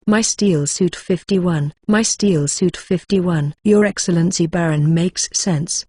My steel suit 51. My steel suit 51. Your Excellency Baron, makes sense.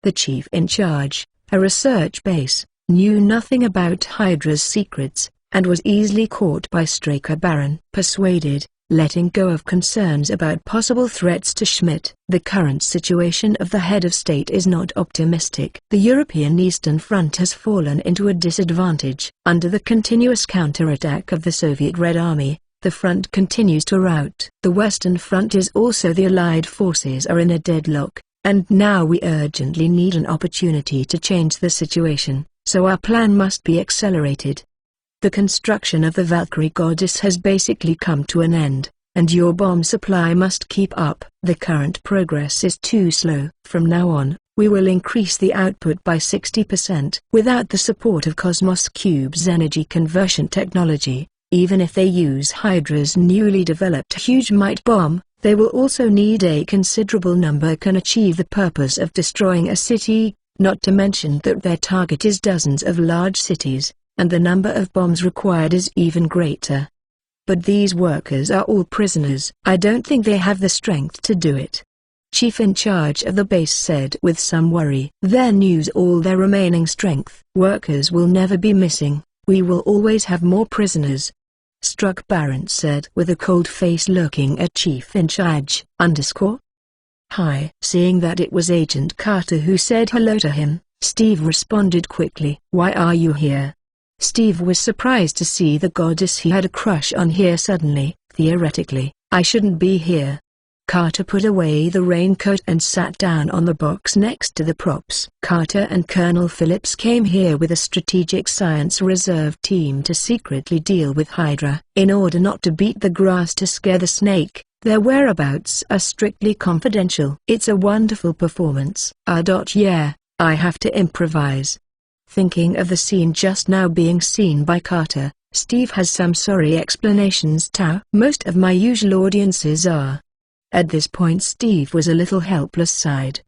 The chief in charge, a research base, knew nothing about Hydra's secrets, and was easily caught by Straker Baron. Persuaded, letting go of concerns about possible threats to Schmidt. The current situation of the head of state is not optimistic. The European Eastern Front has fallen into a disadvantage. Under the continuous counterattack of the Soviet Red Army, the front continues to rout. The Western Front is also the Allied forces are in a deadlock, and now we urgently need an opportunity to change the situation, so our plan must be accelerated. The construction of the Valkyrie Goddess has basically come to an end, and your bomb supply must keep up. The current progress is too slow. From now on, we will increase the output by 60%. Without the support of Cosmos Cube's energy conversion technology, even if they use Hydra's newly developed huge might bomb, they will also need a considerable number can achieve the purpose of destroying a city, not to mention that their target is dozens of large cities, and the number of bombs required is even greater. But these workers are all prisoners. I don't think they have the strength to do it. Chief in charge of the base said with some worry. Then use all their remaining strength. Workers will never be missing. We will always have more prisoners. Struck Baron said with a cold face, looking at Chief in charge. Hi. Seeing that it was Agent Carter who said hello to him, Steve responded quickly. Why are you here? Steve was surprised to see the goddess he had a crush on here suddenly. Theoretically, I shouldn't be here. Carter put away the raincoat and sat down on the box next to the props. Carter and Colonel Phillips came here with a strategic science reserve team to secretly deal with Hydra. In order not to beat the grass to scare the snake, their whereabouts are strictly confidential. It's a wonderful performance. Yeah, I have to improvise. Thinking of the scene just now being seen by Carter, Steve has some sorry explanations too. Most of my usual audiences are. At this point Steve was a little helpless.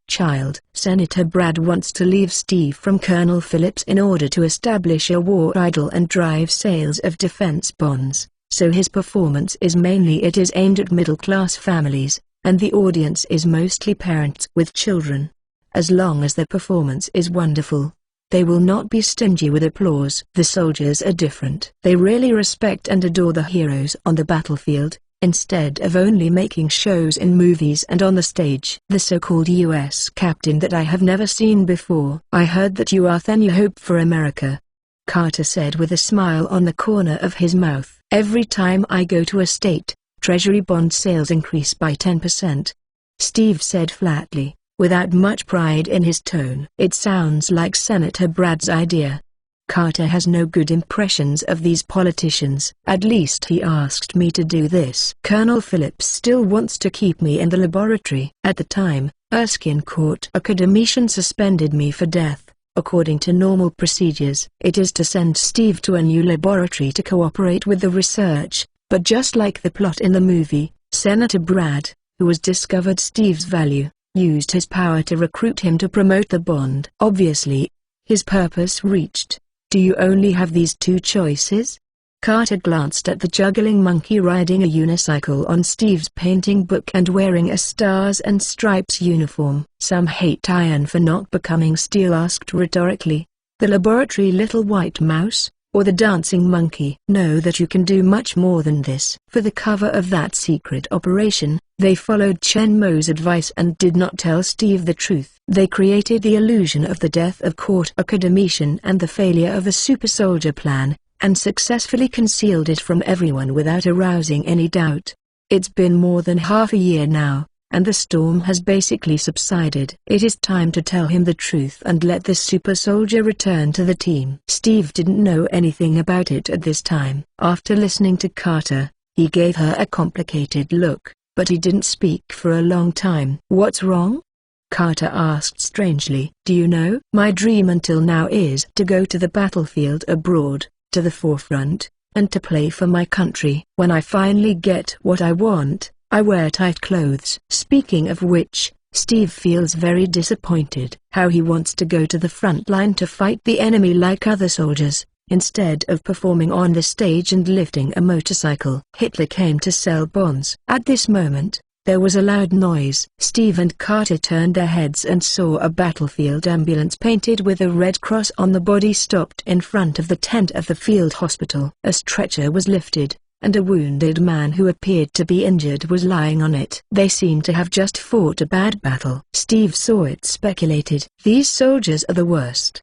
Child. Senator Brad wants to leave Steve from Colonel Phillips in order to establish a war idol and drive sales of defense bonds, so his performance is mainly aimed at middle-class families, and the audience is mostly parents with children. As long as the performance is wonderful, they will not be stingy with applause. The soldiers are different. They really respect and adore the heroes on the battlefield, instead of only making shows in movies and on the stage. The so-called U.S. captain that I have never seen before. I heard that you are then you hope for America. Carter said with a smile on the corner of his mouth. Every time I go to a state, Treasury bond sales increase by 10%. Steve said flatly, without much pride in his tone. It sounds like Senator Brad's idea. Carter has no good impressions of these politicians. At least he asked me to do this. Colonel Phillips still wants to keep me in the laboratory. At the time, Erskine Court Academician suspended me for death, according to normal procedures. It is to send Steve to a new laboratory to cooperate with the research, but just like the plot in the movie, Senator Brad, who has discovered Steve's value, used his power to recruit him to promote the bond. Obviously, his purpose reached. Do you only have these two choices? Carter glanced at the juggling monkey riding a unicycle on Steve's painting book and wearing a stars and stripes uniform. Some hate Iron for not becoming steel, asked rhetorically. The laboratory little white mouse, or the dancing monkey? Know that you can do much more than this. For the cover of that secret operation, they followed Chen Mo's advice and did not tell Steve the truth. They created the illusion of the death of Court Academician and the failure of the super soldier plan, and successfully concealed it from everyone without arousing any doubt. It's been more than half a year now, and the storm has basically subsided. It is time to tell him the truth and let the super soldier return to the team. Steve didn't know anything about it at this time. After listening to Carter, he gave her a complicated look, but he didn't speak for a long time. What's wrong? Carter asked strangely. Do you know? My dream until now is to go to the battlefield abroad, to the forefront, and to play for my country. When I finally get what I want, I wear tight clothes. Speaking of which, Steve feels very disappointed. How he wants to go to the front line to fight the enemy like other soldiers, instead of performing on the stage and lifting a motorcycle. Hitler came to sell bonds. At this moment, there was a loud noise. Steve and Carter turned their heads and saw a battlefield ambulance painted with a red cross on the body stopped in front of the tent of the field hospital. A stretcher was lifted, and a wounded man who appeared to be injured was lying on it. They seemed to have just fought a bad battle. Steve saw it, speculated, "These soldiers are the worst."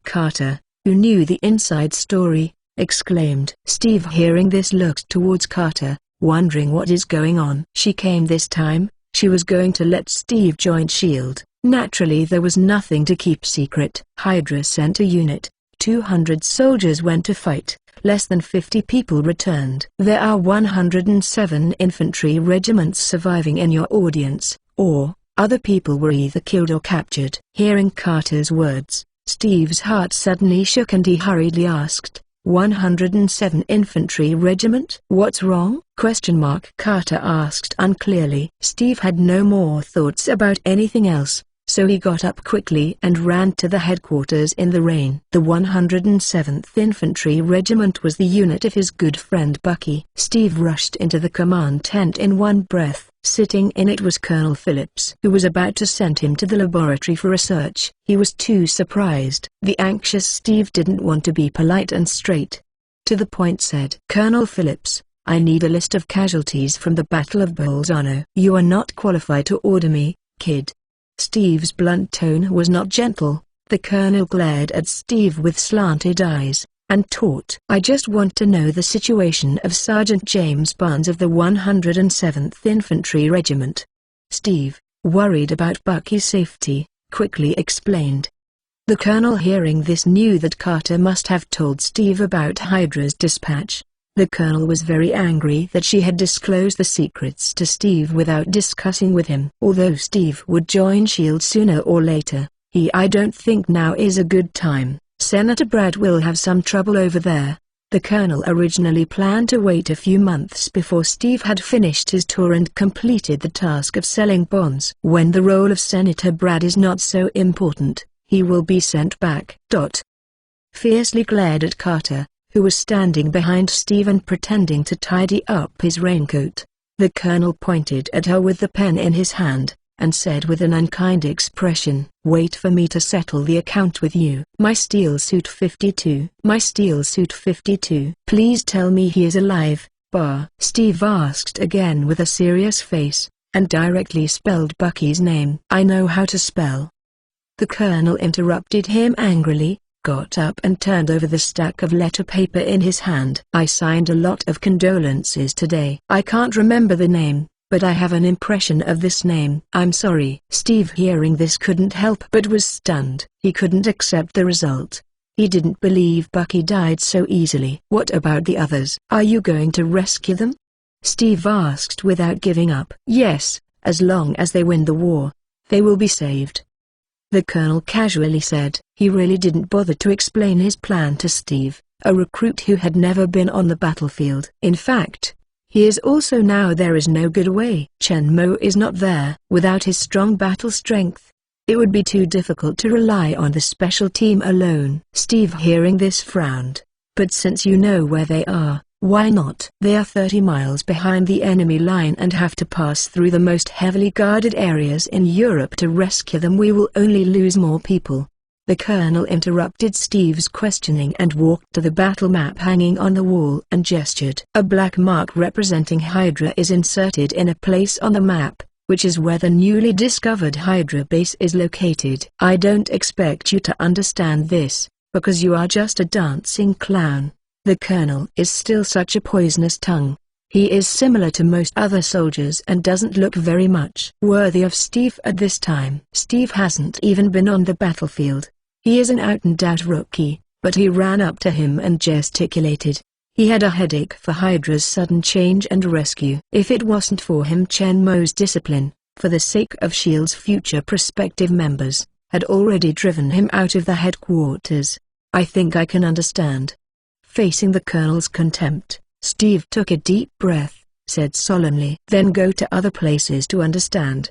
Carter, who knew the inside story, exclaimed. Steve, hearing this, looked towards Carter, wondering what is going on. She came this time. She was going to let Steve join SHIELD. Naturally, there was nothing to keep secret. Hydra sent a unit. 200 soldiers went to fight. Less than 50 people returned. There are 107 infantry regiments surviving in your audience, or other people were either killed or captured. Hearing Carter's words, Steve's heart suddenly shook and he hurriedly asked, 107 infantry regiment? What's wrong? Carter asked unclearly. Steve had no more thoughts about anything else, so he got up quickly and ran to the headquarters in the rain. The 107th Infantry Regiment was the unit of his good friend Bucky. Steve rushed into the command tent in one breath. Sitting in it was Colonel Phillips, who was about to send him to the laboratory for research. He was too surprised. The anxious Steve didn't want to be polite and straight to the point said, "Colonel Phillips, I need a list of casualties from the Battle of Bolzano." "You are not qualified to order me, kid." Steve's blunt tone was not gentle. The colonel glared at Steve with slanted eyes, and taut. "I just want to know the situation of Sergeant James Barnes of the 107th Infantry Regiment." Steve, worried about Bucky's safety, quickly explained. The colonel, hearing this, knew that Carter must have told Steve about Hydra's dispatch. The colonel was very angry that she had disclosed the secrets to Steve without discussing with him. Although Steve would join SHIELD sooner or later, I don't think now is a good time. Senator Brad will have some trouble over there. The colonel originally planned to wait a few months before Steve had finished his tour and completed the task of selling bonds. When the role of Senator Brad is not so important, he will be sent back. Fiercely glared at Carter, who was standing behind Steve and pretending to tidy up his raincoat. The colonel pointed at her with the pen in his hand, and said with an unkind expression, "Wait for me to settle the account with you." "My steel suit 52. My steel suit 52. Please tell me he is alive, Bar." Steve asked again with a serious face, and directly spelled Bucky's name. "I know how to spell." The colonel interrupted him angrily, got up and turned over the stack of letter paper in his hand. "I signed a lot of condolences today. I can't remember the name, but I have an impression of this name." "I'm sorry." Steve, hearing this, couldn't help but was stunned. He couldn't accept the result. He didn't believe Bucky died so easily. "What about the others? Are you going to rescue them?" Steve asked without giving up. "Yes, as long as they win the war, they will be saved," the colonel casually said. He really didn't bother to explain his plan to Steve, a recruit who had never been on the battlefield. In fact, he is also now. There is no good way. Chen Mo is not there. Without his strong battle strength, it would be too difficult to rely on the special team alone. Steve, hearing this, frowned. "But since you know where they are, why not?" "They are 30 miles behind the enemy line and have to pass through the most heavily guarded areas in Europe to rescue them. We will only lose more people." The colonel interrupted Steve's questioning and walked to the battle map hanging on the wall and gestured. A black mark representing Hydra is inserted in a place on the map, which is where the newly discovered Hydra base is located. "I don't expect you to understand this, because you are just a dancing clown." The colonel is still such a poisonous tongue. He is similar to most other soldiers and doesn't look very much worthy of Steve at this time. Steve hasn't even been on the battlefield. He is an out-and-out rookie, but he ran up to him and gesticulated. He had a headache for Hydra's sudden change and rescue. If it wasn't for him, Chen Mo's discipline, for the sake of SHIELD's future prospective members, had already driven him out of the headquarters. "I think I can understand." Facing the colonel's contempt, Steve took a deep breath, said solemnly, "Then go to other places to understand."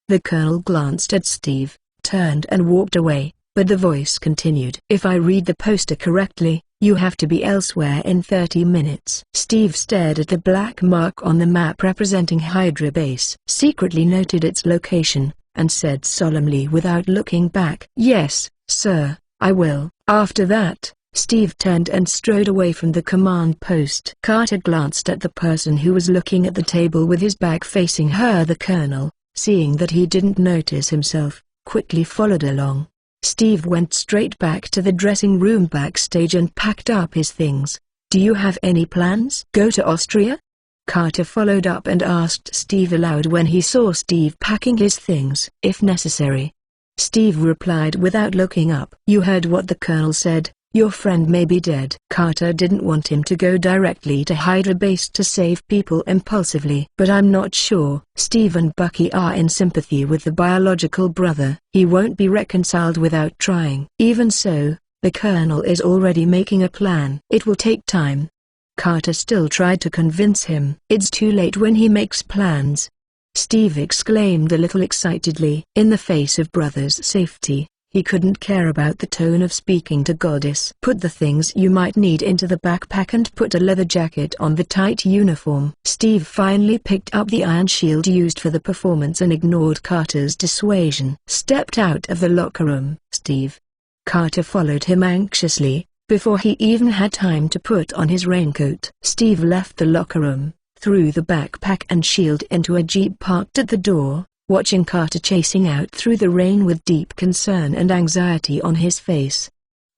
The colonel glanced at Steve, turned and walked away, but the voice continued. "If I read the poster correctly, You have to be elsewhere in 30 minutes. Steve stared at the black mark on the map representing Hydra Base, secretly noted its location, and said solemnly without looking back, "Yes, sir, I will." After that, Steve turned and strode away from the command post. Carter glanced at the person who was looking at the table with his back facing her. The colonel, seeing that he didn't notice himself, quickly followed along. Steve went straight back to the dressing room backstage and packed up his things. "Do you have any plans?" "Go to Austria?" Carter followed up and asked Steve aloud when he saw Steve packing his things. "If necessary." Steve replied without looking up. "You heard what the colonel said. Your friend may be dead." Carter didn't want him to go directly to Hydra Base to save people impulsively. "But I'm not sure." Steve and Bucky are in sympathy with the biological brother. "He won't be reconciled without trying." "Even so, the colonel is already making a plan." "It will take time." Carter still tried to convince him. "It's too late when he makes plans," Steve exclaimed a little excitedly. In the face of brother's safety, he couldn't care about the tone of speaking to Goddess. "Put the things you might need into the backpack and put a leather jacket on the tight uniform." Steve finally picked up the iron shield used for the performance and ignored Carter's dissuasion. Stepped out of the locker room. "Steve." Carter followed him anxiously, before he even had time to put on his raincoat. Steve left the locker room, threw the backpack and shield into a jeep parked at the door, watching Carter chasing out through the rain with deep concern and anxiety on his face.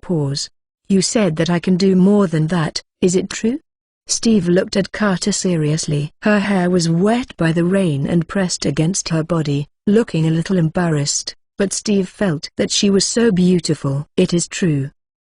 Pause. "You said that I can do more than that, is it true?" Steve looked at Carter seriously. Her hair was wet by the rain and pressed against her body, looking a little embarrassed, but Steve felt that she was so beautiful. "It is true,"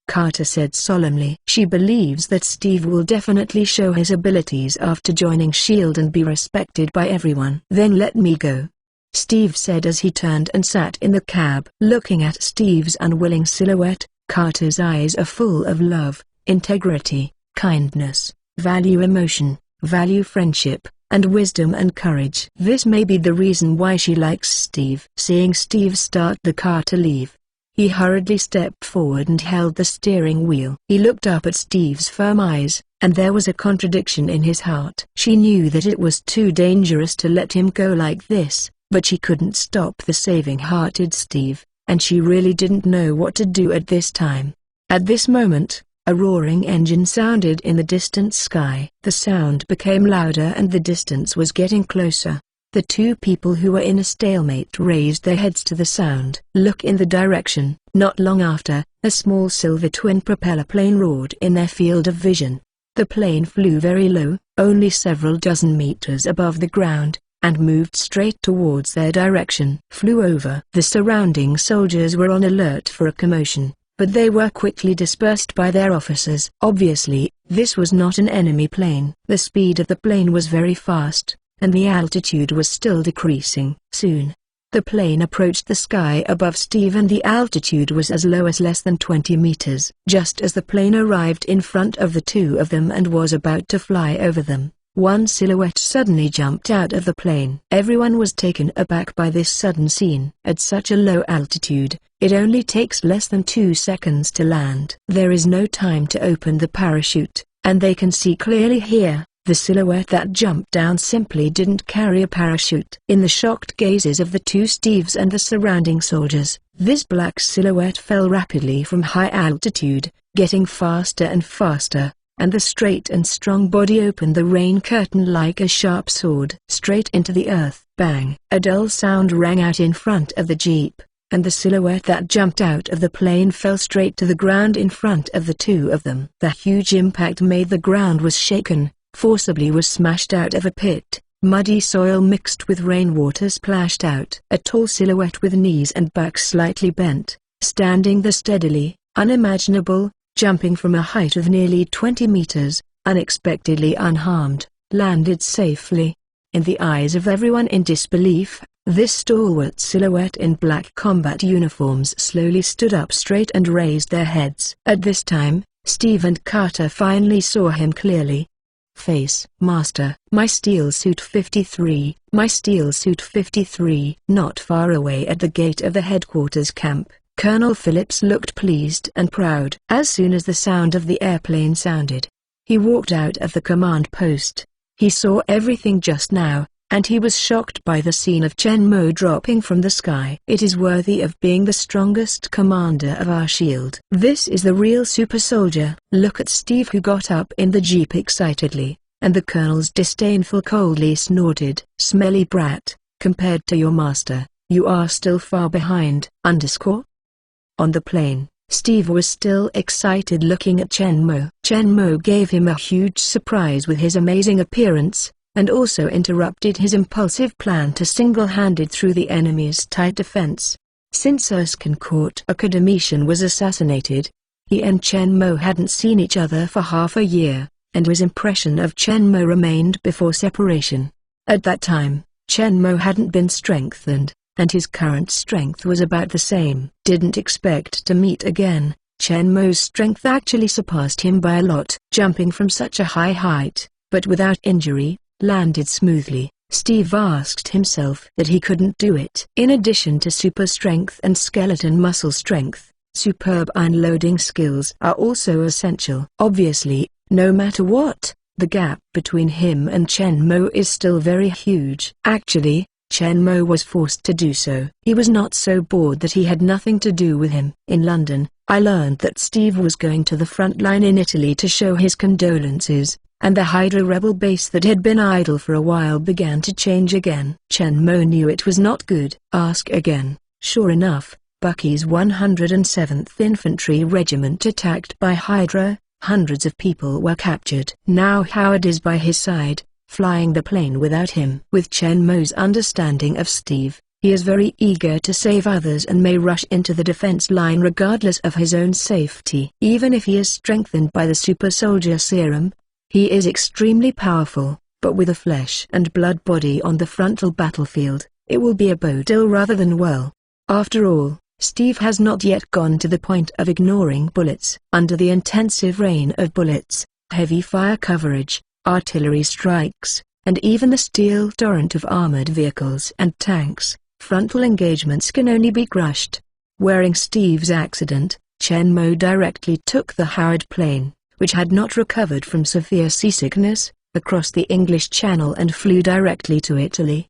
Carter said solemnly. She believes that Steve will definitely show his abilities after joining S.H.I.E.L.D. and be respected by everyone. "Then let me go," Steve said as he turned and sat in the cab. Looking at Steve's unwilling silhouette, Carter's eyes are full of love, integrity, kindness, value emotion, value friendship, and wisdom and courage. This may be the reason why she likes Steve. Seeing Steve start the car to leave, he hurriedly stepped forward and held the steering wheel. He looked up at Steve's firm eyes, and there was a contradiction in his heart. She knew that it was too dangerous to let him go like this, but she couldn't stop the saving-hearted Steve, and she really didn't know what to do at this time. At this moment, a roaring engine sounded in the distant sky. The sound became louder and the distance was getting closer. The two people who were in a stalemate raised their heads to the sound. "Look in the direction." Not long after, a small silver twin-propeller plane roared in their field of vision. The plane flew very low, only several dozen meters above the ground, and moved straight towards their direction. Flew over. The surrounding soldiers were on alert for a commotion, but they were quickly dispersed by their officers. Obviously, this was not an enemy plane. The speed of the plane was very fast, and the altitude was still decreasing. Soon, the plane approached the sky above Steve and the altitude was as low as less than 20 meters. Just as the plane arrived in front of the two of them and was about to fly over them, one silhouette suddenly jumped out of the plane. Everyone was taken aback by this sudden scene. At such a low altitude, it only takes less than 2 seconds to land. There is no time to open the parachute, and they can see clearly here. The silhouette that jumped down simply didn't carry a parachute. In the shocked gazes of the two Steves and the surrounding soldiers, this black silhouette fell rapidly from high altitude, getting faster and faster, and the straight and strong body opened the rain curtain like a sharp sword. Straight into the earth. Bang! A dull sound rang out in front of the jeep, and the silhouette that jumped out of the plane fell straight to the ground in front of the two of them. The huge impact made the ground was shaken, forcibly was smashed out of a pit. Muddy soil mixed with rainwater splashed out. A tall silhouette with knees and back slightly bent, standing there steadily, unimaginable, jumping from a height of nearly 20 meters, unexpectedly unharmed, landed safely. In the eyes of everyone in disbelief, this stalwart silhouette in black combat uniforms slowly stood up straight and raised their heads. At this time, Steve and Carter finally saw him clearly. Face. "Master, my steel suit 53, my steel suit 53." Not far away at the gate of the headquarters camp, Colonel Phillips looked pleased and proud. As soon as the sound of the airplane sounded, he walked out of the command post. He saw everything just now, and he was shocked by the scene of Chen Mo dropping from the sky. It is worthy of being the strongest commander of our shield. This is the real super soldier. Look at Steve, who got up in the jeep excitedly, and the colonel's disdainful coldly snorted. Smelly brat, compared to your master, you are still far behind. On the plane, Steve was still excited looking at Chen Mo. Chen Mo gave him a huge surprise with his amazing appearance, and also interrupted his impulsive plan to single-handed through the enemy's tight defense. Since Erskine Court academician was assassinated, he and Chen Mo hadn't seen each other for half a year, and his impression of Chen Mo remained before separation. At that time, Chen Mo hadn't been strengthened, and his current strength was about the same. Didn't expect to meet again. Chen Mo's strength actually surpassed him by a lot. Jumping from such a high height, but without injury, landed smoothly. Steve asked himself that he couldn't do it. In addition to super strength and skeleton muscle strength, superb unloading skills are also essential. Obviously, no matter what, the gap between him and Chen Mo is still very huge. Actually, Chen Mo was forced to do so. He was not so bored that he had nothing to do with him. In London, I learned that Steve was going to the front line in Italy to show his condolences, and the Hydra rebel base that had been idle for a while began to change again. Chen Mo knew it was not good. Ask again. Sure enough, Bucky's 107th Infantry Regiment attacked by Hydra. Hundreds of people were captured. Now Howard is by his side, flying the plane without him. With Chen Mo's understanding of Steve, he is very eager to save others and may rush into the defense line regardless of his own safety. Even if he is strengthened by the super soldier serum, he is extremely powerful, but with a flesh and blood body on the frontal battlefield, it will be a bode ill rather than well. After all, Steve has not yet gone to the point of ignoring bullets. Under the intensive rain of bullets, heavy fire coverage, artillery strikes, and even the steel torrent of armored vehicles and tanks, frontal engagements can only be crushed. Wearing Steve's accident, Chen Mo directly took the Howard plane, which had not recovered from severe seasickness, across the English Channel and flew directly to Italy.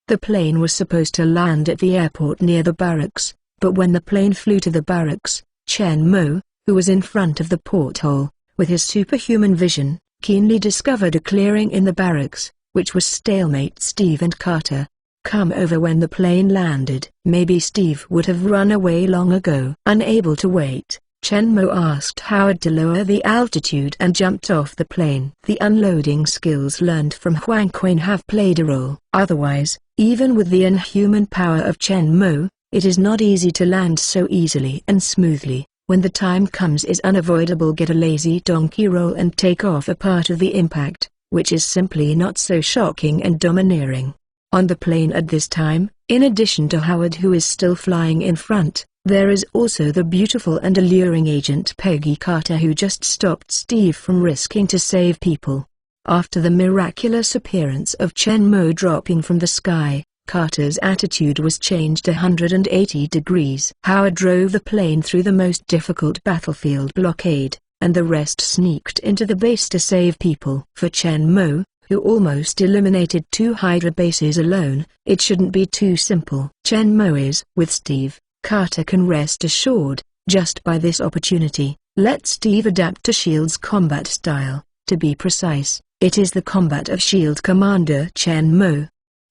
The plane was supposed to land at the airport near the barracks, but when the plane flew to the barracks, Chen Mo, who was in front of the porthole, with his superhuman vision, keenly discovered a clearing in the barracks, which was stalemate Steve and Carter. Come over when the plane landed. Maybe Steve would have run away long ago. Unable to wait, Chen Mo asked Howard to lower the altitude and jumped off the plane. The unloading skills learned from Huang Quan have played a role. Otherwise, even with the inhuman power of Chen Mo, it is not easy to land so easily and smoothly. When the time comes, is unavoidable. Get a lazy donkey roll and take off a part of the impact, which is simply not so shocking and domineering. On the plane at this time, in addition to Howard, who is still flying in front, there is also the beautiful and alluring Agent Peggy Carter, who just stopped Steve from risking to save people. After the miraculous appearance of Chen Mo dropping from the sky, Carter's attitude was changed 180 degrees. Howard drove the plane through the most difficult battlefield blockade, and the rest sneaked into the base to save people. For Chen Mo, who almost eliminated 2 Hydra bases alone, it shouldn't be too simple. Chen Mo is with Steve. Carter can rest assured, just by this opportunity, let Steve adapt to S.H.I.E.L.D.'s combat style. To be precise, it is the combat of S.H.I.E.L.D. Commander Chen Mo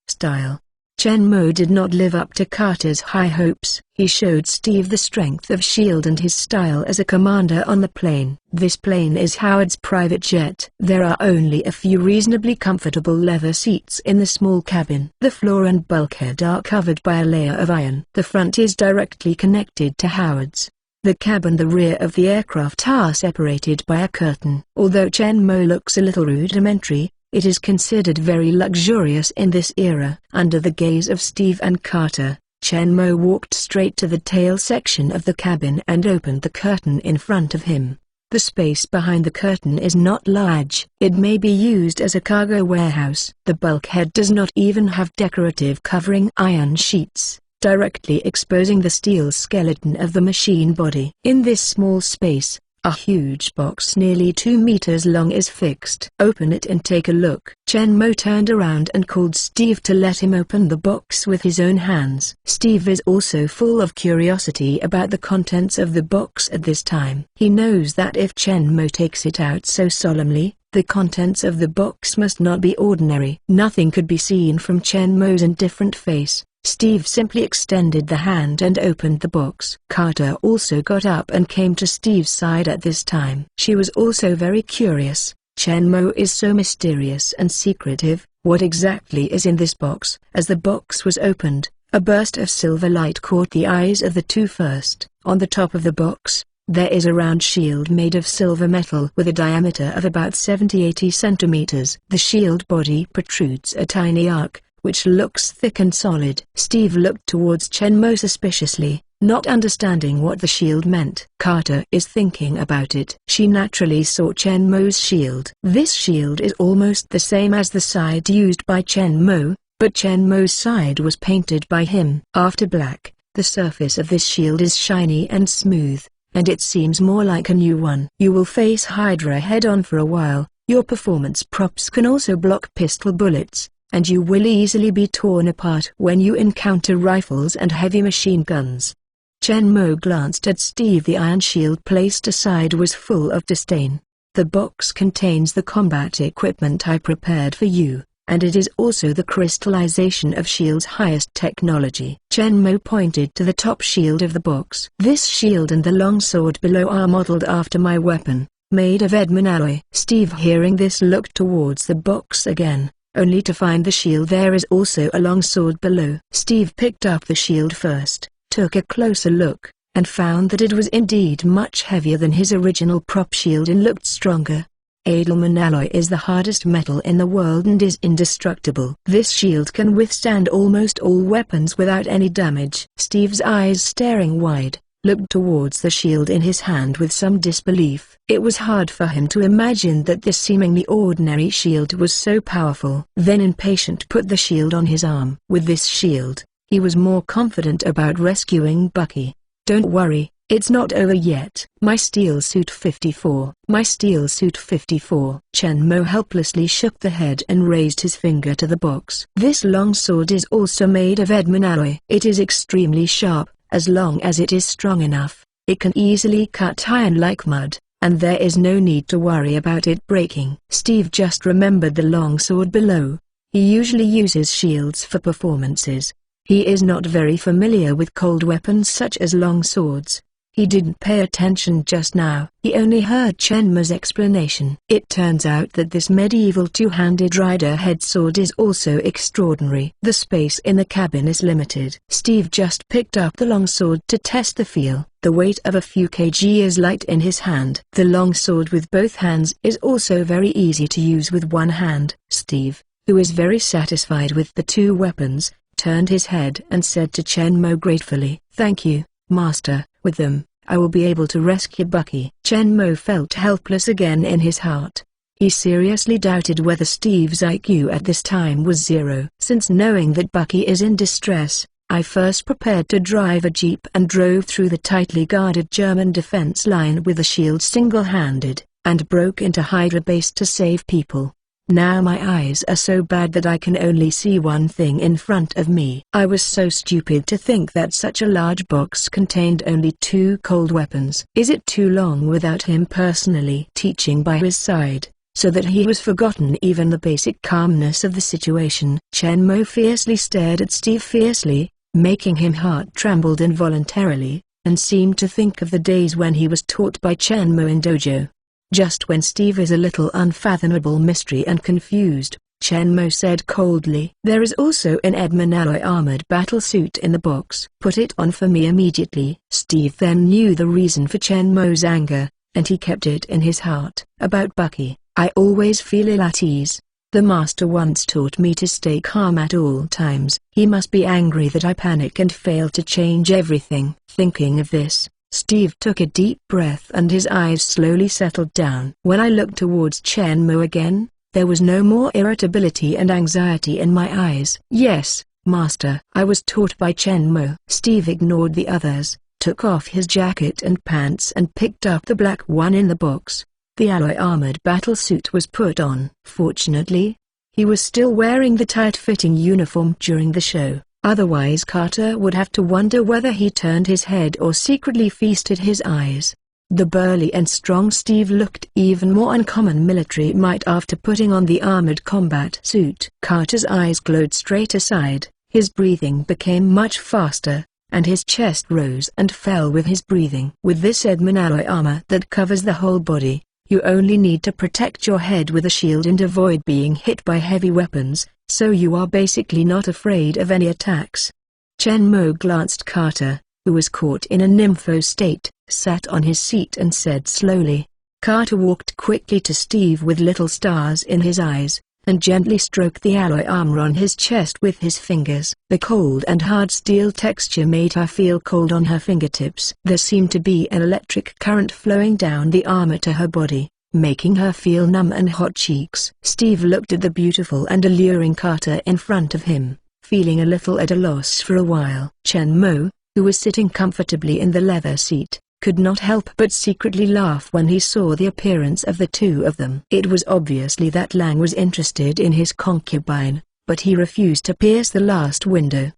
style. Chen Mo did not live up to Carter's high hopes. He showed Steve the strength of S.H.I.E.L.D. and his style as a commander on the plane. This plane is Howard's private jet. There are only a few reasonably comfortable leather seats in the small cabin. The floor and bulkhead are covered by a layer of iron. The front is directly connected to Howard's. The cab and the rear of the aircraft are separated by a curtain. Although Chen Mo looks a little rudimentary, it is considered very luxurious in this era. Under the gaze of Steve and Carter, Chen Mo walked straight to the tail section of the cabin and opened the curtain in front of him. The space behind the curtain is not large. It may be used as a cargo warehouse. The bulkhead does not even have decorative covering iron sheets. directly exposing the steel skeleton of the machine body. In this small space, a huge box nearly 2 meters long is fixed. "Open it and take a look." Chen Mo turned around and called Steve to let him open the box with his own hands. Steve is also full of curiosity about the contents of the box at this time. He knows that if Chen Mo takes it out so solemnly, the contents of the box must not be ordinary. Nothing could be seen from Chen Mo's indifferent face. Steve simply extended the hand and opened the box. Carter also got up and came to Steve's side at this time. She was also very curious. Chen Mo is so mysterious and secretive. What exactly is in this box? As the box was opened, a burst of silver light caught the eyes of the two first. On the top of the box, there is a round shield made of silver metal with a diameter of about 70–80 centimeters. The shield body protrudes a tiny arc, which looks thick and solid. Steve looked towards Chen Mo suspiciously, not understanding what the shield meant. Carter is thinking about it. She naturally saw Chen Mo's shield. This shield is almost the same as the side used by Chen Mo, but Chen Mo's side was painted by him. After black, the surface of this shield is shiny and smooth, and it seems more like a new one. You will face Hydra head-on for a while. Your performance props can also block pistol bullets, and you will easily be torn apart when you encounter rifles and heavy machine guns. Chen Mo glanced at Steve. The iron shield placed aside was full of disdain. "The box contains the combat equipment I prepared for you, and it is also the crystallization of shield's highest technology." Chen Mo pointed to the top shield of the box. "This shield and the long sword below are modeled after my weapon, made of Edman alloy." Steve, hearing this, looked towards the box again, only to find the shield there is also a long sword below. Steve picked up the shield first, took a closer look, and found that it was indeed much heavier than his original prop shield and looked stronger. Edelman alloy is the hardest metal in the world and is indestructible. This shield can withstand almost all weapons without any damage. Steve's eyes, staring wide, looked towards the shield in his hand with some disbelief. It was hard for him to imagine that this seemingly ordinary shield was so powerful. Then impatient put the shield on his arm. With this shield, he was more confident about rescuing Bucky. "Don't worry, it's not over yet." "My steel suit 54. My steel suit 54." Chen Mo helplessly shook the head and raised his finger to the box. "This long sword is also made of Edman alloy. It is extremely sharp. As long as it is strong enough, it can easily cut iron like mud, and there is no need to worry about it breaking." Steve just remembered the long sword below. He usually uses shields for performances. He is not very familiar with cold weapons such as long swords. He didn't pay attention just now. He only heard Chen Mo's explanation. It turns out that this medieval two-handed rider head sword is also extraordinary. The space in the cabin is limited. Steve just picked up the long sword to test the feel. The weight of a few kg is light in his hand. The long sword with both hands is also very easy to use with one hand. Steve, who is very satisfied with the two weapons, turned his head and said to Chen Mo gratefully, "Thank you, Master. With them, I will be able to rescue Bucky." Chen Mo felt helpless again in his heart. He seriously doubted whether Steve's IQ at this time was 0. "Since knowing that Bucky is in distress, I first prepared to drive a jeep and drove through the tightly guarded German defense line with the shield single-handed, and broke into Hydra base to save people. Now my eyes are so bad that I can only see one thing in front of me. I was so stupid to think that such a large box contained only 2 cold weapons. Is it too long without him personally teaching by his side, so that he has forgotten even the basic calmness of the situation?" Chen Mo fiercely stared at Steve fiercely, making him heart trembled involuntarily, and seemed to think of the days when he was taught by Chen Mo in dojo. Just when Steve is a little unfathomable mystery and confused, Chen Mo said coldly, "There is also an Edman alloy armored battle suit in the box. Put it on for me immediately." Steve then knew the reason for Chen Mo's anger, and he kept it in his heart. "About Bucky, I always feel ill at ease. The master once taught me to stay calm at all times. He must be angry that I panic and fail to change everything." Thinking of this, Steve took a deep breath and his eyes slowly settled down. "When I looked towards Chen Mo again, there was no more irritability and anxiety in my eyes. Yes, "Master, I was taught by Chen Mo." Steve ignored the others, took off his jacket and pants and picked up the black one in the box. The alloy armored battle suit was put on. Fortunately, he was still wearing the tight-fitting uniform during the show. Otherwise Carter would have to wonder whether he turned his head or secretly feasted his eyes. The burly and strong Steve looked even more uncommon military might after putting on the armored combat suit. Carter's eyes glowed straight aside, his breathing became much faster, and his chest rose and fell with his breathing. With this Edman alloy armor that covers the whole body, you only need to protect your head with a shield and avoid being hit by heavy weapons, so you are basically not afraid of any attacks. Chen Mo glanced Carter, who was caught in a nympho state, sat on his seat and said slowly. Carter walked quickly to Steve with little stars in his eyes, and gently stroked the alloy armor on his chest with his fingers. The cold and hard steel texture made her feel cold on her fingertips. There seemed to be an electric current flowing down the armor to her body, making her feel numb and hot cheeks. Steve looked at the beautiful and alluring Carter in front of him, feeling a little at a loss for a while. Chen Mo, who was sitting comfortably in the leather seat, could not help but secretly laugh when he saw the appearance of the two of them. It was obviously that Lang was interested in his concubine, but he refused to pierce the last window.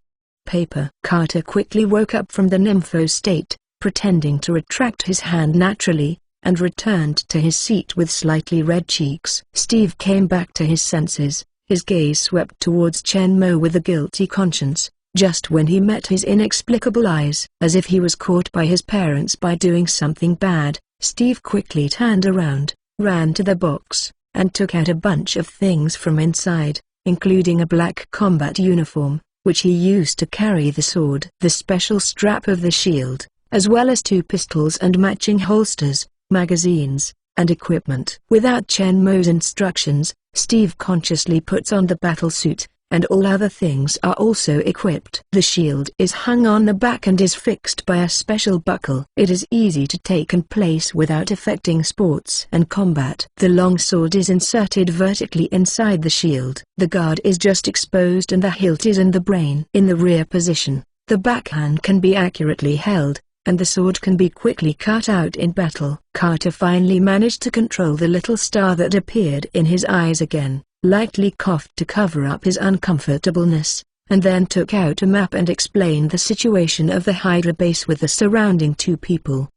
Paper. Carter quickly woke up from the nympho state, pretending to retract his hand naturally, and returned to his seat with slightly red cheeks. Steve came back to his senses, his gaze swept towards Chen Mo with a guilty conscience. Just when he met his inexplicable eyes, as if he was caught by his parents by doing something bad, Steve quickly turned around, ran to the box, and took out a bunch of things from inside, including a black combat uniform, which he used to carry the sword, the special strap of the shield, as well as 2 pistols and matching holsters, magazines, and equipment. Without Chen Mo's instructions, Steve consciously puts on the battle suit, and all other things are also equipped. The shield is hung on the back and is fixed by a special buckle. It is easy to take and place without affecting sports and combat. The long sword is inserted vertically inside the shield. The guard is just exposed and the hilt is in the brain. In the rear position, the backhand can be accurately held, and the sword can be quickly cut out in battle. Carter finally managed to control the little star that appeared in his eyes again, lightly coughed to cover up his uncomfortableness, and then took out a map and explained the situation of the Hydra base with the surrounding 2 people.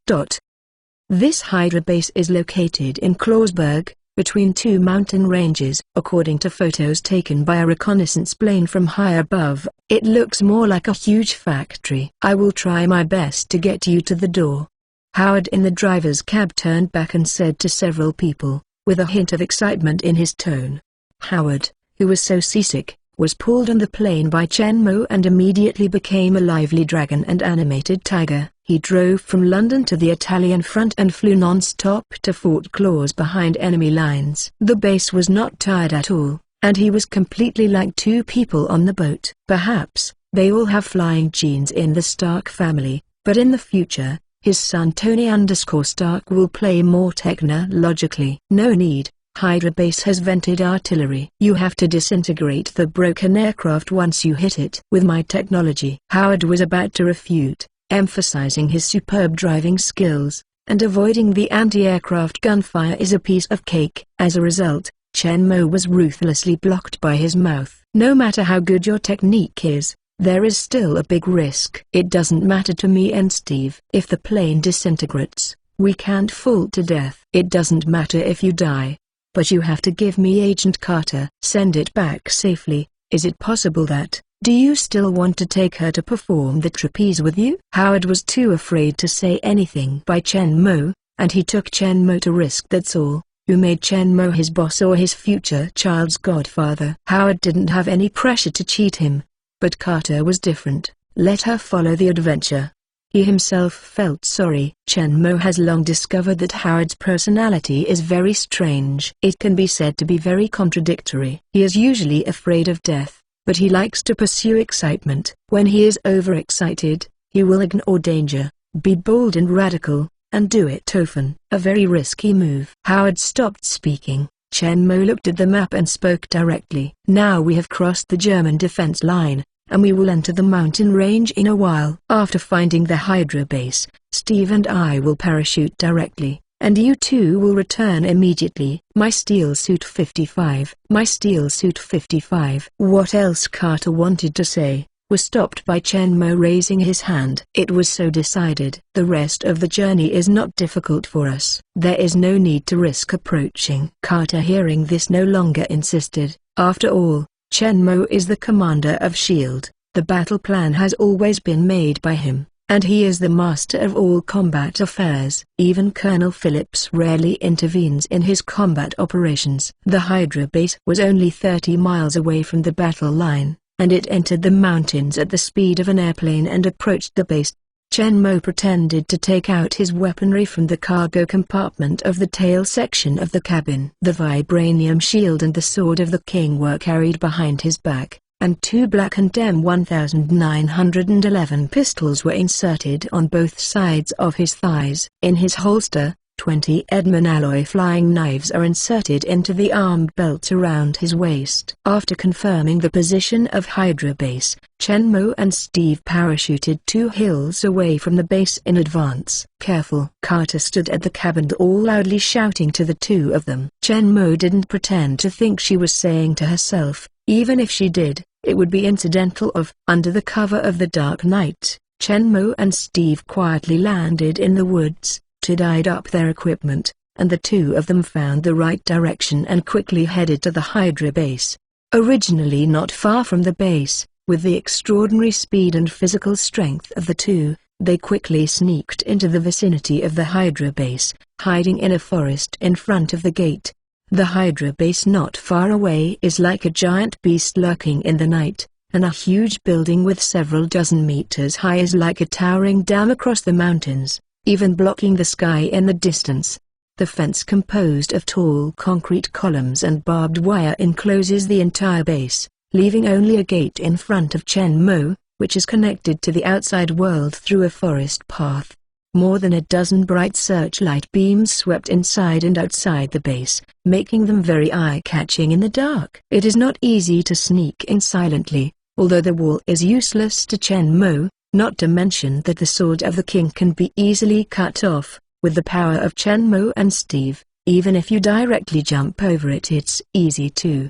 This Hydra base is located in Clausburg, between 2 mountain ranges. According to photos taken by a reconnaissance plane from high above, it looks more like a huge factory. "I will try my best to get you to the door." Howard in the driver's cab turned back and said to several people, with a hint of excitement in his tone. Howard, who was so seasick, was pulled on the plane by Chen Mo and immediately became a lively dragon and animated tiger. He drove from London to the Italian front and flew non-stop to Fort Claus behind enemy lines. The base was not tired at all, and he was completely like 2 people on the boat. Perhaps, they all have flying genes in the Stark family, but in the future, his son Tony_Stark will play more technologically. No need. Hydra base has vented artillery. You have to disintegrate the broken aircraft once you hit it. With my technology. Howard was about to refute, emphasizing his superb driving skills, and avoiding the anti-aircraft gunfire is a piece of cake. As a result, Chen Mo was ruthlessly blocked by his mouth. No matter how good your technique is, there is still a big risk. It doesn't matter to me and Steve. If the plane disintegrates, we can't fall to death. It doesn't matter if you die. But you have to give me Agent Carter. Send it back safely. Is it possible that, do you still want to take her to perform the trapeze with you? Howard was too afraid to say anything by Chen Mo, and he took Chen Mo to risk, that's all. Who made Chen Mo his boss or his future child's godfather? Howard didn't have any pressure to cheat him. But Carter was different. Let her follow the adventure. He himself felt sorry. Chen Mo has long discovered that Howard's personality is very strange. It can be said to be very contradictory. He is usually afraid of death, but he likes to pursue excitement. When he is overexcited, he will ignore danger, be bold and radical, and do it often. A very risky move. Howard stopped speaking. Chen Mo looked at the map and spoke directly. Now we have crossed the German defense line, and we will enter the mountain range in a while. After finding the Hydra base, Steve and I will parachute directly, and you two will return immediately. My steel suit 55. My steel suit 55. What else Carter wanted to say was stopped by Chen Mo raising his hand. It was so decided. The rest of the journey is not difficult for us. There is no need to risk approaching. Carter, hearing this, no longer insisted. After all, Chen Mo is the commander of S.H.I.E.L.D. The battle plan has always been made by him, and he is the master of all combat affairs. Even Colonel Phillips rarely intervenes in his combat operations. The Hydra base was only 30 miles away from the battle line, and it entered the mountains at the speed of an airplane and approached the base. Chen Mo pretended to take out his weaponry from the cargo compartment of the tail section of the cabin. The vibranium shield and the sword of the king were carried behind his back, and two blackened M1911 pistols were inserted on both sides of his thighs. In his holster, 20 Edmund alloy flying knives are inserted into the arm belt around his waist. After confirming the position of Hydra base, Chen Mo and Steve parachuted 2 hills away from the base in advance. Careful! Carter stood at the cabin door loudly shouting to the two of them. Chen Mo didn't pretend to think she was saying to herself. Even if she did, it would be incidental. Under the cover of the dark night, Chen Mo and Steve quietly landed in the woods, tidied up their equipment, and the two of them found the right direction and quickly headed to the Hydra base. Originally not far from the base, with the extraordinary speed and physical strength of the two, they quickly sneaked into the vicinity of the Hydra base, hiding in a forest in front of the gate. The Hydra base not far away is like a giant beast lurking in the night, and a huge building with several dozen meters high is like a towering dam across the mountains, even blocking the sky in the distance. The fence, composed of tall concrete columns and barbed wire, encloses the entire base, leaving only a gate in front of Chen Mo, which is connected to the outside world through a forest path. More than a dozen bright searchlight beams swept inside and outside the base, making them very eye-catching in the dark. It is not easy to sneak in silently, although the wall is useless to Chen Mo, not to mention that the sword of the king can be easily cut off. With the power of Chen Mo and Steve, even if you directly jump over it, it's easy to.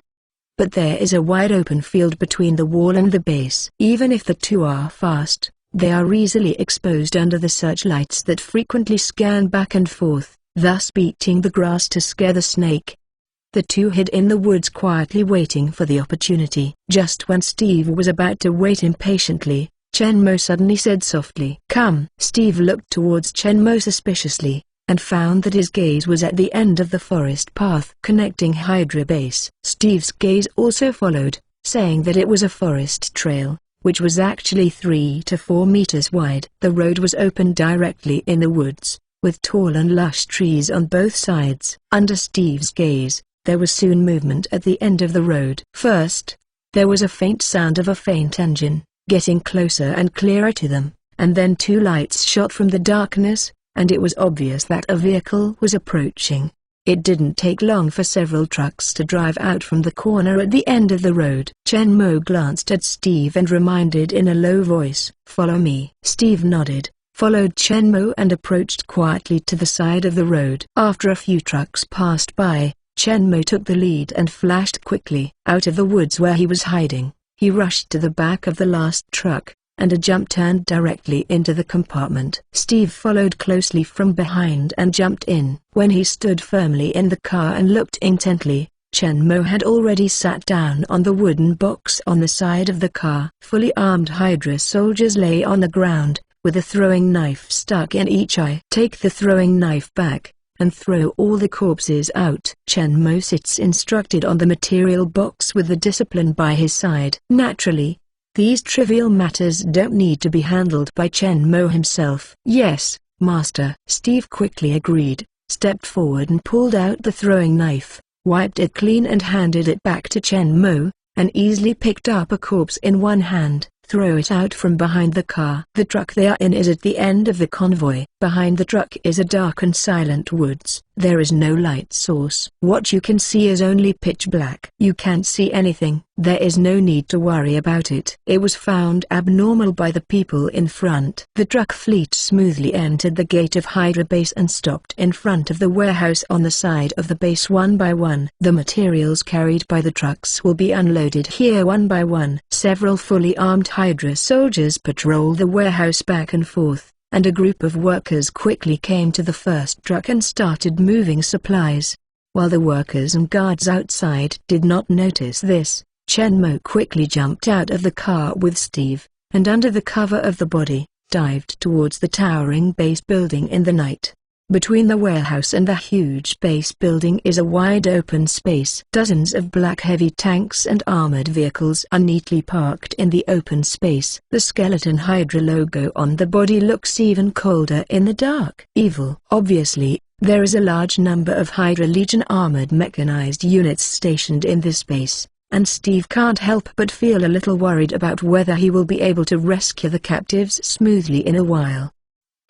But there is a wide open field between the wall and the base. Even if the two are fast, they are easily exposed under the searchlights that frequently scan back and forth, thus beating the grass to scare the snake. The two hid in the woods quietly, waiting for the opportunity. Just when Steve was about to wait impatiently, Chen Mo suddenly said softly, "Come." Steve looked towards Chen Mo suspiciously, and found that his gaze was at the end of the forest path connecting Hydra base. Steve's gaze also followed, saying that it was a forest trail, which was actually 3 to 4 meters wide. The road was open directly in the woods, with tall and lush trees on both sides. Under Steve's gaze, there was soon movement at the end of the road. First, there was a faint sound of a faint engine, getting closer and clearer to them, and then 2 lights shot from the darkness, and it was obvious that a vehicle was approaching. It didn't take long for several trucks to drive out from the corner at the end of the road. Chen Mo glanced at Steve and reminded in a low voice, "Follow me." Steve nodded, followed Chen Mo and approached quietly to the side of the road. After a few trucks passed by, Chen Mo took the lead and flashed quickly out of the woods where he was hiding. He rushed to the back of the last truck, and a jump turned directly into the compartment. Steve followed closely from behind and jumped in. When he stood firmly in the car and looked intently, Chen Mo had already sat down on the wooden box on the side of the car. Fully armed Hydra soldiers lay on the ground, with a throwing knife stuck in each eye. "Take the throwing knife back, and throw all the corpses out." Chen Mo sits instructed on the material box with the discipline by his side. Naturally, these trivial matters don't need to be handled by Chen Mo himself. "Yes, Master." Steve quickly agreed, stepped forward and pulled out the throwing knife, wiped it clean and handed it back to Chen Mo, and easily picked up a corpse in one hand. "Throw it out from behind the car." The truck they are in is at the end of the convoy. Behind the truck is a dark and silent woods. There is no light source. What you can see is only pitch black. You can't see anything, There is no need to worry about it. It was found abnormal by the people in front. The truck fleet smoothly entered the gate of Hydra base and stopped in front of the warehouse on the side of the base one by one. The materials carried by the trucks will be unloaded here one by one. Several fully armed Hydra soldiers patrol the warehouse back and forth, and a group of workers quickly came to the first truck and started moving supplies. While the workers and guards outside did not notice this, Chen Mo quickly jumped out of the car with Steve, and under the cover of the body, dived towards the towering base building in the night. Between the warehouse and the huge base building is a wide open space. Dozens of black heavy tanks and armored vehicles are neatly parked in the open space. The skeleton Hydra logo on the body looks even colder in the dark. Evil. Obviously, there is a large number of Hydra Legion armored mechanized units stationed in this base, and Steve can't help but feel a little worried about whether he will be able to rescue the captives smoothly in a while.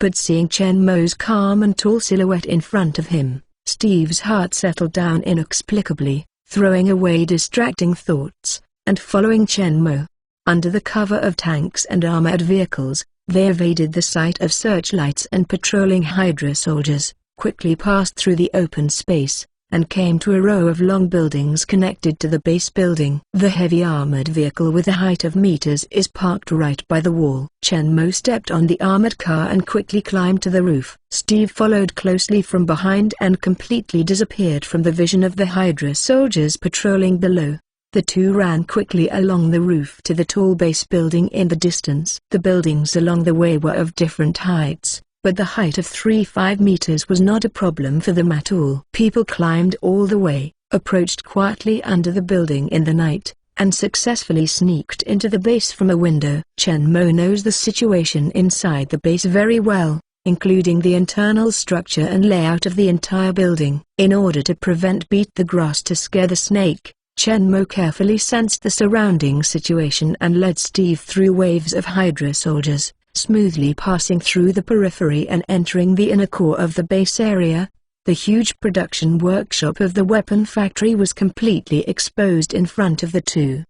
But seeing Chen Mo's calm and tall silhouette in front of him, Steve's heart settled down inexplicably, throwing away distracting thoughts, and following Chen Mo. Under the cover of tanks and armored vehicles, they evaded the sight of searchlights and patrolling Hydra soldiers, quickly passed through the open space, and came to a row of long buildings connected to the base building. The heavy armored vehicle with a height of meters is parked right by the wall. Chen Mo stepped on the armored car and quickly climbed to the roof. Steve followed closely from behind and completely disappeared from the vision of the Hydra soldiers patrolling below. The two ran quickly along the roof to the tall base building in the distance. The buildings along the way were of different heights, but the height of 3-5 meters was not a problem for them at all. People climbed all the way, approached quietly under the building in the night, and successfully sneaked into the base from a window. Chen Mo knows the situation inside the base very well, including the internal structure and layout of the entire building. In order to prevent beat the grass to scare the snake, Chen Mo carefully sensed the surrounding situation and led Steve through waves of Hydra soldiers, smoothly passing through the periphery and entering the inner core of the base area. The huge production workshop of the weapon factory was completely exposed in front of the two.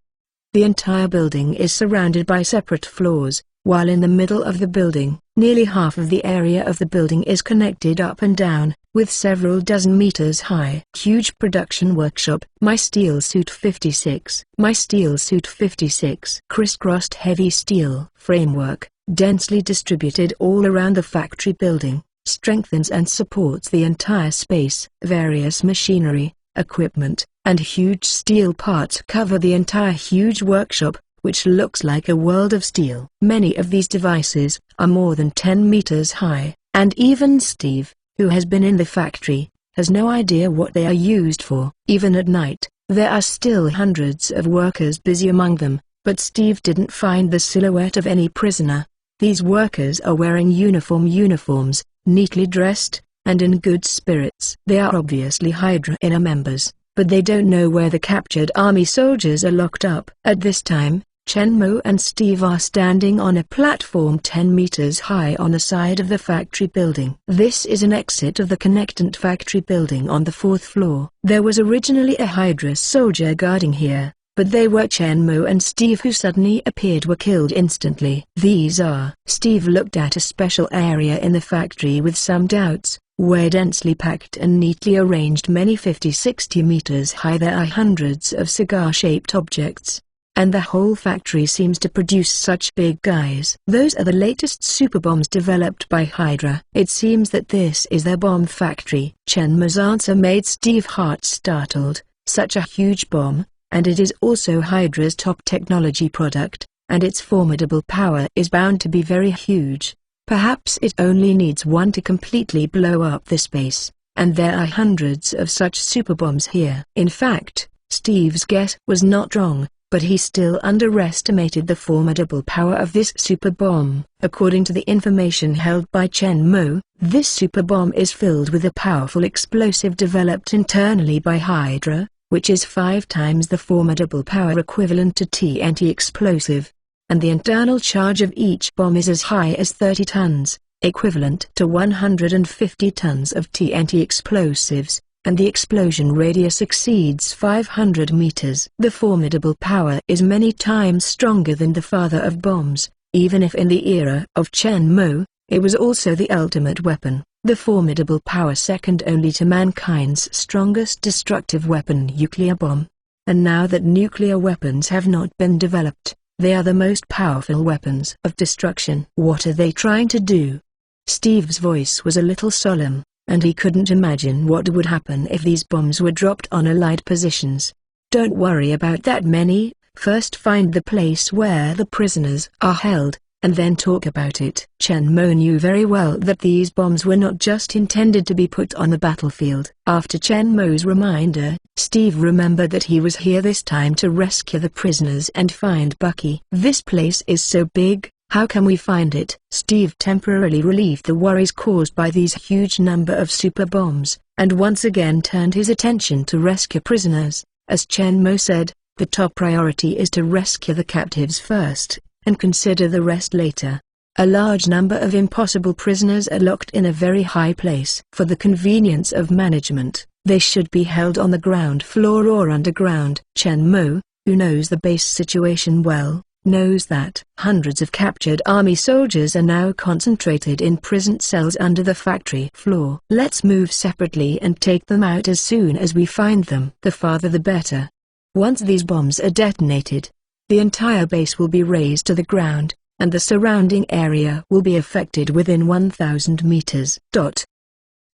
The entire building is surrounded by separate floors, while in the middle of the building, nearly half of the area of the building is connected up and down, with several dozen meters high. Huge production workshop. My Steel Suit 56. My Steel Suit 56. Crisscrossed heavy steel framework, densely distributed all around the factory building, strengthens and supports the entire space. Various machinery, equipment, and huge steel parts cover the entire huge workshop, which looks like a world of steel. Many of these devices are more than 10 meters high, and even Steve, who has been in the factory, has no idea what they are used for. Even at night, there are still hundreds of workers busy among them, but Steve didn't find the silhouette of any prisoner. These workers are wearing uniforms, neatly dressed, and in good spirits. They are obviously Hydra inner members, but they don't know where the captured army soldiers are locked up. At this time, Chen Mo and Steve are standing on a platform 10 meters high on the side of the factory building. This is an exit of the connectant factory building on the 4th floor. There was originally a Hydra soldier guarding here, but they were Chen Mo and Steve who suddenly appeared were killed instantly. These are. Steve looked at a special area in the factory with some doubts, where densely packed and neatly arranged many 50-60 meters high there are hundreds of cigar-shaped objects. And the whole factory seems to produce such big guys. Those are the latest super bombs developed by Hydra. It seems that this is their bomb factory. Chen Mo's answer made Steve's heart startled. Such a huge bomb, and it is also Hydra's top technology product, and its formidable power is bound to be very huge. Perhaps it only needs one to completely blow up the space, and there are hundreds of such super bombs here. In fact, Steve's guess was not wrong, but he still underestimated the formidable power of this super bomb. According to the information held by Chen Mo, this super bomb is filled with a powerful explosive developed internally by Hydra, which is 5 times the formidable power equivalent to TNT explosive. And the internal charge of each bomb is as high as 30 tons, equivalent to 150 tons of TNT explosives. and the explosion radius exceeds 500 meters. The formidable power is many times stronger than the father of bombs, even if in the era of Chen Mo, it was also the ultimate weapon. The formidable power second only to mankind's strongest destructive weapon, nuclear bomb. And now that nuclear weapons have not been developed, they are the most powerful weapons of destruction. What are they trying to do? Steve's voice was a little solemn, and he couldn't imagine what would happen if these bombs were dropped on Allied positions. Don't worry about that many, first find the place where the prisoners are held, and then talk about it. Chen Mo knew very well that these bombs were not just intended to be put on the battlefield. After Chen Mo's reminder, Steve remembered that he was here this time to rescue the prisoners and find Bucky. This place is so big, how can we find it? Steve temporarily relieved the worries caused by these huge number of super bombs, and once again turned his attention to rescue prisoners. As Chen Mo said, the top priority is to rescue the captives first, and consider the rest later. A large number of impossible prisoners are locked in a very high place. For the convenience of management, they should be held on the ground floor or underground. Chen Mo, who knows the base situation well, knows that hundreds of captured army soldiers are now concentrated in prison cells under the factory floor. Let's move separately and take them out as soon as we find them. The farther the better. Once these bombs are detonated, the entire base will be razed to the ground, and the surrounding area will be affected within 1,000 meters.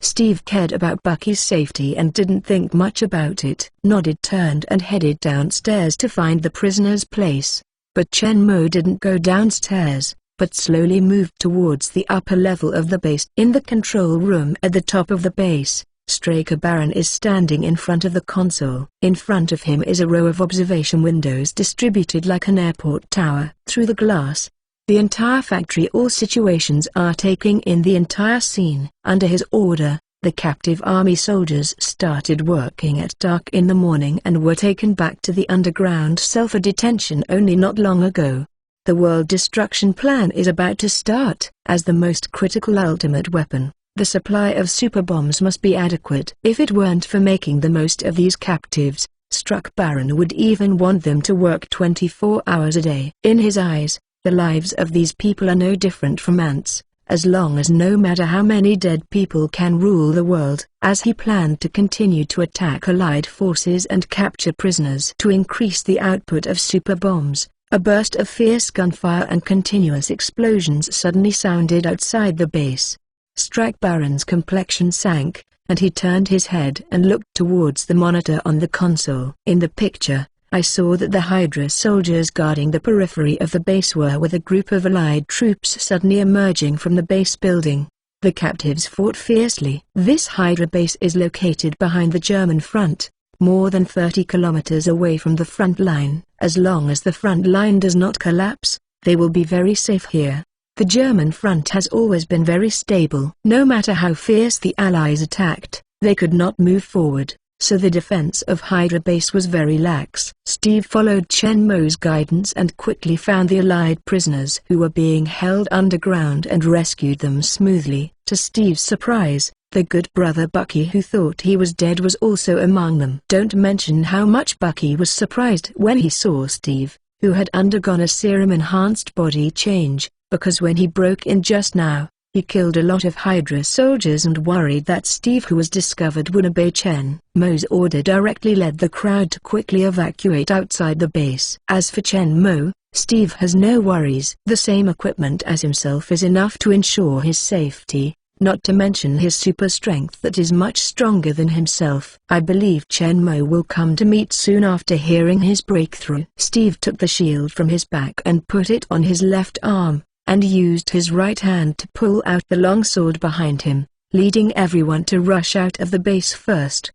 Steve cared about Bucky's safety and didn't think much about it. Nodded, turned and headed downstairs to find the prisoner's place. But Chen Mo didn't go downstairs, but slowly moved towards the upper level of the base. In the control room at the top of the base, Straker Baron is standing in front of the console. In front of him is a row of observation windows distributed like an airport tower. Through the glass, the entire factory, all situations are taking in the entire scene. Under his order, the captive army soldiers started working at dark in the morning and were taken back to the underground cell for detention only not long ago. The world destruction plan is about to start. As the most critical ultimate weapon, the supply of super bombs must be adequate. If it weren't for making the most of these captives, Straker Baron would even want them to work 24 hours a day. In his eyes, the lives of these people are no different from ants, as long as no matter how many dead people can rule the world. As he planned to continue to attack Allied forces and capture prisoners to increase the output of super bombs, a burst of fierce gunfire and continuous explosions suddenly sounded outside the base. Straker Baron's complexion sank, and he turned his head and looked towards the monitor on the console. In the picture, I saw that the Hydra soldiers guarding the periphery of the base were with a group of Allied troops suddenly emerging from the base building. The captives fought fiercely. This Hydra base is located behind the German front, more than 30 kilometers away from the front line. As long as the front line does not collapse, they will be very safe here. The German front has always been very stable. No matter how fierce the Allies attacked, they could not move forward, so the defense of Hydra base was very lax. Steve followed Chen Mo's guidance and quickly found the Allied prisoners who were being held underground and rescued them smoothly. To Steve's surprise, the good brother Bucky, who thought he was dead, was also among them. Don't mention how much Bucky was surprised when he saw Steve, who had undergone a serum-enhanced body change, because when he broke in just now, he killed a lot of Hydra soldiers and worried that Steve, who was discovered, would obey Chen Mo's order, directly led the crowd to quickly evacuate outside the base. As for Chen Mo, Steve has no worries. The same equipment as himself is enough to ensure his safety, not to mention his super strength that is much stronger than himself. I believe Chen Mo will come to meet soon after hearing his breakthrough. Steve took the shield from his back and put it on his left arm, and used his right hand to pull out the longsword behind him, leading everyone to rush out of the base first.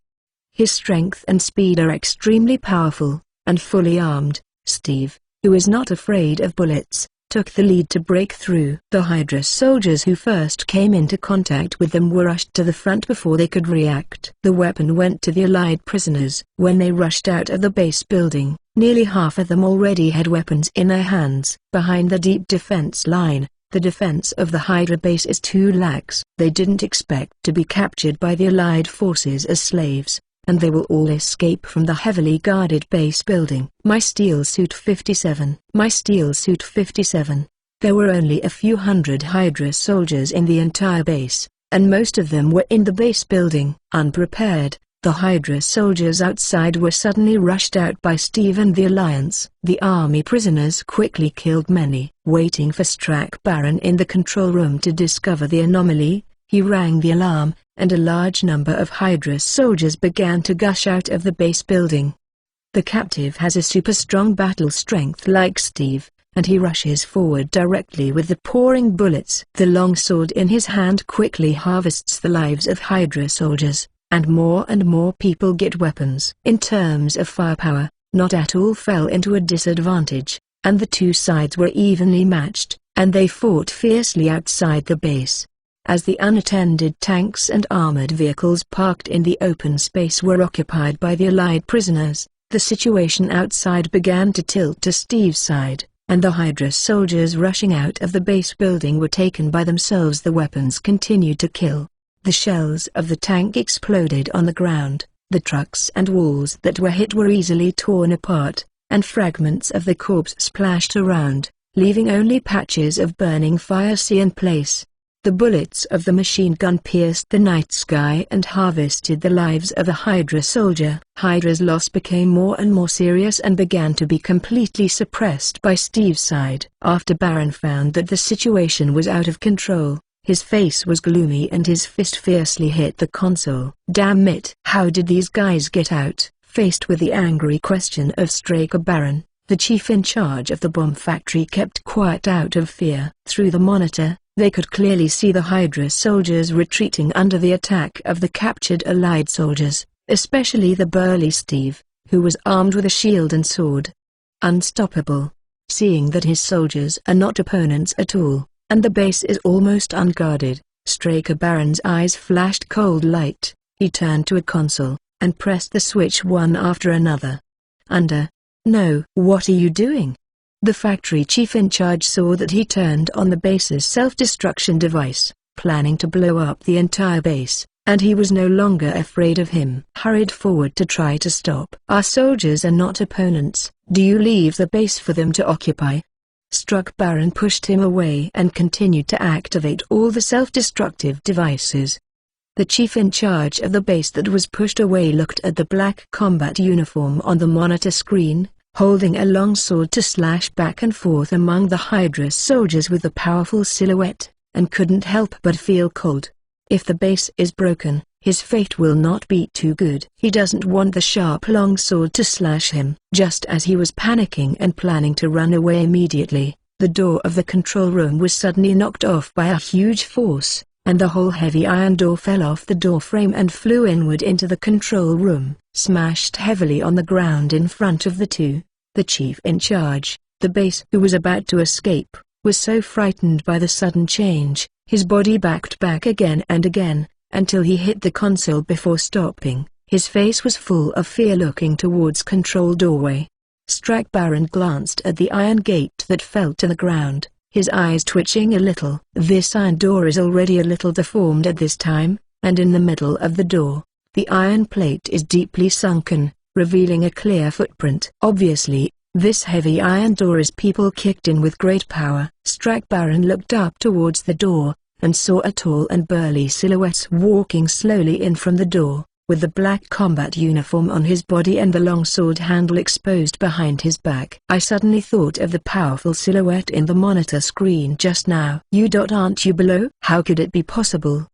His strength and speed are extremely powerful, and fully armed, Steve, who is not afraid of bullets, took the lead to break through. The Hydra soldiers who first came into contact with them were rushed to the front before they could react. The weapon went to the Allied prisoners. When they rushed out of the base building, nearly half of them already had weapons in their hands. Behind the deep defense line, The defense of the Hydra base is too lax. They didn't expect to be captured by the Allied forces as slaves, and they will all escape from the heavily guarded base building. My Steel Suit 57. My Steel Suit 57. There were only a few hundred Hydra soldiers in the entire base, and most of them were in the base building. Unprepared, the Hydra soldiers outside were suddenly rushed out by Steve and the Alliance. The army prisoners quickly killed many. Waiting for Strack Baron in the control room to discover the anomaly, he rang the alarm, and a large number of Hydra soldiers began to gush out of the base building. The captive has a super strong battle strength like Steve, and he rushes forward directly with the pouring bullets. The longsword in his hand quickly harvests the lives of Hydra soldiers, and more people get weapons. In terms of firepower, not at all fell into a disadvantage, and the two sides were evenly matched, and they fought fiercely outside the base. As the unattended tanks and armored vehicles parked in the open space were occupied by the Allied prisoners, the situation outside began to tilt to Steve's side, and the Hydra soldiers rushing out of the base building were taken by themselves. The weapons continued to kill. The shells of the tank exploded on the ground, the trucks and walls that were hit were easily torn apart, and fragments of the corpse splashed around, leaving only patches of burning fire in place. The bullets of the machine gun pierced the night sky and harvested the lives of a Hydra soldier. Hydra's loss became more and more serious and began to be completely suppressed by Steve's side. After Baron found that the situation was out of control, his face was gloomy and his fist fiercely hit the console. Damn it! How did these guys get out? Faced with the angry question of Strack Baron, the chief in charge of the bomb factory kept quiet out of fear. Through the monitor, they could clearly see the Hydra soldiers retreating under the attack of the captured Allied soldiers, especially the burly Steve, who was armed with a shield and sword. Unstoppable. Seeing that his soldiers are not opponents at all, and the base is almost unguarded, Strack Baron's eyes flashed cold light. He turned to a console, and pressed the switch one after another. No, what are you doing? The factory chief in charge saw that he turned on the base's self-destruction device, planning to blow up the entire base, and he was no longer afraid of him. Hurried forward to try to stop. Our soldiers are not opponents. Do you leave the base for them to occupy? Strack Baron pushed him away and continued to activate all the self-destructive devices. The chief in charge of the base that was pushed away looked at the black combat uniform on the monitor screen, holding a long sword to slash back and forth among the Hydra soldiers with a powerful silhouette, and couldn't help but feel cold. If the base is broken, his fate will not be too good. He doesn't want the sharp long sword to slash him. Just as he was panicking and planning to run away immediately, the door of the control room was suddenly knocked off by a huge force, and the whole heavy iron door fell off the door frame and flew inward into the control room, smashed heavily on the ground in front of the two. The chief in charge, the base who was about to escape, was so frightened by the sudden change, his body backed back again and again, until he hit the console before stopping. His face was full of fear looking towards control doorway. Strack Baron glanced at the iron gate that fell to the ground, his eyes twitching a little. This iron door is already a little deformed at this time, and in the middle of the door, the iron plate is deeply sunken, revealing a clear footprint. Obviously, this heavy iron door is people kicked in with great power. Strack Baron looked up towards the door, and saw a tall and burly silhouette walking slowly in from the door, with the black combat uniform on his body and the long sword handle exposed behind his back. I suddenly thought of the powerful silhouette in the monitor screen just now. Aren't you below? How could it be possible?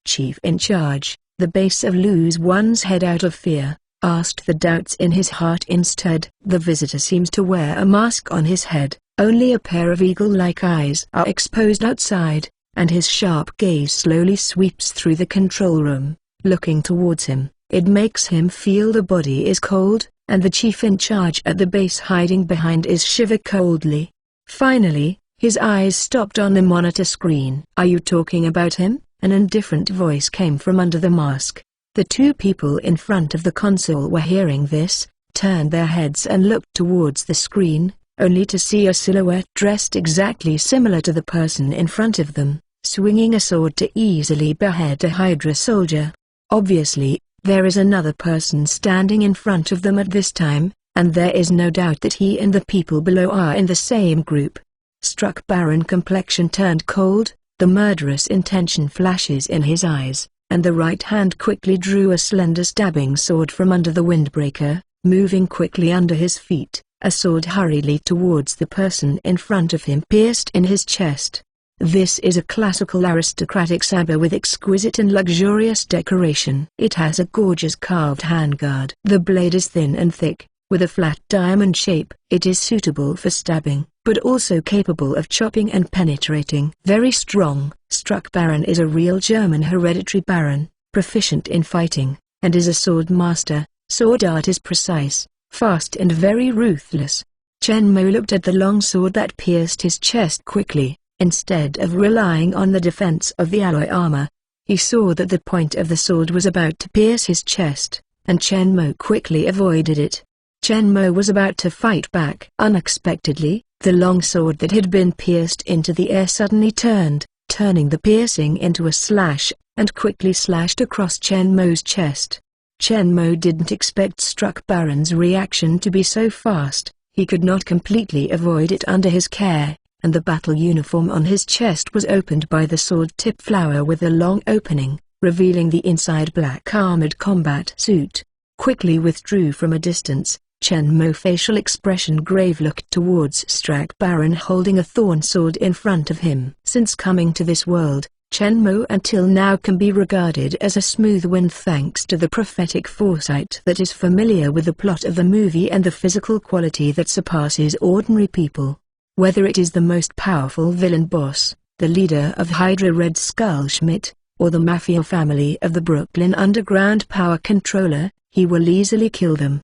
Chief in charge, the base of lose one's head out of fear, asked the doubts in his heart instead. The visitor seems to wear a mask on his head, only a pair of eagle-like eyes are exposed outside, and his sharp gaze slowly sweeps through the control room, looking towards him. It makes him feel the body is cold, and the chief in charge at the base hiding behind is shiver coldly. Finally, his eyes stopped on the monitor screen. Are you talking about him? An indifferent voice came from under the mask. The two people in front of the console were hearing this, turned their heads and looked towards the screen, only to see a silhouette dressed exactly similar to the person in front of them, swinging a sword to easily behead a Hydra soldier. Obviously, there is another person standing in front of them at this time, and there is no doubt that he and the people below are in the same group. Struck Baron complexion turned cold, the murderous intention flashes in his eyes, and the right hand quickly drew a slender stabbing sword from under the windbreaker, moving quickly under his feet, a sword hurriedly towards the person in front of him pierced in his chest. This is a classical aristocratic saber with exquisite and luxurious decoration. It has a gorgeous carved handguard. The blade is thin and thick, with a flat diamond shape. It is suitable for stabbing, but also capable of chopping and penetrating. Very strong. Struck Baron is a real German hereditary baron, proficient in fighting, and is a sword master. Sword art is precise, fast and very ruthless. Chen Mo looked at the long sword that pierced his chest quickly. Instead of relying on the defense of the alloy armor, he saw that the point of the sword was about to pierce his chest, and Chen Mo quickly avoided it. Chen Mo was about to fight back. Unexpectedly, the long sword that had been pierced into the air suddenly turned, turning the piercing into a slash, and quickly slashed across Chen Mo's chest. Chen Mo didn't expect Struck Baron's reaction to be so fast. He could not completely avoid it under his care, and the battle uniform on his chest was opened by the sword-tip flower with a long opening, revealing the inside black armored combat suit. Quickly withdrew from a distance, Chen Mo facial expression grave looked towards Struck Baron holding a thorn sword in front of him. Since coming to this world, Chen Mo until now can be regarded as a smooth wind thanks to the prophetic foresight that is familiar with the plot of the movie and the physical quality that surpasses ordinary people. Whether it is the most powerful villain boss, the leader of Hydra Red Skull Schmidt, or the mafia family of the Brooklyn Underground power controller, he will easily kill them.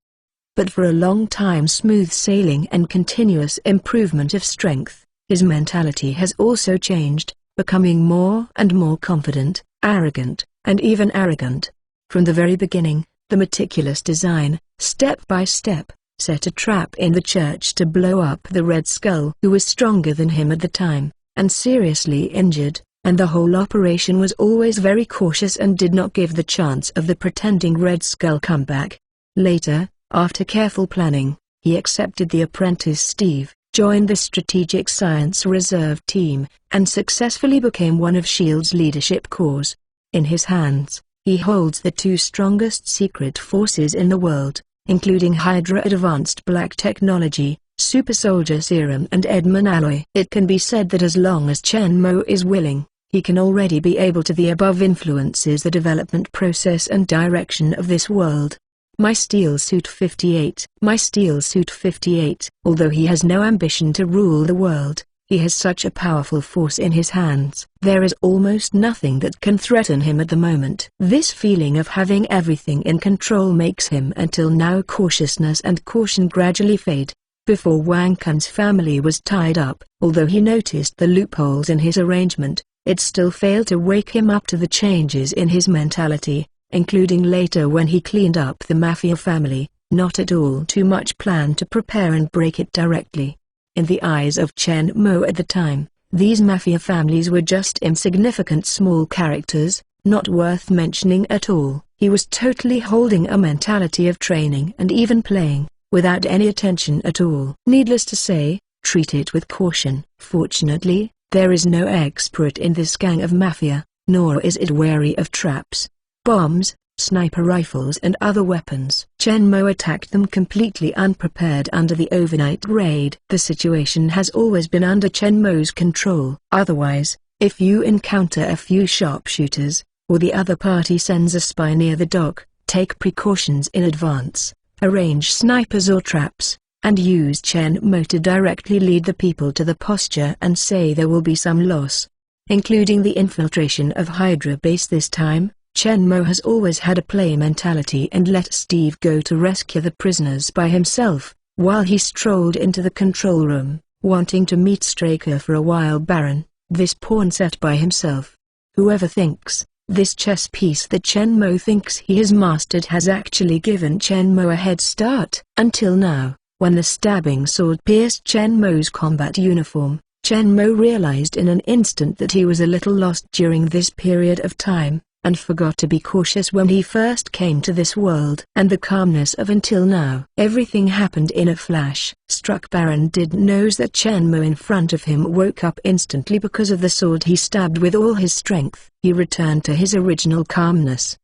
But for a long time smooth sailing and continuous improvement of strength, his mentality has also changed, becoming more and more confident, arrogant, and even arrogant. From the very beginning, the meticulous design, step by step, set a trap in the church to blow up the Red Skull who was stronger than him at the time, and seriously injured, and the whole operation was always very cautious and did not give the chance of the pretending Red Skull comeback. Later, after careful planning, he accepted the apprentice Steve, joined the Strategic Science Reserve team, and successfully became one of S.H.I.E.L.D.'s leadership corps. In his hands, he holds the two strongest secret forces in the world, including Hydra Advanced Black Technology, Super Soldier Serum and Edmund Alloy. It can be said that as long as Chen Mo is willing, he can already be able to the above influences the development process and direction of this world. My Steel Suit 58. My Steel Suit 58. Although he has no ambition to rule the world, he has such a powerful force in his hands. There is almost nothing that can threaten him at the moment. This feeling of having everything in control makes him until now cautiousness and caution gradually fade. Before Wang Kun's family was tied up, although he noticed the loopholes in his arrangement, it still failed to wake him up to the changes in his mentality, including later when he cleaned up the mafia family, not at all too much plan to prepare and break it directly. In the eyes of Chen Mo at the time, these mafia families were just insignificant small characters, not worth mentioning at all. He was totally holding a mentality of training and even playing, without any attention at all. Needless to say, treat it with caution. Fortunately, there is no expert in this gang of mafia, nor is it wary of traps, bombs, sniper rifles and other weapons. Chen Mo attacked them completely unprepared under the overnight raid. The situation has always been under Chen Mo's control. Otherwise, if you encounter a few sharpshooters, or the other party sends a spy near the dock, take precautions in advance, arrange snipers or traps, and use Chen Mo to directly lead the people to the posture and say there will be some loss, including the infiltration of Hydra base this time. Chen Mo has always had a play mentality and let Steve go to rescue the prisoners by himself, while he strolled into the control room, wanting to meet Straker for a while. Baron, this pawn set by himself. Whoever thinks, this chess piece that Chen Mo thinks he has mastered has actually given Chen Mo a head start. Until now, When the stabbing sword pierced Chen Mo's combat uniform, Chen Mo realized in an instant that he was a little lost during this period of time, and forgot to be cautious when he first came to this world. And the calmness of until now. Everything happened in a flash. Struck Baron didn't know that Chen Mo in front of him woke up instantly because of the sword he stabbed with all his strength. He returned to his original calmness,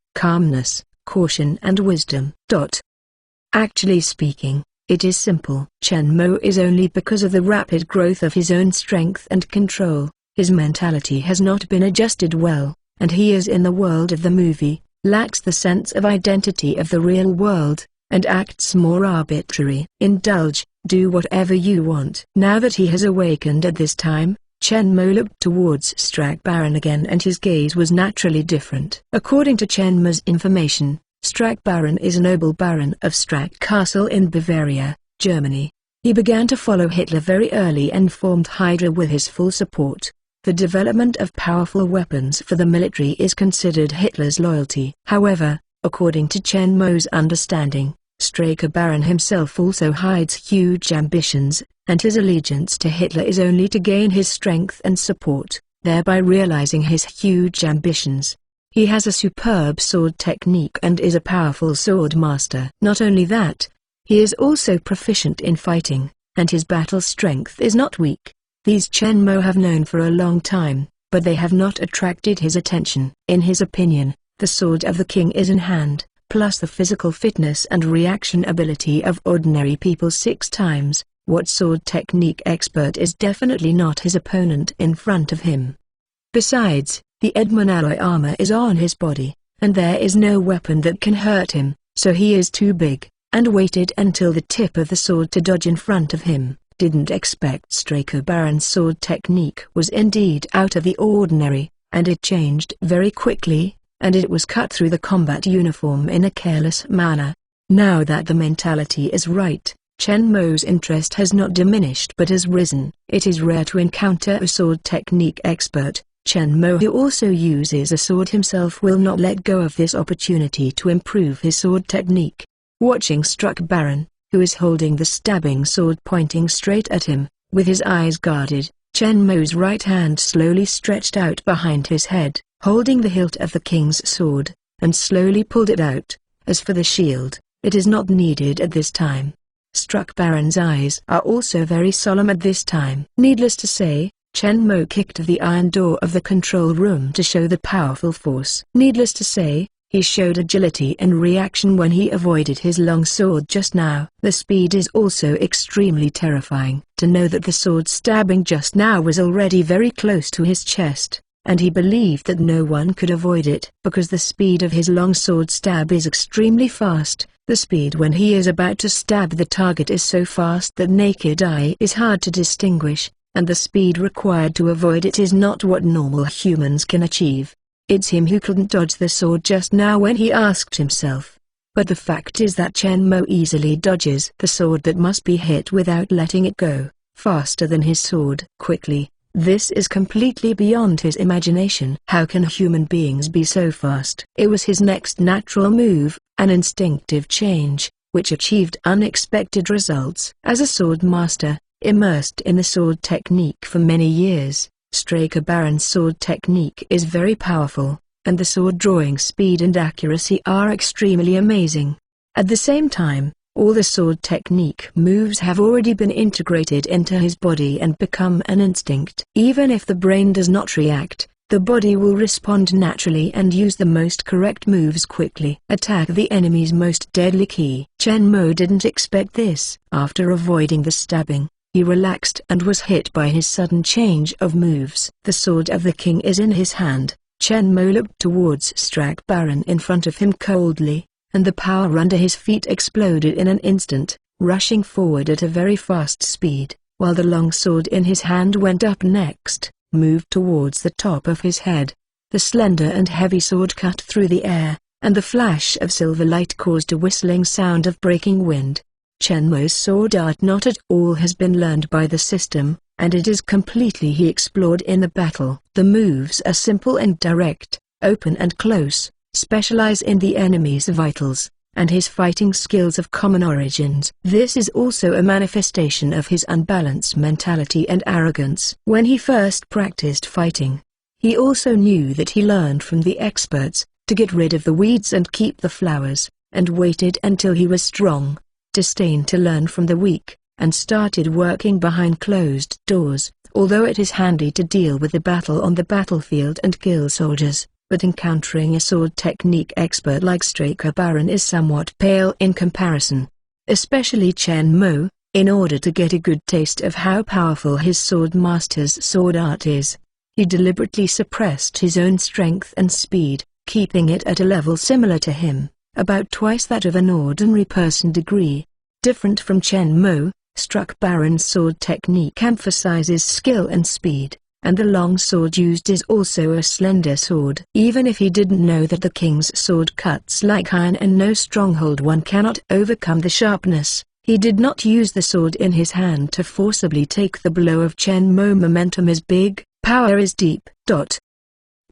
caution and wisdom. Actually speaking, it is simple. Chen Mo is only because of the rapid growth of his own strength and control. His mentality has not been adjusted well, and he is in the world of the movie, lacks the sense of identity of the real world, and acts more arbitrary. Indulge, do whatever you want. Now that he has awakened at this time, Chen Mo looked towards Struck Baron again and his gaze was naturally different. According to Chen Mo's information, Struck Baron is a noble baron of Struck Castle in Bavaria, Germany. He began to follow Hitler very early and formed Hydra with his full support. The development of powerful weapons for the military is considered Hitler's loyalty. However, according to Chen Mo's understanding, Struck Baron himself also hides huge ambitions, and his allegiance to Hitler is only to gain his strength and support, thereby realizing his huge ambitions. He has a superb sword technique and is a powerful sword master. Not only that, he is also proficient in fighting, and his battle strength is not weak. These Chen Mo have known for a long time, but they have not attracted his attention. In his opinion, the sword of the king is in hand, plus the physical fitness and reaction ability of ordinary people 6 times. What sword technique expert is definitely not his opponent in front of him. Besides, the Edmund alloy armor is on his body, and there is no weapon that can hurt him, so he is too big, and waited until the tip of the sword to dodge in front of him. Didn't expect Struck Baron's sword technique was indeed out of the ordinary, and it changed very quickly, and it was cut through the combat uniform in a careless manner. Now that the mentality is right, Chen Mo's interest has not diminished but has risen. It is rare to encounter a sword technique expert. Chen Mo, who also uses a sword himself, will not let go of this opportunity to improve his sword technique. Watching Struck Baron, who is holding the stabbing sword pointing straight at him, with his eyes guarded, Chen Mo's right hand slowly stretched out behind his head, holding the hilt of the king's sword, and slowly pulled it out. As for the shield, it is not needed at this time. Struck Baron's eyes are also very solemn at this time. Needless to say, Chen Mo kicked the iron door of the control room to show the powerful force. Needless to say, he showed agility and reaction when he avoided his long sword just now. The speed is also extremely terrifying. To know that the sword stabbing just now was already very close to his chest, and he believed that no one could avoid it because the speed of his long sword stab is extremely fast. The speed when he is about to stab the target is so fast that naked eye is hard to distinguish, and the speed required to avoid it is not what normal humans can achieve. It's him who couldn't dodge the sword just now when he asked himself. But the fact is that Chen Mo easily dodges the sword that must be hit without letting it go, faster than his sword. Quickly. This is completely beyond his imagination. How can human beings be so fast? It was his next natural move, an instinctive change, which achieved unexpected results. As a sword master, immersed in the sword technique for many years, Struck Baron's sword technique is very powerful, and the sword drawing speed and accuracy are extremely amazing. At the same time, all the sword technique moves have already been integrated into his body and become an instinct. Even if the brain does not react, the body will respond naturally and use the most correct moves quickly. Attack the enemy's most deadly key. Chen Mo didn't expect this. After avoiding the stabbing, he relaxed and was hit by his sudden change of moves. The sword of the king is in his hand. Chen Mo looked towards Struck Baron in front of him coldly, and the power under his feet exploded in an instant, rushing forward at a very fast speed, while the long sword in his hand went up next, moved towards the top of his head. The slender and heavy sword cut through the air, and the flash of silver light caused a whistling sound of breaking wind. Chen Mo's sword art not at all has been learned by the system, and it is completely he explored in the battle. The moves are simple and direct, open and close, specialize in the enemy's vitals, and his fighting skills of common origins. This is also a manifestation of his unbalanced mentality and arrogance. When he first practiced fighting, he also knew that he learned from the experts to get rid of the weeds and keep the flowers, and waited until he was strong, disdained to learn from the weak, and started working behind closed doors. Although it is handy to deal with the battle on the battlefield and kill soldiers, but encountering a sword technique expert like Striker Baron is somewhat pale in comparison. Especially Chen Mo, in order to get a good taste of how powerful his sword master's sword art is, he deliberately suppressed his own strength and speed, keeping it at a level similar to him, about twice that of an ordinary person degree. Different from Chen Mo, Striker Baron's sword technique emphasizes skill and speed, and the long sword used is also a slender sword. Even if he didn't know that the king's sword cuts like iron and no stronghold one cannot overcome the sharpness, he did not use the sword in his hand to forcibly take the blow of Chen Mo. Momentum is big, power is deep.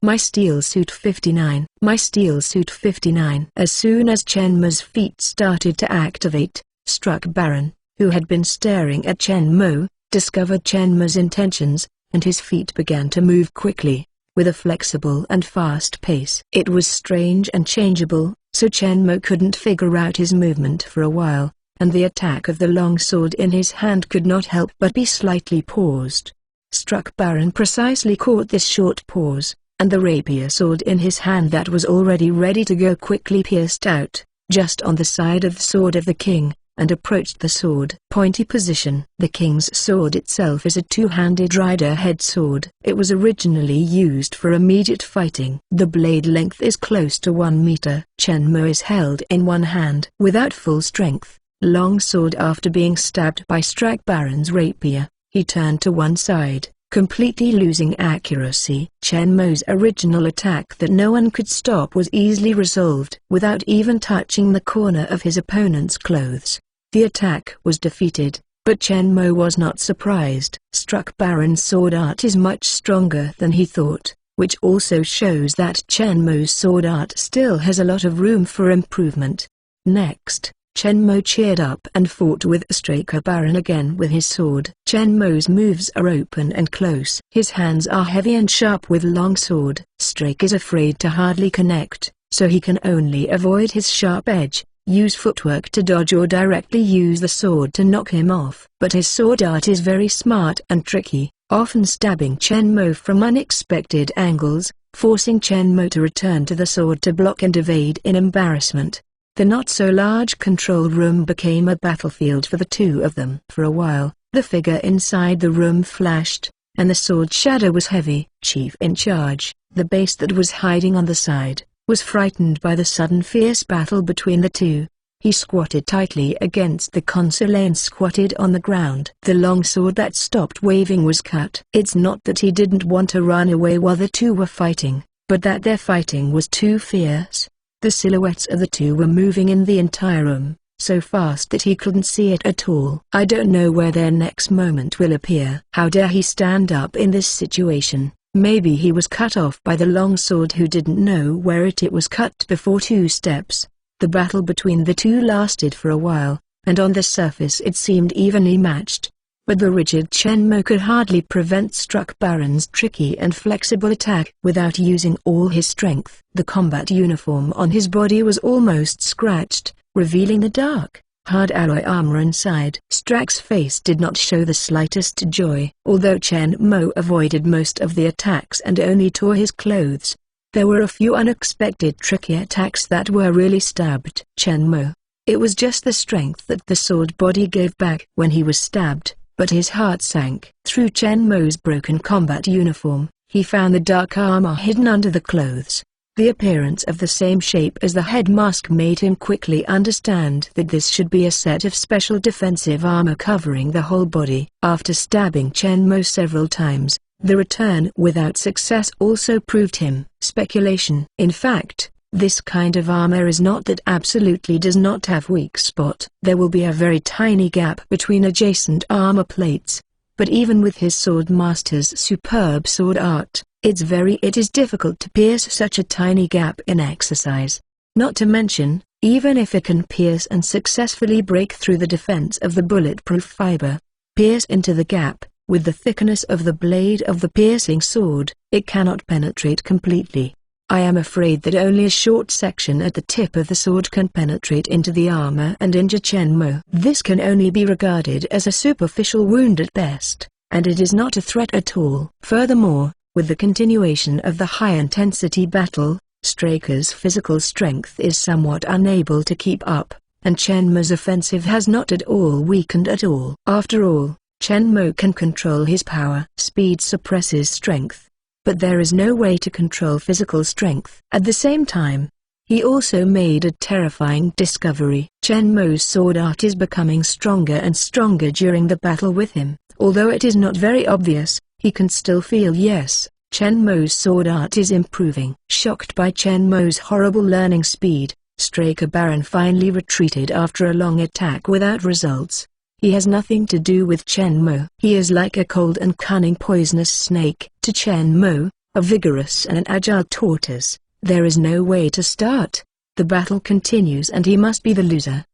My Steel Suit 59. My Steel Suit 59. As soon as Chen Mo's feet started to activate, Striker Baron, who had been staring at Chen Mo, discovered Chen Mo's intentions, and his feet began to move quickly, with a flexible and fast pace. It was strange and changeable, so Chen Mo couldn't figure out his movement for a while, and the attack of the long sword in his hand could not help but be slightly paused. Striker Baron precisely caught this short pause, and the rapier sword in his hand that was already ready to go quickly pierced out, just on the side of the sword of the king, and approached the sword. Pointy position. The king's sword itself is a two-handed rider-head sword. It was originally used for immediate fighting. The blade length is close to 1 meter. Chen Mo is held in one hand. Without full strength, long sword after being stabbed by Striker Baron's rapier, he turned to one side, completely losing accuracy. Chen Mo's original attack that no one could stop was easily resolved. Without even touching the corner of his opponent's clothes, the attack was defeated, but Chen Mo was not surprised. Striker Baron's sword art is much stronger than he thought, which also shows that Chen Mo's sword art still has a lot of room for improvement. Next, Chen Mo cheered up and fought with Striker Baron again with his sword. Chen Mo's moves are open and close. His hands are heavy and sharp with long sword. Striker is afraid to hardly connect, so he can only avoid his sharp edge, use footwork to dodge or directly use the sword to knock him off. But his sword art is very smart and tricky, often stabbing Chen Mo from unexpected angles, forcing Chen Mo to return to the sword to block and evade in embarrassment. The not-so-large control room became a battlefield for the two of them. For a while, the figure inside the room flashed, and the sword shadow was heavy. Chief in charge, the base that was hiding on the side, was frightened by the sudden fierce battle between the two. He squatted tightly against the console and squatted on the ground. The long sword that stopped waving was cut. It's not that he didn't want to run away while the two were fighting, but that their fighting was too fierce. The silhouettes of the two were moving in the entire room, so fast that he couldn't see it at all. I don't know where their next moment will appear. How dare he stand up in this situation? Maybe he was cut off by the long sword who didn't know where it was cut before 2 steps. The battle between the two lasted for a while, and on the surface it seemed evenly matched. But the rigid Chen Mo could hardly prevent Striker Baron's tricky and flexible attack without using all his strength. The combat uniform on his body was almost scratched, revealing the dark, hard alloy armor inside. Striker's face did not show the slightest joy. Although Chen Mo avoided most of the attacks and only tore his clothes, there were a few unexpected tricky attacks that were really stabbed Chen Mo. It was just the strength that the sword body gave back when he was stabbed. But his heart sank. Through Chen Mo's broken combat uniform, he found the dark armor hidden under the clothes. The appearance of the same shape as the head mask made him quickly understand that this should be a set of special defensive armor covering the whole body. After stabbing Chen Mo several times, the return without success also proved him speculation. In fact, this kind of armor is not that absolutely does not have weak spot. There will be a very tiny gap between adjacent armor plates, but even with his sword master's superb sword art, it is difficult to pierce such a tiny gap in exercise. Not to mention, even if it can pierce and successfully break through the defense of the bulletproof fiber. Pierce into the gap. With the thickness of the blade of the piercing sword, it cannot penetrate completely. I am afraid that only a short section at the tip of the sword can penetrate into the armor and injure Chen Mo. This can only be regarded as a superficial wound at best, and it is not a threat at all. Furthermore, with the continuation of the high-intensity battle, Straker's physical strength is somewhat unable to keep up, and Chen Mo's offensive has not at all weakened at all. After all, Chen Mo can control his power. Speed suppresses strength, but there is no way to control physical strength. At the same time, he also made a terrifying discovery. Chen Mo's sword art is becoming stronger and stronger during the battle with him. Although it is not very obvious, he can still feel yes, Chen Mo's sword art is improving. Shocked by Chen Mo's horrible learning speed, Straker Baron finally retreated after a long attack without results. He has nothing to do with Chen Mo. He is like a cold and cunning poisonous snake. To Chen Mo, a vigorous and an agile tortoise, there is no way to start. The battle continues and he must be the loser!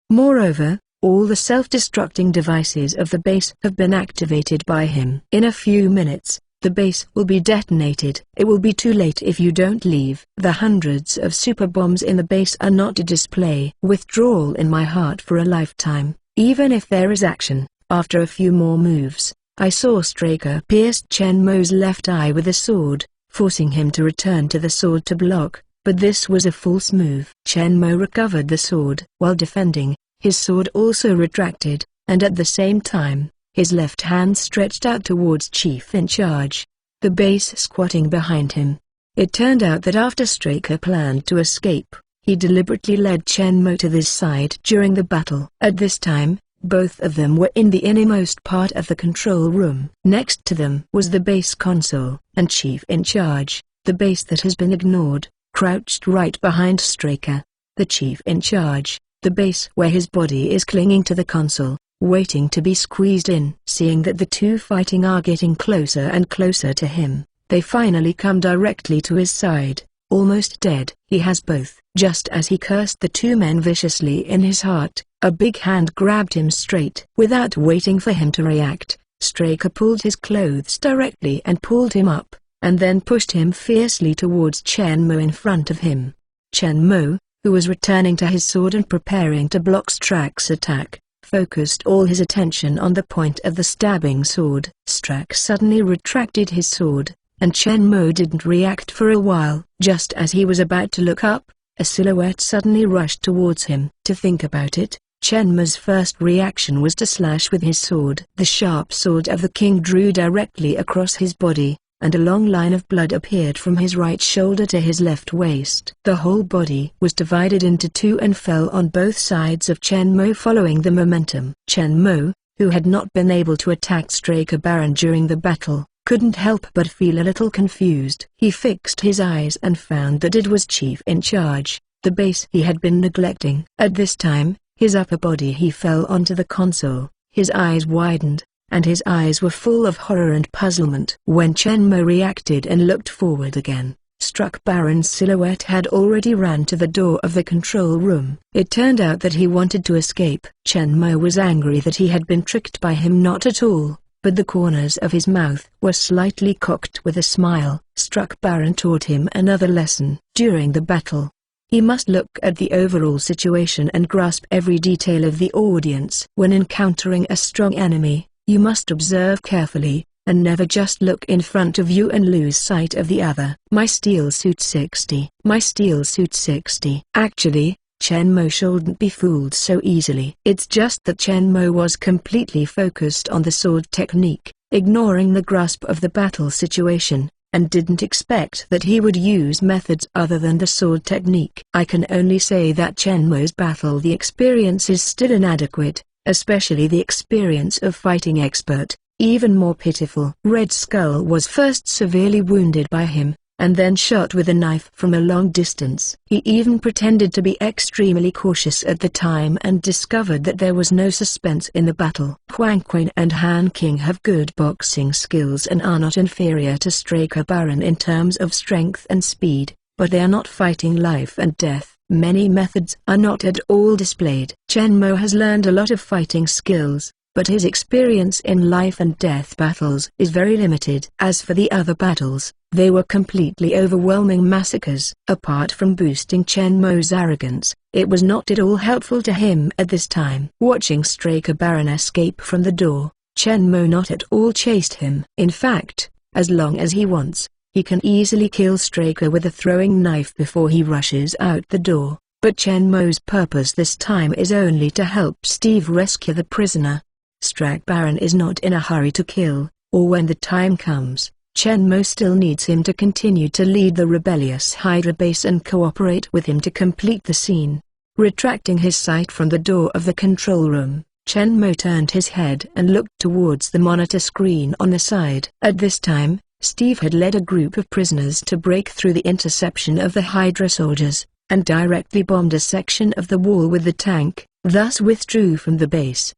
Moreover, all the self-destructing devices of the base have been activated by him. In a few minutes, the base will be detonated. It will be too late if you don't leave. The hundreds of super bombs in the base are not to display. Withdrawal in my heart for a lifetime. Even if there is action, after a few more moves, I saw Straker pierce Chen Mo's left eye with a sword, forcing him to return to the sword to block, but this was a false move. Chen Mo recovered the sword. While defending, his sword also retracted, and at the same time, his left hand stretched out towards Chief in Charge, the base squatting behind him. It turned out that after Straker planned to escape, he deliberately led Chen Mo to this side during the battle. At this time, both of them were in the innermost part of the control room. Next to them was the base console, and Chief in Charge, the base that has been ignored, crouched right behind Straker. The Chief in Charge, the base where his body is clinging to the console, waiting to be squeezed in. Seeing that the two fighting are getting closer and closer to him, they finally come directly to his side, almost dead. He has both. Just as he cursed the two men viciously in his heart, a big hand grabbed him straight. Without waiting for him to react, Straker pulled his clothes directly and pulled him up, and then pushed him fiercely towards Chen Mo in front of him. Chen Mo, who was returning to his sword and preparing to block Straker's attack, focused all his attention on the point of the stabbing sword. Straker suddenly retracted his sword, and Chen Mo didn't react for a while. Just as he was about to look up, a silhouette suddenly rushed towards him. To think about it, Chen Mo's first reaction was to slash with his sword. The sharp sword of the king drew directly across his body, and a long line of blood appeared from his right shoulder to his left waist. The whole body was divided into two and fell on both sides of Chen Mo following the momentum. Chen Mo, who had not been able to attack Straker Baron during the battle, couldn't help but feel a little confused. He fixed his eyes and found that it was Chief in Charge, the base he had been neglecting. At this time, his upper body he fell onto the console, his eyes widened, and his eyes were full of horror and puzzlement. When Chen Mo reacted and looked forward again, struck Baron's silhouette had already ran to the door of the control room. It turned out that he wanted to escape. Chen Mo was angry that he had been tricked by him. Not at all, but the corners of his mouth were slightly cocked with a smile. Struck Baron taught him another lesson. During the battle, he must look at the overall situation and grasp every detail of the audience. When encountering a strong enemy, you must observe carefully, and never just look in front of you and lose sight of the other. My Steel Suit 60. My Steel Suit 60. Actually, Chen Mo shouldn't be fooled so easily. It's just that Chen Mo was completely focused on the sword technique, ignoring the grasp of the battle situation, and didn't expect that he would use methods other than the sword technique. I can only say that Chen Mo's battle experience is still inadequate, especially the experience of fighting expert. Even more pitiful. Red Skull was first severely wounded by him, and then shot with a knife from a long distance. He even pretended to be extremely cautious at the time and discovered that there was no suspense in the battle. Huang Quan and Han King have good boxing skills and are not inferior to Straker Baron in terms of strength and speed, but they are not fighting life and death. Many methods are not at all displayed. Chen Mo has learned a lot of fighting skills, but his experience in life and death battles is very limited. As for the other battles, they were completely overwhelming massacres. Apart from boosting Chen Mo's arrogance, it was not at all helpful to him at this time. Watching Straker Baron escape from the door, Chen Mo not at all chased him. In fact, as long as he wants, he can easily kill Straker with a throwing knife before he rushes out the door. But Chen Mo's purpose this time is only to help Steve rescue the prisoner. Straker Baron is not in a hurry to kill, or when the time comes, Chen Mo still needs him to continue to lead the rebellious Hydra base and cooperate with him to complete the scene. Retracting his sight from the door of the control room, Chen Mo turned his head and looked towards the monitor screen on the side. At this time, Steve had led a group of prisoners to break through the interception of the Hydra soldiers, and directly bombed a section of the wall with the tank, thus withdrew from the base.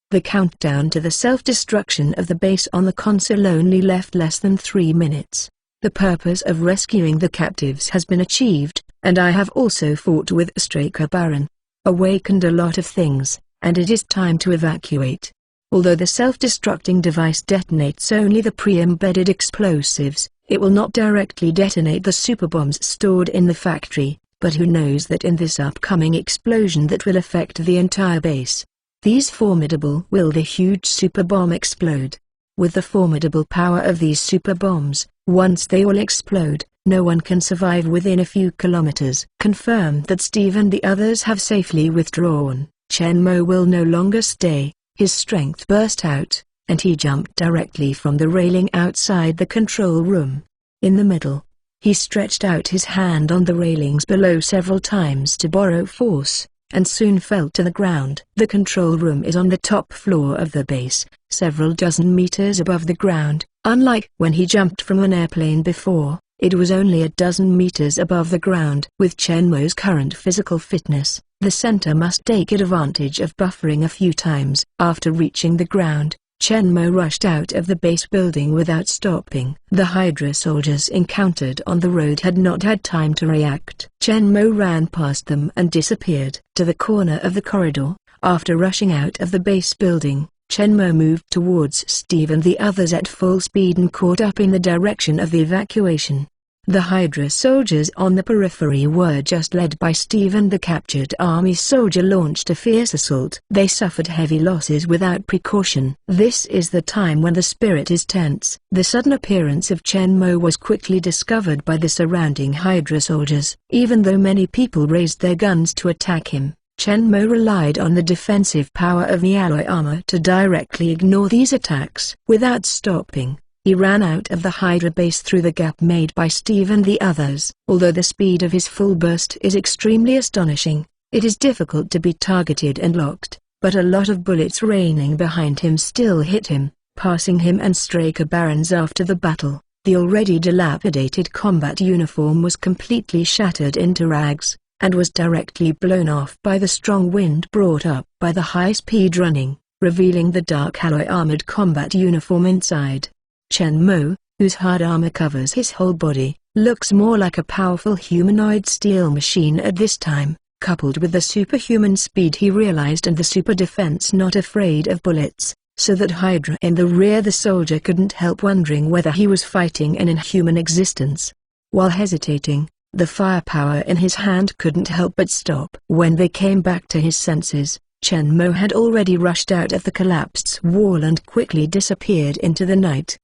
The countdown to the self-destruction of the base on the console only left less than 3 minutes. The purpose of rescuing the captives has been achieved, and I have also fought with Straker Baron. Awakened a lot of things, and it is time to evacuate. Although the self-destructing device detonates only the pre-embedded explosives, it will not directly detonate the superbombs stored in the factory, but who knows that in this upcoming explosion that will affect the entire base. These formidable will the huge superbomb explode. With the formidable power of these superbombs, once they all explode, no one can survive within a few kilometers. Confirmed that Steve and the others have safely withdrawn, Chen Mo will no longer stay. His strength burst out, and he jumped directly from the railing outside the control room. In the middle, he stretched out his hand on the railings below several times to borrow force, and soon fell to the ground. The control room is on the top floor of the base, several dozen meters above the ground. Unlike when he jumped from an airplane before, it was only a dozen meters above the ground. With Chen Mo's current physical fitness, the center must take advantage of buffering a few times. After reaching the ground, Chen Mo rushed out of the base building without stopping. The Hydra soldiers encountered on the road had not had time to react. Chen Mo ran past them and disappeared to the corner of the corridor. After rushing out of the base building, Chen Mo moved towards Steve and the others at full speed and caught up in the direction of the evacuation. The Hydra soldiers on the periphery were just led by Steve, and the captured army soldier launched a fierce assault. They suffered heavy losses without precaution. This is the time when the spirit is tense. The sudden appearance of Chen Mo was quickly discovered by the surrounding Hydra soldiers. Even though many people raised their guns to attack him, Chen Mo relied on the defensive power of the alloy armor to directly ignore these attacks. Without stopping, he ran out of the Hydra base through the gap made by Steve and the others. Although the speed of his full burst is extremely astonishing, it is difficult to be targeted and locked, but a lot of bullets raining behind him still hit him, passing him and Straker Barons after the battle. The already dilapidated combat uniform was completely shattered into rags, and was directly blown off by the strong wind brought up by the high-speed running, revealing the dark alloy-armored combat uniform inside. Chen Mo, whose hard armor covers his whole body, looks more like a powerful humanoid steel machine at this time. Coupled with the superhuman speed he realized and the super defense not afraid of bullets, so that Hydra in the rear, the soldier couldn't help wondering whether he was fighting an inhuman existence. While hesitating, the firepower in his hand couldn't help but stop. When they came back to his senses, Chen Mo had already rushed out of the collapsed wall and quickly disappeared into the night.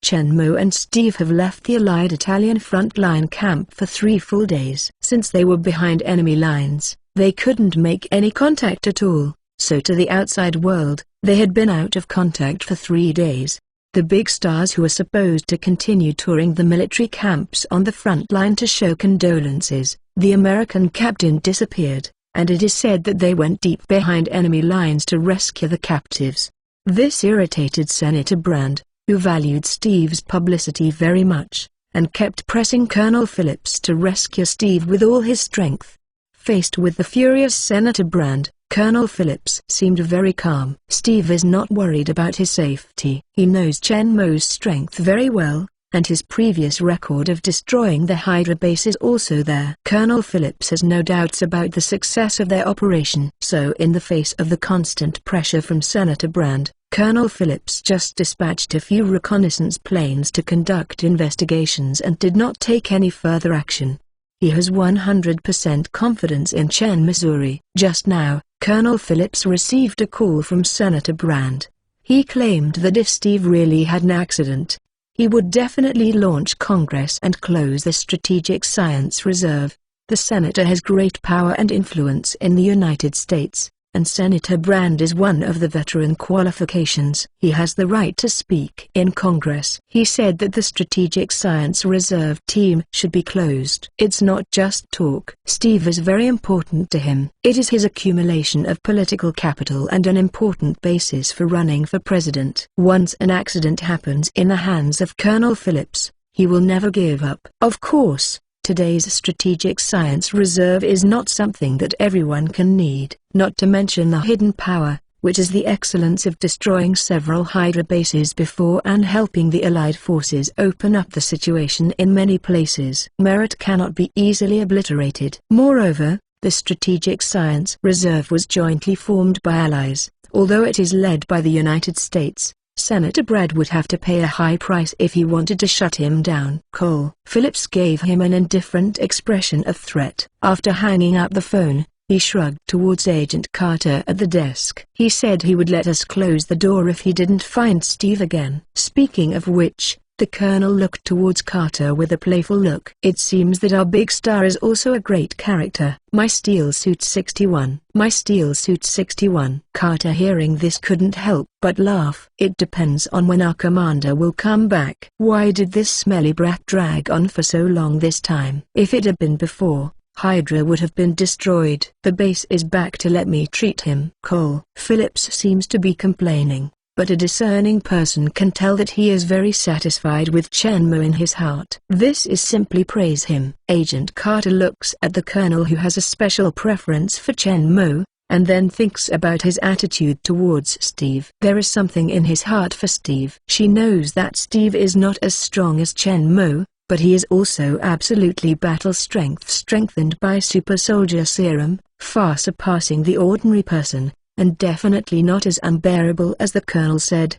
Chen Mo and Steve have left the Allied Italian front-line camp for 3 full days. Since they were behind enemy lines, they couldn't make any contact at all, so to the outside world, they had been out of contact for 3 days. The big stars who were supposed to continue touring the military camps on the front line to show condolences, the American captain disappeared, and it is said that they went deep behind enemy lines to rescue the captives. This irritated Senator Brand, who valued Steve's publicity very much, and kept pressing Colonel Phillips to rescue Steve with all his strength. Faced with the furious Senator Brand, Colonel Phillips seemed very calm. Steve is not worried about his safety. He knows Chen Mo's strength very well, and his previous record of destroying the Hydra base is also there. Colonel Phillips has no doubts about the success of their operation. So in the face of the constant pressure from Senator Brand, Colonel Phillips just dispatched a few reconnaissance planes to conduct investigations and did not take any further action. He has 100% confidence in Chen, Missouri. Just now, Colonel Phillips received a call from Senator Brand. He claimed that if Steve really had an accident, he would definitely launch Congress and close the Strategic Science Reserve. The senator has great power and influence in the United States, and Senator Brand is one of the veteran qualifications. He has the right to speak in Congress. He said that the Strategic Science Reserve team should be closed. It's not just talk. Steve is very important to him. It is his accumulation of political capital and an important basis for running for president. Once an accident happens in the hands of Colonel Phillips, he will never give up. Of course, today's Strategic Science Reserve is not something that everyone can need, not to mention the hidden power, which is the excellence of destroying several Hydra bases before and helping the Allied forces open up the situation in many places. Merit cannot be easily obliterated. Moreover, the Strategic Science Reserve was jointly formed by allies. Although it is led by the United States, Senator Brand would have to pay a high price if he wanted to shut him down. Cole Phillips gave him an indifferent expression of threat. After hanging up the phone, he shrugged towards Agent Carter at the desk. He said he would let us close the door if he didn't find Steve again. Speaking of which, the colonel looked towards Carter with a playful look. It seems that our big star is also a great character. My Steel Suit 61. My Steel Suit 61. Carter, hearing this, couldn't help but laugh. It depends on when our commander will come back. Why did this smelly brat drag on for so long this time? If it had been before, Hydra would have been destroyed. The base is back to let me treat him. Cole Phillips seems to be complaining, but a discerning person can tell that he is very satisfied with Shenmue in his heart. This is simply praise him. Agent Carter looks at the colonel, who has a special preference for Shenmue, and then thinks about his attitude towards Steve. There is something in his heart for Steve. She knows that Steve is not as strong as Shenmue, but he is also absolutely battle strength, strengthened by super soldier serum, far surpassing the ordinary person, and definitely not as unbearable as the colonel said.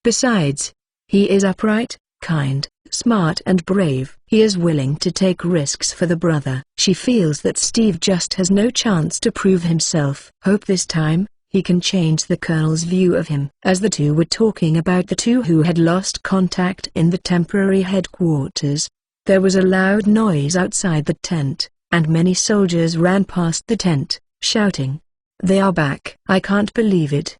Besides, he is upright, kind, smart and brave. He is willing to take risks for the brother. She feels that Steve just has no chance to prove himself. Hope this time he can change the colonel's view of him. As the two were talking about the two who had lost contact in the temporary headquarters, there was a loud noise outside the tent, and many soldiers ran past the tent, shouting, "They are back! I can't believe it!"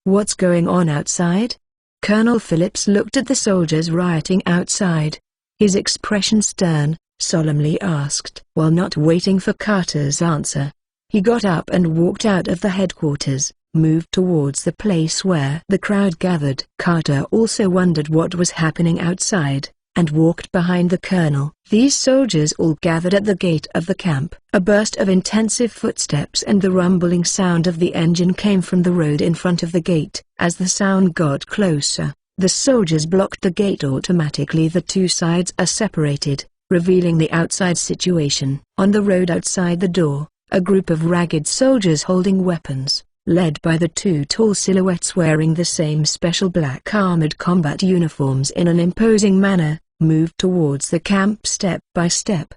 What's going on outside? Colonel Phillips looked at the soldiers rioting outside. His expression stern, solemnly asked. While not waiting for Carter's answer, he got up and walked out of the headquarters, moved towards the place where the crowd gathered. Carter also wondered what was happening outside, and walked behind the colonel. These soldiers all gathered at the gate of the camp. A burst of intensive footsteps and the rumbling sound of the engine came from the road in front of the gate. As the sound got closer, the soldiers blocked the gate automatically. The two sides are separated, revealing the outside situation. On the road outside the door, a group of ragged soldiers holding weapons, led by the two tall silhouettes wearing the same special black armored combat uniforms in an imposing manner, moved towards the camp step by step.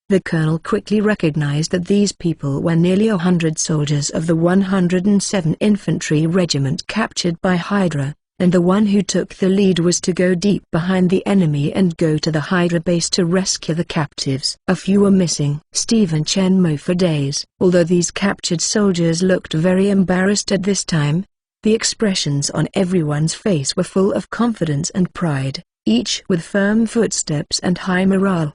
The colonel quickly recognized that these people were nearly 100 soldiers of the 107 Infantry Regiment captured by Hydra, and the one who took the lead was to go deep behind the enemy and go to the Hydra base to rescue the captives. A few were missing Steve and Shenmue for days. Although these captured soldiers looked very embarrassed at this time, the expressions on everyone's face were full of confidence and pride, each with firm footsteps and high morale.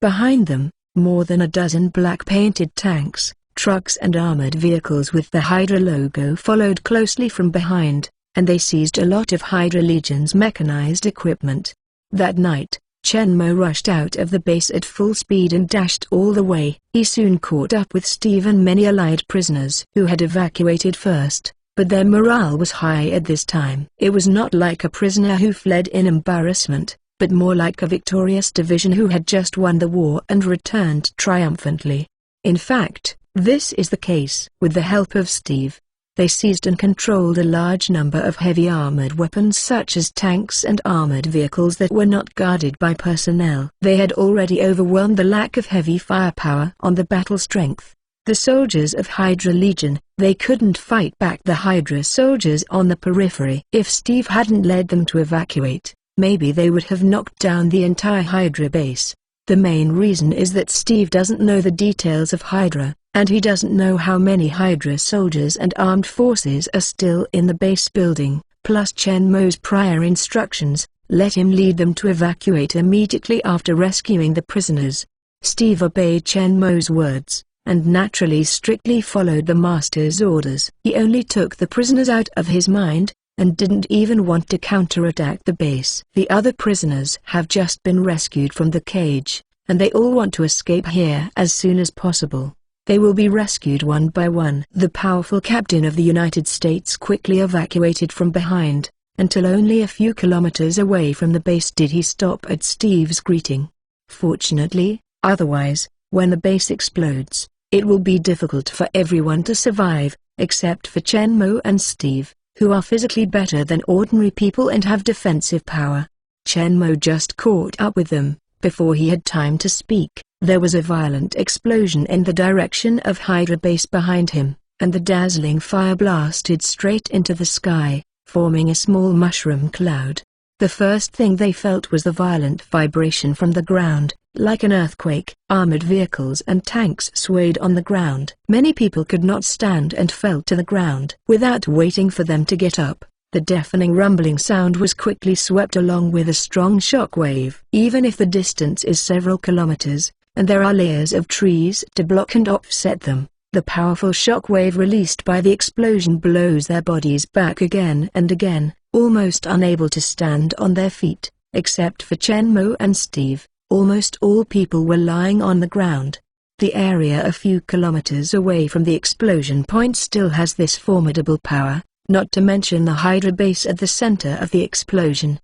Behind them, more than a dozen black-painted tanks, trucks and armored vehicles with the Hydra logo followed closely from behind, and they seized a lot of Hydra Legion's mechanized equipment. That night, Shenmue rushed out of the base at full speed and dashed all the way. He soon caught up with Steve and many Allied prisoners who had evacuated first, but their morale was high at this time. It was not like a prisoner who fled in embarrassment, but more like a victorious division who had just won the war and returned triumphantly. In fact, this is the case. With the help of Steve, they seized and controlled a large number of heavy armored weapons such as tanks and armored vehicles that were not guarded by personnel. They had already overwhelmed the lack of heavy firepower on the battle strength. The soldiers of Hydra Legion, they couldn't fight back the Hydra soldiers on the periphery. If Steve hadn't led them to evacuate, maybe they would have knocked down the entire Hydra base. The main reason is that Steve doesn't know the details of Hydra, and he doesn't know how many Hydra soldiers and armed forces are still in the base building, plus Chen Mo's prior instructions, let him lead them to evacuate immediately after rescuing the prisoners. Steve obeyed Chen Mo's words, and naturally strictly followed the master's orders. He only took the prisoners out of his mind, and didn't even want to counterattack the base. The other prisoners have just been rescued from the cage, and they all want to escape here as soon as possible. They will be rescued one by one. The powerful captain of the United States quickly evacuated from behind, until only a few kilometers away from the base did he stop at Steve's greeting. Fortunately, otherwise, when the base explodes, it will be difficult for everyone to survive, except for Chen Mo and Steve, who are physically better than ordinary people and have defensive power. Chen Mo just caught up with them. Before he had time to speak, there was a violent explosion in the direction of Hydra base behind him, and the dazzling fire blasted straight into the sky, forming a small mushroom cloud. The first thing they felt was the violent vibration from the ground, like an earthquake. Armored vehicles and tanks swayed on the ground. Many people could not stand and fell to the ground. Without waiting for them to get up, the deafening rumbling sound was quickly swept along with a strong shock wave. Even if the distance is several kilometers, and there are layers of trees to block and offset them, the powerful shock wave released by the explosion blows their bodies back again and again, almost unable to stand on their feet. Except for Chen Mo and Steve, almost all people were lying on the ground. The area a few kilometers away from the explosion point still has this formidable power, not to mention the Hydra base at the center of the explosion.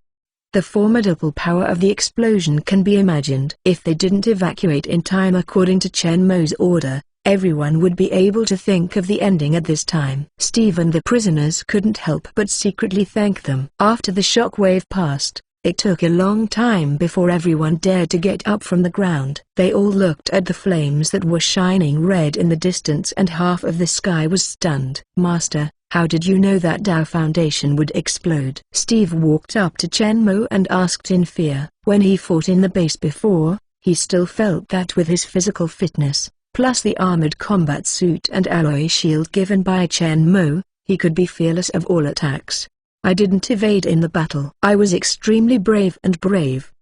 The formidable power of the explosion can be imagined. If they didn't evacuate in time according to Chen Mo's order, everyone would be able to think of the ending at this time. Steve and the prisoners couldn't help but secretly thank them. After the shock wave passed, it took a long time before everyone dared to get up from the ground. They all looked at the flames that were shining red in the distance and half of the sky was stunned. "Master, how did you know that Dao Foundation would explode?" Steve walked up to Chen Mo and asked in fear. When he fought in the base before, he still felt that with his physical fitness, plus the armored combat suit and alloy shield given by Chen Mo, he could be fearless of all attacks. "I didn't evade in the battle. I was extremely brave.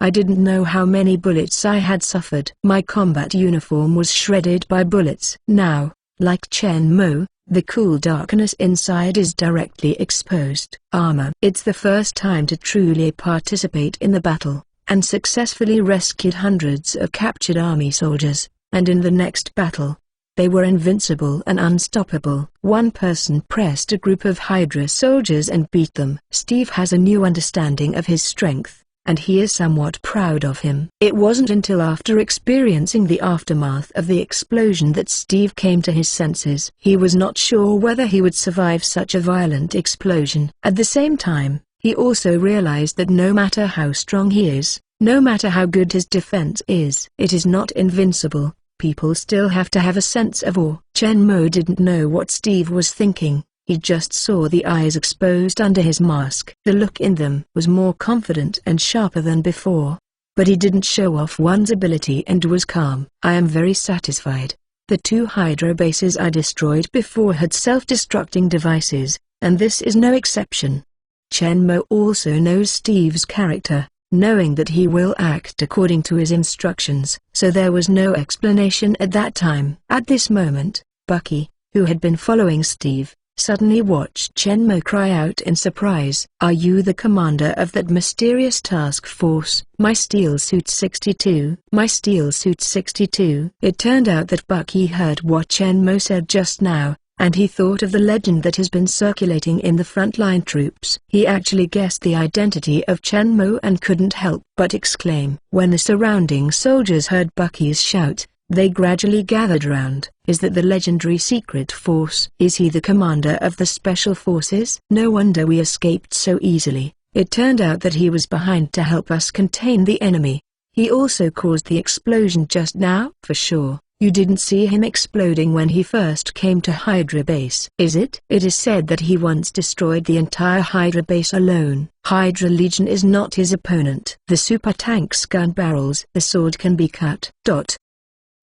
I didn't know how many bullets I had suffered. My combat uniform was shredded by bullets." Now, like Chen Mo, the cool darkness inside is directly exposed. Armor. It's the first time to truly participate in the battle, and successfully rescued hundreds of captured army soldiers, and in the next battle, they were invincible and unstoppable. One person pressed a group of Hydra soldiers and beat them. Steve has a new understanding of his strength, and he is somewhat proud of him. It wasn't until after experiencing the aftermath of the explosion that Steve came to his senses. He was not sure whether he would survive such a violent explosion. At the same time, he also realized that no matter how strong he is, no matter how good his defense is, it is not invincible. People still have to have a sense of awe. Chen Mo didn't know what Steve was thinking. He just saw the eyes exposed under his mask. The look in them was more confident and sharper than before. But he didn't show off one's ability and was calm. "I am very satisfied. The 2 Hydra bases I destroyed before had self-destructing devices, and this is no exception." Chen Mo also knows Steve's character, knowing that he will act according to his instructions, so there was no explanation at that time. At this moment, Bucky, who had been following Steve, suddenly watched Chen Mo cry out in surprise. "Are you the commander of that mysterious task force?" "My Steel Suit 62. My Steel Suit 62. It turned out that Bucky heard what Chen Mo said just now, and he thought of the legend that has been circulating in the frontline troops. He actually guessed the identity of Chen Mo and couldn't help but exclaim. When the surrounding soldiers heard Bucky's shout, they gradually gathered round. Is that the legendary secret force? Is he the commander of the special forces? No wonder we escaped so easily. It turned out that he was behind to help us contain the enemy. He also caused the explosion just now? For sure. You didn't see him exploding when he first came to Hydra base. Is it? It is said that he once destroyed the entire Hydra base alone. Hydra Legion is not his opponent. The super tank's gun barrels. The sword can be cut.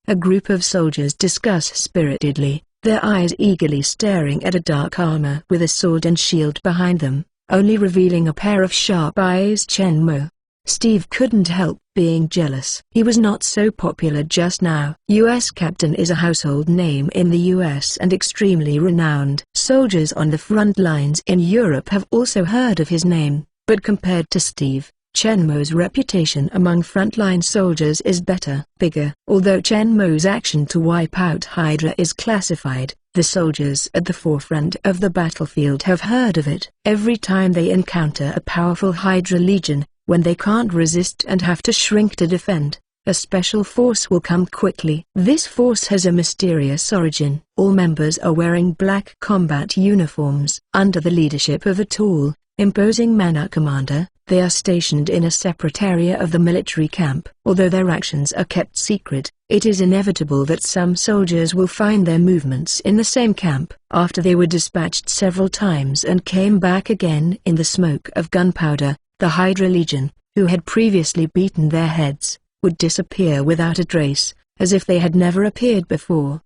A group of soldiers discuss spiritedly, their eyes eagerly staring at a dark armor with a sword and shield behind them, only revealing a pair of sharp eyes. Chen Mo. Steve couldn't help being jealous. He was not so popular just now. U.S. Captain is a household name in the U.S. and extremely renowned. Soldiers on the front lines in Europe have also heard of his name, but compared to Steve, Chen Mo's reputation among frontline soldiers is better, bigger. Although Chen Mo's action to wipe out Hydra is classified, the soldiers at the forefront of the battlefield have heard of it. Every time they encounter a powerful Hydra Legion, when they can't resist and have to shrink to defend, a special force will come quickly. This force has a mysterious origin. All members are wearing black combat uniforms. Under the leadership of a tall, imposing man commander, they are stationed in a separate area of the military camp. Although their actions are kept secret, it is inevitable that some soldiers will find their movements in the same camp. After they were dispatched several times and came back again in the smoke of gunpowder, the Hydra Legion, who had previously beaten their heads, would disappear without a trace, as if they had never appeared before.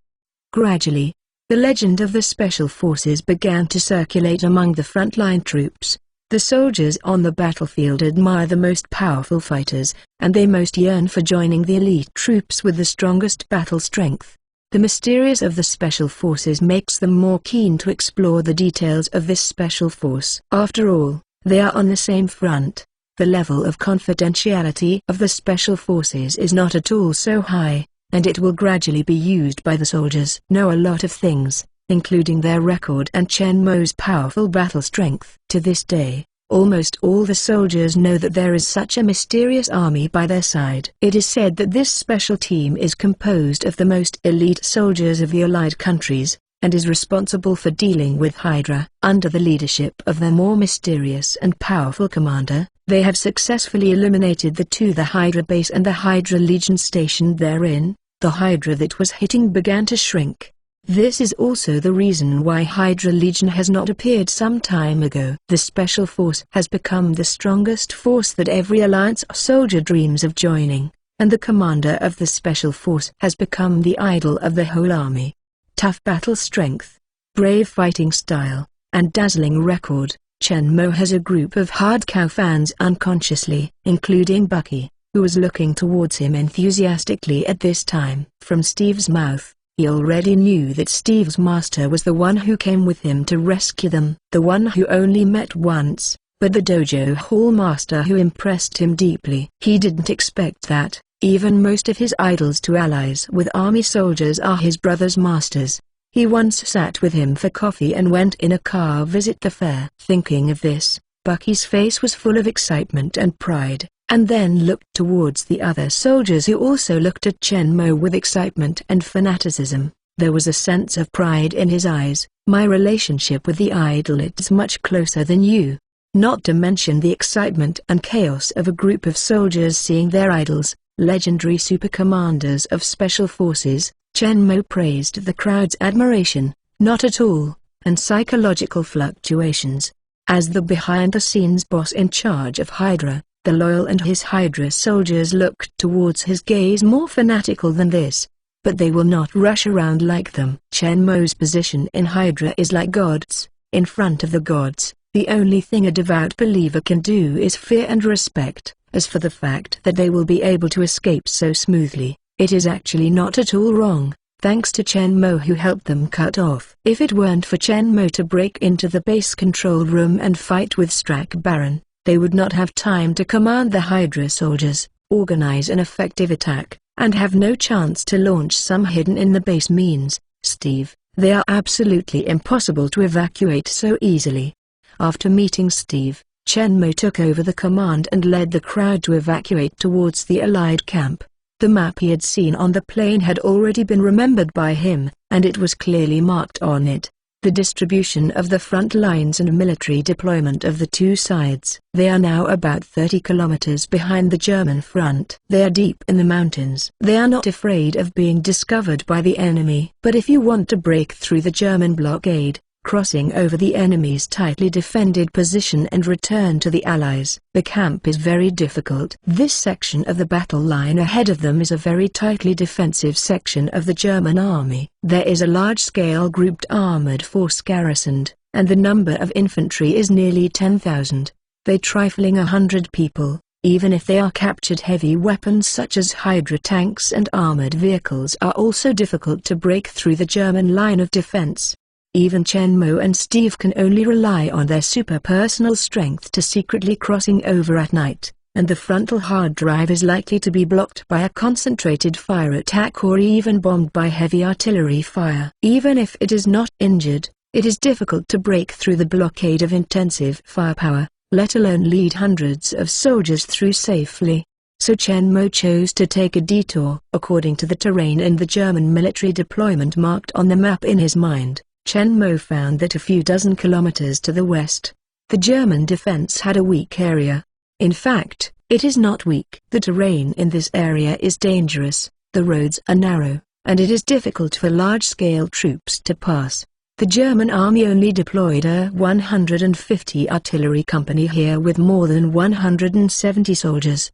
Gradually, the legend of the Special Forces began to circulate among the frontline troops. The soldiers on the battlefield admire the most powerful fighters, and they most yearn for joining the elite troops with the strongest battle strength. The mysterious of the Special Forces makes them more keen to explore the details of this special force. After all, they are on the same front. The level of confidentiality of the Special Forces is not at all so high, and it will gradually be used by the soldiers. Know a lot of things, including their record and Chen Mo's powerful battle strength. To this day, almost all the soldiers know that there is such a mysterious army by their side. It is said that this special team is composed of the most elite soldiers of the allied countries, and is responsible for dealing with Hydra. Under the leadership of their more mysterious and powerful commander, they have successfully eliminated the Hydra base and the Hydra Legion stationed therein. The Hydra that was hitting began to shrink. This is also the reason why Hydra Legion has not appeared some time ago. The Special Force has become the strongest force that every Alliance soldier dreams of joining, and the commander of the Special Force has become the idol of the whole army. Tough battle strength, brave fighting style, and dazzling record, Chen Mo has a group of hardcore fans unconsciously, including Bucky, who was looking towards him enthusiastically at this time. From Steve's mouth, he already knew that Steve's master was the one who came with him to rescue them, the one who only met once, but the dojo hall master who impressed him deeply. He didn't expect that. Even most of his idols to allies with army soldiers are his brother's masters. He once sat with him for coffee and went in a car visit the fair. Thinking of this, Bucky's face was full of excitement and pride, and then looked towards the other soldiers who also looked at Chen Mo with excitement and fanaticism. There was a sense of pride in his eyes. My relationship with the idol is much closer than you. Not to mention the excitement and chaos of a group of soldiers seeing their idols, legendary super commanders of special forces. Chen Mo praised the crowd's admiration, not at all, and psychological fluctuations. As the behind-the-scenes boss in charge of Hydra, the loyal and his Hydra soldiers looked towards his gaze more fanatical than this, but they will not rush around like them. Chen Mo's position in Hydra is like gods, in front of the gods. The only thing a devout believer can do is fear and respect. As for the fact that they will be able to escape so smoothly, it is actually not at all wrong, thanks to Chen Mo who helped them cut off. If it weren't for Chen Mo to break into the base control room and fight with Strack Baron, they would not have time to command the Hydra soldiers, organize an effective attack, and have no chance to launch some hidden in the base means. Steve, They are absolutely impossible to evacuate so easily. After meeting Steve, Chen Mo took over the command and led the crowd to evacuate towards the Allied camp. The map he had seen on the plane had already been remembered by him, and it was clearly marked on it. The distribution of the front lines and military deployment of the two sides. They are now about 30 kilometers behind the German front. They are deep in the mountains. They are not afraid of being discovered by the enemy. But if you want to break through the German blockade, crossing over the enemy's tightly defended position and return to the Allies, the camp is very difficult. This section of the battle line ahead of them is a very tightly defensive section of the German army. There is a large-scale grouped armored force garrisoned, and the number of infantry is nearly 10,000. They trifling 100 people. Even if they are captured, heavy weapons such as Hydra tanks and armored vehicles are also difficult to break through the German line of defense. Even Chen Mo and Steve can only rely on their super-personal strength to secretly crossing over at night, and the frontal hard drive is likely to be blocked by a concentrated fire attack or even bombed by heavy artillery fire. Even if it is not injured, it is difficult to break through the blockade of intensive firepower, let alone lead hundreds of soldiers through safely. So Chen Mo chose to take a detour. According to the terrain and the German military deployment marked on the map in his mind, Chen Mo found that a few dozen kilometers to the west, the German defense had a weak area. In fact, it is not weak. The terrain in this area is dangerous, the roads are narrow, and it is difficult for large-scale troops to pass. The German army only deployed a 150 artillery company here with more than 170 soldiers.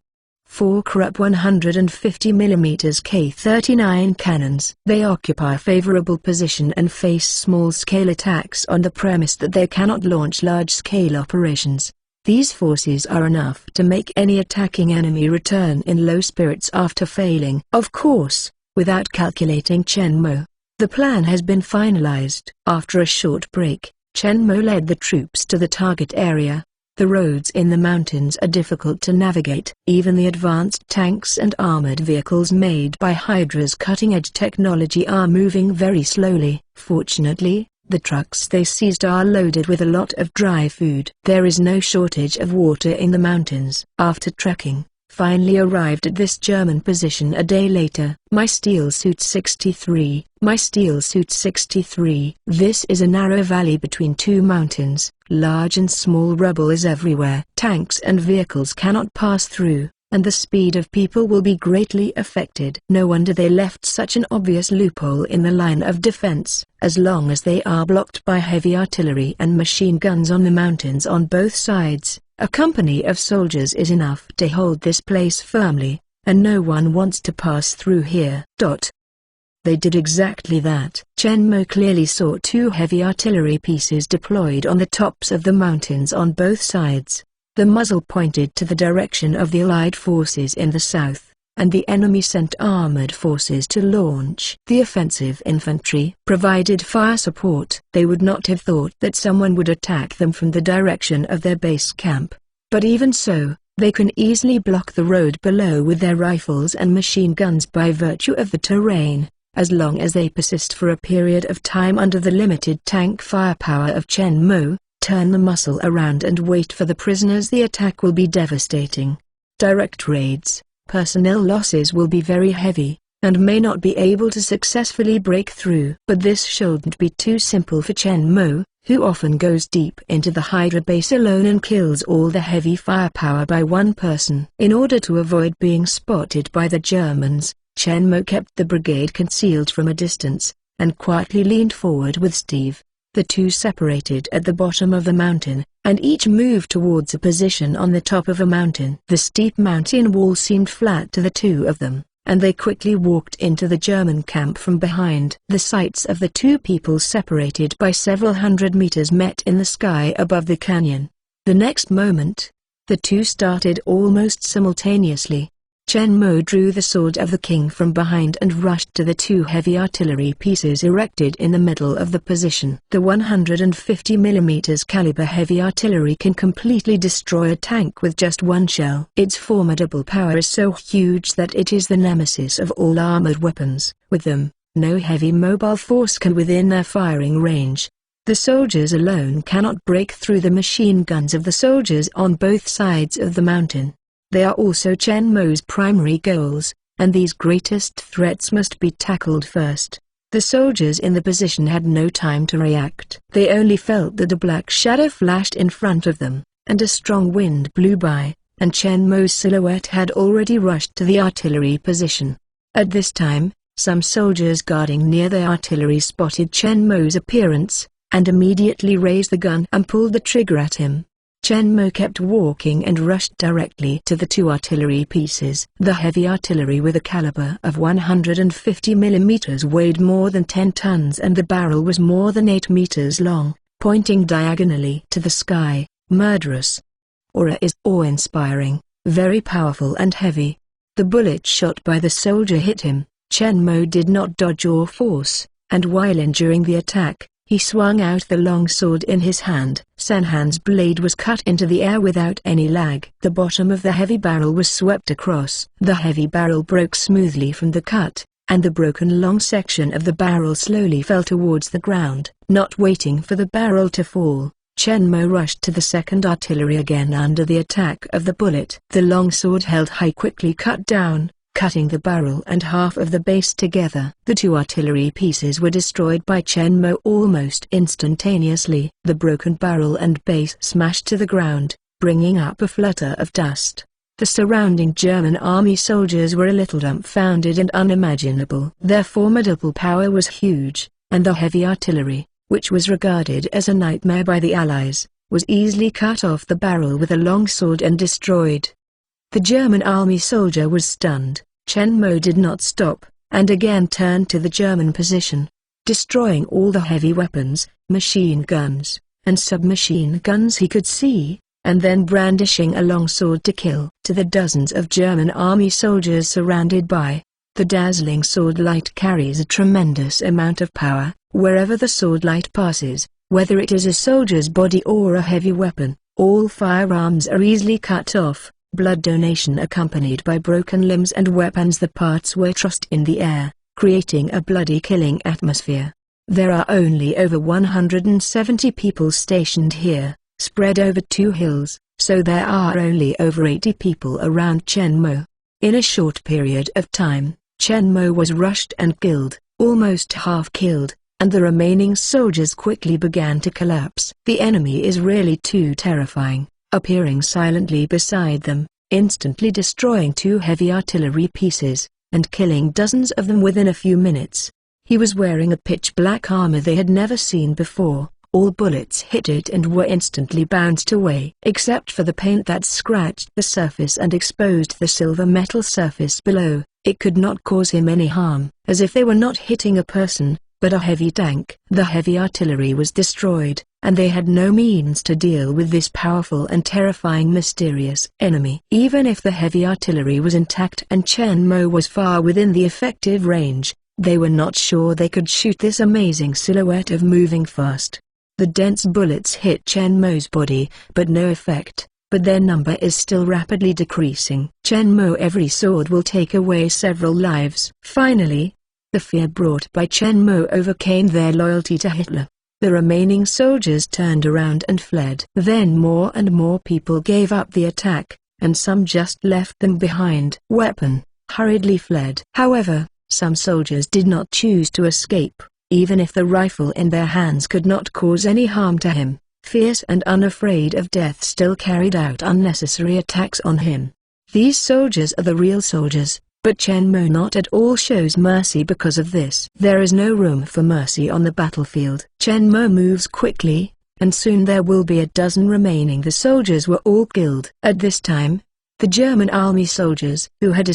4 Krupp 150mm K-39 cannons. They occupy a favorable position and face small-scale attacks on the premise that they cannot launch large-scale operations. These forces are enough to make any attacking enemy return in low spirits after failing. Of course, without calculating Chen Mo. The plan has been finalized. After a short break, Chen Mo led the troops to the target area. The roads in the mountains are difficult to navigate. Even the advanced tanks and armored vehicles made by Hydra's cutting-edge technology are moving very slowly. Fortunately, the trucks they seized are loaded with a lot of dry food. There is no shortage of water in the mountains. After trekking, finally arrived at this German position a day later. My steel suit 63. My steel suit 63. This is a narrow valley between two mountains. Large and small rubble is everywhere. Tanks and vehicles cannot pass through, and the speed of people will be greatly affected. No wonder they left such an obvious loophole in the line of defense. As long as they are blocked by heavy artillery and machine guns on the mountains on both sides, a company of soldiers is enough to hold this place firmly, and no one wants to pass through here. They did exactly that. Chen Mo clearly saw 2 heavy artillery pieces deployed on the tops of the mountains on both sides. The muzzle pointed to the direction of the Allied forces in the south, and the enemy sent armored forces to launch. The offensive infantry provided fire support. They would not have thought that someone would attack them from the direction of their base camp. But even so, they can easily block the road below with their rifles and machine guns by virtue of the terrain. As long as they persist for a period of time under the limited tank firepower of Chen Mo, turn the muscle around and wait for the prisoners, the attack will be devastating. Direct raids, personnel losses will be very heavy, and may not be able to successfully break through. But this shouldn't be too simple for Chen Mo, who often goes deep into the Hydra base alone and kills all the heavy firepower by one person. In order to avoid being spotted by the Germans, Chen Mo kept the brigade concealed from a distance, and quietly leaned forward with Steve. The two separated at the bottom of the mountain, and each moved towards a position on the top of a mountain. The steep mountain wall seemed flat to the two of them, and they quickly walked into the German camp from behind. The sights of the two people separated by several hundred meters met in the sky above the canyon. The next moment, the two started almost simultaneously. Chen Mo drew the sword of the king from behind and rushed to the 2 heavy artillery pieces erected in the middle of the position. The 150mm caliber heavy artillery can completely destroy a tank with just one shell. Its formidable power is so huge that it is the nemesis of all armored weapons. With them, No heavy mobile force can within their firing range. The soldiers alone cannot break through the machine guns of the soldiers on both sides of the mountain. They are also Chen Mo's primary goals, and these greatest threats must be tackled first. The soldiers in the position had no time to react. They only felt that a black shadow flashed in front of them, and a strong wind blew by, and Chen Mo's silhouette had already rushed to the artillery position. At this time, some soldiers guarding near the artillery spotted Chen Mo's appearance, and immediately raised the gun and pulled the trigger at him. Chen Mo kept walking and rushed directly to the two artillery pieces. The heavy artillery with a caliber of 150 mm weighed more than 10 tons and the barrel was more than 8 meters long, pointing diagonally to the sky. Murderous. Aura is awe-inspiring, very powerful and heavy. The bullet shot by the soldier hit him. Chen Mo did not dodge or force, and while enduring the attack, he swung out the long sword in his hand. San Han's blade was cut into the air without any lag. The bottom of the heavy barrel was swept across. The heavy barrel broke smoothly from the cut, and the broken long section of the barrel slowly fell towards the ground. Not waiting for the barrel to fall, Chen Mo rushed to the second artillery again under the attack of the bullet. The long sword held high quickly cut down, cutting the barrel and half of the base together. The two artillery pieces were destroyed by Chen Mo almost instantaneously. The broken barrel and base smashed to the ground, bringing up a flutter of dust. The surrounding German army soldiers were a little dumbfounded and unimaginable. Their formidable power was huge, and the heavy artillery, which was regarded as a nightmare by the Allies, was easily cut off the barrel with a long sword and destroyed. The German army soldier was stunned. Chen Mo did not stop, and again turned to the German position, destroying all the heavy weapons, machine guns, and submachine guns he could see, and then brandishing a long sword to kill. To the dozens of German army soldiers surrounded by, the dazzling sword light carries a tremendous amount of power. Wherever the sword light passes, whether it is a soldier's body or a heavy weapon, all firearms are easily cut off. Blood donation accompanied by broken limbs and weapons. The parts were tossed in the air, creating a bloody killing atmosphere. There are only over 170 people stationed here, spread over 2 hills, so there are only over 80 people around Chen Mo. In a short period of time, Chen Mo was rushed and killed, almost half killed, and the remaining soldiers quickly began to collapse. The enemy is really too terrifying, appearing silently beside them, instantly destroying 2 heavy artillery pieces, and killing dozens of them within a few minutes. He was wearing a pitch-black armor they had never seen before. All bullets hit it and were instantly bounced away, except for the paint that scratched the surface and exposed the silver metal surface below. It could not cause him any harm, as if they were not hitting a person, but a heavy tank. The heavy artillery was destroyed, and they had no means to deal with this powerful and terrifying mysterious enemy. Even if the heavy artillery was intact and Chen Mo was far within the effective range, they were not sure they could shoot this amazing silhouette of moving fast. The dense bullets hit Chen Mo's body, but no effect, but their number is still rapidly decreasing. Chen Mo, every sword will take away several lives. Finally, the fear brought by Chen Mo overcame their loyalty to Hitler. The remaining soldiers turned around and fled. Then more and more people gave up the attack, and some just left them behind. Hurriedly fled. However, some soldiers did not choose to escape, even if the rifle in their hands could not cause any harm to him. Fierce and unafraid of death, still carried out unnecessary attacks on him. These soldiers are the real soldiers. But Chen Mo not at all shows mercy because of this. There is no room for mercy on the battlefield. Chen Mo moves quickly, and soon there will be a dozen remaining. The soldiers were all killed. At this time, the German army soldiers who had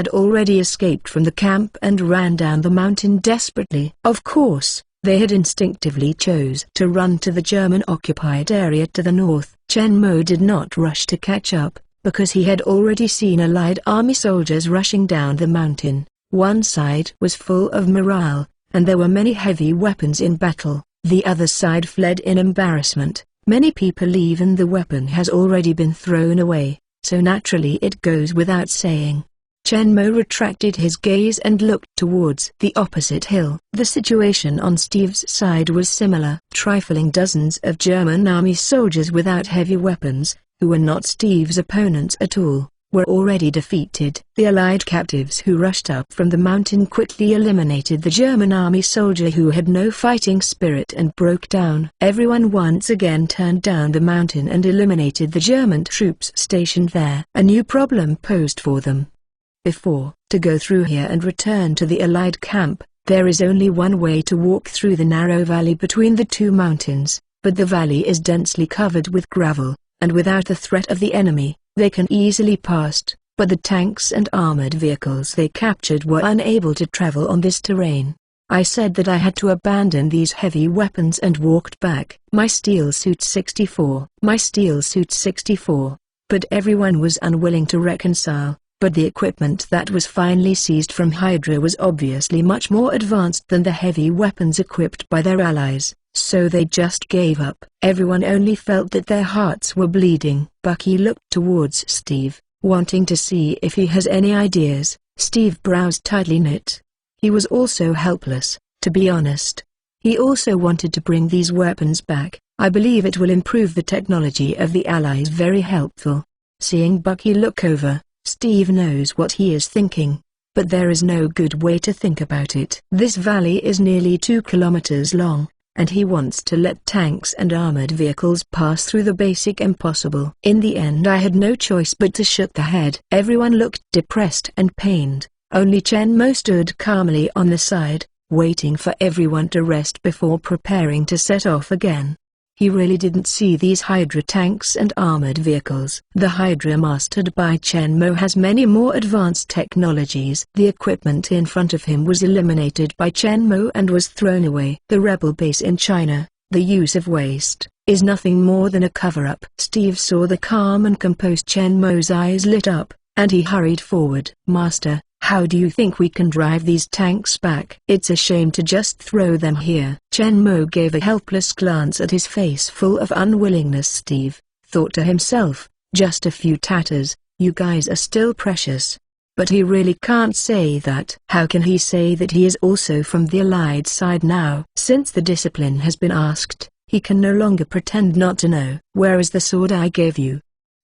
already escaped from the camp and ran down the mountain desperately. Of course, they had instinctively chose to run to the German-occupied area to the north. Chen Mo did not rush to catch up, because he had already seen Allied army soldiers rushing down the mountain. One side was full of morale, and there were many heavy weapons in battle. The other side fled in embarrassment. Many people, even the weapon has already been thrown away, so naturally it goes without saying. Chen Mo retracted his gaze and looked towards the opposite hill. The situation on Steve's side was similar. Trifling dozens of German army soldiers without heavy weapons, who were not Steve's opponents at all, were already defeated. The Allied captives who rushed up from the mountain quickly eliminated the German army soldier who had no fighting spirit and broke down. Everyone once again turned down the mountain and eliminated the German troops stationed there. A new problem posed for them. To go through here and return to the Allied camp, there is only one way to walk through the narrow valley between the two mountains, but the valley is densely covered with gravel, and without the threat of the enemy, they can easily pass, but the tanks and armored vehicles they captured were unable to travel on this terrain. I said that I had to abandon these heavy weapons and walked back. My steel suit 64. But everyone was unwilling to reconcile. But the equipment that was finally seized from Hydra was obviously much more advanced than the heavy weapons equipped by their allies, so they just gave up. Everyone only felt that their hearts were bleeding. Bucky looked towards Steve, wanting to see if he has any ideas. Steve's brows tightly knit. He was also helpless, to be honest. He also wanted to bring these weapons back. I believe it will improve the technology of the allies. Very helpful. Seeing Bucky look over, Steve knows what he is thinking, but there is no good way to think about it. This valley is nearly 2 kilometers long, and he wants to let tanks and armored vehicles pass through the basic impossible. In the end I had no choice but to shake the head. Everyone looked depressed and pained. Only Chen Mo stood calmly on the side, waiting for everyone to rest before preparing to set off again. He really didn't see these Hydra tanks and armored vehicles. The Hydra mastered by Chen Mo has many more advanced technologies. The equipment in front of him was eliminated by Chen Mo and was thrown away. The rebel base in China, the use of waste, is nothing more than a cover-up. Steve saw the calm and composed Chen Mo's eyes lit up, and he hurried forward. Master, how do you think we can drive these tanks back? It's a shame to just throw them here. Chen Mo gave a helpless glance at his face full of unwillingness. Steve thought to himself, just a few tatters, you guys are still precious. But he really can't say that. How can he say that he is also from the Allied side now? Since the discipline has been asked, he can no longer pretend not to know. Where is the sword I gave you?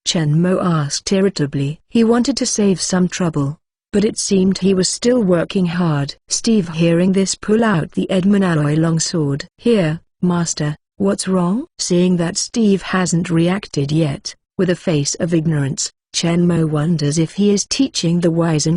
Chen Mo asked irritably. He wanted to save some trouble, but it seemed he was still working hard. Steve, hearing this, pull out the Edmund Alloy longsword. Here, master, what's wrong? Seeing that Steve hasn't reacted yet, with a face of ignorance, Chen Mo wonders if he is teaching the wise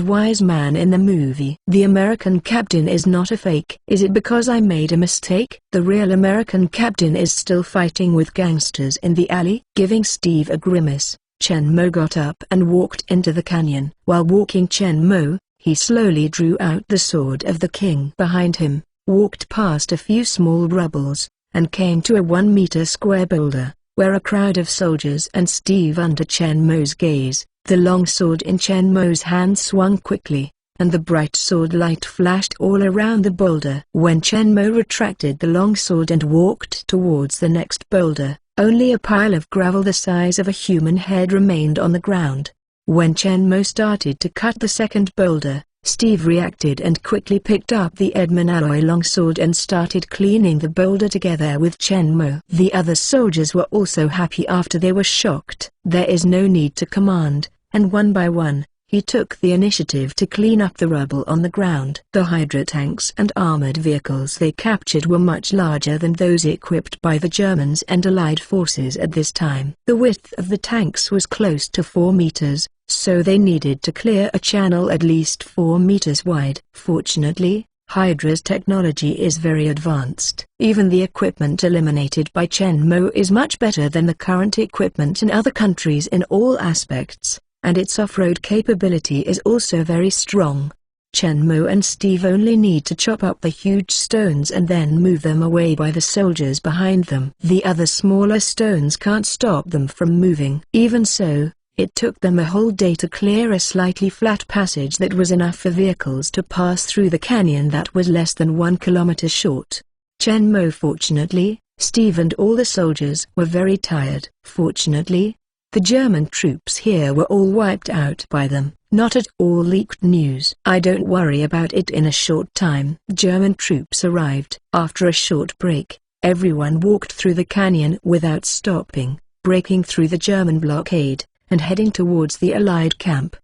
man in the movie. The American captain is not a fake. Is it because I made a mistake? The real American captain is still fighting with gangsters in the alley. Giving Steve a grimace, Chen Mo got up and walked into the canyon. While walking Chen Mo, he slowly drew out the sword of the king. Behind him, walked past a few small rubbles, and came to a 1-meter square boulder, where a crowd of soldiers and Steve under Chen Mo's gaze. The long sword in Chen Mo's hand swung quickly, and the bright sword light flashed all around the boulder. When Chen Mo retracted the long sword and walked towards the next boulder, only a pile of gravel the size of a human head remained on the ground. When Chen Mo started to cut the second boulder, Steve reacted and quickly picked up the Edmund Alloy longsword and started cleaning the boulder together with Chen Mo. The other soldiers were also happy after they were shocked. There is no need to command, and one by one, he took the initiative to clean up the rubble on the ground. The Hydra tanks and armored vehicles they captured were much larger than those equipped by the Germans and Allied forces at this time. The width of the tanks was close to 4 meters, so they needed to clear a channel at least 4 meters wide. Fortunately, Hydra's technology is very advanced. Even the equipment eliminated by Chen Mo is much better than the current equipment in other countries in all aspects, and its off-road capability is also very strong. Chen Mo and Steve only need to chop up the huge stones and then move them away by the soldiers behind them. The other smaller stones can't stop them from moving. Even so, it took them a whole day to clear a slightly flat passage that was enough for vehicles to pass through the canyon that was less than 1 kilometer short. Chen Mo, fortunately, Steve and all the soldiers were very tired. Fortunately, the German troops here were all wiped out by them. not at all leaked news. I don't worry about it. In a short time, German troops arrived. After a short break, everyone walked through the canyon without stopping, breaking through the German blockade, and heading towards the Allied camp.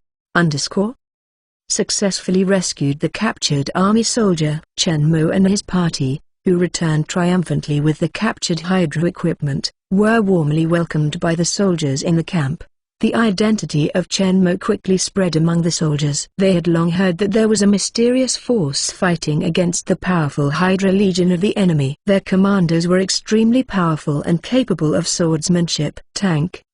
Successfully rescued the captured army soldier. Chen Mo and his party, who returned triumphantly with the captured Hydra equipment, were warmly welcomed by the soldiers in the camp. The identity of Chen Mo quickly spread among the soldiers. They had long heard that there was a mysterious force fighting against the powerful Hydra Legion of the enemy. Their commanders were extremely powerful and capable of swordsmanship.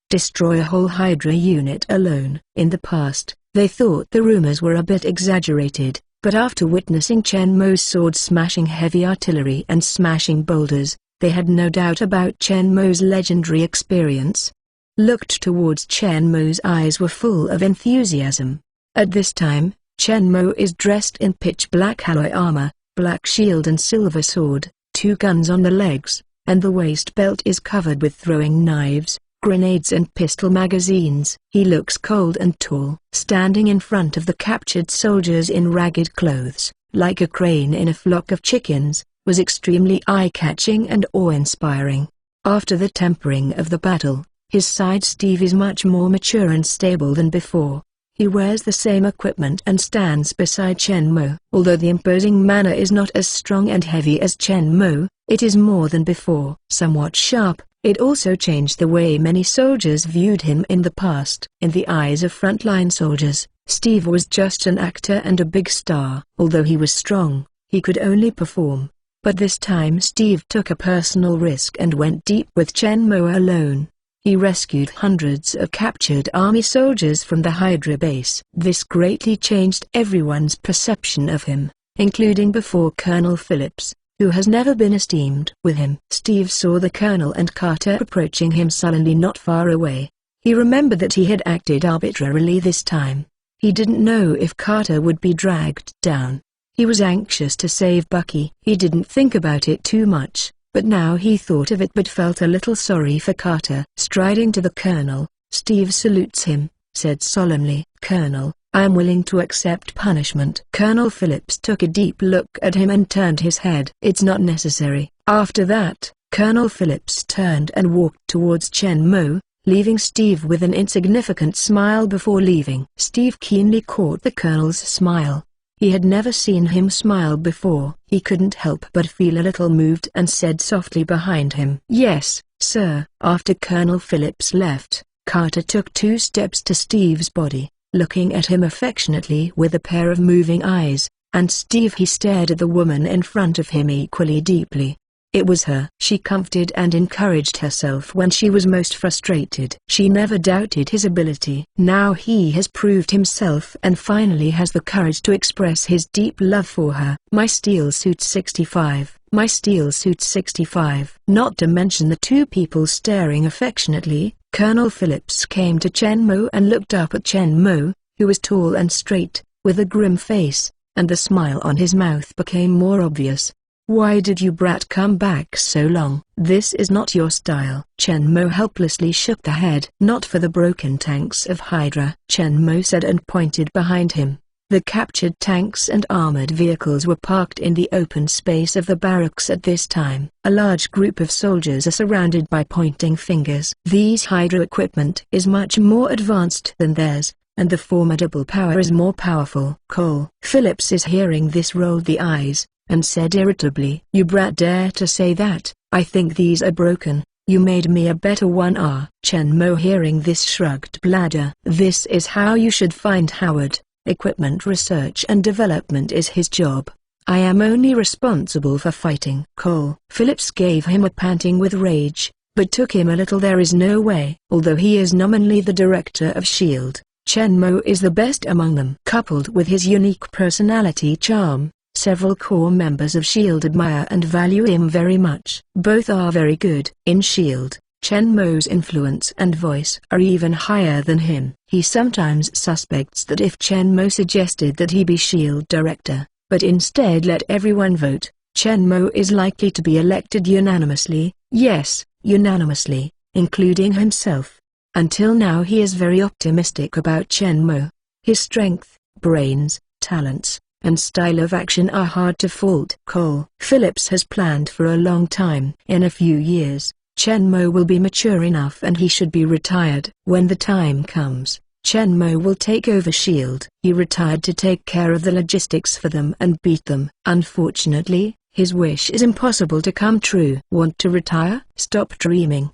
Destroy a whole Hydra unit alone. In the past, they thought the rumors were a bit exaggerated, but after witnessing Chen Mo's sword smashing heavy artillery and smashing boulders, they had no doubt about Chen Mo's legendary experience. Looked towards Chen Mo's eyes were full of enthusiasm. At this time, Chen Mo is dressed in pitch black alloy armor, black shield and silver sword, 2 guns on the legs, and the waist belt is covered with throwing knives, grenades and pistol magazines. He looks cold and tall. Standing in front of the captured soldiers in ragged clothes, like a crane in a flock of chickens, was extremely eye-catching and awe-inspiring. After the tempering of the battle, his side Steve is much more mature and stable than before. He wears the same equipment and stands beside Chen Mo. Although the imposing manner is not as strong and heavy as Chen Mo, it is more than before. Somewhat sharp, it also changed the way many soldiers viewed him in the past. In the eyes of frontline soldiers, Steve was just an actor and a big star. Although he was strong, he could only perform. But this time Steve took a personal risk and went deep with Chen Mo alone. He rescued hundreds of captured army soldiers from the Hydra base. This greatly changed everyone's perception of him, including before Colonel Phillips, who has never been esteemed. With him, Steve saw the Colonel and Carter approaching him sullenly not far away. He remembered that he had acted arbitrarily this time. He didn't know if Carter would be dragged down. He was anxious to save Bucky. He didn't think about it too much, but now he thought of it but felt a little sorry for Carter. Striding to the Colonel, Steve salutes him, said solemnly, "Colonel, I am willing to accept punishment." Colonel Phillips took a deep look at him and turned his head. "It's not necessary." After that, Colonel Phillips turned and walked towards Chen Mo, leaving Steve with an insignificant smile before leaving. Steve keenly caught the Colonel's smile. He had never seen him smile before. He couldn't help but feel a little moved and said softly behind him, "Yes, sir." After Colonel Phillips left, Carter took 2 steps to Steve's body, looking at him affectionately with a pair of moving eyes, and he stared at the woman in front of him equally deeply. It was her. She comforted and encouraged herself when she was most frustrated. She never doubted his ability. Now he has proved himself and finally has the courage to express his deep love for her. My steel suit 65. My steel suit 65. Not to mention the 2 people staring affectionately, Colonel Phillips came to Chen Mo and looked up at Chen Mo, who was tall and straight, with a grim face, and the smile on his mouth became more obvious. "Why did you brat come back so long? This is not your style." Chen Mo helplessly shook the head. "Not for the broken tanks of Hydra," Chen Mo said and pointed behind him. The captured tanks and armored vehicles were parked in the open space of the barracks at this time. A large group of soldiers are surrounded by pointing fingers. These Hydra equipment is much more advanced than theirs, and the formidable power is more powerful. Cole Phillips is hearing this rolled the eyes, and said irritably, "You brat dare to say that? I think these are broken. You made me a better one." Chen Mo hearing this shrugged bladder. "This is how you should find Howard. Equipment research and development is his job. I am only responsible for fighting." Cole Phillips gave him a panting with rage, but took him a little. There is no way. Although he is nominally the director of S.H.I.E.L.D., Chen Mo is the best among them. Coupled with his unique personality charm, several core members of S.H.I.E.L.D. admire and value him very much. Both are very good. In S.H.I.E.L.D., Chen Mo's influence and voice are even higher than him. He sometimes suspects that if Chen Mo suggested that he be S.H.I.E.L.D. director, but instead let everyone vote, Chen Mo is likely to be elected unanimously, yes, unanimously, including himself. Until now he is very optimistic about Chen Mo. His strength, brains, talents, and style of action are hard to fault. Cole Phillips has planned for a long time. In a few years, Chen Mo will be mature enough and he should be retired. When the time comes, Chen Mo will take over S.H.I.E.L.D. He retired to take care of the logistics for them and beat them. Unfortunately, his wish is impossible to come true. Want to retire? Stop dreaming.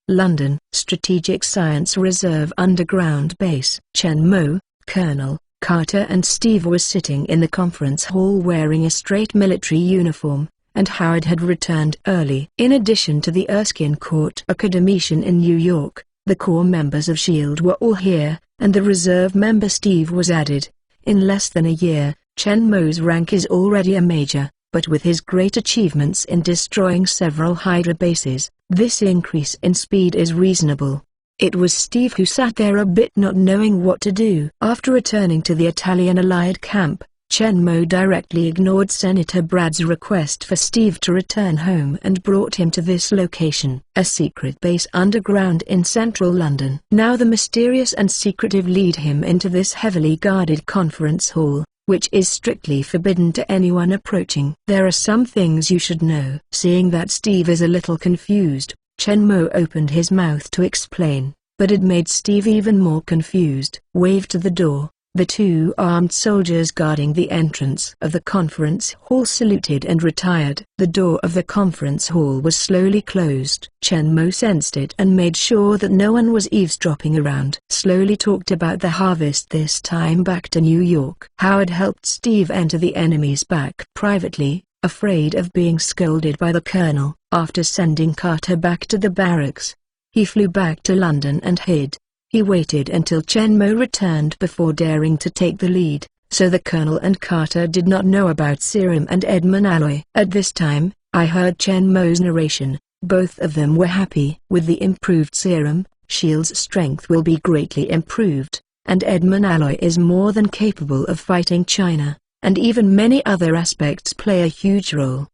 London Strategic Science Reserve Underground Base. Chen Mo, Colonel, Carter and Steve were sitting in the conference hall wearing a straight military uniform, and Howard had returned early. In addition to the Erskine Court Academician in New York, the core members of S.H.I.E.L.D. were all here, and the reserve member Steve was added. In less than a year, Chen Mo's rank is already a major, but with his great achievements in destroying several Hydra bases, this increase in speed is reasonable. It was Steve who sat there a bit not knowing what to do. After returning to the Italian Allied camp, Chen Mo directly ignored Senator Brad's request for Steve to return home and brought him to this location, a secret base underground in central London. Now the mysterious and secretive lead him into this heavily guarded conference hall, which is strictly forbidden to anyone approaching. There are some things you should know. Seeing that Steve is a little confused, Chen Mo opened his mouth to explain, but it made Steve even more confused. Waved to the door. The two armed soldiers guarding the entrance of the conference hall saluted and retired. The door of the conference hall was slowly closed. Chen Mo sensed it and made sure that no one was eavesdropping around. Slowly talked about the harvest, this time back to New York. Howard helped Steve enter the enemy's back privately, afraid of being scolded by the colonel. After sending Carter back to the barracks, he flew back to London and hid. He waited until Chen Mo returned before daring to take the lead, so the colonel and Carter did not know about serum and Edmund alloy. At this time, I heard Chen Mo's narration. Both of them were happy. With the improved serum, S.H.I.E.L.D's strength will be greatly improved, and Edmund alloy is more than capable of fighting China, and even many other aspects play a huge role.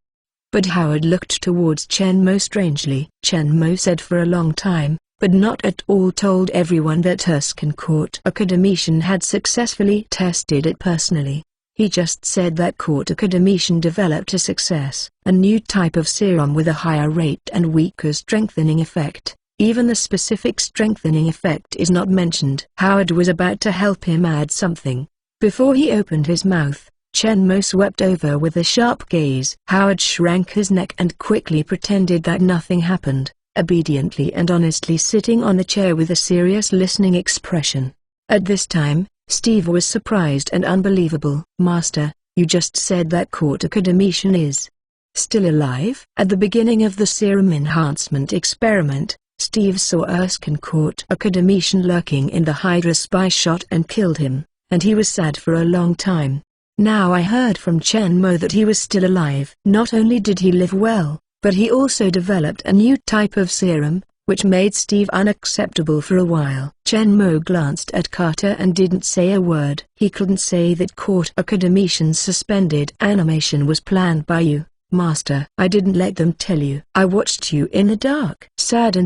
But Howard looked towards Chen Mo strangely. Chen Mo said for a long time, but not at all told everyone that Erskine Court Academician had successfully tested it personally. He just said that Court Academician developed a success, a new type of serum with a higher rate and weaker strengthening effect. Even the specific strengthening effect is not mentioned. Howard was about to help him add something. Before he opened his mouth, Chen Mo swept over with a sharp gaze. Howard shrank his neck and quickly pretended that nothing happened, obediently and honestly sitting on a chair with a serious listening expression. At this time, Steve was surprised and unbelievable. Master, you just said that Court Academician is still alive? At the beginning of the serum enhancement experiment, Steve saw Erskine Court Academician lurking in the Hydra spy shot and killed him, and he was sad for a long time. Now I heard from Chen Mo that he was still alive. Not only did he live well, but he also developed a new type of serum, which made Steve unacceptable for a while. Chen Mo glanced at Carter and didn't say a word. He couldn't say that Court Academician's suspended animation was planned by you, Master. I didn't let them tell you. I watched you in the dark. Sad,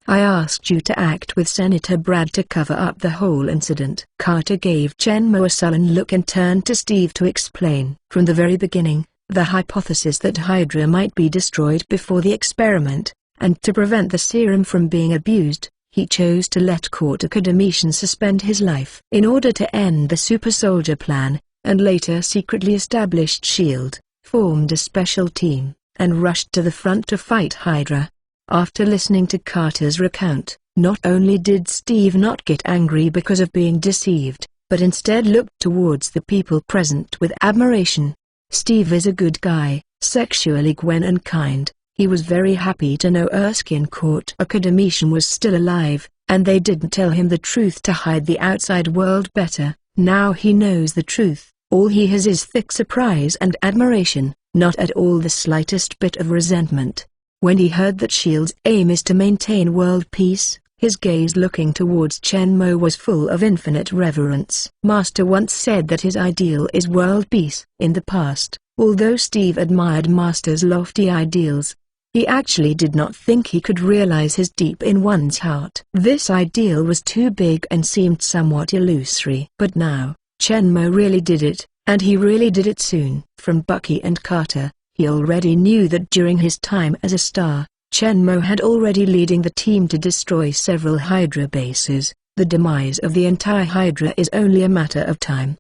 I asked you to act with Senator Brad to cover up the whole incident. Carter gave Chen Mo a sullen look and turned to Steve to explain. From the very beginning, the hypothesis that Hydra might be destroyed before the experiment, and to prevent the serum from being abused, he chose to let Court Academician suspend his life. In order to end the super soldier plan, and later secretly established S.H.I.E.L.D., formed a special team, and rushed to the front to fight Hydra. After listening to Carter's recount, not only did Steve not get angry because of being deceived, but instead looked towards the people present with admiration. Steve is a good guy, sexually Gwen and kind. He was very happy to know Erskine Court Academician was still alive, and they didn't tell him the truth to hide the outside world better. Now he knows the truth. All he has is thick surprise and admiration, not at all the slightest bit of resentment. When he heard that S.H.I.E.L.D's aim is to maintain world peace, his gaze looking towards Chen Mo was full of infinite reverence. Master once said that his ideal is world peace. In the past, although Steve admired Master's lofty ideals, He actually did not think he could realize his deep in one's heart. This ideal was too big and seemed somewhat illusory. But now, Chen Mo really did it, and he really did it soon. From Bucky and Carter, he already knew that during his time as a star, Chen Mo had already leading the team to destroy several Hydra bases. The demise of the entire Hydra is only a matter of time.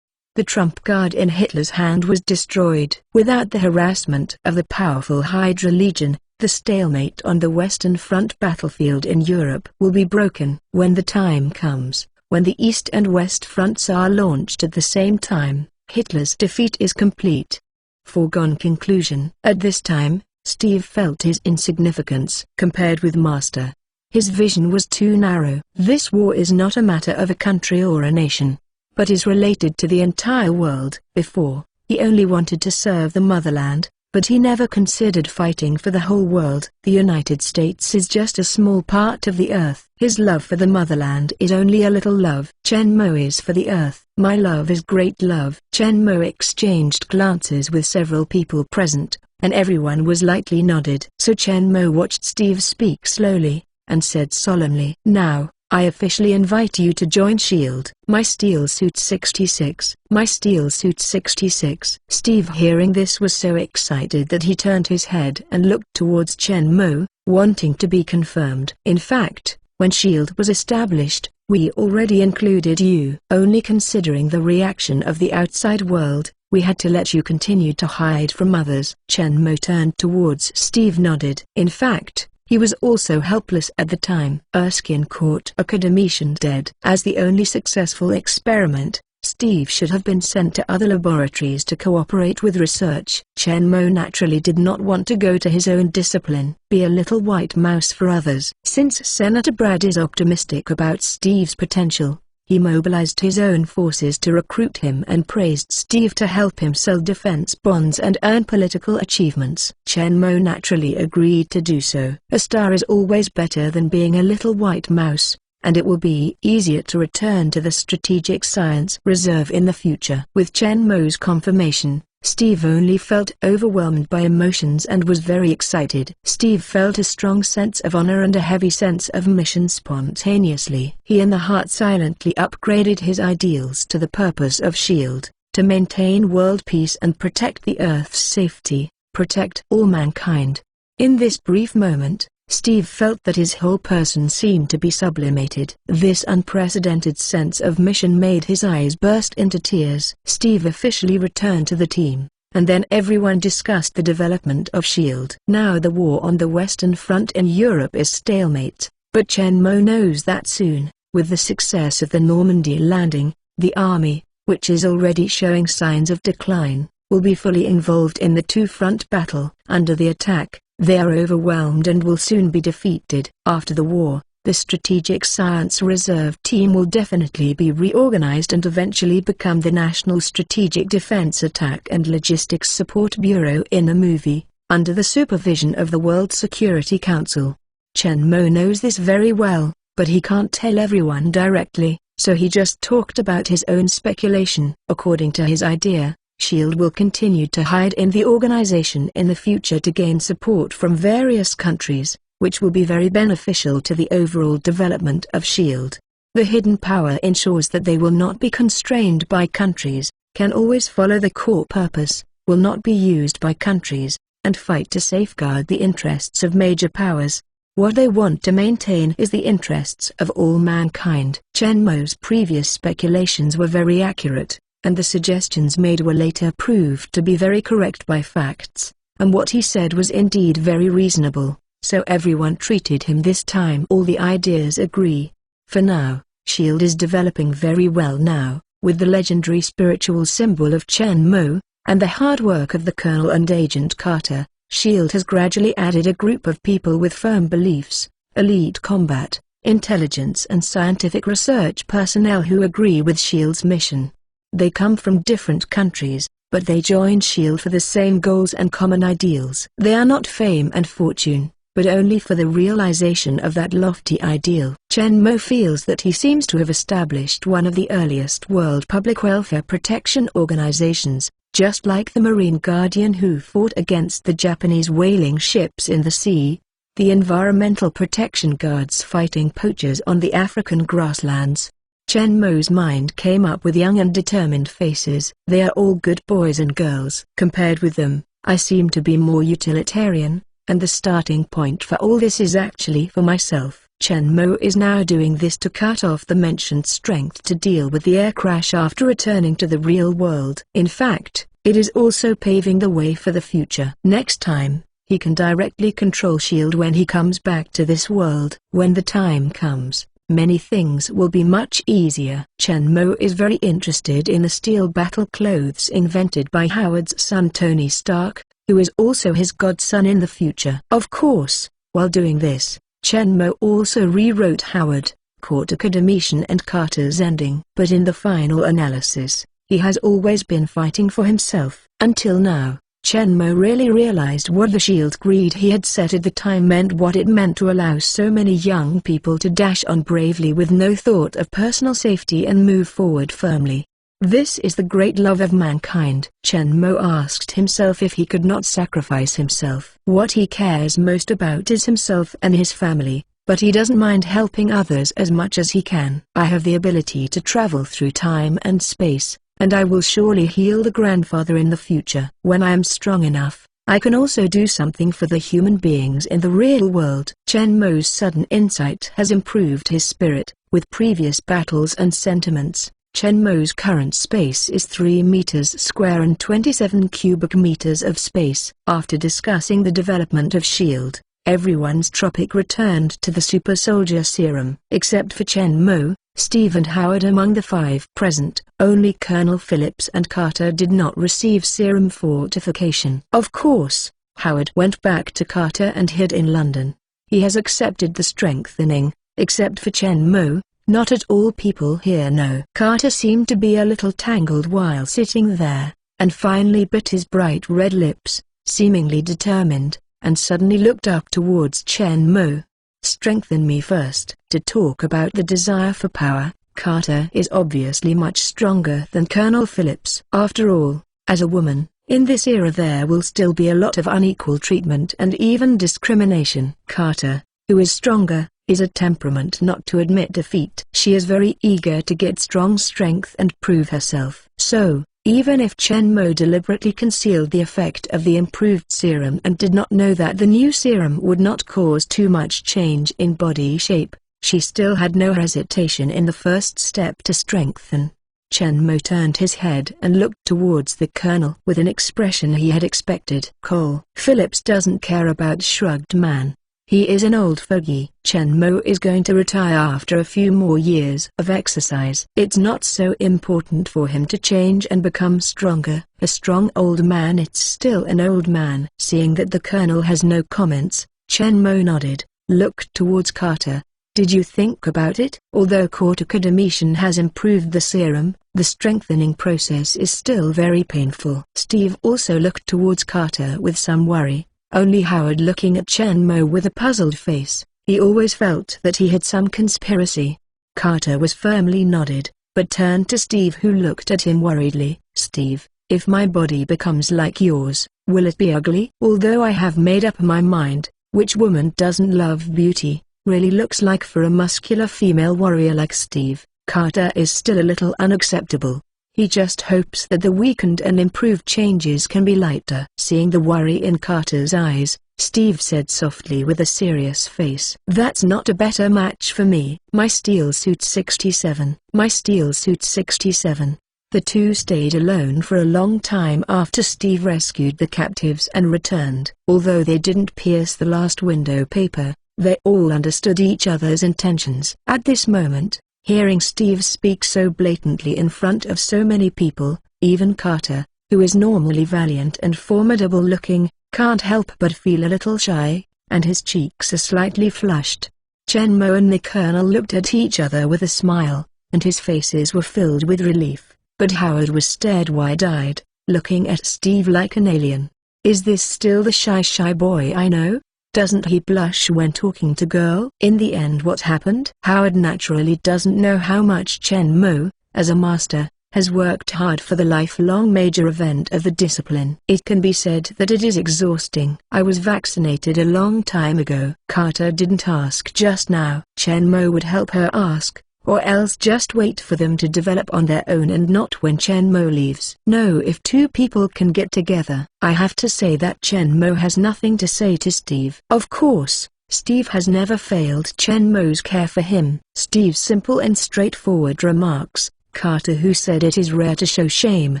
The trump card in Hitler's hand was destroyed. Without the harassment of the powerful Hydra Legion, the stalemate on the Western Front battlefield in Europe will be broken. When the time comes, when the East and West fronts are launched at the same time, Hitler's defeat is complete. Foregone conclusion. At this time, Steve felt his insignificance compared with Master. His vision was too narrow. This war is not a matter of a country or a nation, but is related to the entire world. Before, he only wanted to serve the motherland, but he never considered fighting for the whole world. The United States is just a small part of the earth. His love for the motherland is only a little love. Chen Mo is for the earth. My love is great love. Chen Mo exchanged glances with several people present, and everyone was lightly nodded. So Chen Mo watched Steve speak slowly, and said solemnly, "Now, I officially invite you to join S.H.I.E.L.D. My Steel Suit 66. My Steel Suit 66. Steve, hearing this, was so excited that he turned his head and looked towards Chen Mo, wanting to be confirmed. In fact, when S.H.I.E.L.D. was established, we already included you. Only considering the reaction of the outside world, we had to let you continue to hide from others. Chen Mo turned towards Steve, nodded. In fact, he was also helpless at the time. Erskine caught academician dead. As the only successful experiment, Steve should have been sent to other laboratories to cooperate with research. Chen Mo naturally did not want to go to his own discipline, be a little white mouse for others. Since Senator Brad is optimistic about Steve's potential, he mobilized his own forces to recruit him and praised Steve to help him sell defense bonds and earn political achievements. Chen Mo naturally agreed to do so. A star is always better than being a little white mouse, and it will be easier to return to the Strategic Science Reserve in the future. With Chen Mo's confirmation, Steve only felt overwhelmed by emotions and was very excited. Steve felt a strong sense of honor and a heavy sense of mission spontaneously. He in the heart silently upgraded his ideals to the purpose of S.H.I.E.L.D., to maintain world peace and protect the Earth's safety, protect all mankind. In this brief moment, Steve felt that his whole person seemed to be sublimated. This unprecedented sense of mission made his eyes burst into tears. Steve officially returned to the team, and then everyone discussed the development of S.H.I.E.L.D. Now the war on the Western Front in Europe is stalemate, but Chen Mo knows that soon, with the success of the Normandy landing, the army, which is already showing signs of decline, will be fully involved in the two-front battle. Under the attack, they are overwhelmed and will soon be defeated. After the war, the Strategic Science Reserve team will definitely be reorganized and eventually become the National Strategic Defense Attack and Logistics Support Bureau in a movie, under the supervision of the World Security Council. Chen Mo knows this very well, but he can't tell everyone directly, so he just talked about his own speculation. According to his idea, S.H.I.E.L.D. will continue to hide in the organization in the future to gain support from various countries, which will be very beneficial to the overall development of S.H.I.E.L.D. The hidden power ensures that they will not be constrained by countries, can always follow the core purpose, will not be used by countries, and fight to safeguard the interests of major powers. What they want to maintain is the interests of all mankind. Chen Mo's previous speculations were very accurate, and the suggestions made were later proved to be very correct by facts, and what he said was indeed very reasonable, so everyone treated him this time. All the ideas agree. For now, S.H.I.E.L.D. is developing very well now, with the legendary spiritual symbol of Chen Mo, and the hard work of the Colonel and Agent Carter. S.H.I.E.L.D. has gradually added a group of people with firm beliefs, elite combat, intelligence and scientific research personnel who agree with S.H.I.E.L.D.'s mission. They come from different countries, but they join S.H.I.E.L.D. for the same goals and common ideals. They are not fame and fortune, but only for the realization of that lofty ideal. Chen Mo feels that he seems to have established one of the earliest world public welfare protection organizations, just like the Marine Guardian who fought against the Japanese whaling ships in the sea, the Environmental Protection Guards fighting poachers on the African grasslands. Chen Mo's mind came up with young and determined faces. They are all good boys and girls. Compared with them, I seem to be more utilitarian, and the starting point for all this is actually for myself. Chen Mo is now doing this to cut off the mentioned strength to deal with the air crash after returning to the real world. In fact, it is also paving the way for the future. Next time, he can directly control S.H.I.E.L.D. when he comes back to this world. When the time comes, many things will be much easier. Chen Mo is very interested in the steel battle clothes invented by Howard's son Tony Stark, who is also his godson in the future. Of course, while doing this, Chen Mo also rewrote Howard, Kortaka and Carter's ending. But in the final analysis, he has always been fighting for himself. Until now, Chen Mo really realized what the S.H.I.E.L.D. greed he had set at the time meant, what it meant to allow so many young people to dash on bravely with no thought of personal safety and move forward firmly. This is the great love of mankind. Chen Mo asked himself if he could not sacrifice himself. What he cares most about is himself and his family, but he doesn't mind helping others as much as he can. I have the ability to travel through time and space, and I will surely heal the grandfather in the future. When I am strong enough, I can also do something for the human beings in the real world. Chen Mo's sudden insight has improved his spirit. With previous battles and sentiments, Chen Mo's current space is 3 meters square and 27 cubic meters of space. After discussing the development of S.H.I.E.L.D., everyone's tropic returned to the super soldier serum. Except for Chen Mo, Steve and Howard among the 5 present, only Colonel Phillips and Carter did not receive serum fortification. Of course, Howard went back to Carter and hid in London. He has accepted the strengthening, except for Chen Mo. Not at all people here know. Carter seemed to be a little tangled while sitting there, and finally bit his bright red lips, seemingly determined, and suddenly looked up towards Chen Mo. Strengthen me first. To talk about the desire for power, Carter is obviously much stronger than Colonel Phillips. After all, as a woman, in this era there will still be a lot of unequal treatment and even discrimination. Carter, who is stronger, is a temperament not to admit defeat. She is very eager to get strong strength and prove herself. So, even if Chen Mo deliberately concealed the effect of the improved serum and did not know that the new serum would not cause too much change in body shape, she still had no hesitation in the first step to strengthen. Chen Mo turned his head and looked towards the colonel with an expression he had expected. Cole Phillips doesn't care about shrugged man. He is an old fogey. Chen Mo is going to retire after a few more years of exercise. It's not so important for him to change and become stronger. A strong old man, it's still an old man. Seeing that the colonel has no comments, Chen Mo nodded, looked towards Carter. Did you think about it? Although Kortaka has improved the serum, the strengthening process is still very painful. Steve also looked towards Carter with some worry. Only Howard looking at Chen Mo with a puzzled face. He always felt that he had some conspiracy. Carter was firmly nodded, but turned to Steve who looked at him worriedly. Steve, if my body becomes like yours, will it be ugly? Although I have made up my mind, which woman doesn't love beauty, really looks like for a muscular female warrior like Steve, Carter is still a little unacceptable. He just hopes that the weakened and improved changes can be lighter. Seeing the worry in Carter's eyes, Steve said softly with a serious face. That's not a better match for me. My steel suit 67. My steel suit 67. The two stayed alone for a long time after Steve rescued the captives and returned. Although they didn't pierce the last window paper, they all understood each other's intentions. At this moment, hearing Steve speak so blatantly in front of so many people, even Carter, who is normally valiant and formidable looking, can't help but feel a little shy, and his cheeks are slightly flushed. Chen Mo and the colonel looked at each other with a smile, and his faces were filled with relief, but Howard was stared wide-eyed, looking at Steve like an alien. Is this still the shy boy I know? Doesn't he blush when talking to girl? In the end, what happened? Howard naturally doesn't know how much Chen Mo, as a master, has worked hard for the lifelong major event of the discipline. It can be said that it is exhausting. I was vaccinated a long time ago. Carter didn't ask just now. Chen Mo would help her ask, or else just wait for them to develop on their own and not when Chen Mo leaves. No, if two people can get together. I have to say that Chen Mo has nothing to say to Steve. Of course, Steve has never failed Chen Mo's care for him. Steve's simple and straightforward remarks, Carter who said it is rare to show shame,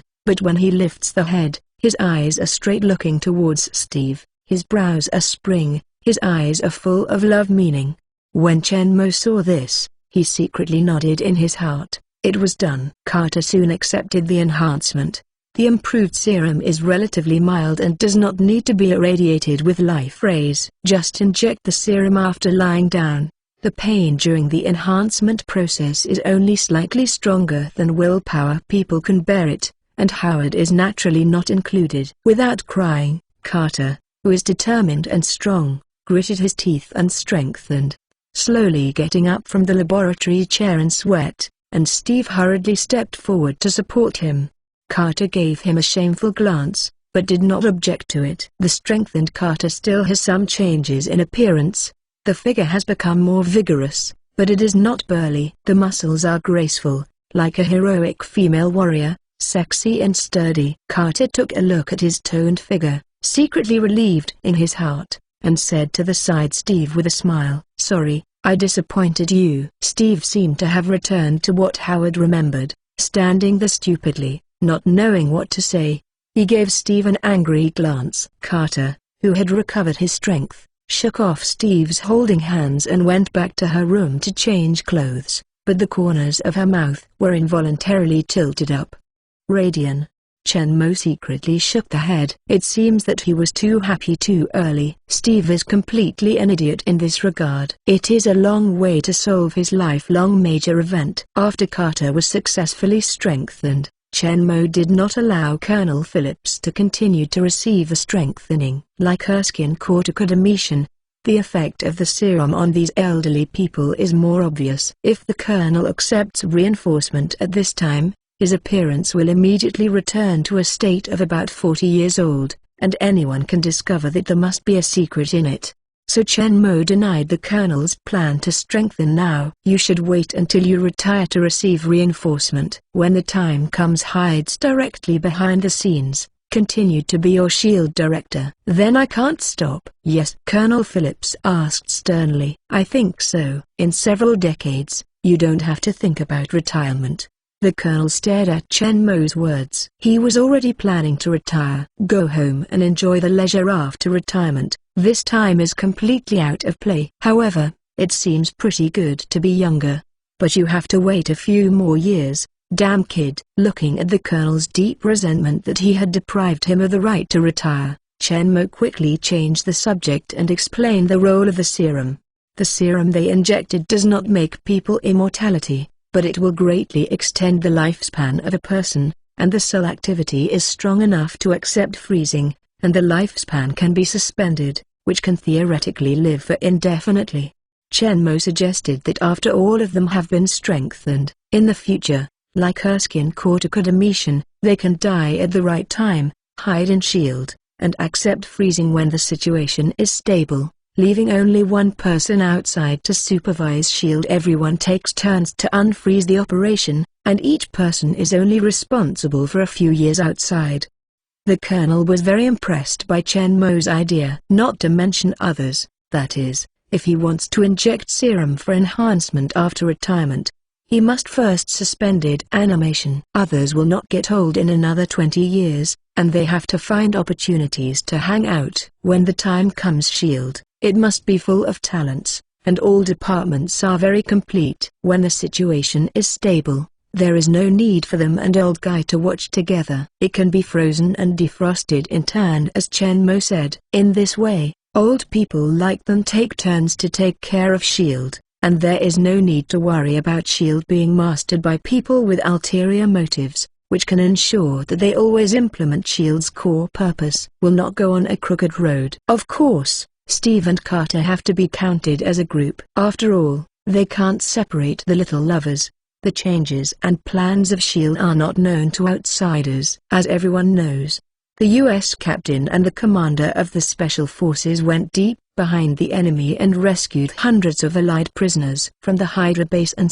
but when he lifts the head, his eyes are straight looking towards Steve, his brows are spring, his eyes are full of love meaning. When Chen Mo saw this, he secretly nodded in his heart. It was done. Carter soon accepted the enhancement. The improved serum is relatively mild and does not need to be irradiated with life rays. Just inject the serum after lying down. The pain during the enhancement process is only slightly stronger than willpower people can bear it, and Howard is naturally not included. Without crying, Carter, who is determined and strong, gritted his teeth and strengthened. Slowly getting up from the laboratory chair in sweat, and Steve hurriedly stepped forward to support him. Carter gave him a shameful glance, but did not object to it. The strengthened Carter still has some changes in appearance. The figure has become more vigorous, but it is not burly. The muscles are graceful, like a heroic female warrior, sexy and sturdy. Carter took a look at his toned figure, secretly relieved in his heart, and said to the side Steve with a smile, "Sorry, I disappointed you." Steve seemed to have returned to what Howard remembered, standing there stupidly, not knowing what to say. He gave Steve an angry glance. Carter, who had recovered his strength, shook off Steve's holding hands and went back to her room to change clothes, but the corners of her mouth were involuntarily tilted up. Radian. Chen Mo secretly shook the head. It seems that he was too happy too early. Steve is completely an idiot in this regard. It is a long way to solve his lifelong major event. After Carter was successfully strengthened, Chen Mo did not allow Colonel Phillips to continue to receive the strengthening. Like Erskine corticodemetian, the effect of the serum on these elderly people is more obvious. If the Colonel accepts reinforcement at this time, his appearance will immediately return to a state of about 40 years old, and anyone can discover that there must be a secret in it. So Chen Mo denied the Colonel's plan to strengthen now. "You should wait until you retire to receive reinforcement. When the time comes, hides directly behind the scenes, continued to be your shield director." "Then I can't stop?" "Yes," Colonel Phillips asked sternly. "I think so. In several decades, you don't have to think about retirement." The Colonel stared at Chen Mo's words. He was already planning to retire. Go home and enjoy the leisure after retirement. This time is completely out of play. However, it seems pretty good to be younger. But you have to wait a few more years. Damn kid. Looking at the Colonel's deep resentment that he had deprived him of the right to retire, Chen Mo quickly changed the subject and explained the role of the serum. The serum they injected does not make people immortality, but it will greatly extend the lifespan of a person, and the cell activity is strong enough to accept freezing, and the lifespan can be suspended, which can theoretically live for indefinitely. Chen Mo suggested that after all of them have been strengthened, in the future, like Erskine corticodemetian, they can die at the right time, hide in shield, and accept freezing when the situation is stable, leaving only one person outside to supervise shield. Everyone takes turns to unfreeze the operation, and each person is only responsible for a few years outside. The Colonel was very impressed by Chen Mo's idea. Not to mention others, that is, if he wants to inject serum for enhancement after retirement, he must first suspended animation. Others will not get old in another 20 years, and they have to find opportunities to hang out. When the time comes, shield, it must be full of talents, and all departments are very complete. When the situation is stable, there is no need for them and old guy to watch together. It can be frozen and defrosted in turn, as Chen Mo said. In this way, old people like them take turns to take care of shield, and there is no need to worry about shield being mastered by people with ulterior motives, which can ensure that they always implement shield's core purpose. Will not go on a crooked road. Of course, Steve and Carter have to be counted as a group. After all, they can't separate the little lovers. The changes and plans of S.H.I.E.L.D. are not known to outsiders. As everyone knows, the U.S. captain and the commander of the Special Forces went deep behind the enemy and rescued hundreds of Allied prisoners from the Hydra base and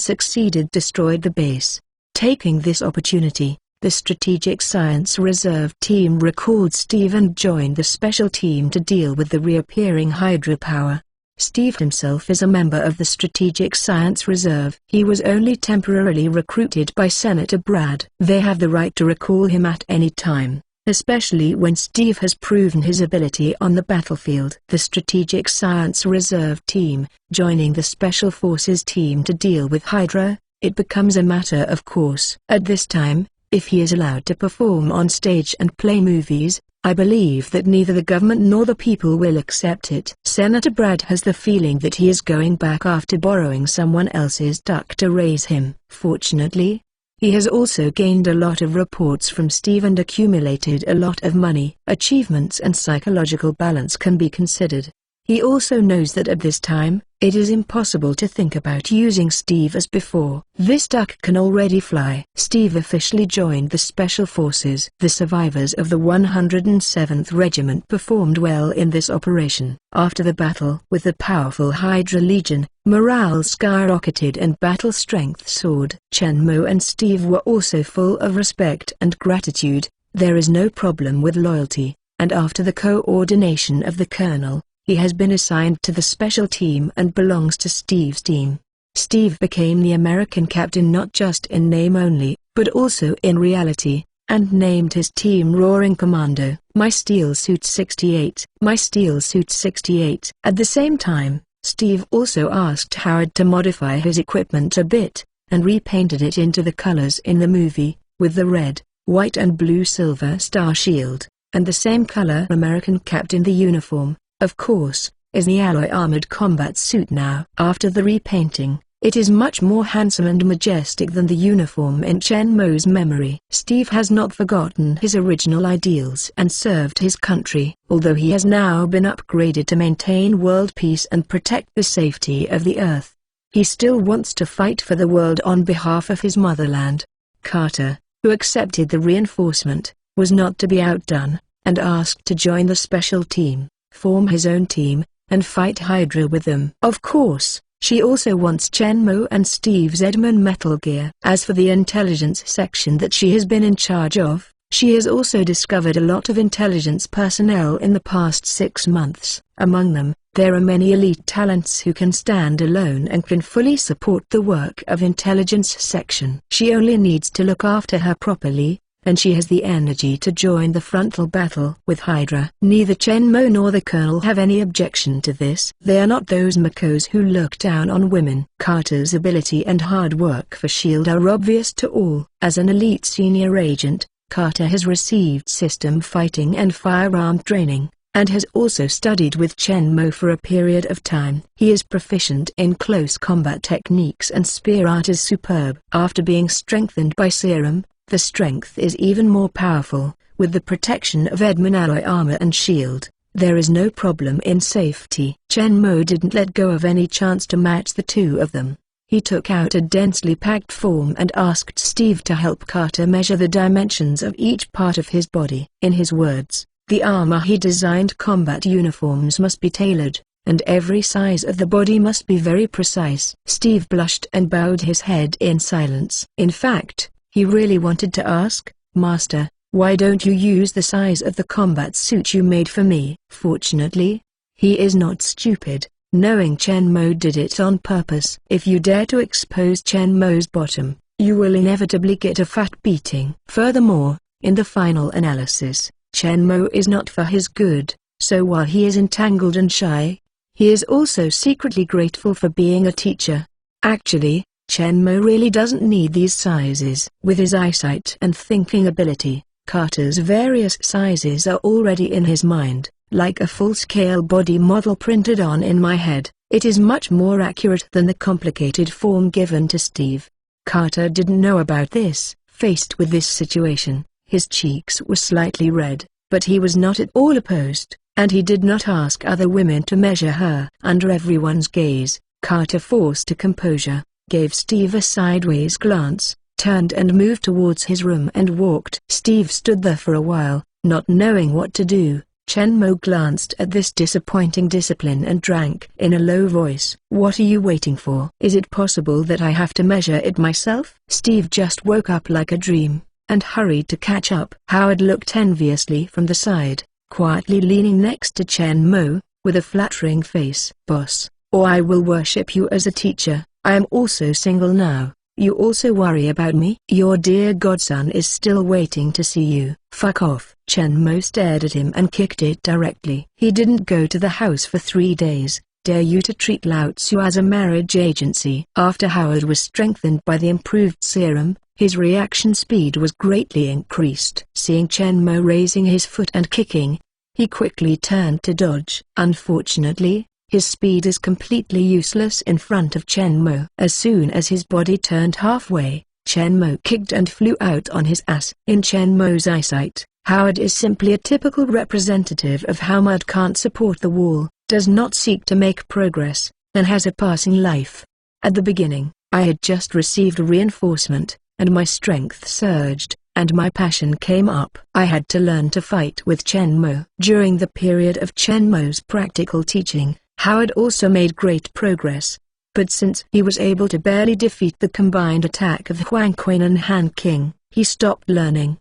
destroyed the base. Taking this opportunity, the Strategic Science Reserve team recalled Steve and joined the special team to deal with the reappearing Hydra power. Steve himself is a member of the Strategic Science Reserve. He was only temporarily recruited by Senator Brad. They have the right to recall him at any time, especially when Steve has proven his ability on the battlefield. The Strategic Science Reserve team, joining the Special Forces team to deal with Hydra, it becomes a matter of course. At this time, if he is allowed to perform on stage and play movies, I believe that neither the government nor the people will accept it. Senator Brad has the feeling that he is going back after borrowing someone else's duck to raise him. Fortunately, he has also gained a lot of reports from Steve and accumulated a lot of money. Achievements and psychological balance can be considered. He also knows that at this time, it is impossible to think about using Steve as before. This duck can already fly. Steve officially joined the Special Forces. The survivors of the 107th Regiment performed well in this operation. After the battle with the powerful Hydra Legion, morale skyrocketed and battle strength soared. Chen-Mo and Steve were also full of respect and gratitude. There is no problem with loyalty, and after the coordination of the Colonel, he has been assigned to the special team and belongs to Steve's team. Steve became the American captain not just in name only, but also in reality, and named his team Roaring Commando. My Steel Suit 68. My Steel Suit 68. At the same time, Steve also asked Howard to modify his equipment a bit, and repainted it into the colors in the movie, with the red, white and blue silver star shield, and the same color American captain. The uniform, of course, is the alloy armored combat suit now. After the repainting, it is much more handsome and majestic than the uniform in Chen-Mo's memory. Steve has not forgotten his original ideals and served his country. Although he has now been upgraded to maintain world peace and protect the safety of the Earth, he still wants to fight for the world on behalf of his motherland. Carter, who accepted the reinforcement, was not to be outdone, and asked to join the special team, form his own team, and fight Hydra with them. Of course, she also wants Chen-Mo and Steve's Edmund Metal Gear. As for the intelligence section that she has been in charge of, she has also discovered a lot of intelligence personnel in the past 6 months. Among them, there are many elite talents who can stand alone and can fully support the work of intelligence section. She only needs to look after her properly, and she has the energy to join the frontal battle with Hydra. Neither Chen-Mo nor the Colonel have any objection to this. They are not those Makos who look down on women. Carter's ability and hard work for S.H.I.E.L.D. are obvious to all. As an elite senior agent, Carter has received system fighting and firearm training, and has also studied with Chen-Mo for a period of time. He is proficient in close combat techniques and spear art is superb. After being strengthened by serum, the strength is even more powerful. With the protection of Edmund alloy armor and shield, there is no problem in safety. Chen-Mo didn't let go of any chance to match the two of them. He took out a densely packed form and asked Steve to help Carter measure the dimensions of each part of his body. In his words, the armor he designed combat uniforms must be tailored, and every size of the body must be very precise. Steve blushed and bowed his head in silence. In fact, he really wanted to ask, "Master, why don't you use the size of the combat suit you made for me?" Fortunately, he is not stupid, knowing Chen-Mo did it on purpose. If you dare to expose Chen-Mo's bottom, you will inevitably get a fat beating. Furthermore, in the final analysis, Chen-Mo is not for his good, so while he is entangled and shy, he is also secretly grateful for being a teacher. Actually, Chen-Mo really doesn't need these sizes. With his eyesight and thinking ability, Carter's various sizes are already in his mind, like a full-scale body model printed on in my head. It is much more accurate than the complicated form given to Steve. Carter didn't know about this. Faced with this situation, his cheeks were slightly red, but he was not at all opposed. and he did not ask other women to measure her. Under everyone's gaze, Carter forced a composure, gave Steve a sideways glance, turned and moved towards his room and walked. Steve stood there for a while, not knowing what to do. Chen Mo glanced at this disappointing discipline and drank in a low voice. "What are you waiting for? Is it possible that I have to measure it myself?" Steve just woke up like a dream, and hurried to catch up. Howard looked enviously from the side, quietly leaning next to Chen Mo, with a flattering face. "Boss, or I will worship you as a teacher. I am also single now. You also worry about me? Your dear godson is still waiting to see you." "Fuck off." Chen Mo stared at him and kicked it directly. He didn't go to the house for 3 days. Dare you to treat Lao Tzu as a marriage agency? After Howard was strengthened by the improved serum, his reaction speed was greatly increased. Seeing Chen Mo raising his foot and kicking, he quickly turned to dodge. Unfortunately, his speed is completely useless in front of Chen Mo. As soon as his body turned halfway, Chen Mo kicked and flew out on his ass. In Chen Mo's eyesight, Howard is simply a typical representative of how mud can't support the wall, does not seek to make progress, and has a passing life. At the beginning, I had just received reinforcement, and my strength surged, and my passion came up. I had to learn to fight with Chen Mo. During the period of Chen Mo's practical teaching, Howard also made great progress, but since he was able to barely defeat the combined attack of Huang Quan and Han King, he stopped learning.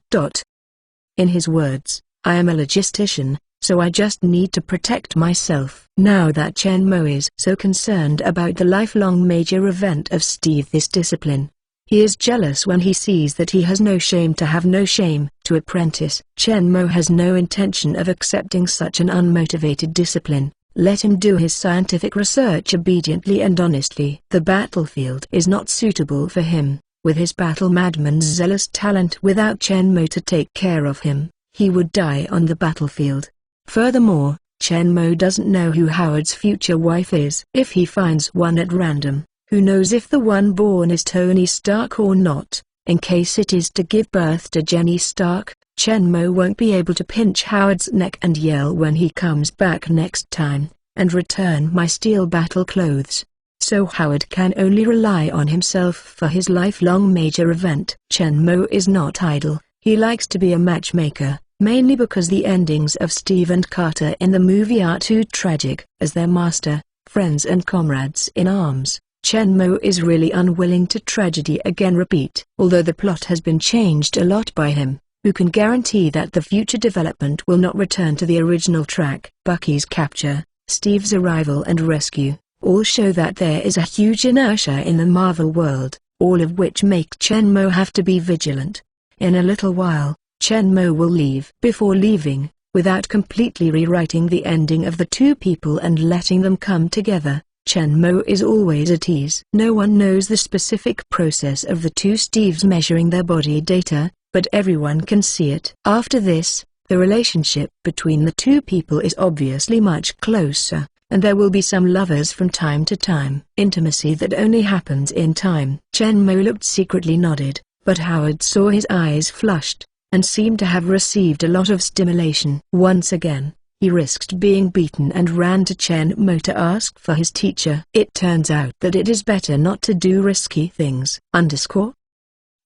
In his words, "I am a logistician, so I just need to protect myself." Now that Chen Mo is so concerned about the lifelong major event of Steve, this discipline, he is jealous when he sees that he has no shame to have no shame to apprentice. Chen Mo has no intention of accepting such an unmotivated discipline. Let him do his scientific research obediently and honestly. The battlefield is not suitable for him. With his battle madman's zealous talent, without Chen Mo to take care of him, he would die on the battlefield. Furthermore, Chen Mo doesn't know who Howard's future wife is. If he finds one at random, who knows if the one born is Tony Stark or not? In case it is to give birth to Jenny Stark, Chen Mo won't be able to pinch Howard's neck and yell when he comes back next time, and return my steel battle clothes. So Howard can only rely on himself for his lifelong major event. Chen Mo is not idle. He likes to be a matchmaker, mainly because the endings of Steve and Carter in the movie are too tragic. As their master, friends and comrades in arms, Chen Mo is really unwilling to tragedy again repeat. Although the plot has been changed a lot by him, who can guarantee that the future development will not return to the original track? Bucky's capture, Steve's arrival and rescue, all show that there is a huge inertia in the Marvel world, all of which make Chen Mo have to be vigilant. In a little while, Chen Mo will leave. Before leaving, without completely rewriting the ending of the two people and letting them come together, Chen Mo is always at ease. No one knows the specific process of the two Steves measuring their body data, but everyone can see it. After this, the relationship between the two people is obviously much closer, and there will be some lovers from time to time. Intimacy that only happens in time. Chen Mo looked secretly nodded, but Howard saw his eyes flushed, and seemed to have received a lot of stimulation. Once again, he risked being beaten and ran to Chen Mo to ask for his teacher. It turns out that it is better not to do risky things.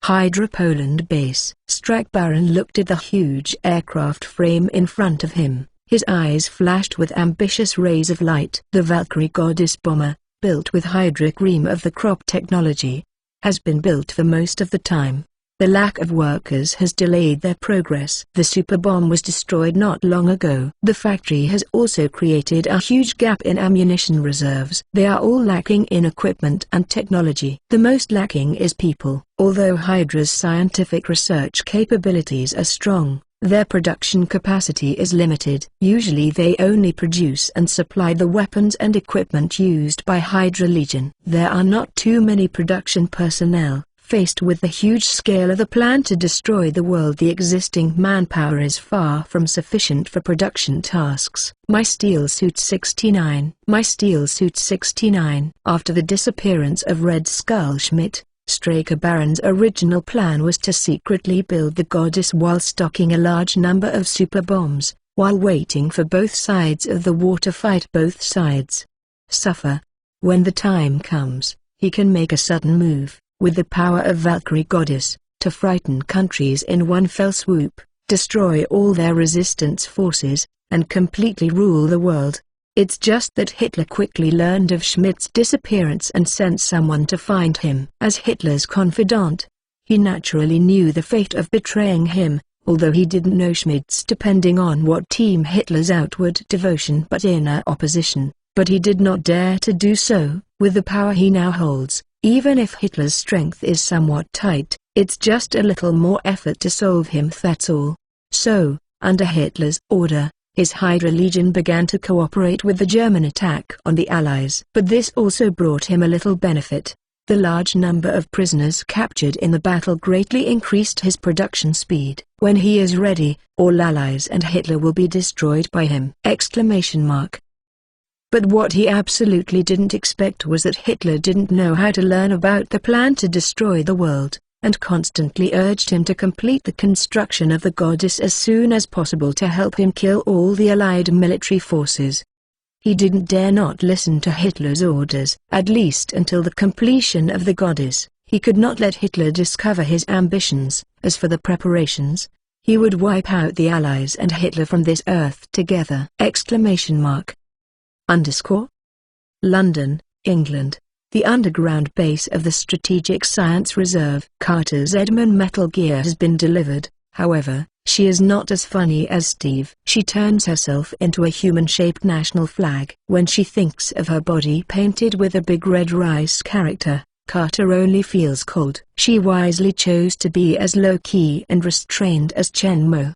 Hydra Poland Base. Strack Baron looked at the huge aircraft frame in front of him. His eyes flashed with ambitious rays of light. The Valkyrie Goddess bomber, built with Hydra cream of the crop technology, has been built for most of the time. The lack of workers has delayed their progress. The super bomb was destroyed not long ago. The factory has also created a huge gap in ammunition reserves. They are all lacking in equipment and technology. The most lacking is people. Although Hydra's scientific research capabilities are strong, their production capacity is limited. Usually they only produce and supply the weapons and equipment used by Hydra Legion. There are not too many production personnel. Faced with the huge scale of the plan to destroy the world, the existing manpower is far from sufficient for production tasks. My Steel Suit 69. My Steel Suit 69. After the disappearance of Red Skull Schmidt, Straker Baron's original plan was to secretly build the goddess while stocking a large number of super bombs, while waiting for both sides of the war to fight both sides. Suffer. When the time comes, he can make a sudden move, with the power of Valkyrie goddess, to frighten countries in one fell swoop, destroy all their resistance forces, and completely rule the world. It's just that Hitler quickly learned of Schmidt's disappearance and sent someone to find him. As Hitler's confidant, he naturally knew the fate of betraying him, although he didn't know Schmidt's depending on what team Hitler's outward devotion but inner opposition. But he did not dare to do so, with the power he now holds. Even if Hitler's strength is somewhat tight, it's just a little more effort to solve him, that's all. So, under Hitler's order, his Hydra Legion began to cooperate with the German attack on the Allies. But this also brought him a little benefit. The large number of prisoners captured in the battle greatly increased his production speed. When he is ready, all Allies and Hitler will be destroyed by him! But what he absolutely didn't expect was that Hitler didn't know how to learn about the plan to destroy the world, and constantly urged him to complete the construction of the goddess as soon as possible to help him kill all the Allied military forces. He didn't dare not listen to Hitler's orders, at least until the completion of the goddess. He could not let Hitler discover his ambitions. As for the preparations, he would wipe out the Allies and Hitler from this earth together! London, England. The underground base of the Strategic Science Reserve. Carter's Edmund Metal Gear has been delivered. However, she is not as funny as Steve. She turns herself into a human-shaped national flag. When she thinks of her body painted with a big red rice character, Carter only feels cold. She wisely chose to be as low-key and restrained as Chen-Mo.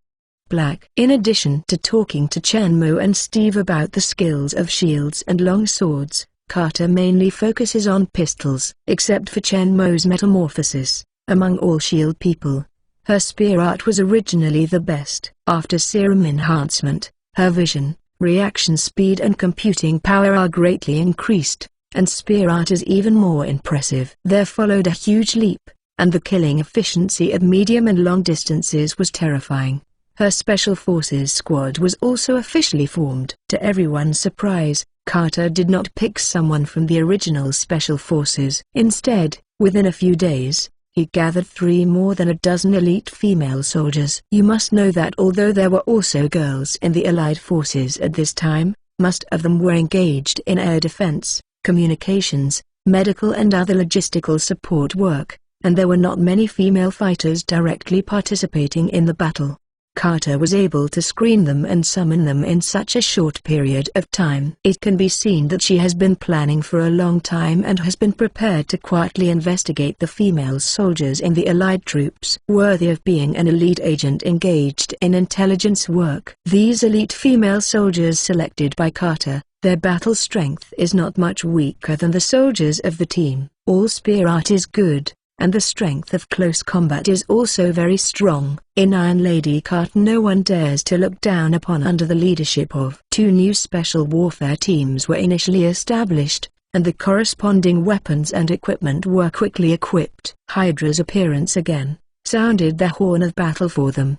Black. In addition to talking to Chen-Mo and Steve about the skills of shields and long swords, Carter mainly focuses on pistols. Except for Chen-Mo's metamorphosis, among all shield people, her spear art was originally the best. After serum enhancement, her vision, reaction speed and computing power are greatly increased, and spear art is even more impressive. There followed a huge leap, and the killing efficiency at medium and long distances was terrifying. Her Special Forces squad was also officially formed. To everyone's surprise, Carter did not pick someone from the original Special Forces. Instead, within a few days, he gathered 3 more than a dozen elite female soldiers. You must know that although there were also girls in the Allied forces at this time, most of them were engaged in air defense, communications, medical and other logistical support work, and there were not many female fighters directly participating in the battle. Carter was able to screen them and summon them in such a short period of time. It can be seen that she has been planning for a long time and has been prepared to quietly investigate the female soldiers in the Allied troops. Worthy of being an elite agent engaged in intelligence work. These elite female soldiers selected by Carter, their battle strength is not much weaker than the soldiers of the team. All spear art is good, and the strength of close combat is also very strong. In Iron Lady Carter no one dares to look down upon. Under the leadership of 2 new special warfare teams were initially established, and the corresponding weapons and equipment were quickly equipped. Hydra's appearance again sounded the horn of battle for them.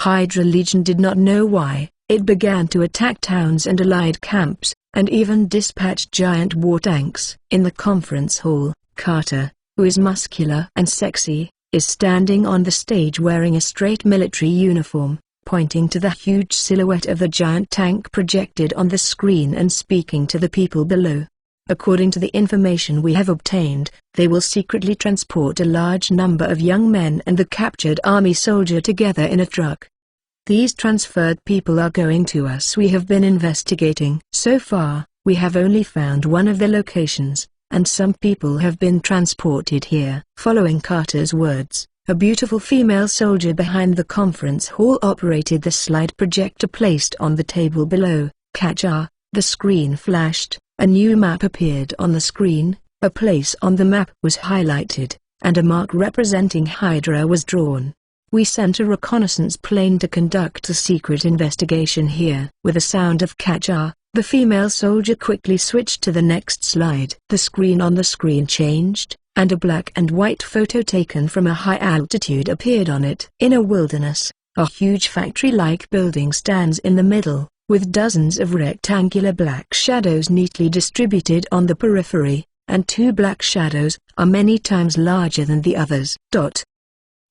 Hydra Legion did not know why. It began to attack towns and Allied camps, and even dispatched giant war tanks. In the conference hall, Carter, who is muscular and sexy, is standing on the stage wearing a straight military uniform, pointing to the huge silhouette of the giant tank projected on the screen and speaking to the people below. According to the information we have obtained, they will secretly transport a large number of young men and the captured army soldier together in a truck. These transferred people are going to us. We have been investigating. So far, we have only found one of the locations, and some people have been transported here. Following Carter's words, a beautiful female soldier behind the conference hall operated the slide projector placed on the table below. Catch-ah, the screen flashed, a new map appeared on the screen, a place on the map was highlighted, and a mark representing Hydra was drawn. We sent a reconnaissance plane to conduct a secret investigation here. With a sound of catch-ah, the female soldier quickly switched to the next slide. The screen on the screen changed, and a black and white photo taken from a high altitude appeared on it. In a wilderness, A huge factory-like building stands in the middle, with dozens of rectangular black shadows neatly distributed on the periphery, and 2 black shadows are many times larger than the others.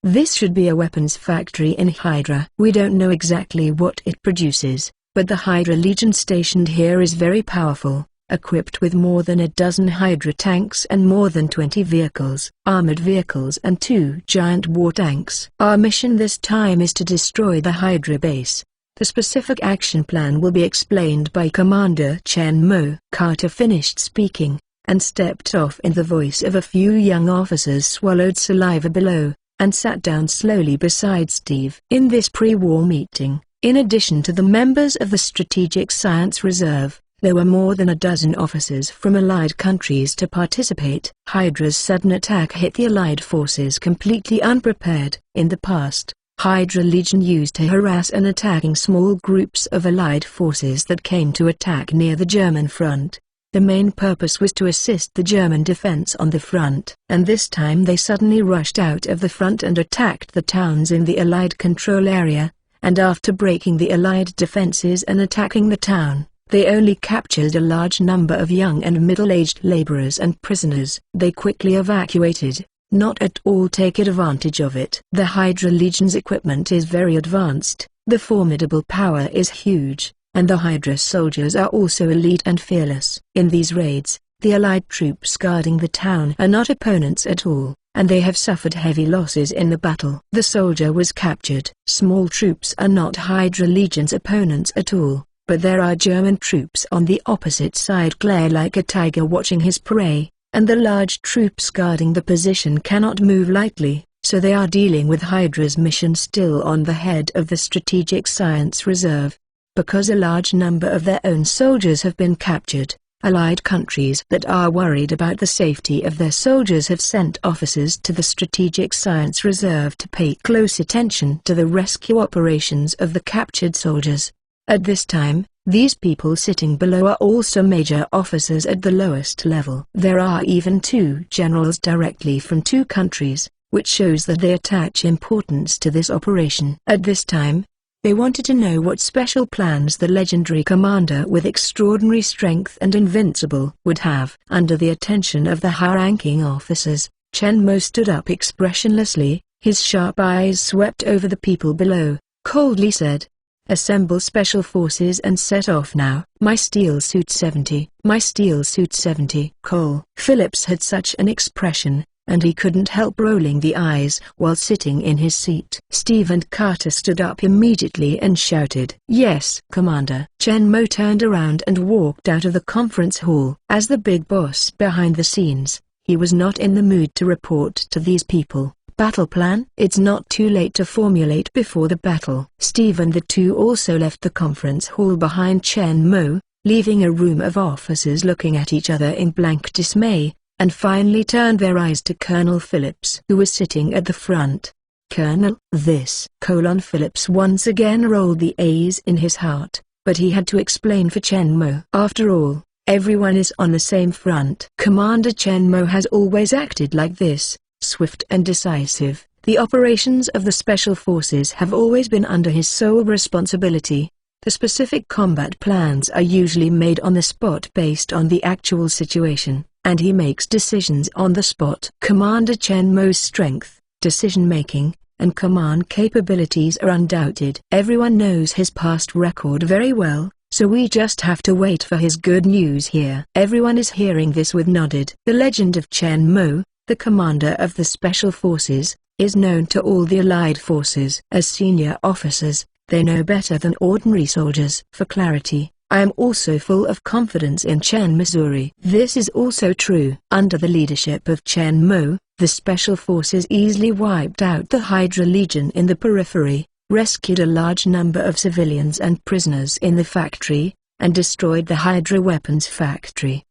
This should be a weapons factory in Hydra. We don't know exactly what it produces, but the Hydra Legion stationed here is very powerful, equipped with more than a dozen Hydra tanks and more than 20 vehicles, armored vehicles and 2 giant war tanks. Our mission this time is to destroy the Hydra base. The specific action plan will be explained by Commander Chen Mo. Carter finished speaking, and stepped off, and the voice of a few young officers swallowed saliva below, and sat down slowly beside Steve. In this pre-war meeting, in addition to the members of the Strategic Science Reserve, there were more than a dozen officers from Allied countries to participate. Hydra's sudden attack hit the Allied forces completely unprepared. In the past, Hydra Legion used to harass and attacking small groups of Allied forces that came to attack near the German front. The main purpose was to assist the German defense on the front, and this time they suddenly rushed out of the front and attacked the towns in the Allied control area, and after breaking the Allied defenses and attacking the town, they only captured a large number of young and middle-aged laborers and prisoners. They quickly evacuated, not at all taking advantage of it. The Hydra Legion's equipment is very advanced, the formidable power is huge, and the Hydra soldiers are also elite and fearless. In these raids, the Allied troops guarding the town are not opponents at all, and they have suffered heavy losses in the battle. The soldier was captured. Small troops are not Hydra Legion's opponents at all, but there are German troops on the opposite side glare like a tiger watching his prey, and the large troops guarding the position cannot move lightly, so they are dealing with Hydra's mission still on the head of the Strategic Science Reserve. Because a large number of their own soldiers have been captured, Allied countries that are worried about the safety of their soldiers have sent officers to the Strategic Science Reserve to pay close attention to the rescue operations of the captured soldiers. At this time, these people sitting below are also major officers at the lowest level. There are even 2 generals directly from 2 countries, which shows that they attach importance to this operation. At this time, they wanted to know what special plans the legendary commander with extraordinary strength and invincible would have. Under the attention of the high-ranking officers, Chen Mo stood up expressionlessly, his sharp eyes swept over the people below, coldly said, "Assemble special forces and set off now." "My steel suit 70, my steel suit 70." Cole Phillips had such an expression, and he couldn't help rolling the eyes while sitting in his seat. Steve and Carter stood up immediately and shouted, "Yes, Commander." Chen Mo turned around and walked out of the conference hall. As the big boss behind the scenes, he was not in the mood to report to these people. Battle plan? It's not too late to formulate before the battle. Steve and the 2 also left the conference hall behind Chen Mo, leaving a room of officers looking at each other in blank dismay, and finally turned their eyes to Colonel Phillips, who was sitting at the front. "Colonel, this." Phillips once again rolled the A's in his heart, but he had to explain for Chen Mo. After all, everyone is on the same front. Commander Chen Mo has always acted like this, swift and decisive. The operations of the Special Forces have always been under his sole responsibility. The specific combat plans are usually made on the spot based on the actual situation, and he makes decisions on the spot. Commander Chen Mo's strength, decision-making, and command capabilities are undoubted. Everyone knows his past record very well, so we just have to wait for his good news here. Everyone is hearing this with nodded. The legend of Chen Mo, the commander of the Special Forces, is known to all the Allied forces. As senior officers, they know better than ordinary soldiers. For clarity, I am also full of confidence in Chen Missouri. This is also true. Under the leadership of Chen Mo, the Special Forces easily wiped out the Hydra Legion in the periphery, rescued a large number of civilians and prisoners in the factory, and destroyed the Hydra weapons factory.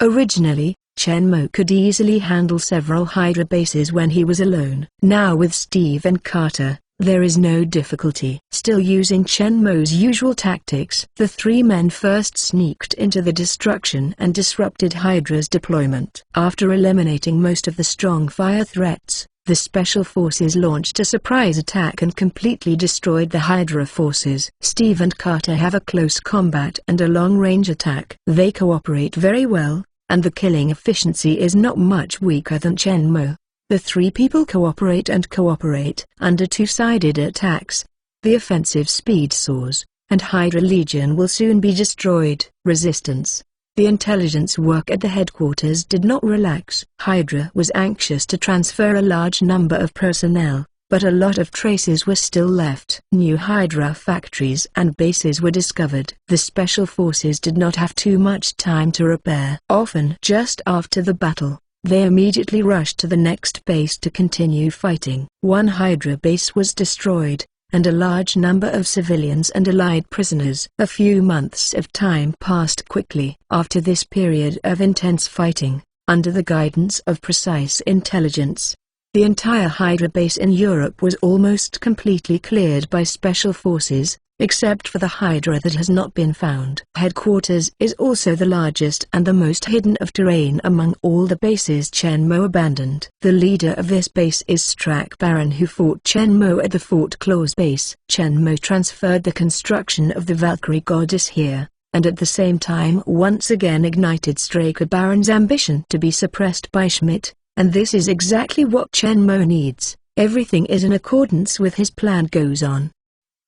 Originally, Chen Mo could easily handle several Hydra bases when he was alone. Now with Steve and Carter, there is no difficulty. Still using Chen Mo's usual tactics, the 3 men first sneaked into the destruction and disrupted Hydra's deployment. After eliminating most of the strong fire threats, the Special Forces launched a surprise attack and completely destroyed the Hydra forces. Steve and Carter have a close combat and a long-range attack. They cooperate very well, and the killing efficiency is not much weaker than Shenmue. The three people cooperate under two-sided attacks. The offensive speed soars, and Hydra Legion will soon be destroyed. Resistance. The intelligence work at the headquarters did not relax. Hydra was anxious to transfer a large number of personnel, but a lot of traces were still left. New Hydra factories and bases were discovered. The Special Forces did not have too much time to repair. Often just after the battle, they immediately rushed to the next base to continue fighting. One Hydra base was destroyed, and a large number of civilians and Allied prisoners. A few months of time passed quickly. After this period of intense fighting, under the guidance of precise intelligence, the entire Hydra base in Europe was almost completely cleared by Special Forces, except for the Hydra that has not been found. Headquarters is also the largest and the most hidden of terrain among all the bases Shenmue abandoned. The leader of this base is Strack Baron, who fought Shenmue at the Fort Claus base. Shenmue transferred the construction of the Valkyrie goddess here, and at the same time once again ignited Strack Baron's ambition to be suppressed by Schmidt, and this is exactly what Shenmue needs. Everything is in accordance with his plan goes on.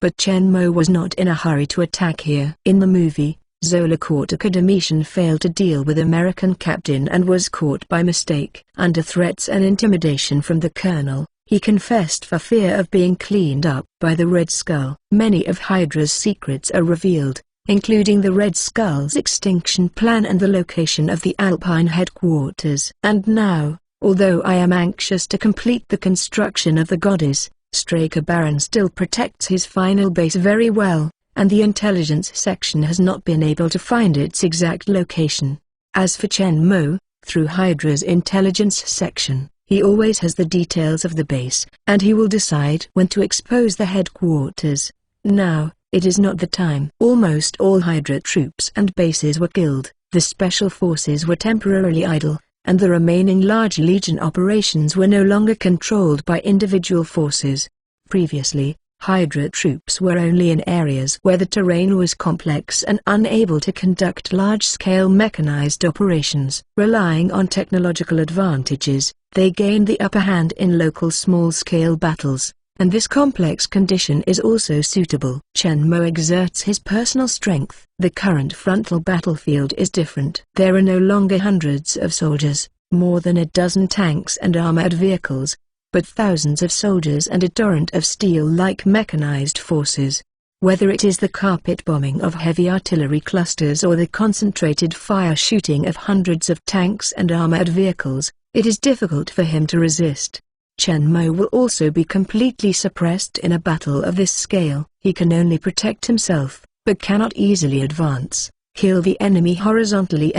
But Shenmue was not in a hurry to attack here. In the movie, Zola caught a Academician failed to deal with American captain and was caught by mistake. Under threats and intimidation from the colonel, he confessed for fear of being cleaned up by the Red Skull. Many of Hydra's secrets are revealed, including the Red Skull's extinction plan and the location of the Alpine headquarters. And now, although I am anxious to complete the construction of the goddess, Strack Baron still protects his final base very well, and the intelligence section has not been able to find its exact location. As for Shenmue, through Hydra's intelligence section, he always has the details of the base, and he will decide when to expose the headquarters. Now, it is not the time. Almost all Hydra troops and bases were killed, the Special Forces were temporarily idle, and the remaining large Legion operations were no longer controlled by individual forces. Previously, Hydra troops were only in areas where the terrain was complex and unable to conduct large-scale mechanized operations. Relying on technological advantages, they gained the upper hand in local small-scale battles, and this complex condition is also suitable. Shenmue exerts his personal strength. The current frontal battlefield is different. There are no longer hundreds of soldiers, more than a dozen tanks and armored vehicles, but thousands of soldiers and a torrent of steel-like mechanized forces. Whether it is the carpet bombing of heavy artillery clusters or the concentrated fire shooting of hundreds of tanks and armored vehicles, it is difficult for him to resist. Shenmue will also be completely suppressed in a battle of this scale. He can only protect himself, but cannot easily advance, kill the enemy horizontally,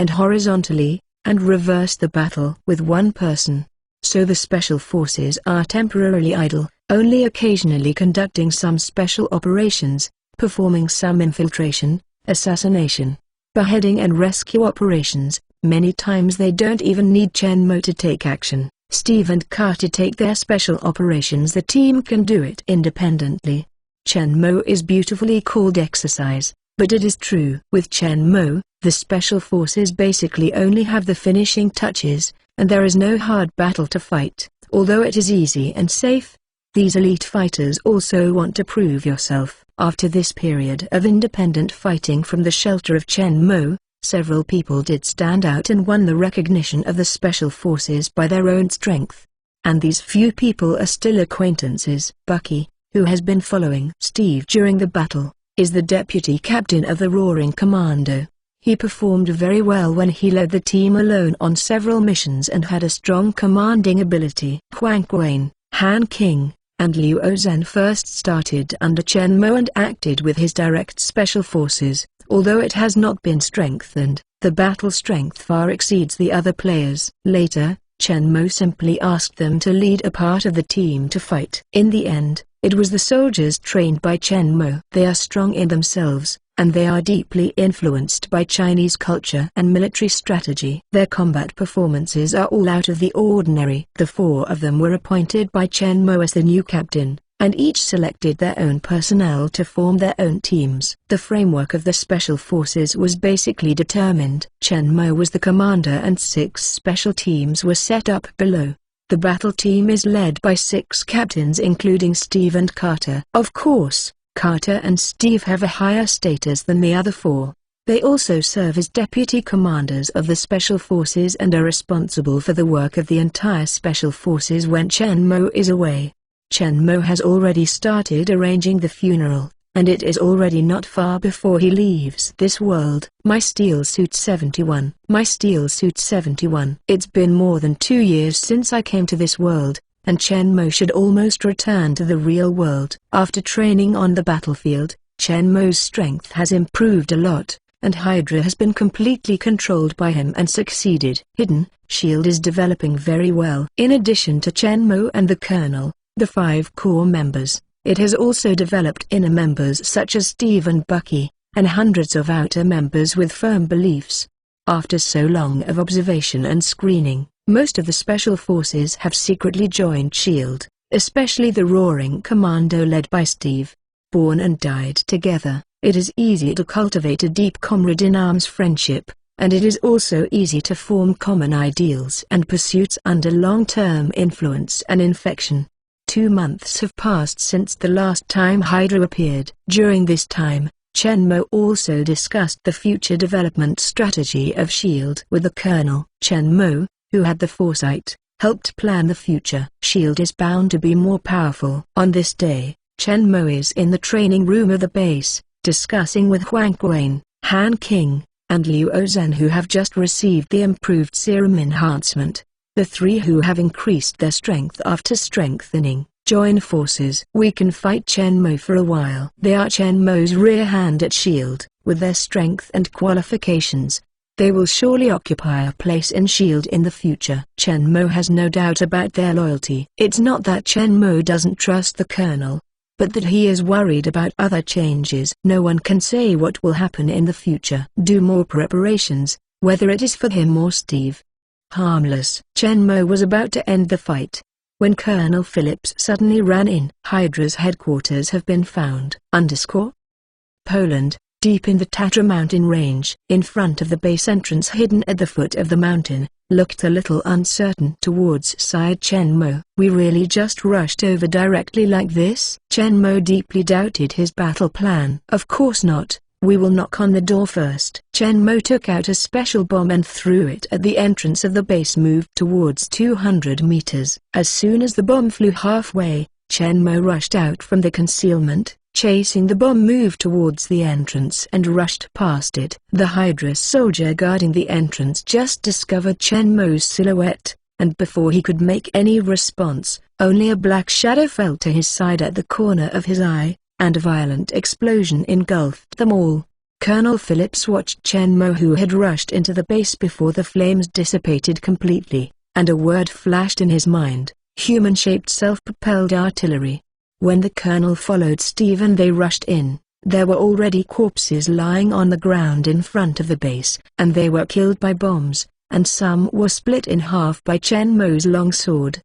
and reverse the battle with one person. So the Special Forces are temporarily idle, only occasionally conducting some special operations, performing some infiltration, assassination, beheading and rescue operations. Many times they don't even need Shenmue to take action. Steve and Carter take their special operations. The team can do it independently. Shenmue is beautifully called exercise, but it is true. With Shenmue, the Special Forces basically only have the finishing touches, and there is no hard battle to fight, although it is easy and safe. These elite fighters also want to prove yourself. After this period of independent fighting from the shelter of Shenmue, several people did stand out and won the recognition of the Special Forces by their own strength. And these few people are still acquaintances. Bucky, who has been following Steve during the battle, is the deputy captain of the Roaring Commando. He performed very well when he led the team alone on several missions and had a strong commanding ability. Huang Quan, Han King, and Liu Ozhen first started under Shenmue and acted with his direct Special Forces. Although it has not been strengthened, the battle strength far exceeds the other players. Later, Shenmue simply asked them to lead a part of the team to fight. In the end, it was the soldiers trained by Shenmue. They are strong in themselves, and they are deeply influenced by Chinese culture and military strategy. Their combat performances are all out of the ordinary. The four of them were appointed by Chen Mo as the new captain, and each selected their own personnel to form their own teams. The framework of the special forces was basically determined. Chen Mo was the commander and 6 special teams were set up below. The battle team is led by 6 captains including Steve and Carter. Of course, Carter and Steve have a higher status than the other 4. They also serve as deputy commanders of the special forces and are responsible for the work of the entire special forces when Chen Mo is away. Chen Mo has already started arranging the funeral, and it is already not far before he leaves this world. My Steel Suit 71. My Steel Suit 71. It's been more than 2 years since I came to this world, and Chen Mo should almost return to the real world. After training on the battlefield, Chen Mo's strength has improved a lot, and Hydra has been completely controlled by him and succeeded. Hidden Shield is developing very well. In addition to Chen Mo and the Colonel, the 5 core members, it has also developed inner members such as Steve and Bucky, and hundreds of outer members with firm beliefs. After so long of observation and screening, most of the special forces have secretly joined S.H.I.E.L.D., especially the Roaring Commando led by Steve. Born and died together, it is easy to cultivate a deep comrade-in-arms friendship, and it is also easy to form common ideals and pursuits under long-term influence and infection. 2 months have passed since the last time Hydra appeared. During this time, Chen Mo also discussed the future development strategy of S.H.I.E.L.D. with the Colonel. Chen Mo, who had the foresight, helped plan the future. S.H.I.E.L.D. is bound to be more powerful. On this day, Chen Mo is in the training room of the base, discussing with Huang Quan, Han King, and Liu Ozhen who have just received the improved serum enhancement. The 3 who have increased their strength after strengthening, join forces. We can fight Chen Mo for a while. They are Chen Mo's rear hand at S.H.I.E.L.D., with their strength and qualifications. They will surely occupy a place in S.H.I.E.L.D. in the future. Chen Mo has no doubt about their loyalty. It's not that Chen Mo doesn't trust the Colonel, but that he is worried about other changes. No one can say what will happen in the future. Do more preparations, whether it is for him or Steve. Harmless. Chen Mo was about to end the fight, when Colonel Phillips suddenly ran in. Hydra's headquarters have been found. Poland, deep in the Tatra mountain range. In front of the base entrance hidden at the foot of the mountain, looked a little uncertain towards sighed Chen Mo. We really just rushed over directly like this? Chen Mo deeply doubted his battle plan. Of course not. We will knock on the door first. Chen Mo took out a special bomb and threw it at the entrance of the base. Moved towards 200 meters. As soon as the bomb flew halfway, Chen Mo rushed out from the concealment, chasing the bomb, moved towards the entrance and rushed past it. The Hydra soldier guarding the entrance just discovered Chen Mo's silhouette, and before he could make any response, only a black shadow fell to his side at the corner of his eye, and a violent explosion engulfed them all. Colonel Phillips watched Chen Mo, who had rushed into the base before the flames dissipated completely, and a word flashed in his mind: human-shaped self-propelled artillery. When the Colonel followed Steve and they rushed in, there were already corpses lying on the ground in front of the base, and they were killed by bombs, and some were split in half by Chen Mo's long sword.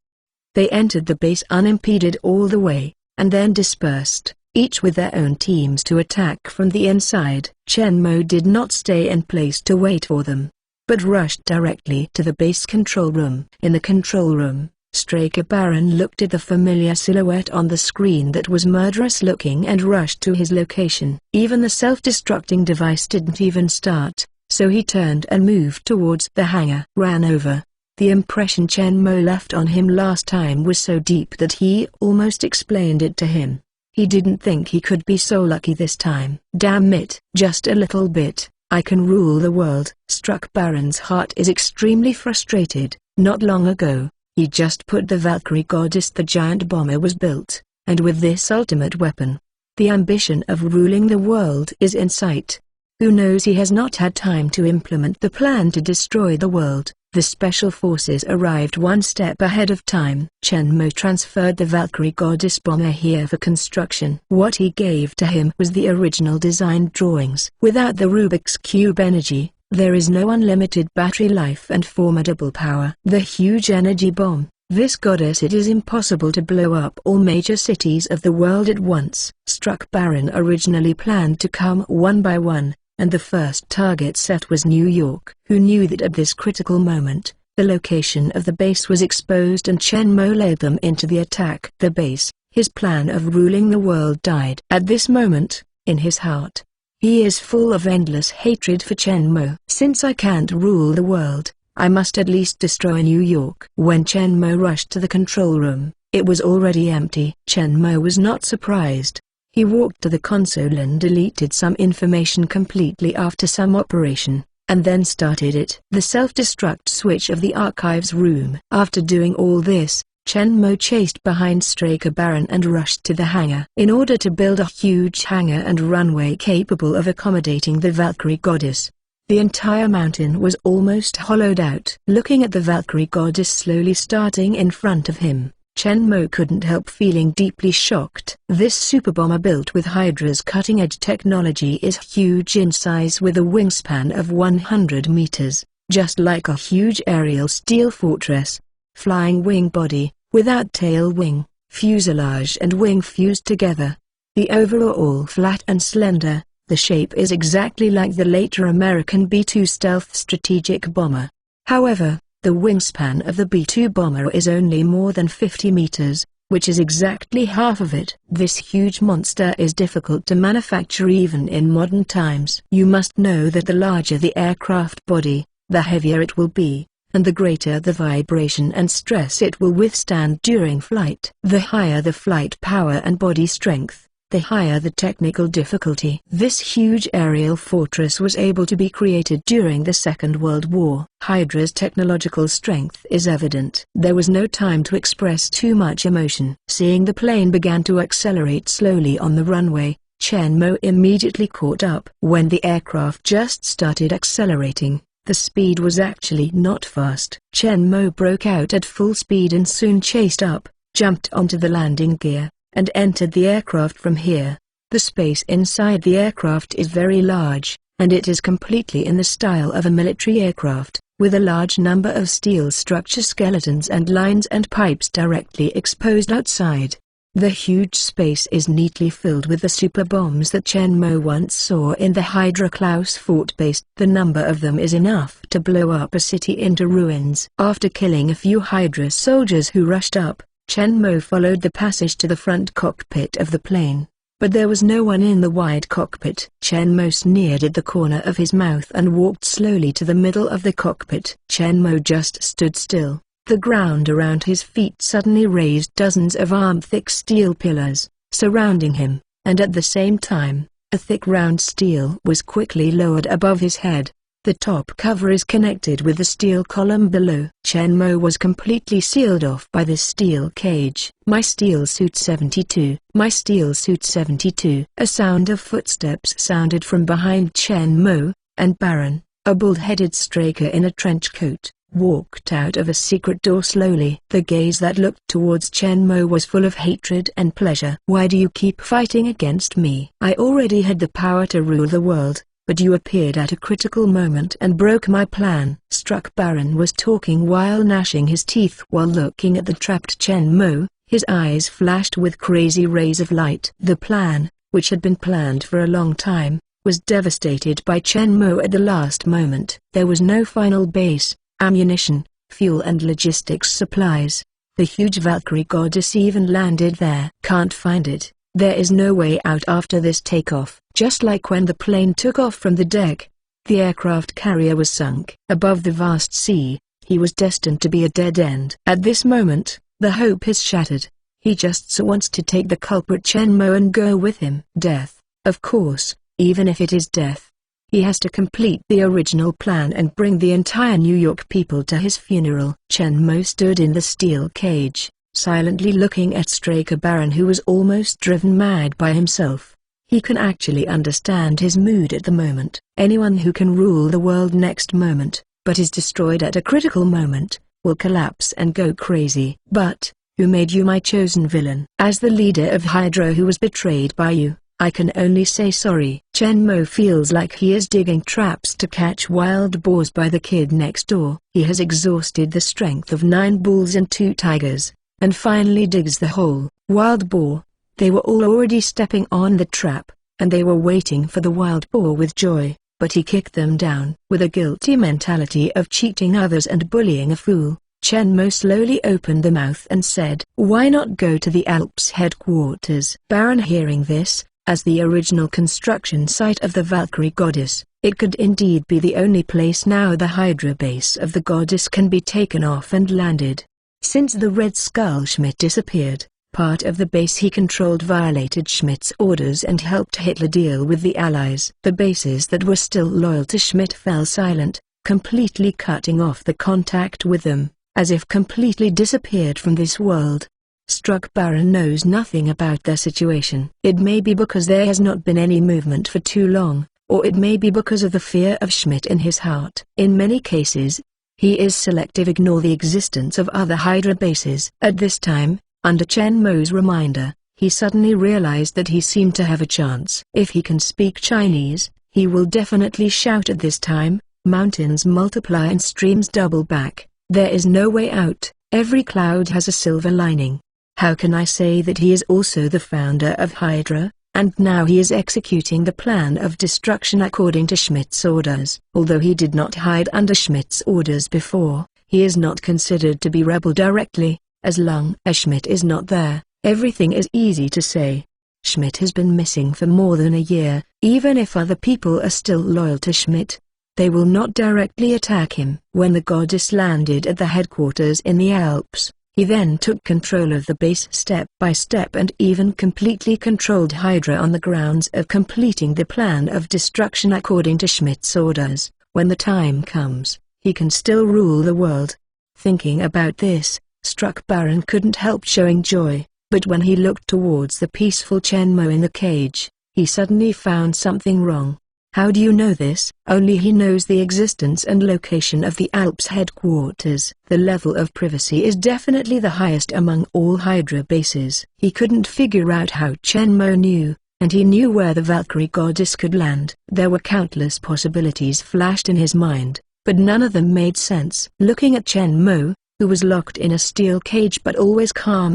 They entered the base unimpeded all the way, and then dispersed, each with their own teams to attack from the inside. Chen Mo did not stay in place to wait for them, but rushed directly to the base control room. In the control room, Straker Baron looked at the familiar silhouette on the screen that was murderous looking and rushed to his location. Even the self-destructing device didn't even start, so he turned and moved towards the hangar. Ran over. The impression Chen Mo left on him last time was so deep that he almost explained it to him. He didn't think he could be so lucky this time. Damn it. Just a little bit, I can rule the world. Struck Baron's heart is extremely frustrated. Not long ago, he just put the Valkyrie goddess. The giant bomber was built, and with this ultimate weapon, the ambition of ruling the world is in sight. Who knows, he has not had time to implement the plan to destroy the world. The special forces arrived one step ahead of time. Chen Mo transferred the Valkyrie goddess bomber here for construction. What he gave to him was the original design drawings. Without the Rubik's Cube energy, there is no unlimited battery life and formidable power. The huge energy bomb. This goddess, it is impossible to blow up all major cities of the world at once. Struck Baron originally planned to come one by one, and the first target set was New York. Who knew that at this critical moment, the location of the base was exposed and Chen Mo led them into the attack. The base, his plan of ruling the world died. At this moment, in his heart, he is full of endless hatred for Chen Mo. Since I can't rule the world, I must at least destroy New York. When Chen Mo rushed to the control room, it was already empty. Chen Mo was not surprised. He walked to the console and deleted some information completely after some operation, and then started it. The self-destruct switch of the archives room. After doing all this, Chen Mo chased behind Straker Baron and rushed to the hangar. In order to build a huge hangar and runway capable of accommodating the Valkyrie goddess, the entire mountain was almost hollowed out. Looking at the Valkyrie goddess slowly starting in front of him, Chen Mo couldn't help feeling deeply shocked. This superbomber built with Hydra's cutting-edge technology is huge in size with a wingspan of 100 meters, just like a huge aerial steel fortress. Flying wing body, without tail wing, fuselage and wing fused together. The overall flat and slender. The shape is exactly like the later American B-2 stealth strategic bomber. However, the wingspan of the B-2 bomber is only more than 50 meters, which is exactly half of it. This huge monster is difficult to manufacture even in modern times. You must know that the larger the aircraft body, the heavier it will be, and the greater the vibration and stress it will withstand during flight. The higher the flight power and body strength, the higher the technical difficulty. This huge aerial fortress was able to be created during the Second World War. Hydra's technological strength is evident. There was no time to express too much emotion. Seeing the plane began to accelerate slowly on the runway, Chen Mo immediately caught up. When the aircraft just started accelerating, the speed was actually not fast. Chen Mo broke out at full speed and soon chased up, jumped onto the landing gear, and entered the aircraft from here. The space inside the aircraft is very large, and it is completely in the style of a military aircraft, with a large number of steel structure skeletons and lines and pipes directly exposed outside. The huge space is neatly filled with the super bombs that Chen Mo once saw in the Hydra Klaus fort base. The number of them is enough to blow up a city into ruins. After killing a few Hydra soldiers who rushed up, Chen Mo followed the passage to the front cockpit of the plane, but there was no one in the wide cockpit. Chen Mo sneered at the corner of his mouth and walked slowly to the middle of the cockpit. Chen Mo just stood still. The ground around his feet suddenly raised dozens of arm-thick steel pillars, surrounding him, and at the same time, a thick round steel was quickly lowered above his head. The top cover is connected with the steel column below. Chen Mo was completely sealed off by this steel cage. My steel suit 72. My steel suit 72. A sound of footsteps sounded from behind Chen Mo, and Baron, a bald-headed straker in a trench coat, walked out of a secret door slowly. The gaze that looked towards Chen Mo was full of hatred and pleasure. Why do you keep fighting against me? I already had the power to rule the world, but you appeared at a critical moment and broke my plan. Struck Baron was talking while gnashing his teeth while looking at the trapped Chen Mo. His eyes flashed with crazy rays of light. The plan, which had been planned for a long time, was devastated by Chen Mo at the last moment. There was no final base, ammunition, fuel and logistics supplies. The huge Valkyrie goddess even landed there. Can't find it. There is no way out after this takeoff. Just like when the plane took off from the deck, the aircraft carrier was sunk. Above the vast sea, he was destined to be a dead end. At this moment, the hope is shattered. He just wants to take the culprit Chen Mo and go with him. Death, of course, even if it is death. He has to complete the original plan and bring the entire New York people to his funeral. Chen Mo stood in the steel cage, silently looking at Straker Baron, who was almost driven mad by himself. He can actually understand his mood at the moment. Anyone who can rule the world next moment, but is destroyed at a critical moment, will collapse and go crazy. But, who made you my chosen villain? As the leader of Hydra who was betrayed by you, I can only say sorry. Chen Mo feels like he is digging traps to catch wild boars by the kid next door. He has exhausted the strength of 9 bulls and 2 tigers, and finally digs the hole. Wild boar. They were all already stepping on the trap, and they were waiting for the wild boar with joy. But he kicked them down. With a guilty mentality of cheating others and bullying a fool, Chen Mo slowly opened the mouth and said, "Why not go to the Alps headquarters?" Baron, hearing this, as the original construction site of the Valkyrie goddess, it could indeed be the only place now the Hydra base of the goddess can be taken off and landed. Since the Red Skull Schmidt disappeared, part of the base he controlled violated Schmidt's orders and helped Hitler deal with the Allies. The bases that were still loyal to Schmidt fell silent, completely cutting off the contact with them, as if completely disappeared from this world. Struck Baron knows nothing about their situation. It may be because there has not been any movement for too long, or it may be because of the fear of Schmidt in his heart. In many cases, he is selective, ignore the existence of other Hydra bases. At this time, under Chen Mo's reminder, he suddenly realized that he seemed to have a chance. If he can speak Chinese, he will definitely shout at this time, "Mountains multiply and streams double back. There is no way out. Every cloud has a silver lining. How can I say that he is also the founder of Hydra, and now he is executing the plan of destruction according to Schmidt's orders?" Although he did not hide under Schmidt's orders before, he is not considered to be rebel directly. As long as Schmidt is not there, everything is easy to say. Schmidt has been missing for more than a year. Even if other people are still loyal to Schmidt, they will not directly attack him. When the goddess landed at the headquarters in the Alps, he then took control of the base step by step and even completely controlled Hydra on the grounds of completing the plan of destruction according to Schmidt's orders. When the time comes, he can still rule the world. Thinking about this, Struck Baron couldn't help showing joy, but when he looked towards the peaceful Chen Mo in the cage, he suddenly found something wrong. How do you know this? Only he knows the existence and location of the Alps headquarters. The level of privacy is definitely the highest among all Hydra bases. He couldn't figure out how Chen Mo knew, and he knew where the Valkyrie goddess could land. There were countless possibilities flashed in his mind, but none of them made sense. Looking at Chen Mo, who was locked in a steel cage but always calm,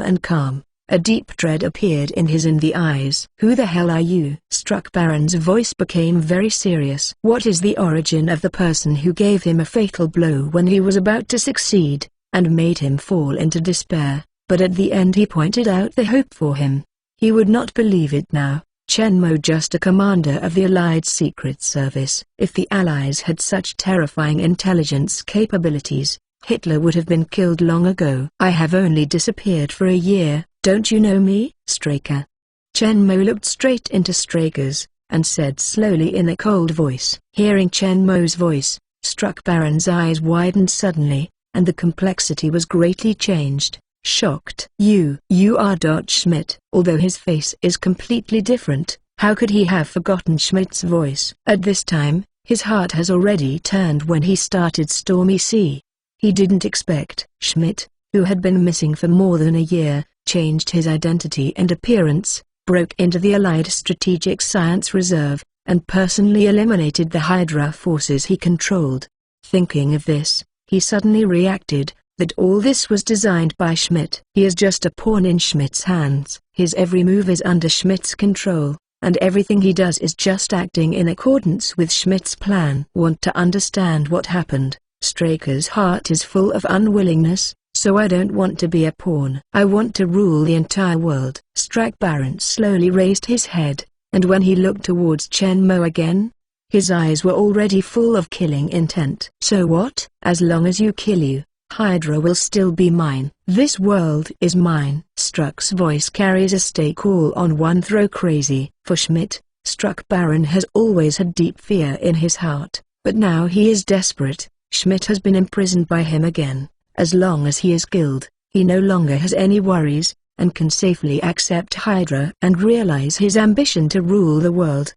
a deep dread appeared in the eyes. "Who the hell are you?" Struck Baron's voice became very serious. What is the origin of the person who gave him a fatal blow when he was about to succeed, and made him fall into despair, but at the end he pointed out the hope for him? He would not believe it now. Chen Mo, just a commander of the Allied Secret Service. If the Allies had such terrifying intelligence capabilities, Hitler would have been killed long ago. "I have only disappeared for a year, don't you know me, Straker?" Chen Mo looked straight into Straker's, and said slowly in a cold voice. Hearing Chen Mo's voice, Struck Baron's eyes widened suddenly, and the complexity was greatly changed. Shocked. You are Dot Schmidt." Although his face is completely different, how could he have forgotten Schmidt's voice? At this time, his heart has already turned when he started Stormy Sea. He didn't expect. Schmidt, who had been missing for more than a year, changed his identity and appearance, broke into the Allied Strategic Science Reserve, and personally eliminated the Hydra forces he controlled. Thinking of this, he suddenly reacted, that all this was designed by Schmidt. He is just a pawn in Schmidt's hands. His every move is under Schmidt's control, and everything he does is just acting in accordance with Schmidt's plan. Want to understand what happened? Straker's heart is full of unwillingness, so I don't want to be a pawn. I want to rule the entire world. Struck Baron slowly raised his head, and when he looked towards Chen Mo again, his eyes were already full of killing intent. "So what? As long as you kill you, Hydra will still be mine. This world is mine." Struck's voice carries a stake all on one throw. Crazy. For Schmidt, Struck Baron has always had deep fear in his heart, but now he is desperate. Schmidt has been imprisoned by him again. As long as he is killed, he no longer has any worries, and can safely accept Hydra and realize his ambition to rule the world.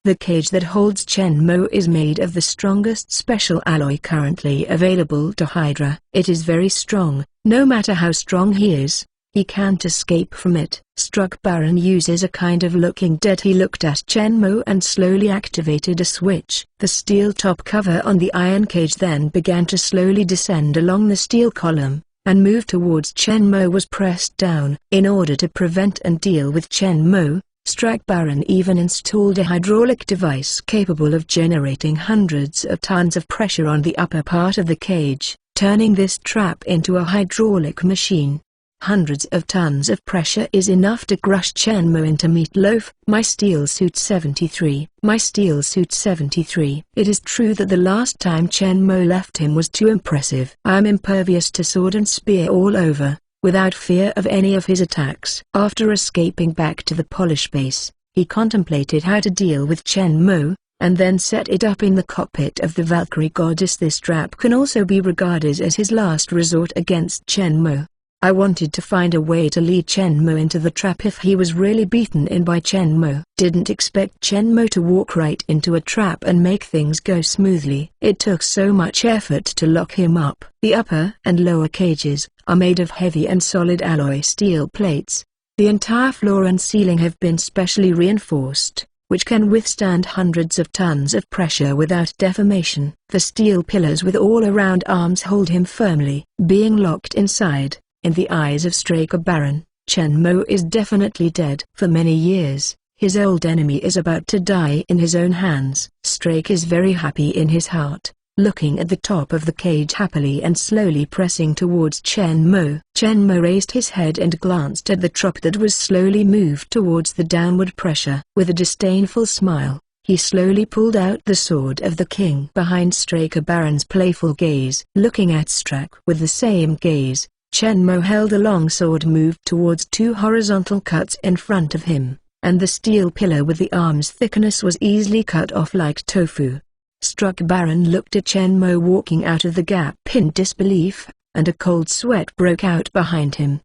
The cage that holds Chen Mo is made of the strongest special alloy currently available to Hydra. It is very strong. No matter how strong he is, he can't escape from it. Struck Baron uses a kind of looking dead. He looked at Chen Mo and slowly activated a switch. The steel top cover on the iron cage then began to slowly descend along the steel column, and move towards Chen Mo was pressed down. In order to prevent and deal with Chen Mo, Struck Baron even installed a hydraulic device capable of generating hundreds of tons of pressure on the upper part of the cage, turning this trap into a hydraulic machine. Hundreds of tons of pressure is enough to crush Chen Mo into meatloaf. My Steel Suit 73. My Steel Suit 73. It is true that the last time Chen Mo left him was too impressive. I am impervious to sword and spear all over, without fear of any of his attacks. After escaping back to the polish base, he contemplated how to deal with Chen Mo, and then set it up in the cockpit of the Valkyrie goddess. This trap can also be regarded as his last resort against Chen Mo. I wanted to find a way to lead Chen Mo into the trap if he was really beaten in by Chen Mo. Didn't expect Chen Mo to walk right into a trap and make things go smoothly. It took so much effort to lock him up. The upper and lower cages are made of heavy and solid alloy steel plates. The entire floor and ceiling have been specially reinforced, which can withstand hundreds of tons of pressure without deformation. The steel pillars with all-around arms hold him firmly. Being locked inside, in the eyes of Striker Baron, Chen Mo is definitely dead. For many years, his old enemy is about to die in his own hands. Strake is very happy in his heart, looking at the top of the cage happily and slowly pressing towards Chen Mo. Chen Mo raised his head and glanced at the trap that was slowly moved towards the downward pressure. With a disdainful smile, he slowly pulled out the sword of the king. Behind Striker Baron's playful gaze, looking at Struck with the same gaze, Chen Mo held a long sword moved towards two horizontal cuts in front of him, and the steel pillar with the arm's thickness was easily cut off like tofu. Struck Baron looked at Chen Mo walking out of the gap in disbelief, and a cold sweat broke out behind him.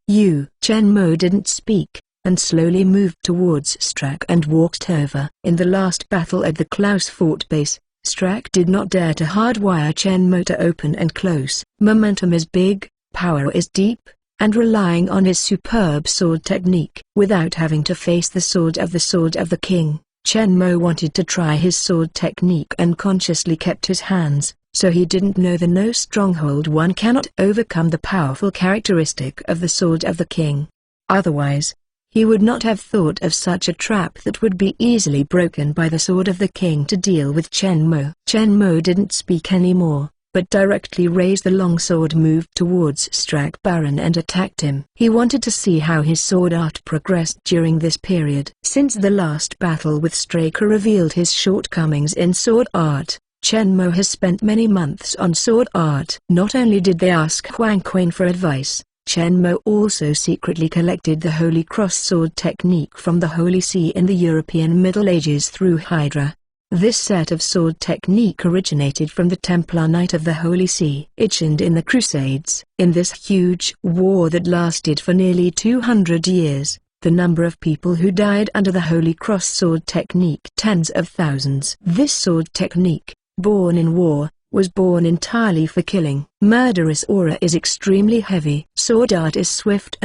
Chen Mo didn't speak, and slowly moved towards Struck and walked over. In the last battle at the Klaus Fort base, Struck did not dare to hardwire Chen Mo to open and close. Momentum is big, power is deep, and relying on his superb sword technique. Without having to face the sword of the king, Chen Mo wanted to try his sword technique and consciously kept his hands, so he didn't know the no stronghold. One cannot overcome the powerful characteristic of the sword of the king. Otherwise, he would not have thought of such a trap that would be easily broken by the sword of the king to deal with Chen Mo. Chen Mo didn't speak anymore, but directly raised the long sword, moved towards Struck Baron and attacked him. He wanted to see how his sword art progressed during this period. Since the last battle with Striker revealed his shortcomings in sword art, Chen Mo has spent many months on sword art. Not only did they ask Huang Quan for advice, Chen Mo also secretly collected the Holy Cross sword technique from the Holy See in the European Middle Ages through Hydra. This set of sword technique originated from the Templar Knight of the Holy See. Itched in the Crusades. In this huge war that lasted for nearly 200 years, the number of people who died under the Holy Cross sword technique, tens of thousands. This sword technique, born in war, was born entirely for killing. Murderous aura is extremely heavy. Sword art is swift,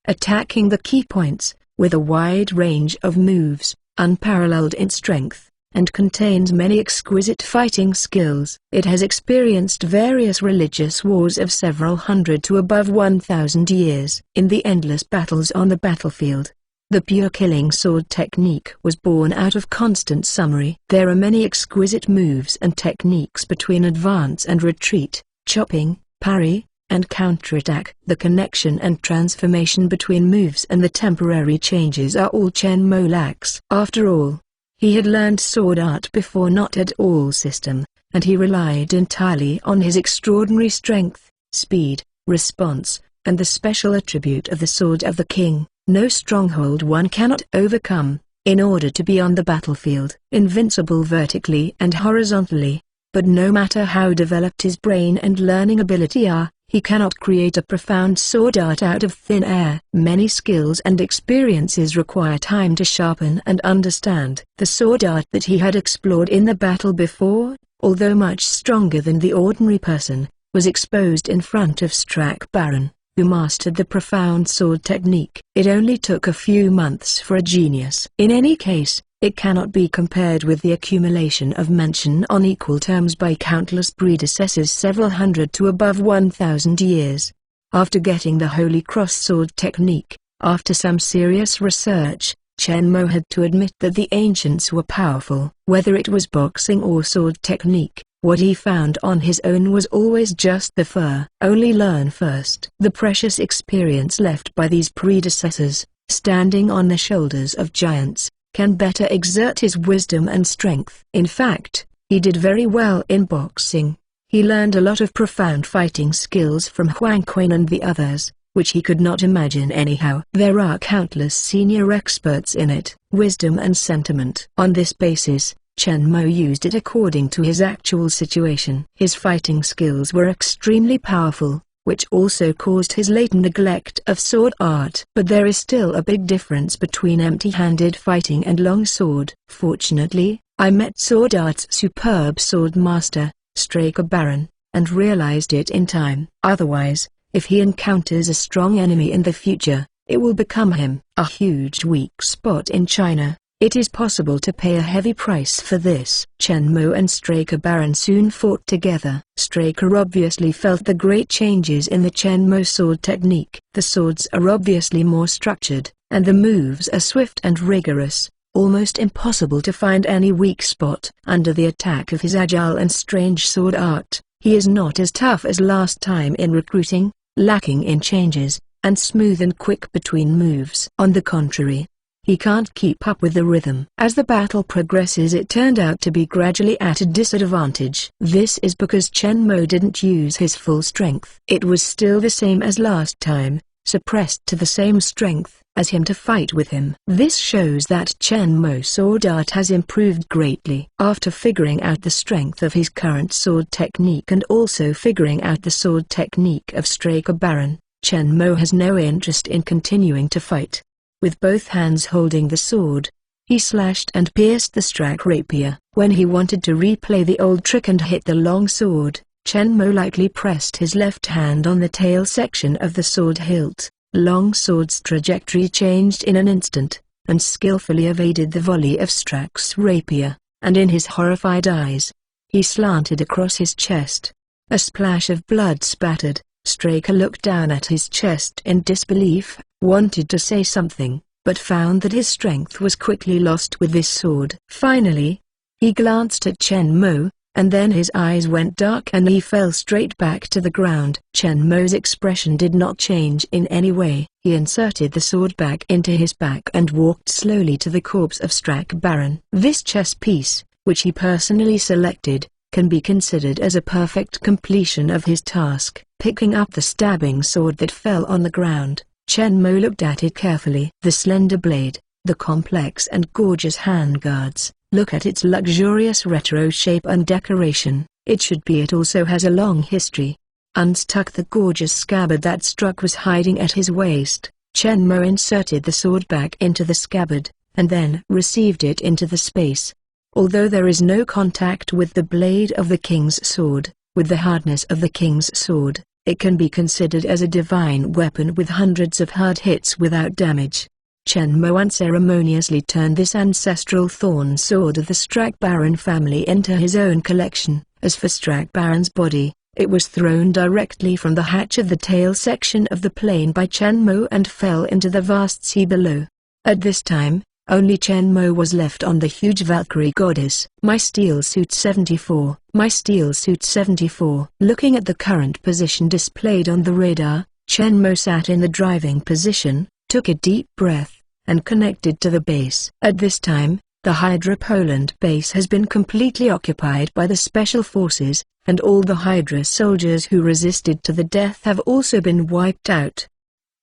attacking the key points, with a wide range of moves, unparalleled in strength, and contains many exquisite fighting skills. It has experienced various religious wars of several hundred to above 1,000 years. In the endless battles on the battlefield, the pure killing sword technique was born out of constant summary. There are many exquisite moves and techniques between advance and retreat, chopping, parry, and counterattack. The connection and transformation between moves and the temporary changes are all Chen Mo lacks. After all, he had learned sword art before not at all system, and he relied entirely on his extraordinary strength, speed, response, and the special attribute of the sword of the king. No stronghold one cannot overcome, in order to be on the battlefield. Invincible vertically and horizontally, but no matter how developed his brain and learning ability are, He cannot create a profound sword art out of thin air. Many skills and experiences require time to sharpen and understand. The sword art that he had explored in the battle before, although much stronger than the ordinary person, was exposed in front of Strak Baron, who mastered the profound sword technique. It only took a few months for a genius. In any case, it cannot be compared with the accumulation of mention on equal terms by countless predecessors several hundred to above 1,000 years. After getting the Holy Cross sword technique, after some serious research, Chen Mo had to admit that the ancients were powerful. Whether it was boxing or sword technique, what he found on his own was always just the fur. Only learn first. The precious experience left by these predecessors, standing on the shoulders of giants, can better exert his wisdom and strength. In fact, he did very well in boxing. He learned a lot of profound fighting skills from Huang Quan and the others, which he could not imagine anyhow. There are countless senior experts in it. Wisdom and sentiment. On this basis, Chen Mo used it according to his actual situation. His fighting skills were extremely powerful, which also caused his latent neglect of sword art. But there is still a big difference between empty-handed fighting and long sword. Fortunately, I met sword art's superb sword master, Strak Baron, and realized it in time. Otherwise, if he encounters a strong enemy in the future, it will become him a huge weak spot in China. It is possible to pay a heavy price for this. Chen Mo and Strak Baron soon fought together. Strak obviously felt the great changes in the Chen Mo sword technique. The swords are obviously more structured, and the moves are swift and rigorous, almost impossible to find any weak spot. Under the attack of his agile and strange sword art, he is not as tough as last time in recruiting, lacking in changes, and smooth and quick between moves. On the contrary, he can't keep up with the rhythm. As the battle progresses, it turned out to be gradually at a disadvantage. This is because Chen Mo didn't use his full strength. It was still the same as last time, suppressed to the same strength as him to fight with him. This shows that Chen Mo's sword art has improved greatly. After figuring out the strength of his current sword technique and also figuring out the sword technique of Strak Baron, Chen Mo has no interest in continuing to fight. With both hands holding the sword, he slashed and pierced the Strak rapier. When he wanted to replay the old trick and hit the long sword, Chen Mo lightly pressed his left hand on the tail section of the sword hilt. Long sword's trajectory changed in an instant, and skillfully evaded the volley of Strak's rapier, and in his horrified eyes, he slanted across his chest. A splash of blood spattered. Strak looked down at his chest in disbelief, wanted to say something, but found that his strength was quickly lost with this sword. Finally, he glanced at Chen Mo, and then his eyes went dark and he fell straight back to the ground. Chen Mo's expression did not change in any way. He inserted the sword back into his back and walked slowly to the corpse of Strak Baron. This chess piece, which he personally selected, can be considered as a perfect completion of his task. Picking up the stabbing sword that fell on the ground, Chen Mo looked at it carefully. The slender blade, the complex and gorgeous handguards, look at its luxurious retro shape and decoration. It also has a long history. Unstuck the gorgeous scabbard that Strak was hiding at his waist, Chen Mo inserted the sword back into the scabbard, and then received it into the space. Although there is no contact with the blade of the king's sword, with the hardness of the king's sword, it can be considered as a divine weapon with hundreds of hard hits without damage. Chen Mo unceremoniously turned this ancestral thorn sword of the Strak Baron family into his own collection. As for Strak Baron's body, it was thrown directly from the hatch of the tail section of the plane by Chen Mo and fell into the vast sea below. At this time, only Chen Mo was left on the huge Valkyrie goddess. My steel suit 74. My steel suit 74. Looking at the current position displayed on the radar, Chen Mo sat in the driving position, took a deep breath, and connected to the base. At this time, the Hydra Poland base has been completely occupied by the Special Forces, and all the Hydra soldiers who resisted to the death have also been wiped out.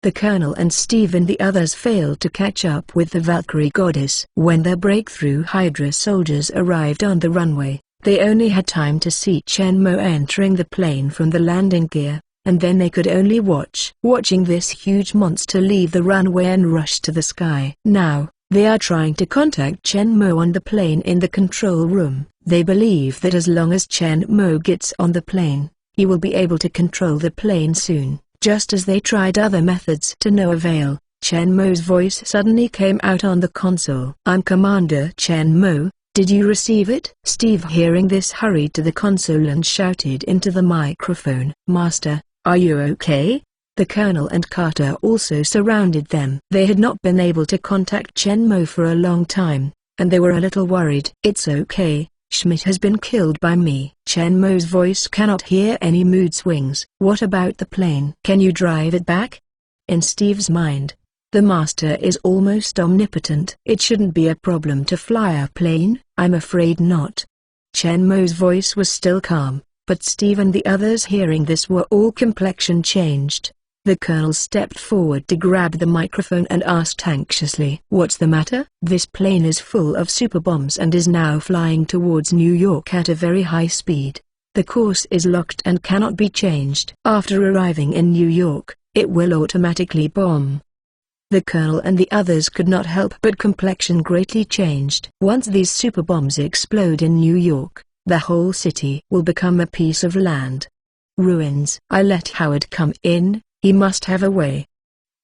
The Colonel and Steve and the others failed to catch up with the Valkyrie goddess. When their breakthrough Hydra soldiers arrived on the runway, they only had time to see Chen Mo entering the plane from the landing gear. and then they could only watching this huge monster leave the runway and rush to the sky. Now, they are trying to contact Chen Mo on the plane in the control room. They believe that as long as Chen Mo gets on the plane, he will be able to control the plane soon. Just as they tried other methods to no avail, Chen Mo's voice suddenly came out on the console. "I'm Commander Chen Mo, did you receive it?" Steve, hearing this, hurried to the console and shouted into the microphone, "Master, are you okay?" The Colonel and Carter also surrounded them. They had not been able to contact Chen Mo for a long time, and they were a little worried. "It's okay, Schmidt has been killed by me." Chen Mo's voice cannot hear any mood swings. "What about the plane? Can you drive it back?" In Steve's mind, the Master is almost omnipotent. "It shouldn't be a problem to fly a plane." "I'm afraid not." Chen Mo's voice was still calm, but Steve and the others hearing this were all complexion changed. The Colonel stepped forward to grab the microphone and asked anxiously, "What's the matter?" "This plane is full of super bombs and is now flying towards New York at a very high speed. The course is locked and cannot be changed. After arriving in New York, it will automatically bomb." The Colonel and the others could not help but complexion greatly changed. "Once these super bombs explode in New York, the whole city will become a piece of land. Ruins." "I let Howard come in, he must have a way,"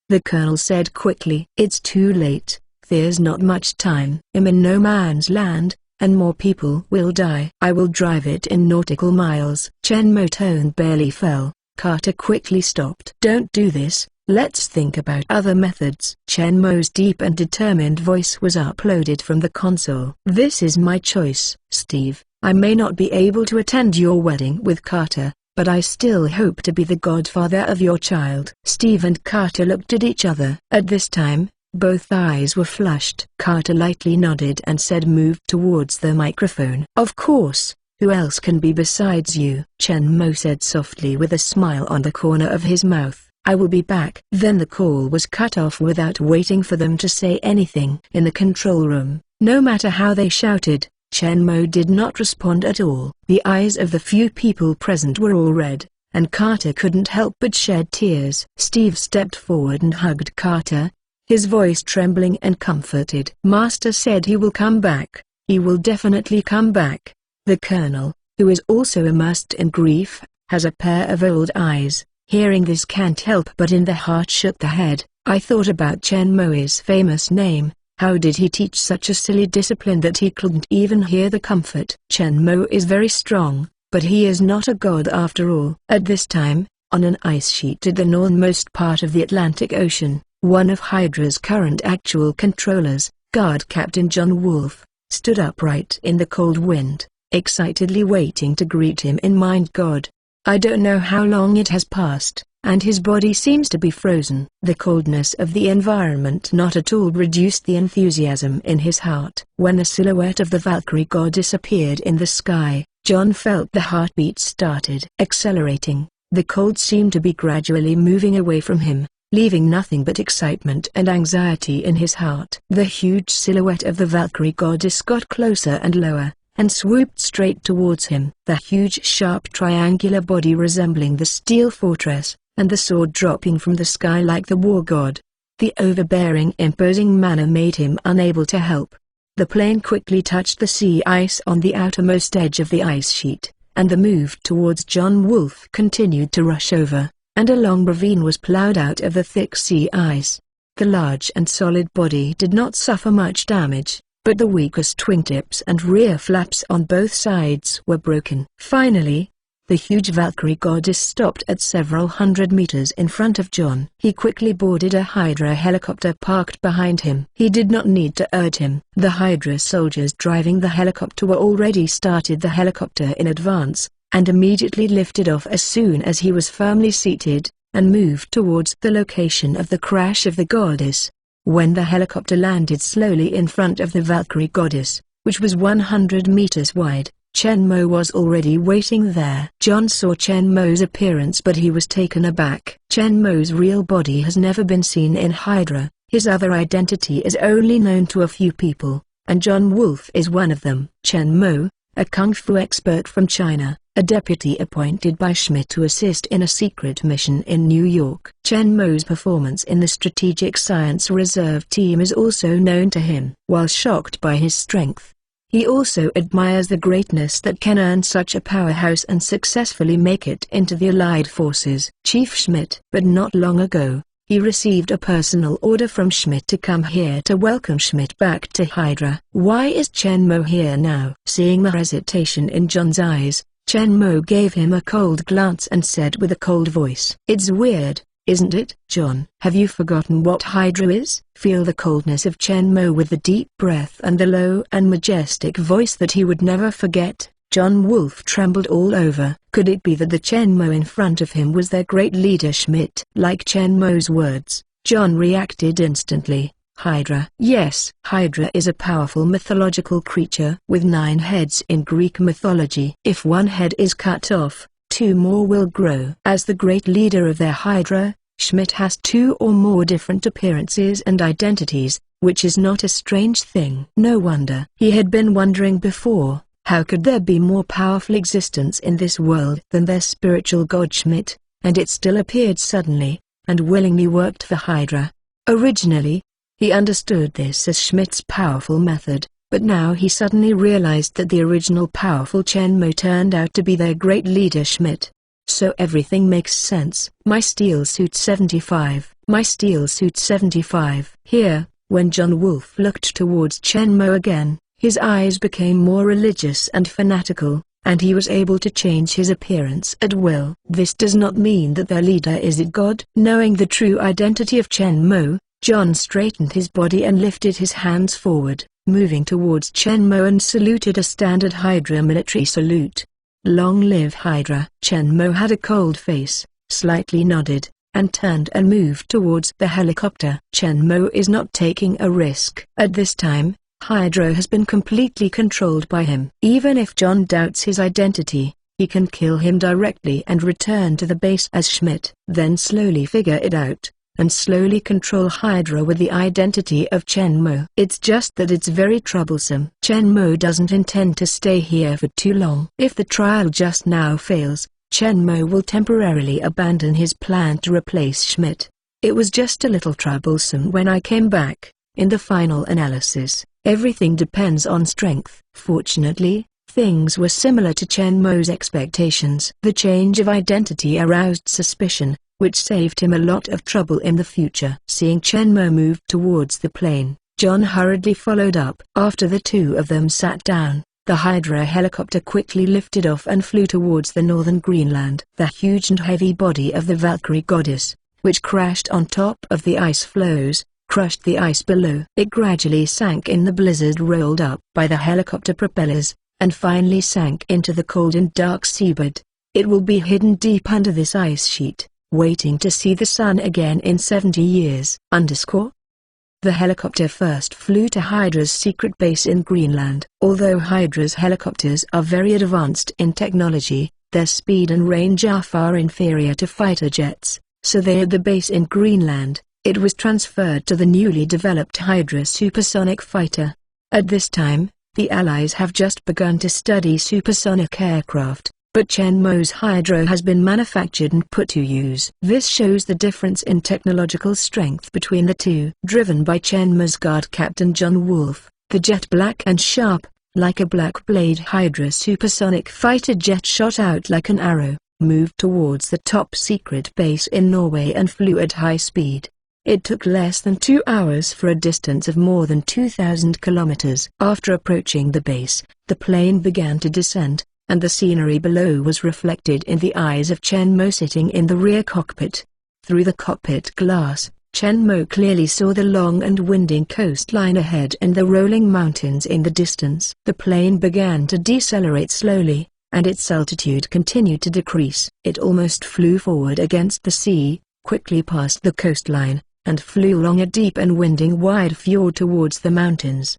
the Colonel said quickly. "It's too late, there's not much time. I'm in no man's land, and more people will die. I will drive it in nautical miles." Chen Mo's tone barely fell. Carter quickly stopped. "Don't do this, let's think about other methods." Chen Mo's deep and determined voice was uploaded from the console. "This is my choice, Steve. I may not be able to attend your wedding with Carter, but I still hope to be the godfather of your child." Steve and Carter looked at each other. At this time, both eyes were flushed. Carter lightly nodded and said, "Move towards the microphone." "Of course, who else can be besides you?" Chen Mo said softly with a smile on the corner of his mouth. "I will be back." Then the call was cut off without waiting for them to say anything. In the control room, no matter how they shouted, Chen Mo did not respond at all. The eyes of the few people present were all red, and Carter couldn't help but shed tears. Steve stepped forward and hugged Carter, his voice trembling and comforted. "Master said he will come back. He will definitely come back." The Colonel, who is also immersed in grief, has a pair of old eyes. Hearing this can't help but in the heart shook the head. "I thought about Chen Mo's famous name. How did he teach such a silly discipline that he couldn't even hear the comfort?" Chen Mo is very strong, but he is not a god after all. At this time, on an ice sheet at the northernmost part of the Atlantic Ocean, one of Hydra's current actual controllers, Guard Captain John Wolf, stood upright in the cold wind, excitedly waiting to greet him in mind. "God, I don't know how long it has passed, and his body seems to be frozen." The coldness of the environment not at all reduced the enthusiasm in his heart. When the silhouette of the Valkyrie goddess appeared in the sky, John felt the heartbeat started accelerating. The cold seemed to be gradually moving away from him, leaving nothing but excitement and anxiety in his heart. The huge silhouette of the Valkyrie goddess got closer and lower, and swooped straight towards him. The huge sharp triangular body resembling the steel fortress, and the sword dropping from the sky like the war god. The overbearing imposing manner made him unable to help. The plane quickly touched the sea ice on the outermost edge of the ice sheet, and the move towards John Wolf continued to rush over, and a long ravine was plowed out of the thick sea ice. The large and solid body did not suffer much damage, but the weakest wingtips and rear flaps on both sides were broken. Finally, the huge Valkyrie goddess stopped at several hundred meters in front of John. He quickly boarded a Hydra helicopter parked behind him. He did not need to urge him. The Hydra soldiers driving the helicopter were already started the helicopter in advance, and immediately lifted off as soon as he was firmly seated, and moved towards the location of the crash of the goddess. When the helicopter landed slowly in front of the Valkyrie goddess, which was 100 meters wide, Chen Mo was already waiting there. John saw Chen Mo's appearance, but he was taken aback. Chen Mo's real body has never been seen in Hydra. His other identity is only known to a few people, and John Wolf is one of them. "Chen Mo, a kung fu expert from China, a deputy appointed by Schmidt to assist in a secret mission in New York. Chen Mo's performance in the Strategic Science Reserve team is also known to him. While shocked by his strength, he also admires the greatness that can earn such a powerhouse and successfully make it into the Allied forces. Chief Schmidt. But not long ago, he received a personal order from Schmidt to come here to welcome Schmidt back to Hydra. Why is Chen Mo here now? Seeing the hesitation in John's eyes, Chen Mo gave him a cold glance and said with a cold voice, "It's weird, isn't it, John? Have you forgotten what Hydra is?" Feel the coldness of Chen Mo with the deep breath and the low and majestic voice that he would never forget. John Wolf trembled all over. Could it be that the Chen Mo in front of him was their great leader Schmidt? Like Chen Mo's words, John reacted instantly. Hydra. Yes, Hydra is a powerful mythological creature with 9 heads in Greek mythology. If one head is cut off, 2 more will grow. As the great leader of their Hydra, Schmidt has 2 or more different appearances and identities, which is not a strange thing. No wonder. He had been wondering before, how could there be more powerful existence in this world than their spiritual god Schmidt, and it still appeared suddenly, and willingly worked for Hydra. Originally, he understood this as Schmidt's powerful method, but now he suddenly realized that the original powerful Chen Mo turned out to be their great leader Schmidt. So everything makes sense. My steel suit 75. My steel suit 75. Here, when John Wolf looked towards Chen Mo again, his eyes became more religious and fanatical, and he was able to change his appearance at will. This does not mean that their leader is a god. Knowing the true identity of Chen Mo, John straightened his body and lifted his hands forward, moving towards Chen Mo and saluted a standard Hydra military salute. Long live Hydra! Chen Mo had a cold face, slightly nodded, and turned and moved towards the helicopter. Chen Mo is not taking a risk. At this time, Hydra has been completely controlled by him. Even if John doubts his identity, he can kill him directly and return to the base as Schmidt. Then slowly figure it out, and slowly control Hydra with the identity of Chen Mo. It's just that it's very troublesome. Chen Mo doesn't intend to stay here for too long. If the trial just now fails, Chen Mo will temporarily abandon his plan to replace Schmidt. It was just a little troublesome when I came back. In the final analysis, everything depends on strength. Fortunately, things were similar to Chen Mo's expectations. The change of identity aroused suspicion, which saved him a lot of trouble in the future. Seeing Chen Mo move towards the plane, John hurriedly followed up. After the two of them sat down, the Hydra helicopter quickly lifted off and flew towards the northern Greenland. The huge and heavy body of the Valkyrie goddess, which crashed on top of the ice floes, crushed the ice below. It gradually sank in the blizzard rolled up by the helicopter propellers, and finally sank into the cold and dark seabed. It will be hidden deep under this ice sheet, waiting to see the sun again in 70 years. The helicopter first flew to Hydra's secret base in Greenland. Although Hydra's helicopters are very advanced in technology, their speed and range are far inferior to fighter jets, so they had the base in Greenland. It was transferred to the newly developed Hydra supersonic fighter. At this time, the Allies have just begun to study supersonic aircraft, but Chen Mo's Hydra has been manufactured and put to use. This shows the difference in technological strength between the two. Driven by Chen Mo's guard captain John Wolf, the jet black and sharp, like a black blade Hydra supersonic fighter jet shot out like an arrow, moved towards the top secret base in Norway and flew at high speed. It took less than 2 hours for a distance of more than 2,000 kilometers. After approaching the base, the plane began to descend, and the scenery below was reflected in the eyes of Chen Mo sitting in the rear cockpit. Through the cockpit glass, Chen Mo clearly saw the long and winding coastline ahead and the rolling mountains in the distance. The plane began to decelerate slowly, and its altitude continued to decrease. It almost flew forward against the sea, quickly past the coastline, and flew along a deep and winding wide fjord towards the mountains.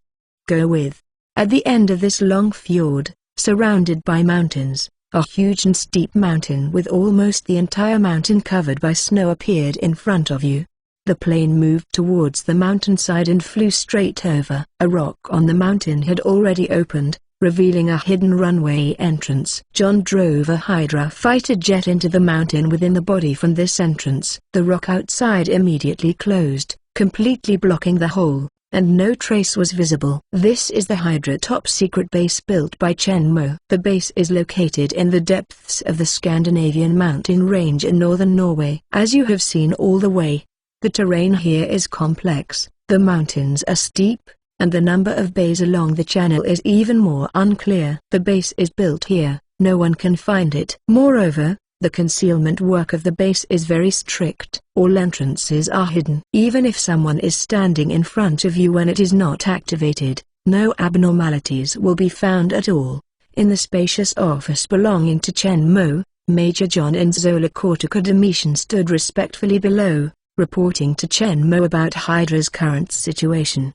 At the end of this long fjord, surrounded by mountains, a huge and steep mountain with almost the entire mountain covered by snow appeared in front of you. The plane moved towards the mountainside and flew straight over. A rock on the mountain had already opened, revealing a hidden runway entrance. John drove a Hydra fighter jet into the mountain within the body from this entrance. The rock outside immediately closed, completely blocking the hole, and no trace was visible. This is the Hydra top-secret base built by Chen Mo. The base is located in the depths of the Scandinavian mountain range in northern Norway. As you have seen all the way, the terrain here is complex, the mountains are steep, and the number of bays along the channel is even more unclear. The base is built here, no one can find it. Moreover, the concealment work of the base is very strict. All entrances are hidden. Even if someone is standing in front of you when it is not activated, no abnormalities will be found at all. In the spacious office belonging to Chen Mo, Major John and Zola Kortekademetian stood respectfully below, reporting to Chen Mo about Hydra's current situation.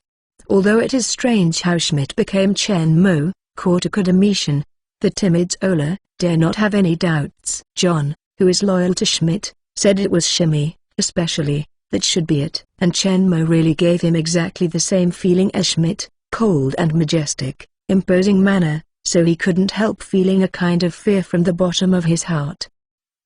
Although it is strange how Schmidt became Chen Mo, Kortekademetian, the timid Zola, dare not have any doubts. John, who is loyal to Schmidt, said it was Shimmy, especially, that should be it. And Chen Mo really gave him exactly the same feeling as Schmidt, cold and majestic, imposing manner, so he couldn't help feeling a kind of fear from the bottom of his heart.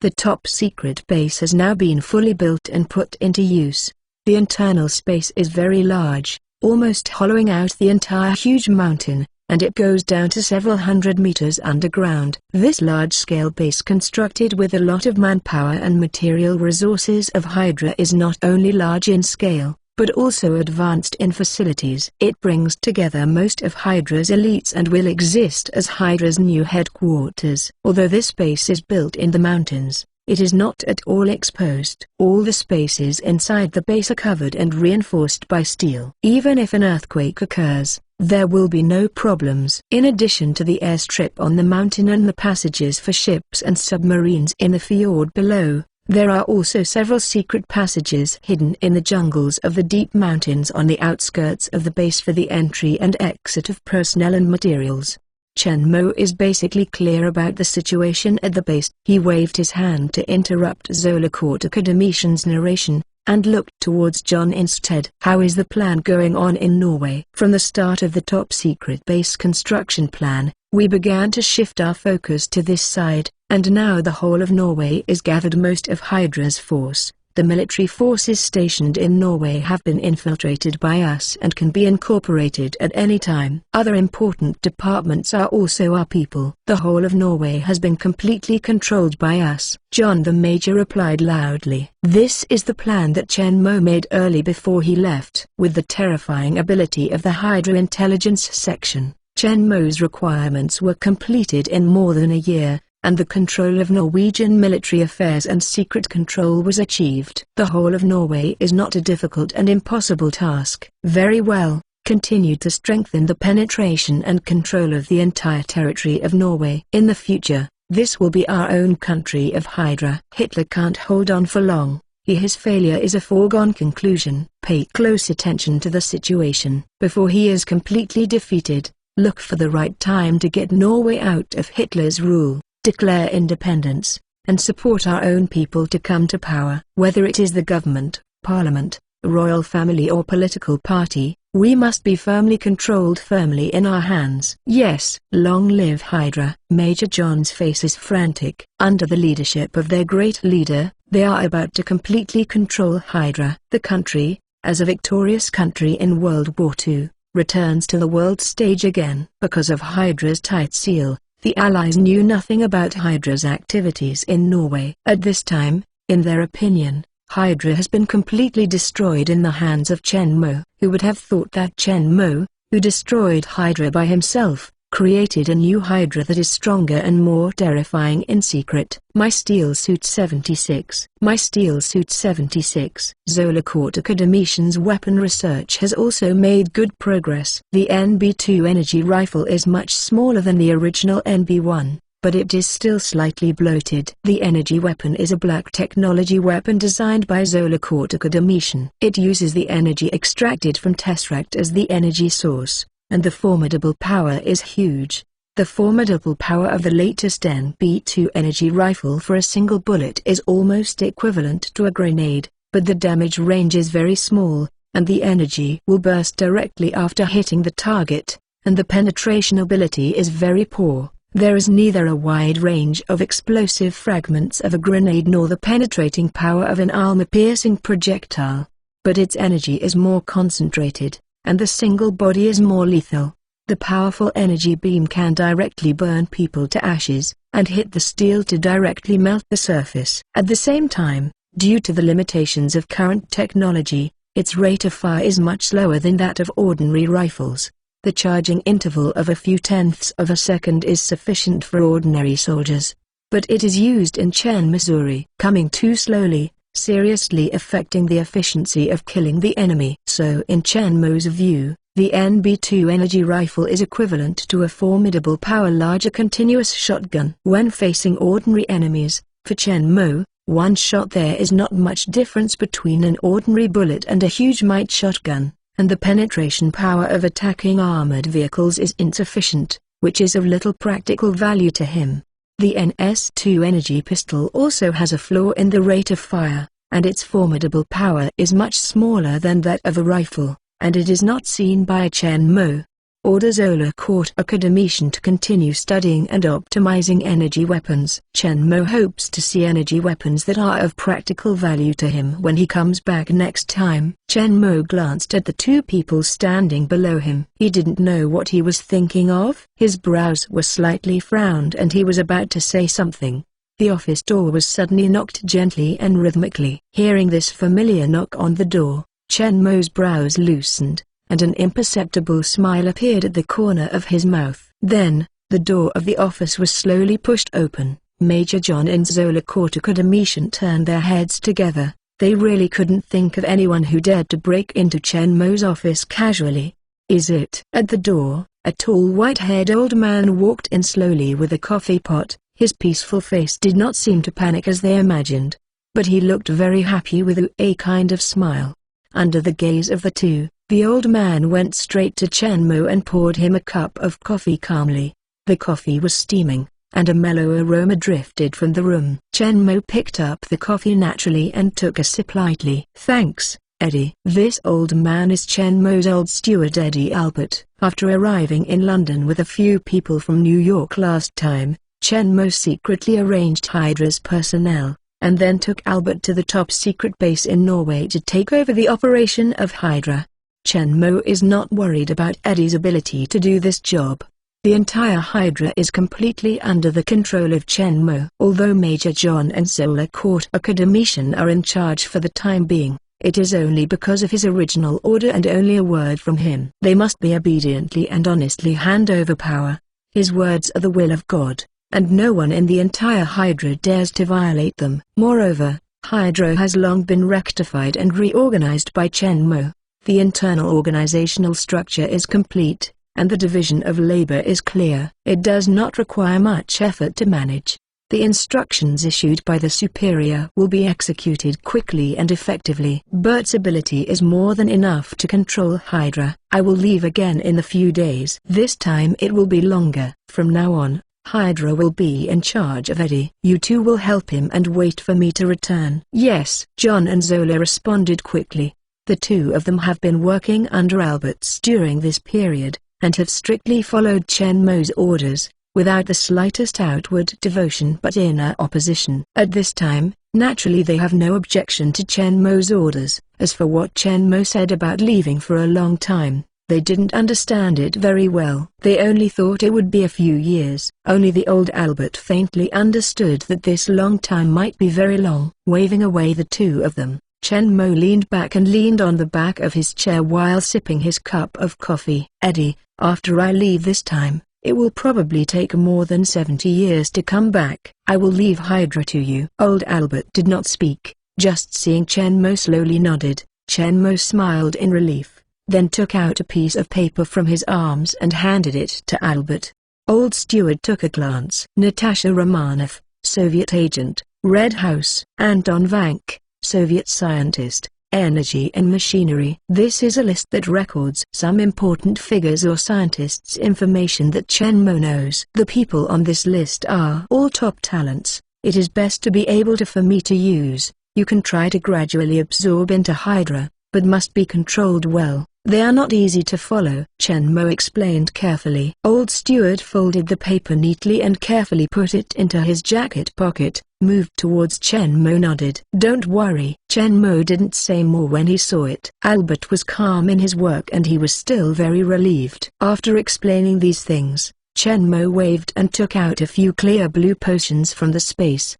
The top-secret base has now been fully built and put into use. The internal space is very large, almost hollowing out the entire huge mountain, and it goes down to several hundred meters underground. This large-scale base constructed with a lot of manpower and material resources of Hydra is not only large in scale, but also advanced in facilities. It brings together most of Hydra's elites and will exist as Hydra's new headquarters. Although this base is built in the mountains, it is not at all exposed. All the spaces inside the base are covered and reinforced by steel. Even if an earthquake occurs, there will be no problems. In addition to the airstrip on the mountain and the passages for ships and submarines in the fjord below, there are also several secret passages hidden in the jungles of the deep mountains on the outskirts of the base for the entry and exit of personnel and materials. Chen Mo is basically clear about the situation at the base. He waved his hand to interrupt Zola Kortekademetian's narration, and looked towards John instead. How is the plan going on in Norway? From the start of the top-secret base construction plan, we began to shift our focus to this side, and now the whole of Norway is gathered. Most of Hydra's force, the military forces stationed in Norway, have been infiltrated by us and can be incorporated at any time. Other important departments are also our people. The whole of Norway has been completely controlled by us. John the Major replied loudly. This is the plan that Chen Mo made early before he left. With the terrifying ability of the Hydra intelligence section, Chen Mo's requirements were completed in more than a year, and the control of Norwegian military affairs and secret control was achieved. The whole of Norway is not a difficult and impossible task. Very well, continue to strengthen the penetration and control of the entire territory of Norway. In the future, this will be our own country of Hydra. Hitler can't hold on for long. His failure is a foregone conclusion. Pay close attention to the situation. Before he is completely defeated, look for the right time to get Norway out of Hitler's rule, declare independence, and support our own people to come to power. Whether it is the government, parliament, royal family or political party, we must be firmly controlled, firmly in our hands. Yes, long live Hydra. Major John's face is frantic. Under the leadership of their great leader, they are about to completely control Hydra. The country, as a victorious country in World War II, returns to the world stage again. Because of Hydra's tight seal, the Allies knew nothing about Hydra's activities in Norway. At this time, in their opinion, Hydra has been completely destroyed in the hands of Chen Mo. Who would have thought that Chen Mo, who destroyed Hydra by himself, created a new Hydra that is stronger and more terrifying in secret? My Steel Suit 76. My Steel Suit 76. Zola Kortekademetian's weapon research has also made good progress. The NB2 energy rifle is much smaller than the original NB1, but it is still slightly bloated. The energy weapon is a black technology weapon designed by Zola Kortekademetian. It uses the energy extracted from Tesseract as the energy source, and the formidable power is huge. The formidable power of the latest NB2 energy rifle for a single bullet is almost equivalent to a grenade, but the damage range is very small, and the energy will burst directly after hitting the target, and the penetration ability is very poor. There is neither a wide range of explosive fragments of a grenade nor the penetrating power of an armor-piercing projectile. But its energy is more concentrated, and the single body is more lethal. The powerful energy beam can directly burn people to ashes, and hit the steel to directly melt the surface. At the same time, due to the limitations of current technology, its rate of fire is much slower than that of ordinary rifles. The charging interval of a few tenths of a second is sufficient for ordinary soldiers. But it is used in Chen, Missouri, coming too slowly, seriously affecting the efficiency of killing the enemy. So in Chen Mo's view, the NB2 energy rifle is equivalent to a formidable power-larger continuous shotgun. When facing ordinary enemies, for Chen Mo, one shot there is not much difference between an ordinary bullet and a huge might shotgun, and the penetration power of attacking armored vehicles is insufficient, which is of little practical value to him. The NS2 energy pistol also has a flaw in the rate of fire, and its formidable power is much smaller than that of a rifle, and it is not seen by Chen Mo. Order Zola Court Academician to continue studying and optimizing energy weapons. Chen Mo hopes to see energy weapons that are of practical value to him when he comes back next time. Chen Mo glanced at the two people standing below him. He didn't know what he was thinking of. His brows were slightly frowned and he was about to say something. The office door was suddenly knocked gently and rhythmically. Hearing this familiar knock on the door, Chen Mo's brows loosened, and an imperceptible smile appeared at the corner of his mouth. Then, the door of the office was slowly pushed open. Major John and Zola Court Academician turned their heads together. They really couldn't think of anyone who dared to break into Chen Mo's office casually. "Is it?" At the door, a tall white-haired old man walked in slowly with a coffee pot. His peaceful face did not seem to panic as they imagined, but he looked very happy with a kind of smile. Under the gaze of the two, the old man went straight to Chen Mo and poured him a cup of coffee calmly. The coffee was steaming, and a mellow aroma drifted from the room. Chen Mo picked up the coffee naturally and took a sip lightly. "Thanks, Eddie." This old man is Chen Mo's old steward Eddie Albert. After arriving in London with a few people from New York last time, Chen Mo secretly arranged Hydra's personnel, and then took Albert to the top-secret base in Norway to take over the operation of Hydra. Chen Mo is not worried about Eddie's ability to do this job. The entire Hydra is completely under the control of Chen Mo. Although Major John and Zola Court Academician are in charge for the time being, it is only because of his original order and only a word from him. They must be obediently and honestly hand over power. His words are the will of God, and no one in the entire Hydra dares to violate them. Moreover, Hydra has long been rectified and reorganized by Chen Mo. The internal organizational structure is complete, and the division of labor is clear. It does not require much effort to manage. The instructions issued by the superior will be executed quickly and effectively. Bert's ability is more than enough to control Hydra. I will leave again in a few days. This time it will be longer. From now on, Hydra will be in charge of Eddie. You two will help him and wait for me to return. Yes. John and Zola responded quickly. The two of them have been working under Alberts during this period, and have strictly followed Chen Mo's orders, without the slightest outward devotion but inner opposition. At this time, naturally they have no objection to Chen Mo's orders. As for what Chen Mo said about leaving for a long time, they didn't understand it very well. They only thought it would be a few years. Only the old Albert faintly understood that this long time might be very long. Waving away the two of them, Chen Mo leaned back and leaned on the back of his chair while sipping his cup of coffee. Eddie, after I leave this time, it will probably take more than 70 years to come back. I will leave Hydra to you. Old Albert did not speak, just seeing Chen Mo slowly nodded. Chen Mo smiled in relief, then took out a piece of paper from his arms and handed it to Albert. Old Steward took a glance. Natasha Romanov, Soviet agent, Red House. Anton Vank, Soviet scientist, energy and machinery. This is a list that records some important figures or scientists' information that Chen Mo knows. The people on this list are all top talents. It is best to be able to for me to use. You can try to gradually absorb into Hydra, but must be controlled well. They are not easy to follow," Chen Mo explained carefully. Old steward folded the paper neatly and carefully put it into his jacket pocket, moved towards Chen Mo, nodded. "Don't worry." Chen Mo didn't say more when he saw it. Albert was calm in his work and he was still very relieved. After explaining these things, Chen Mo waved and took out a few clear blue potions from the space.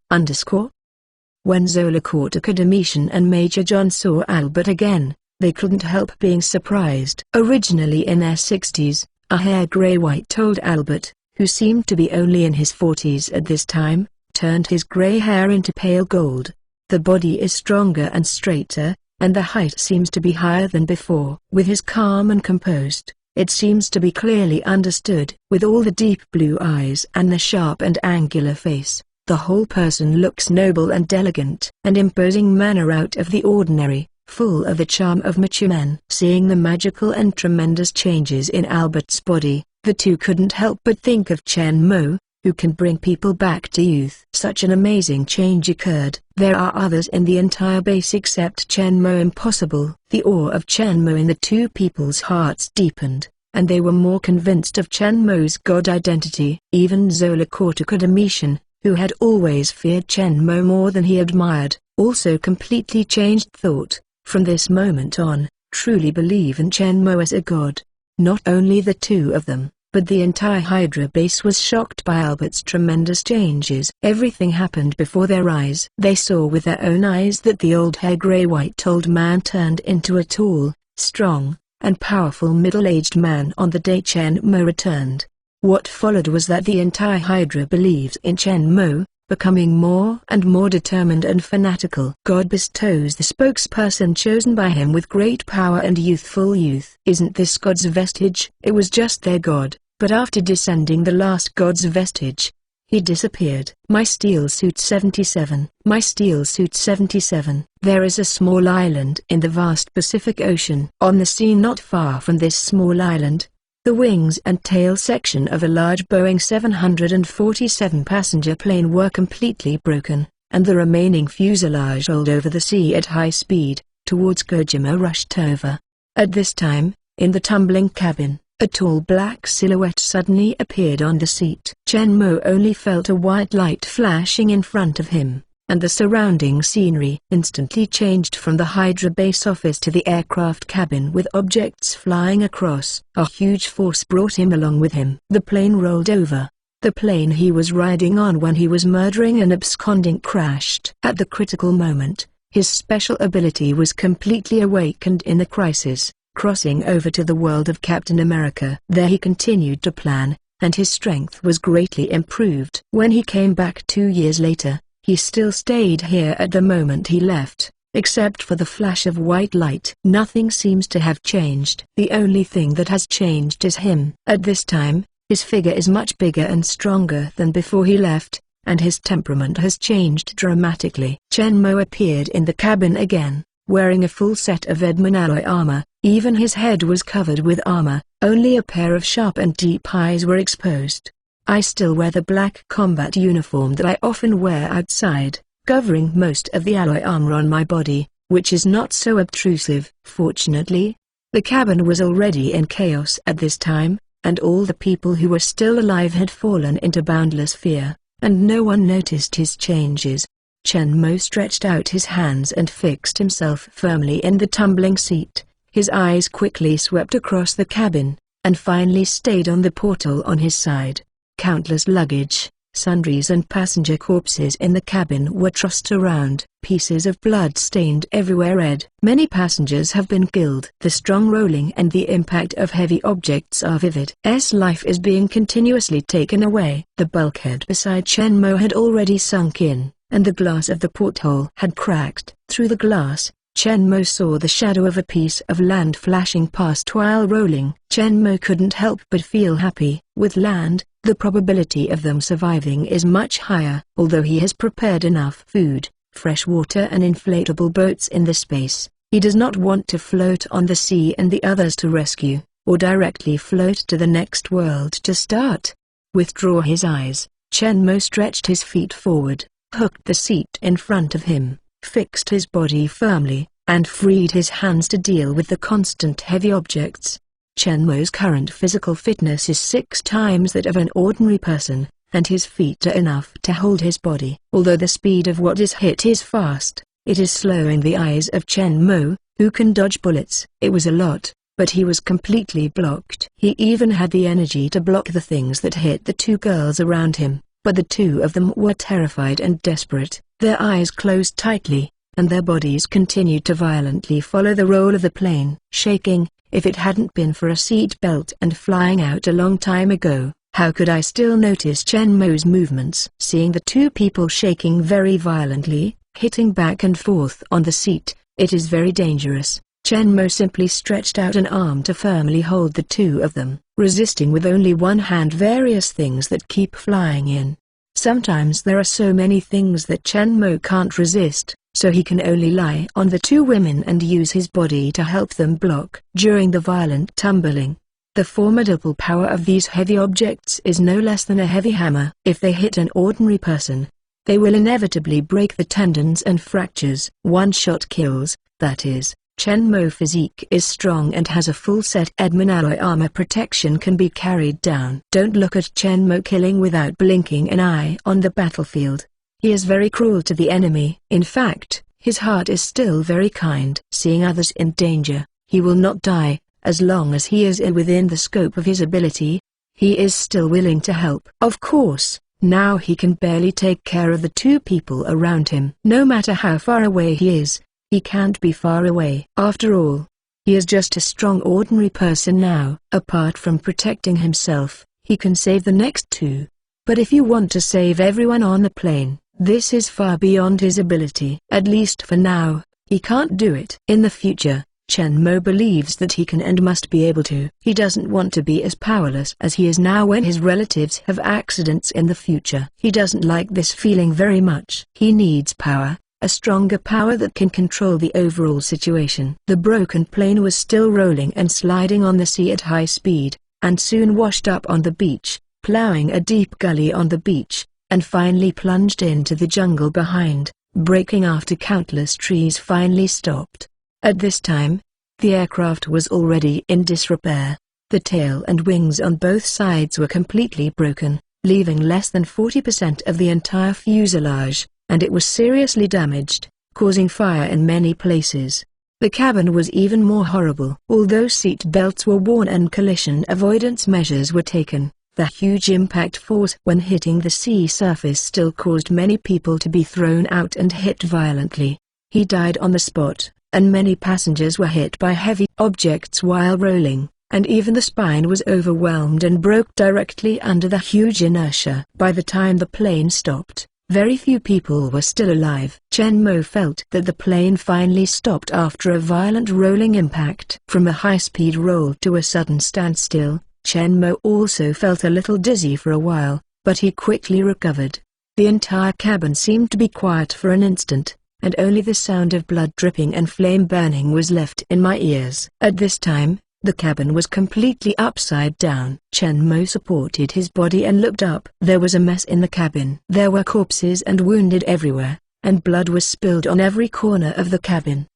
When Zola Cortica Domitian and Major John saw Albert again, they couldn't help being surprised. Originally in their 60s, a hair grey-white told Albert, who seemed to be only in his 40s at this time, turned his grey hair into pale gold. The body is stronger and straighter, and the height seems to be higher than before. With his calm and composed, it seems to be clearly understood. With all the deep blue eyes and the sharp and angular face, the whole person looks noble and elegant. An imposing manner out of the ordinary, full of the charm of mature men. Seeing the magical and tremendous changes in Albert's body, the two couldn't help but think of Chen Mo, who can bring people back to youth. Such an amazing change occurred. There are others in the entire base except Chen Mo. Impossible. The awe of Chen Mo in the two people's hearts deepened, and they were more convinced of Chen Mo's god identity. Even Zola Cortica Domitian, who had always feared Chen Mo more than he admired, also completely changed thought. From this moment on, truly believe in Chen Mo as a god. Not only the two of them, but the entire Hydra base was shocked by Albert's tremendous changes. Everything happened before their eyes. They saw with their own eyes that the old hair grey-white old man turned into a tall, strong, and powerful middle-aged man on the day Chen Mo returned. What followed was that the entire Hydra believed in Chen Mo, becoming more and more determined and fanatical. God bestows the spokesperson chosen by him with great power and youthful youth. Isn't this God's vestige? It was just their God, but after descending the last God's vestige, he disappeared. My Steel Suit 77. My Steel Suit 77. There is a small island in the vast Pacific Ocean. On the sea not far from this small island, the wings and tail section of a large Boeing 747 passenger plane were completely broken, and the remaining fuselage rolled over the sea at high speed, towards Kojima rushed over. At this time, in the tumbling cabin, a tall black silhouette suddenly appeared on the seat. Chen Mo only felt a white light flashing in front of him, and the surrounding scenery instantly changed from the Hydra base office to the aircraft cabin with objects flying across. A huge force brought him along with him. The plane rolled over. The plane he was riding on when he was murdering and absconding crashed. At the critical moment, his special ability was completely awakened in the crisis, crossing over to the world of Captain America. There he continued to plan, and his strength was greatly improved. When he came back 2 years later, he still stayed here at the moment he left, except for the flash of white light. Nothing seems to have changed. The only thing that has changed is him. At this time, his figure is much bigger and stronger than before he left, and his temperament has changed dramatically. Chen Mo appeared in the cabin again, wearing a full set of Edmund alloy armor. Even his head was covered with armor, only a pair of sharp and deep eyes were exposed. I still wear the black combat uniform that I often wear outside, covering most of the alloy armor on my body, which is not so obtrusive. Fortunately, the cabin was already in chaos at this time, and all the people who were still alive had fallen into boundless fear, and no one noticed his changes. Chen Mo stretched out his hands and fixed himself firmly in the tumbling seat. His eyes quickly swept across the cabin, and finally stayed on the portal on his side. Countless luggage, sundries and passenger corpses in the cabin were tossed around. Pieces of blood stained everywhere red. Many passengers have been killed. The strong rolling and the impact of heavy objects are vivid. Life is being continuously taken away. The bulkhead beside Chen Mo had already sunk in, and the glass of the porthole had cracked. Through the glass, Chen Mo saw the shadow of a piece of land flashing past while rolling. Chen Mo couldn't help but feel happy. With land, the probability of them surviving is much higher. Although he has prepared enough food, fresh water and inflatable boats in the space, he does not want to float on the sea and the others to rescue, or directly float to the next world to start. Withdraw his eyes, Chen Mo stretched his feet forward, hooked the seat in front of him, fixed his body firmly, and freed his hands to deal with the constant heavy objects. Chen Mo's current physical fitness is 6 times that of an ordinary person, and his feet are enough to hold his body. Although the speed of what is hit is fast, it is slowing the eyes of Chen Mo, who can dodge bullets. It was a lot, but he was completely blocked. He even had the energy to block the things that hit the 2 girls around him, but the 2 of them were terrified and desperate. Their eyes closed tightly, and their bodies continued to violently follow the roll of the plane. Shaking, if it hadn't been for a seat belt and flying out a long time ago, how could I still notice Chen Mo's movements? Seeing the 2 people shaking very violently, hitting back and forth on the seat, it is very dangerous. Chen Mo simply stretched out an arm to firmly hold the 2 of them, resisting with only one hand various things that keep flying in. Sometimes there are so many things that Chen Mo can't resist, so he can only lie on the 2 women and use his body to help them block. During the violent tumbling, the formidable power of these heavy objects is no less than a heavy hammer. If they hit an ordinary person, they will inevitably break the tendons and fractures. One shot kills, that is. Chen Mo's physique is strong and has a full set. Edman alloy armor protection can be carried down. Don't look at Chen Mo killing without blinking an eye on the battlefield. He is very cruel to the enemy. In fact, his heart is still very kind. Seeing others in danger, he will not die. As long as he is within the scope of his ability, he is still willing to help. Of course, now he can barely take care of the 2 people around him. No matter how far away he is, he can't be far away. After all, he is just a strong ordinary person now. Apart from protecting himself, he can save the next 2. But if you want to save everyone on the plane, this is far beyond his ability. At least for now, he can't do it. In the future, Chen Mo believes that he can and must be able to. He doesn't want to be as powerless as he is now when his relatives have accidents in the future. He doesn't like this feeling very much. He needs power, a stronger power that can control the overall situation. The broken plane was still rolling and sliding on the sea at high speed, and soon washed up on the beach, plowing a deep gully on the beach, and finally plunged into the jungle behind, breaking after countless trees finally stopped. At this time, the aircraft was already in disrepair. The tail and wings on both sides were completely broken, leaving less than 40% of the entire fuselage, and it was seriously damaged, causing fire in many places. The cabin was even more horrible. Although seat belts were worn and collision avoidance measures were taken, the huge impact force when hitting the sea surface still caused many people to be thrown out and hit violently. He died on the spot, and many passengers were hit by heavy objects while rolling, and even the spine was overwhelmed and broke directly under the huge inertia. By the time the plane stopped, very few people were still alive. Chen Mo felt that the plane finally stopped after a violent rolling impact. From a high-speed roll to a sudden standstill, Chen Mo also felt a little dizzy for a while, but he quickly recovered. The entire cabin seemed to be quiet for an instant, and only the sound of blood dripping and flame burning was left in my ears. At this time, the cabin was completely upside down. Chen Mo supported his body and looked up. There was a mess in the cabin. There were corpses and wounded everywhere, and blood was spilled on every corner of the cabin.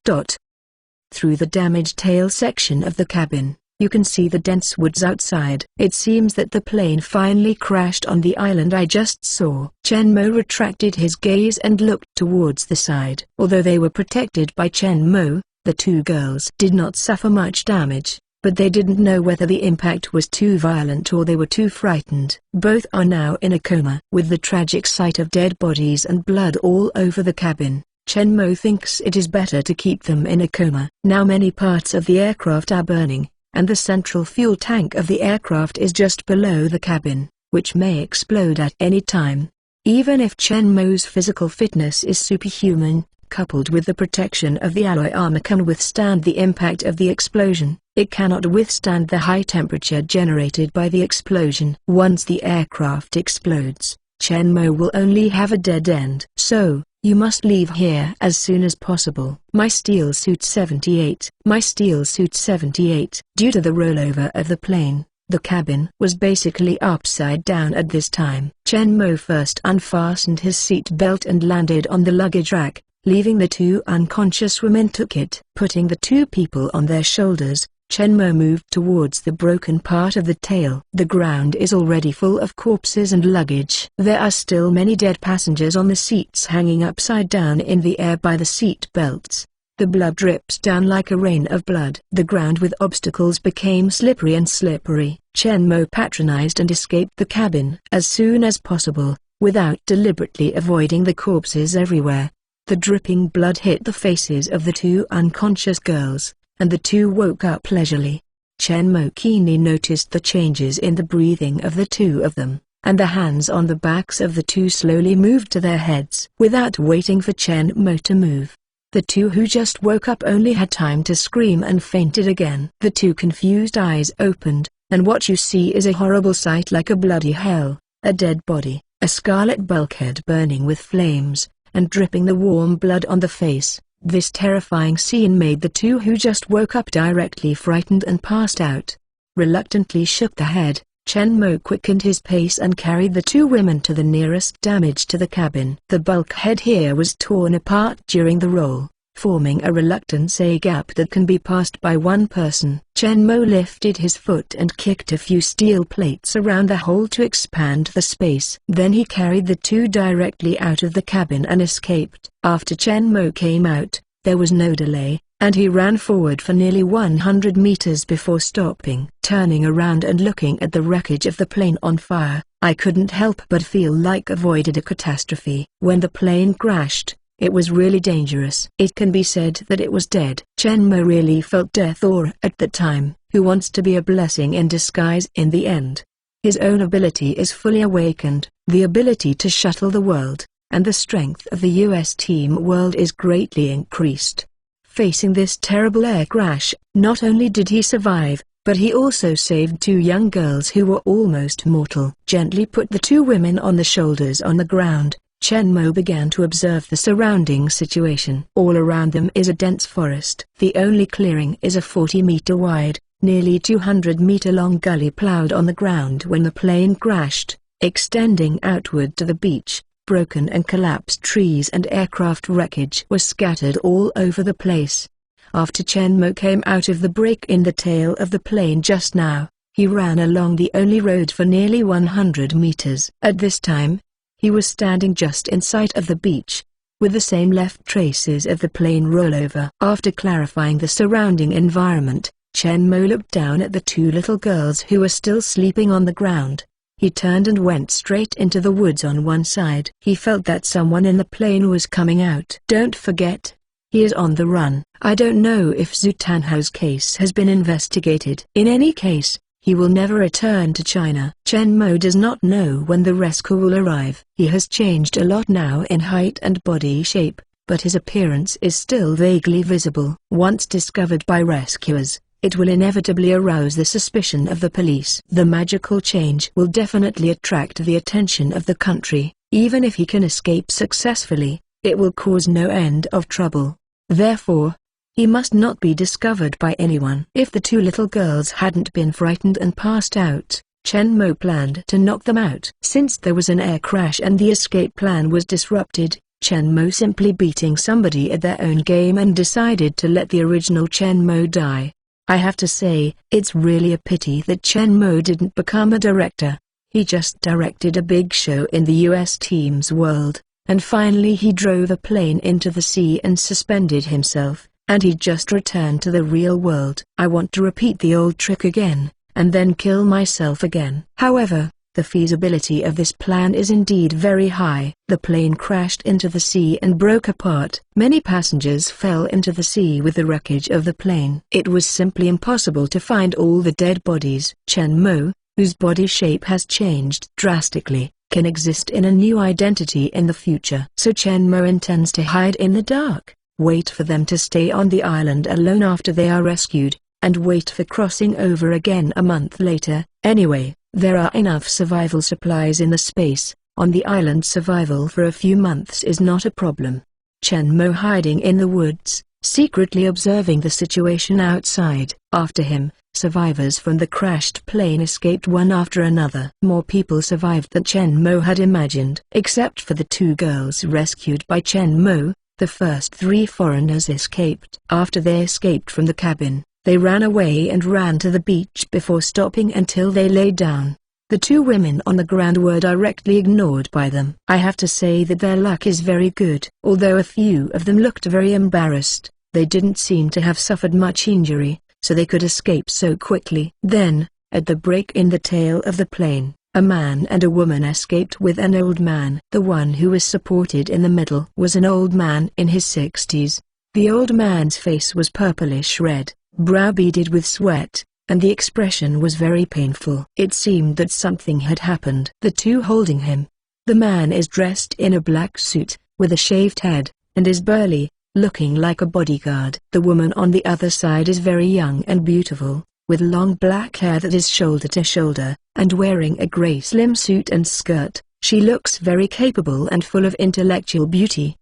Through the damaged tail section of the cabin, you can see the dense woods outside. It seems that the plane finally crashed on the island I just saw. Chen Mo retracted his gaze and looked towards the side. Although they were protected by Chen Mo, the 2 girls did not suffer much damage, but they didn't know whether the impact was too violent or they were too frightened. Both are now in a coma. With the tragic sight of dead bodies and blood all over the cabin, Chen Mo thinks it is better to keep them in a coma. Now many parts of the aircraft are burning, and the central fuel tank of the aircraft is just below the cabin, which may explode at any time. Even if Chen Mo's physical fitness is superhuman, coupled with the protection of the alloy armor can withstand the impact of the explosion, it cannot withstand the high temperature generated by the explosion. Once the aircraft explodes, Chen Mo will only have a dead end. So, you must leave here as soon as possible. My Steel Suit 78. My Steel Suit 78. Due to the rollover of the plane, the cabin was basically upside down at this time. Chen Mo first unfastened his seat belt and landed on the luggage rack, leaving the two unconscious women took it. Putting the two people on their shoulders, Chen Mo moved towards the broken part of the tail. The ground is already full of corpses and luggage. There are still many dead passengers on the seats hanging upside down in the air by the seat belts. The blood drips down like a rain of blood. The ground with obstacles became slippery and slippery. Chen Mo patronized and escaped the cabin as soon as possible, without deliberately avoiding the corpses everywhere. The dripping blood hit the faces of the two unconscious girls, and the two woke up leisurely. Chen Mo keenly noticed the changes in the breathing of the two of them, and the hands on the backs of the two slowly moved to their heads. Without waiting for Chen Mo to move, the two who just woke up only had time to scream and fainted again. The two confused eyes opened, and what you see is a horrible sight like a bloody hell, a dead body, a scarlet bulkhead burning with flames, and dripping the warm blood on the face. This terrifying scene made the two who just woke up directly frightened and passed out. Reluctantly shook the head, Chen Mo quickened his pace and carried the two women to the nearest damage to the cabin. The bulkhead here was torn apart during the roll, forming a reluctant gap that can be passed by one person. Chen Mo lifted his foot and kicked a few steel plates around the hole to expand the space. Then he carried the two directly out of the cabin and escaped. After Chen Mo came out, there was no delay, and he ran forward for nearly 100 meters before stopping. Turning around and looking at the wreckage of the plane on fire, I couldn't help but feel like avoided a catastrophe. When the plane crashed, it was really dangerous. It can be said that it was dead. Chen Mo really felt death aura at that time. Who wants to be a blessing in disguise in the end? His own ability is fully awakened, the ability to shuttle the world, and the strength of the US Team World is greatly increased. Facing this terrible air crash, not only did he survive, but he also saved two young girls who were almost mortal. Gently put the two women on the shoulders on the ground, Chen Mo began to observe the surrounding situation. All around them is a dense forest. The only clearing is a 40-meter wide, nearly 200-meter-long gully plowed on the ground when the plane crashed, extending outward to the beach. Broken and collapsed trees and aircraft wreckage were scattered all over the place. After Chen Mo came out of the break in the tail of the plane just now, he ran along the only road for nearly 100 meters. At this time, he was standing just in sight of the beach, with the same left traces of the plane rollover. After clarifying the surrounding environment, Chen Mo looked down at the two little girls who were still sleeping on the ground. He turned and went straight into the woods on one side. He felt that someone in the plane was coming out. Don't forget, he is on the run. I don't know if Zhu Tanhao's case has been investigated. In any case, he will never return to China. Chen Mo does not know when the rescue will arrive. He has changed a lot now in height and body shape, but his appearance is still vaguely visible. Once discovered by rescuers, it will inevitably arouse the suspicion of the police. The magical change will definitely attract the attention of the country. Even if he can escape successfully, it will cause no end of trouble. Therefore, he must not be discovered by anyone. If the two little girls hadn't been frightened and passed out, Chen Mo planned to knock them out. Since there was an air crash and the escape plan was disrupted, Chen Mo simply beating somebody at their own game and decided to let the original Chen Mo die. I have to say, it's really a pity that Chen Mo didn't become a director. He just directed a big show in the US Team's World, and finally he drove a plane into the sea and suspended himself, and he just returned to the real world. I want to repeat the old trick again, and then kill myself again. However, the feasibility of this plan is indeed very high. The plane crashed into the sea and broke apart. Many passengers fell into the sea with the wreckage of the plane. It was simply impossible to find all the dead bodies. Chen Mo, whose body shape has changed drastically, can exist in a new identity in the future. So Chen Mo intends to hide in the dark, wait for them to stay on the island alone after they are rescued, and wait for crossing over again a month later. Anyway, there are enough survival supplies in the space. On the island, survival for a few months is not a problem. Chen Mo hiding in the woods, secretly observing the situation outside. After him, survivors from the crashed plane escaped one after another. More people survived than Chen Mo had imagined. Except for the two girls rescued by Chen Mo, The first 3 foreigners escaped. After they escaped from the cabin, they ran away and ran to the beach before stopping until they lay down. The 2 women on the ground were directly ignored by them. I have to say that their luck is very good. Although a few of them looked very embarrassed, they didn't seem to have suffered much injury, so they could escape so quickly. Then, at the break in the tail of the plane, a man and a woman escaped with an old man. The one who was supported in the middle was an old man in his 60s. The old man's face was purplish red, brow beaded with sweat, and the expression was very painful. It seemed that something had happened. The 2 holding him. The man is dressed in a black suit, with a shaved head, and is burly, looking like a bodyguard. The woman on the other side is very young and beautiful, with long black hair that is shoulder to shoulder, and wearing a grey slim suit and skirt. She looks very capable and full of intellectual beauty.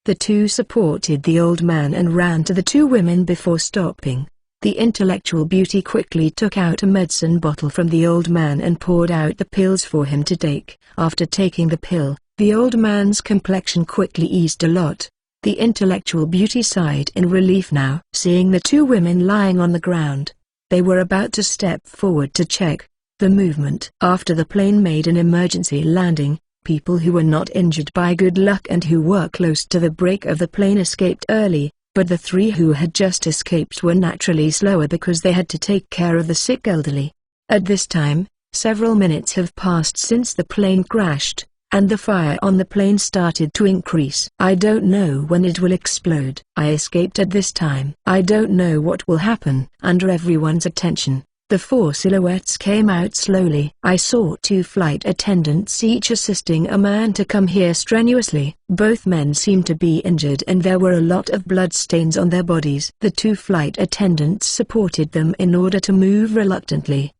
The 2 supported the old man and ran to the 2 women before stopping. The intellectual beauty quickly took out a medicine bottle from the old man and poured out the pills for him to take. After taking the pill, the old man's complexion quickly eased a lot. The intellectual beauty sighed in relief now. Seeing the 2 women lying on the ground, they were about to step forward to check the movement. After the plane made an emergency landing, people who were not injured by good luck and who were close to the break of the plane escaped early. But the 3 who had just escaped were naturally slower because they had to take care of the sick elderly. At this time, several minutes have passed since the plane crashed, and the fire on the plane started to increase. I don't know when it will explode. I escaped at this time. I don't know what will happen. Under everyone's attention, the 4 silhouettes came out slowly. I saw 2 flight attendants each assisting a man to come here strenuously. Both men seemed to be injured and there were a lot of blood stains on their bodies. The 2 flight attendants supported them in order to move reluctantly.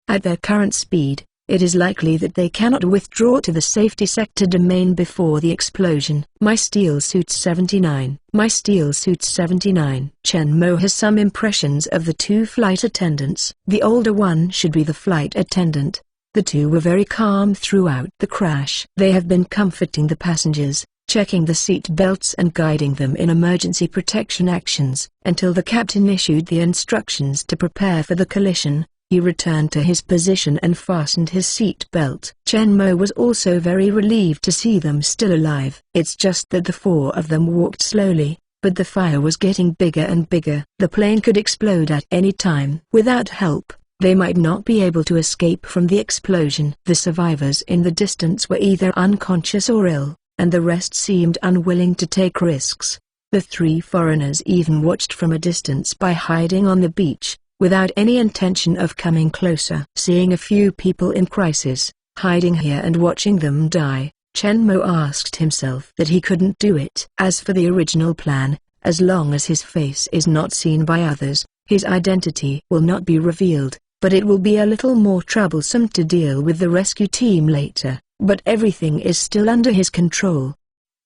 At their current speed, it is likely that they cannot withdraw to the safety sector domain before the explosion. My steel suit 79. My steel suit 79. Chen Mo has some impressions of the 2 flight attendants. The older one should be the flight attendant. The 2 were very calm throughout the crash. They have been comforting the passengers, checking the seat belts and guiding them in emergency protection actions, until the captain issued the instructions to prepare for the collision. He returned to his position and fastened his seat belt. Chen Mo was also very relieved to see them still alive. It's just that the 4 of them walked slowly, but the fire was getting bigger and bigger. The plane could explode at any time. Without help, they might not be able to escape from the explosion. The survivors in the distance were either unconscious or ill, and the rest seemed unwilling to take risks. The 3 foreigners even watched from a distance by hiding on the beach, without any intention of coming closer. Seeing a few people in crisis, hiding here and watching them die, Chen Mo asked himself that he couldn't do it. As for the original plan, as long as his face is not seen by others, his identity will not be revealed, but it will be a little more troublesome to deal with the rescue team later. But everything is still under his control.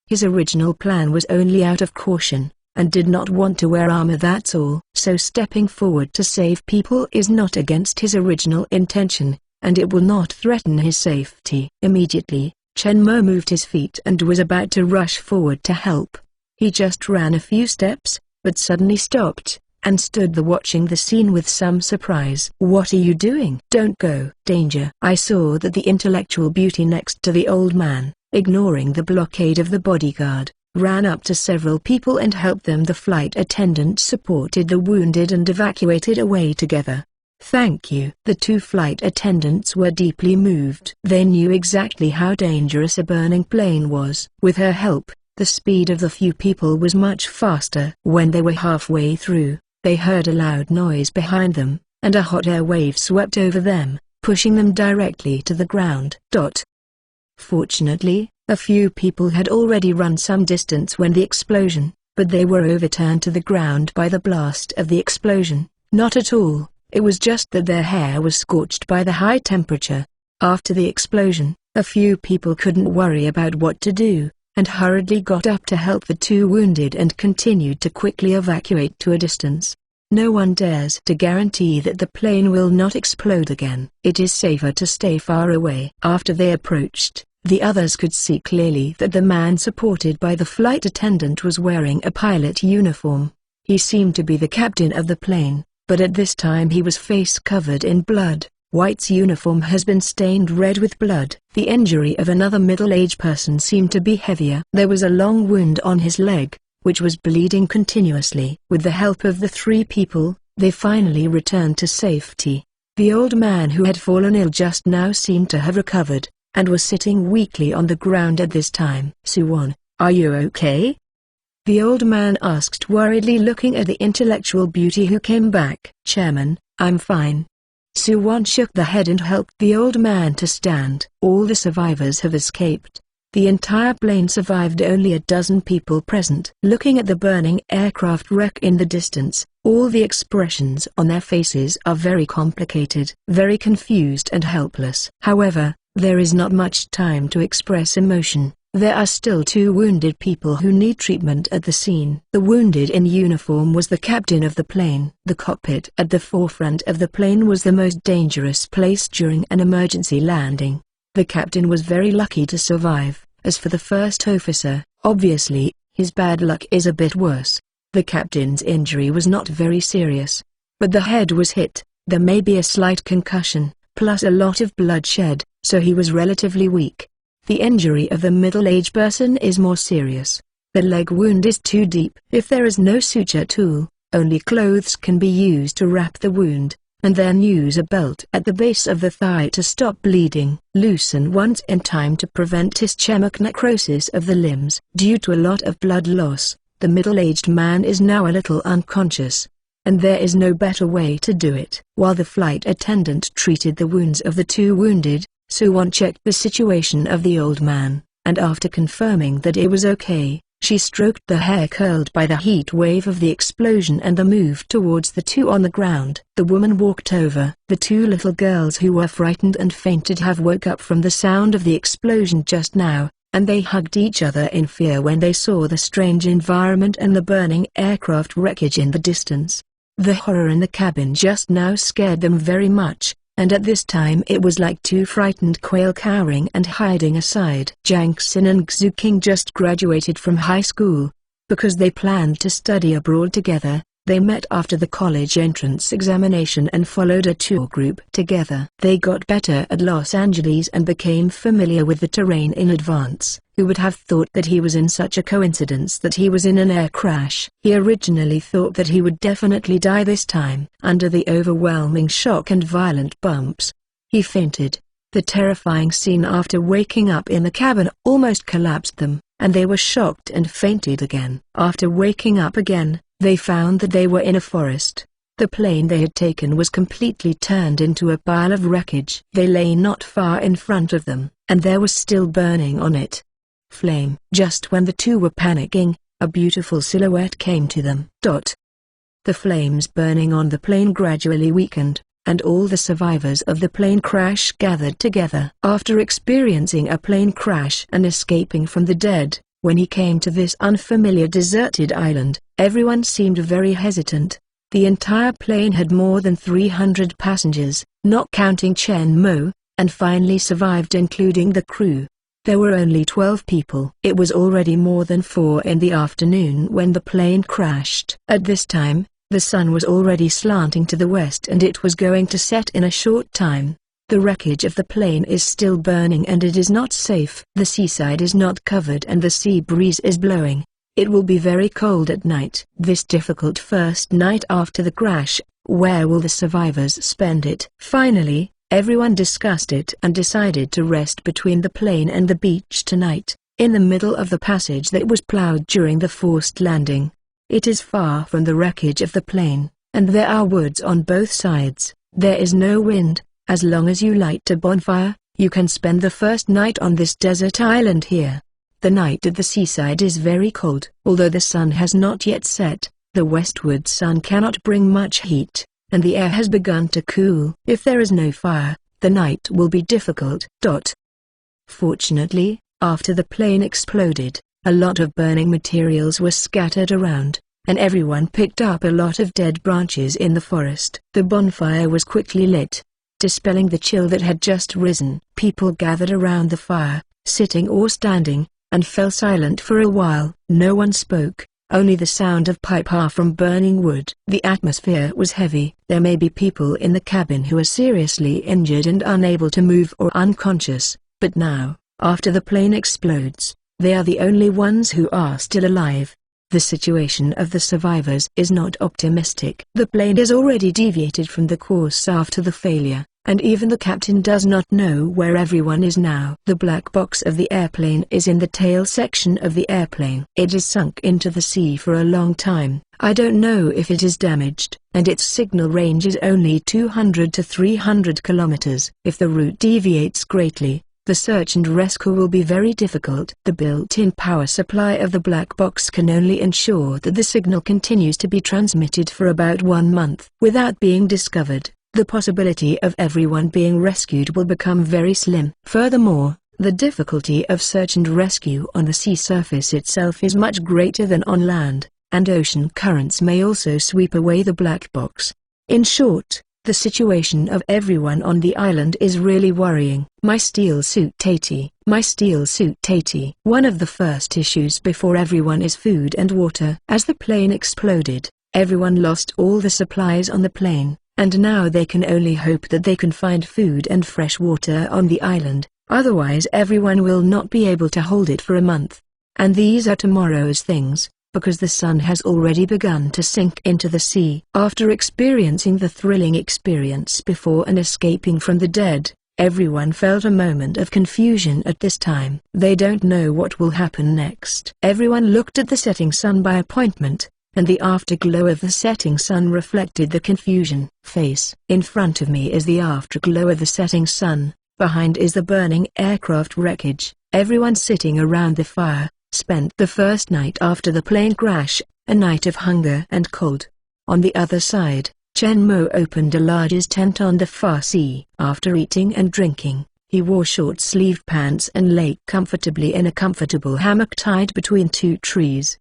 His original plan was only out of caution, and did not want to wear armor, that's all. So stepping forward to save people is not against his original intention, and it will not threaten his safety. Immediately, Chen Mo moved his feet and was about to rush forward to help. He just ran a few steps, but suddenly stopped, and stood there watching the scene with some surprise. What are you doing? Don't go. Danger. I saw that the intellectual beauty next to the old man, ignoring the blockade of the bodyguard, ran up to several people and helped them. The flight attendants supported the wounded and evacuated away together. Thank you. The 2 flight attendants were deeply moved. They knew exactly how dangerous a burning plane was. With her help, the speed of the few people was much faster. When they were halfway through, they heard a loud noise behind them, and a hot air wave swept over them, pushing them directly to the ground. Fortunately, a few people had already run some distance when the explosion, but they were overturned to the ground by the blast of the explosion. Not at all, it was just that their hair was scorched by the high temperature. After the explosion, a few people couldn't worry about what to do, and hurriedly got up to help the 2 wounded and continued to quickly evacuate to a distance. No one dares to guarantee that the plane will not explode again. It is safer to stay far away. After they approached, The others could see clearly that the man supported by the flight attendant was wearing a pilot uniform. He seemed to be the captain of the plane, but at this time he was face covered in blood. White's uniform has been stained red with blood. The injury of another middle-aged person seemed to be heavier. There was a long wound on his leg, which was bleeding continuously. With the help of the three people, they finally returned to safety. The old man who had fallen ill just now seemed to have recovered, and was sitting weakly on the ground at this time. "Suwon, are you okay?" the old man asked worriedly, looking at the intellectual beauty who came back. "Chairman, I'm fine." Suwon shook the head and helped the old man to stand. "All the survivors have escaped. The entire plane survived, only a dozen people present." Looking at the burning aircraft wreck in the distance, all the expressions on their faces are very complicated, very confused and helpless. However, there is not much time to express emotion. There are still two wounded people who need treatment at the scene. The wounded in uniform was the captain of the plane. The cockpit at the forefront of the plane was the most dangerous place during an emergency landing. The captain was very lucky to survive. As for the first officer, obviously, his bad luck is a bit worse. The captain's injury was not very serious, but the head was hit. There may be a slight concussion, plus a lot of bloodshed, so he was relatively weak. The injury of the middle-aged person is more serious. The leg wound is too deep. If there is no suture tool, only clothes can be used to wrap the wound, and then use a belt at the base of the thigh to stop bleeding. Loosen once in time to prevent ischemic necrosis of the limbs. Due to a lot of blood loss, the middle-aged man is now a little unconscious, and there is no better way to do it. While the flight attendant treated the wounds of the two wounded, Suwon checked the situation of the old man, and after confirming that it was okay, she stroked the hair curled by the heat wave of the explosion and then moved towards the two on the ground. The woman walked over. The two little girls who were frightened and fainted have woke up from the sound of the explosion just now, and they hugged each other in fear when they saw the strange environment and the burning aircraft wreckage in the distance. The horror in the cabin just now scared them very much, and at this time it was like two frightened quail cowering and hiding aside. Jang Sin and Xu King just graduated from high school. Because they planned to study abroad together, they met after the college entrance examination and followed a tour group together. They got better at Los Angeles and became familiar with the terrain in advance. Who would have thought that he was in such a coincidence that he was in an air crash? He originally thought that he would definitely die this time. Under the overwhelming shock and violent bumps, he fainted. The terrifying scene after waking up in the cabin almost collapsed them, and they were shocked and fainted again. After waking up again, they found that they were in a forest. The plane they had taken was completely turned into a pile of wreckage. They lay not far in front of them, and there was still burning on it flame. Just when the two were panicking, a beautiful silhouette came to them. The flames burning on the plane gradually weakened, and all the survivors of the plane crash gathered together. After experiencing a plane crash and escaping from the dead, when he came to this unfamiliar deserted island, everyone seemed very hesitant. The entire plane had more than 300 passengers, not counting Chen Mo, and finally survived including the crew. There were only 12 people. It was already more than 4 in the afternoon when the plane crashed. At this time, the sun was already slanting to the west and it was going to set in a short time. The wreckage of the plane is still burning and it is not safe. The seaside is not covered and the sea breeze is blowing. It will be very cold at night. This difficult first night after the crash, where will the survivors spend it? Finally, everyone discussed it and decided to rest between the plane and the beach tonight, in the middle of the passage that was plowed during the forced landing. It is far from the wreckage of the plane, and there are woods on both sides. There is no wind. As long as you light a bonfire, you can spend the first night on this desert island here. The night at the seaside is very cold. Although the sun has not yet set, the westward sun cannot bring much heat, and the air has begun to cool. If there is no fire, the night will be difficult. Fortunately, after the plane exploded, a lot of burning materials were scattered around, and everyone picked up a lot of dead branches in the forest. The bonfire was quickly lit. dispelling the chill that had just risen. People gathered around the fire, sitting or standing, and fell silent for a while. No one spoke, only the sound of pipe from burning wood. The atmosphere was heavy. There may be people in the cabin who are seriously injured and unable to move or unconscious, but now, after the plane explodes, they are the only ones who are still alive. The situation of the survivors is not optimistic. The plane has already deviated from the course after the failure, and even the captain does not know where everyone is now. The black box of the airplane is in the tail section of the airplane. It is sunk into the sea for a long time. I don't know if it is damaged, and its signal range is only 200 to 300 kilometers. If the route deviates greatly, the search and rescue will be very difficult. The built-in power supply of the black box can only ensure that the signal continues to be transmitted for about 1 month. Without being discovered, the possibility of everyone being rescued will become very slim. Furthermore, the difficulty of search and rescue on the sea surface itself is much greater than on land, and ocean currents may also sweep away the black box. In short, the situation of everyone on the island is really worrying. My steel suit Tatey. My steel suit Tatey. One of the first issues before everyone is food and water. As the plane exploded, everyone lost all the supplies on the plane, and now they can only hope that they can find food and fresh water on the island, otherwise everyone will not be able to hold it for a month. And these are tomorrow's things, because the sun has already begun to sink into the sea. After experiencing the thrilling experience before and escaping from the dead, everyone felt a moment of confusion at this time. They don't know what will happen next. Everyone looked at the setting sun by appointment, and the afterglow of the setting sun reflected the confusion. Face. In front of me is the afterglow of the setting sun, behind is the burning aircraft wreckage. Everyone sitting around the fire spent the first night after the plane crash, a night of hunger and cold. On the other side, Chen Mo opened a large tent on the far sea. After eating and drinking, he wore short-sleeved pants and lay comfortably in a comfortable hammock tied between 2 trees.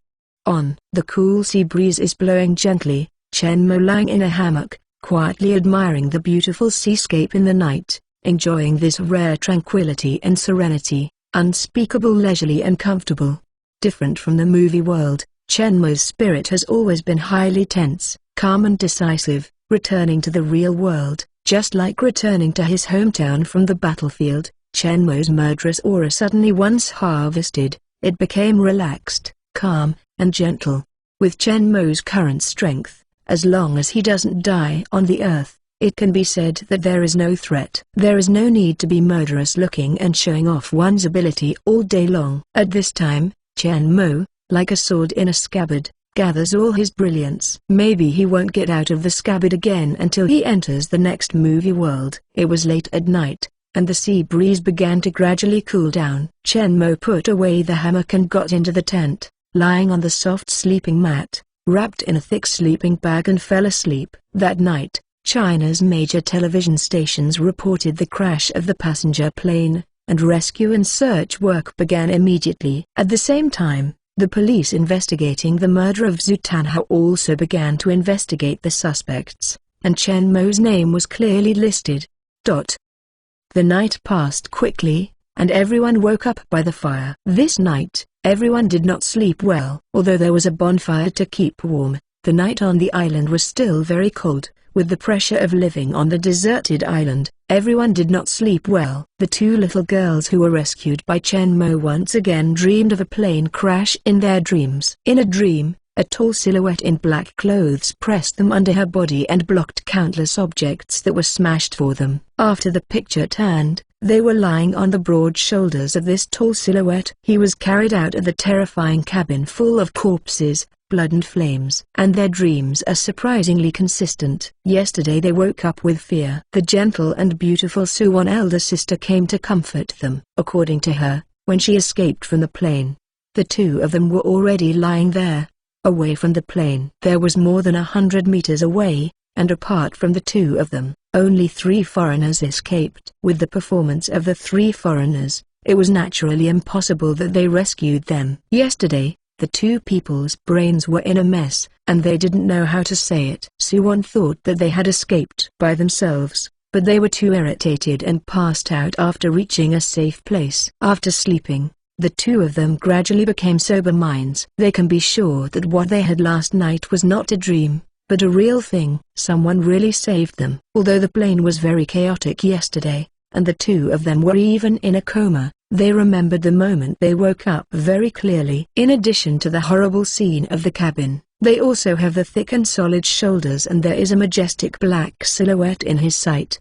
The cool sea breeze is blowing gently. Chen Mo lying in a hammock, quietly admiring the beautiful seascape in the night, enjoying this rare tranquility and serenity, unspeakable, leisurely and comfortable. Different from the movie world, Chen Mo's spirit has always been highly tense, calm and decisive. Returning to the real world, just like returning to his hometown from the battlefield, Chen Mo's murderous aura suddenly once harvested, it became relaxed, calm, and gentle. With Chen Mo's current strength, as long as he doesn't die on the earth, it can be said that there is no threat. There is no need to be murderous looking and showing off one's ability all day long. At this time, Chen Mo, like a sword in a scabbard, gathers all his brilliance. Maybe he won't get out of the scabbard again until he enters the next movie world. It was late at night, and the sea breeze began to gradually cool down. Chen Mo put away the hammock and got into the tent, lying on the soft sleeping mat, wrapped in a thick sleeping bag, and fell asleep. That night, China's major television stations reported the crash of the passenger plane, and rescue and search work began immediately. At the same time, the police investigating the murder of Zhu Tanhao also began to investigate the suspects, and Chen Mo's name was clearly listed. The night passed quickly, and everyone woke up by the fire. This night, everyone did not sleep well. Although there was a bonfire to keep warm, the night on the island was still very cold. With the pressure of living on the deserted island, everyone did not sleep well. The 2 little girls who were rescued by Chen Mo once again dreamed of a plane crash in their dreams. In a dream, a tall silhouette in black clothes pressed them under her body and blocked countless objects that were smashed for them. After the picture turned, they were lying on the broad shoulders of this tall silhouette. He was carried out of the terrifying cabin full of corpses, blood and flames. And their dreams are surprisingly consistent. Yesterday they woke up with fear. The gentle and beautiful Suwon elder sister came to comfort them. According to her, when she escaped from the plane, the 2 of them were already lying there, away from the plane. There was more than 100 meters away, and apart from the 2 of them, only 3 foreigners escaped. With the performance of the 3 foreigners, it was naturally impossible that they rescued them. Yesterday, the 2 people's brains were in a mess, and they didn't know how to say it. Suwon thought that they had escaped by themselves, but they were too irritated and passed out after reaching a safe place. After sleeping, the two of them gradually became sober minds. They can be sure that what they had last night was not a dream, but a real thing. Someone really saved them. Although the plane was very chaotic yesterday, and the two of them were even in a coma, they remembered the moment they woke up very clearly. In addition to the horrible scene of the cabin, they also have the thick and solid shoulders, and there is a majestic black silhouette in his sight.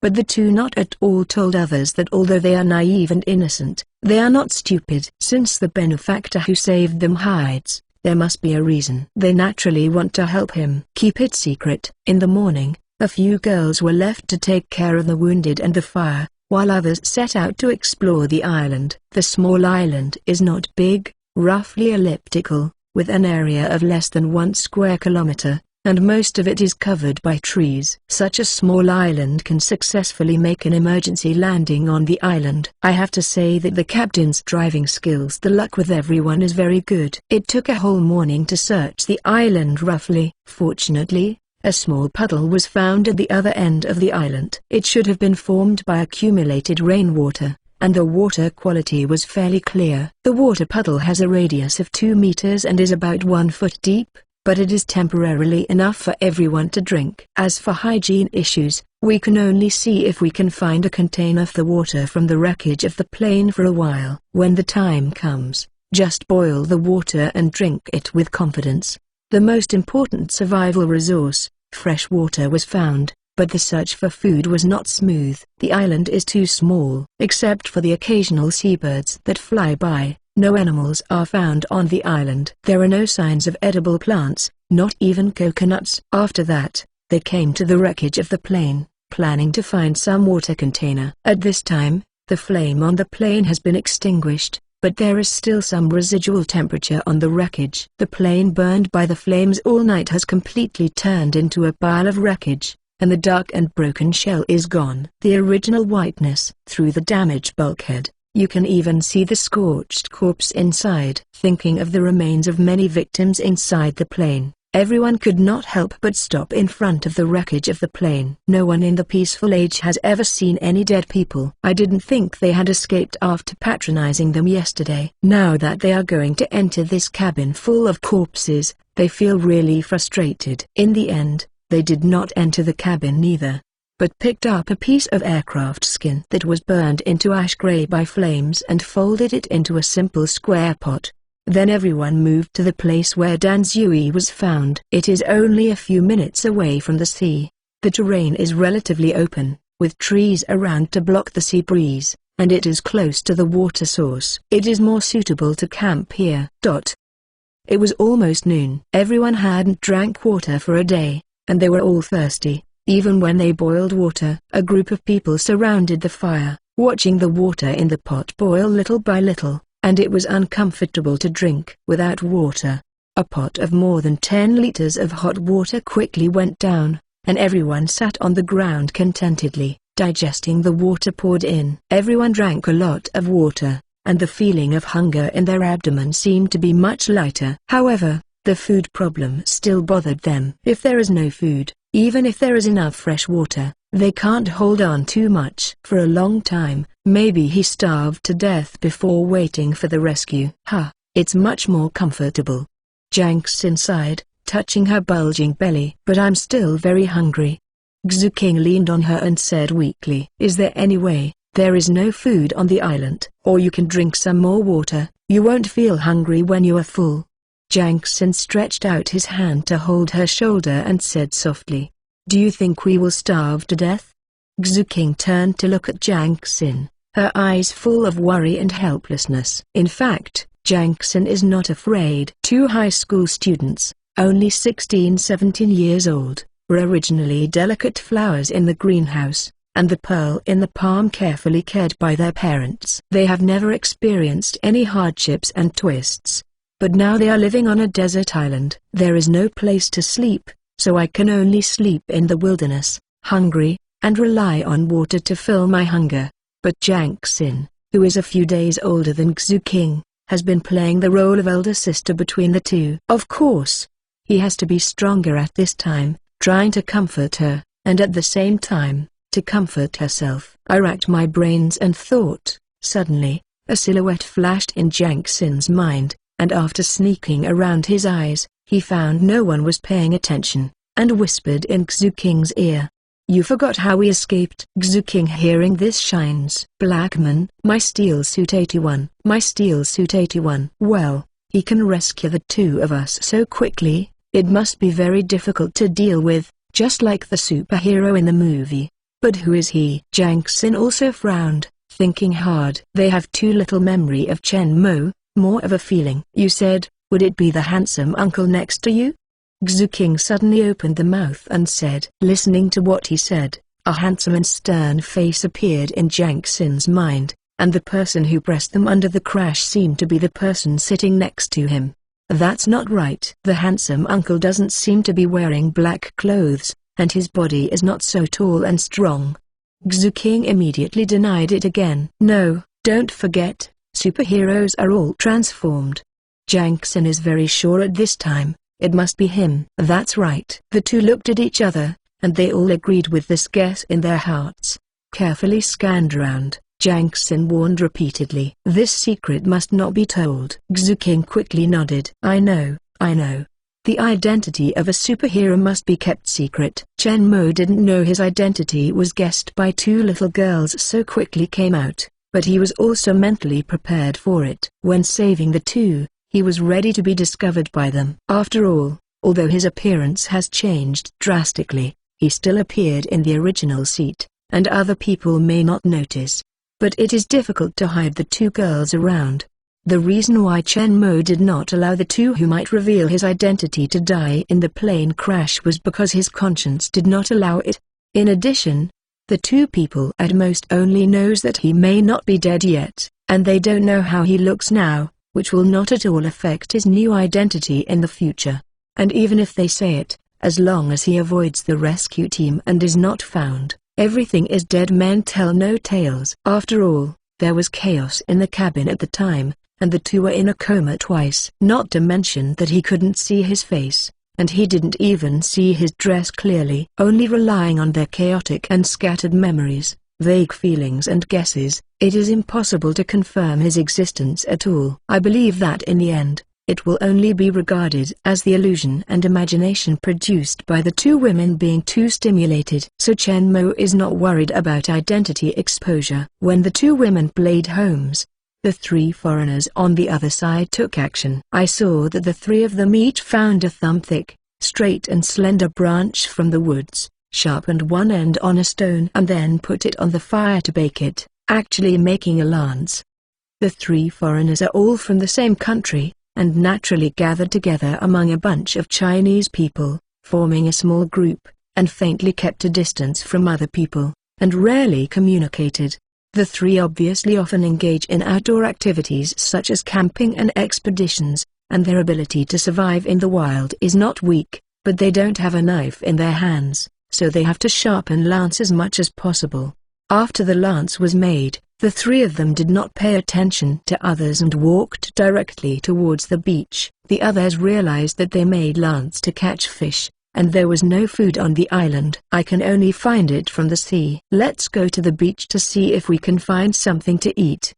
But the two not at all told others that although they are naive and innocent, they are not stupid. Since the benefactor who saved them hides, there must be a reason. They naturally want to help him. Keep it secret. In the morning, a few girls were left to take care of the wounded and the fire, while others set out to explore the island. The small island is not big, roughly elliptical, with an area of less than 1 square kilometer, and most of it is covered by trees. Such a small island can successfully make an emergency landing on the island. I have to say that the captain's driving skills, the luck with everyone is very good. It took a whole morning to search the island roughly. Fortunately, a small puddle was found at the other end of the island. It should have been formed by accumulated rainwater, and the water quality was fairly clear. The water puddle has a radius of 2 meters and is about 1 foot deep, but it is temporarily enough for everyone to drink. As for hygiene issues, we can only see if we can find a container for the water from the wreckage of the plane for a while. When the time comes, just boil the water and drink it with confidence. The most important survival resource, fresh water, was found, but the search for food was not smooth. The island is too small. Except for the occasional seabirds that fly by, no animals are found on the island. There are no signs of edible plants, not even coconuts. After that, they came to the wreckage of the plane, planning to find some water container. At this time, the flame on the plane has been extinguished, but there is still some residual temperature on the wreckage. The plane burned by the flames all night has completely turned into a pile of wreckage, and the dark and broken shell is gone. The original whiteness. Through the damaged bulkhead, you can even see the scorched corpse inside. Thinking of the remains of many victims inside the plane, everyone could not help but stop in front of the wreckage of the plane. No one in the peaceful age has ever seen any dead people. I didn't think they had escaped after patronizing them yesterday. Now that they are going to enter this cabin full of corpses, they feel really frustrated. In the end, they did not enter the cabin neither, but picked up a piece of aircraft skin that was burned into ash gray by flames and folded it into a simple square pot. Then everyone moved to the place where Danzui was found. It is only a few minutes away from the sea. The terrain is relatively open, with trees around to block the sea breeze, and it is close to the water source. It is more suitable to camp here. It was almost noon. Everyone hadn't drank water for a day, and they were all thirsty, even when they boiled water. A group of people surrounded the fire, watching the water in the pot boil little by little, and it was uncomfortable to drink. Without water, a pot of more than 10 liters of hot water quickly went down, and everyone sat on the ground contentedly, digesting the water poured in. Everyone drank a lot of water, and the feeling of hunger in their abdomen seemed to be much lighter. However, the food problem still bothered them. If there is no food, even if there is enough fresh water, they can't hold on too much. For a long time, maybe he starved to death before waiting for the rescue. It's much more comfortable. Jiang Xin sighed, touching her bulging belly. But I'm still very hungry. Xu King leaned on her and said weakly, is there any way? There is no food on the island. Or you can drink some more water, you won't feel hungry when you are full. Jiang Xin stretched out his hand to hold her shoulder and said softly, do you think we will starve to death? Xu King turned to look at Jiang Xin, her eyes full of worry and helplessness. In fact, Jiang Xin is not afraid. Two high school students, only 16-17 years old, were originally delicate flowers in the greenhouse, and the pearl in the palm carefully cared by their parents. They have never experienced any hardships and twists, but now they are living on a desert island. There is no place to sleep, so I can only sleep in the wilderness, hungry, and rely on water to fill my hunger. But Jiang Xin, who is a few days older than Xu King, has been playing the role of elder sister between the two. Of course, he has to be stronger at this time, trying to comfort her, and at the same time, to comfort herself. I racked my brains and thought. Suddenly, a silhouette flashed in Jiang Xin's mind, and after sneaking around his eyes, he found no one was paying attention, and whispered in Xu King's ear. "You forgot how we escaped." Xu King, hearing this, shines. "Blackman, my steel suit 81, my steel suit 81. Well, he can rescue the two of us so quickly, it must be very difficult to deal with, just like the superhero in the movie. But who is he?" Jiang Xin also frowned, thinking hard. "They have too little memory of Chen Mo, more of a feeling." "You said, would it be the handsome uncle next to you?" Xu King suddenly opened the mouth and said. Listening to what he said, a handsome and stern face appeared in Jiang Xin's mind, and the person who pressed them under the crash seemed to be the person sitting next to him. "That's not right. The handsome uncle doesn't seem to be wearing black clothes, and his body is not so tall and strong." Xu King immediately denied it again. "No, don't forget, superheroes are all transformed. Jiang Xin is very sure at this time. It must be him." "That's right." The two looked at each other, and they all agreed with this guess in their hearts. Carefully scanned around, Jiang Xin warned repeatedly. "This secret must not be told." Xu King quickly nodded. I know. The identity of a superhero must be kept secret." Chen Mo didn't know his identity was guessed by two little girls so quickly came out, but he was also mentally prepared for it. When saving the two, he was ready to be discovered by them. After all, although his appearance has changed drastically, he still appeared in the original seat, and other people may not notice. But it is difficult to hide the two girls around. The reason why Chen Mo did not allow the two who might reveal his identity to die in the plane crash was because his conscience did not allow it. In addition, the two people at most only knows that he may not be dead yet, and they don't know how he looks now, which will not at all affect his new identity in the future. And even if they say it, as long as he avoids the rescue team and is not found, everything is dead men tell no tales. After all, there was chaos in the cabin at the time, and the two were in a coma twice. Not to mention that he couldn't see his face, and he didn't even see his dress clearly. Only relying on their chaotic and scattered memories, vague feelings and guesses, it is impossible to confirm his existence at all. I believe that in the end, it will only be regarded as the illusion and imagination produced by the two women being too stimulated. So Chen Mo is not worried about identity exposure. When the two women played Holmes, the three foreigners on the other side took action. I saw that the three of them each found a thumb-thick, straight and slender branch from the woods, sharpened one end on a stone and then put it on the fire to bake it, actually making a lance. The three foreigners are all from the same country, and naturally gathered together among a bunch of Chinese people, forming a small group, and faintly kept a distance from other people, and rarely communicated. The three obviously often engage in outdoor activities such as camping and expeditions, and their ability to survive in the wild is not weak, but they don't have a knife in their hands, so they have to sharpen lance as much as possible. After the lance was made, the three of them did not pay attention to others and walked directly towards the beach. The others realized that they made lance to catch fish, and there was no food on the island. "I can only find it from the sea." "Let's go to the beach to see if we can find something to eat,"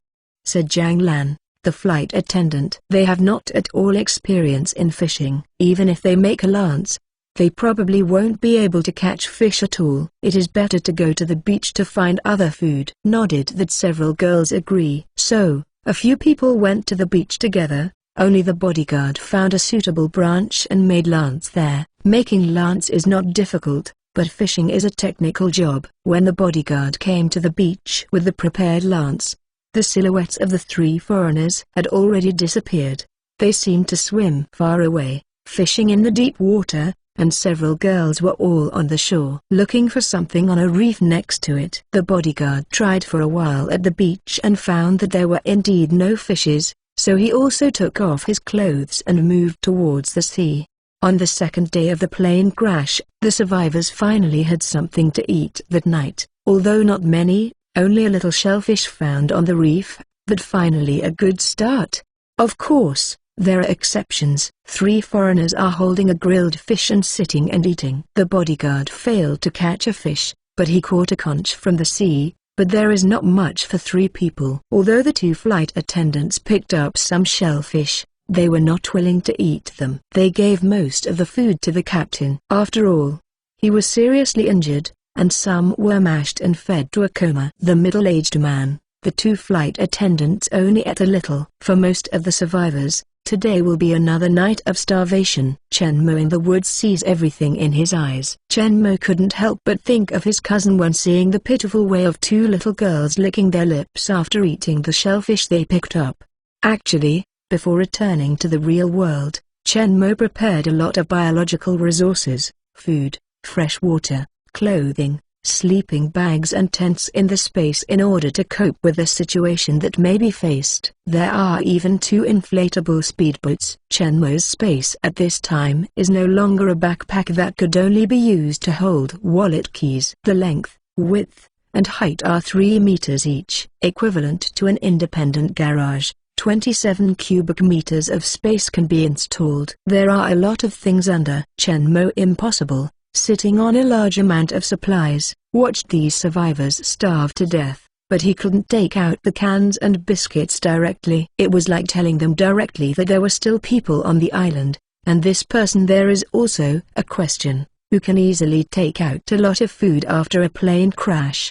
said Jiang Lan, the flight attendant. They have not at all experience in fishing. Even if they make a lance, they probably won't be able to catch fish at all. It is better to go to the beach to find other food. Nodded that several girls agree. So, a few people went to the beach together. Only the bodyguard found a suitable branch and made lance there. Making lance is not difficult, but fishing is a technical job. When the bodyguard came to the beach with the prepared lance, the silhouettes of the three foreigners had already disappeared. They seemed to swim far away, fishing in the deep water, and several girls were all on the shore looking for something on a reef next to it. The bodyguard tried for a while at the beach and found that there were indeed no fishes, so he also took off his clothes and moved towards the sea. On the second day of the plane crash, the survivors finally had something to eat that night, although not many, only a little shellfish found on the reef, but finally a good start. Of course, there are exceptions. Three foreigners are holding a grilled fish and sitting and eating. The bodyguard failed to catch a fish, but he caught a conch from the sea, but there is not much for 3 people. Although the 2 flight attendants picked up some shellfish, they were not willing to eat them. They gave most of the food to the captain. After all, he was seriously injured, and some were mashed and fed to a coma. The middle-aged man, the 2 flight attendants only ate a little. For most of the survivors, today will be another night of starvation. Chen Mo in the woods sees everything in his eyes. Chen Mo couldn't help but think of his cousin when seeing the pitiful way of 2 little girls licking their lips after eating the shellfish they picked up. Actually, before returning to the real world, Chen Mo prepared a lot of biological resources: food, fresh water, clothing, sleeping bags and tents in the space in order to cope with the situation that may be faced. There are even 2 inflatable speedboats. Chen Mo's space at this time is no longer a backpack that could only be used to hold wallet keys. The length, width, and height are 3 meters each, equivalent to an independent garage. 27 cubic meters of space can be installed. There are a lot of things under. Chen Mo, impossible, sitting on a large amount of supplies, watched these survivors starve to death, but he couldn't take out the cans and biscuits directly. It was like telling them directly that there were still people on the island, and this person there is also a question, who can easily take out a lot of food after a plane crash.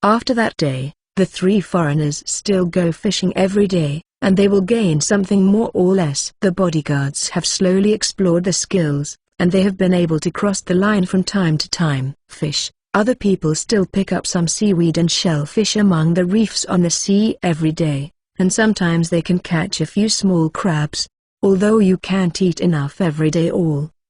After that day, the 3 foreigners still go fishing every day, and they will gain something more or less. The bodyguards have slowly explored the skills, and they have been able to cross the line from time to time. Fish. Other people still pick up some seaweed and shellfish among the reefs on the sea every day, and sometimes they can catch a few small crabs. Although you can't eat enough every day,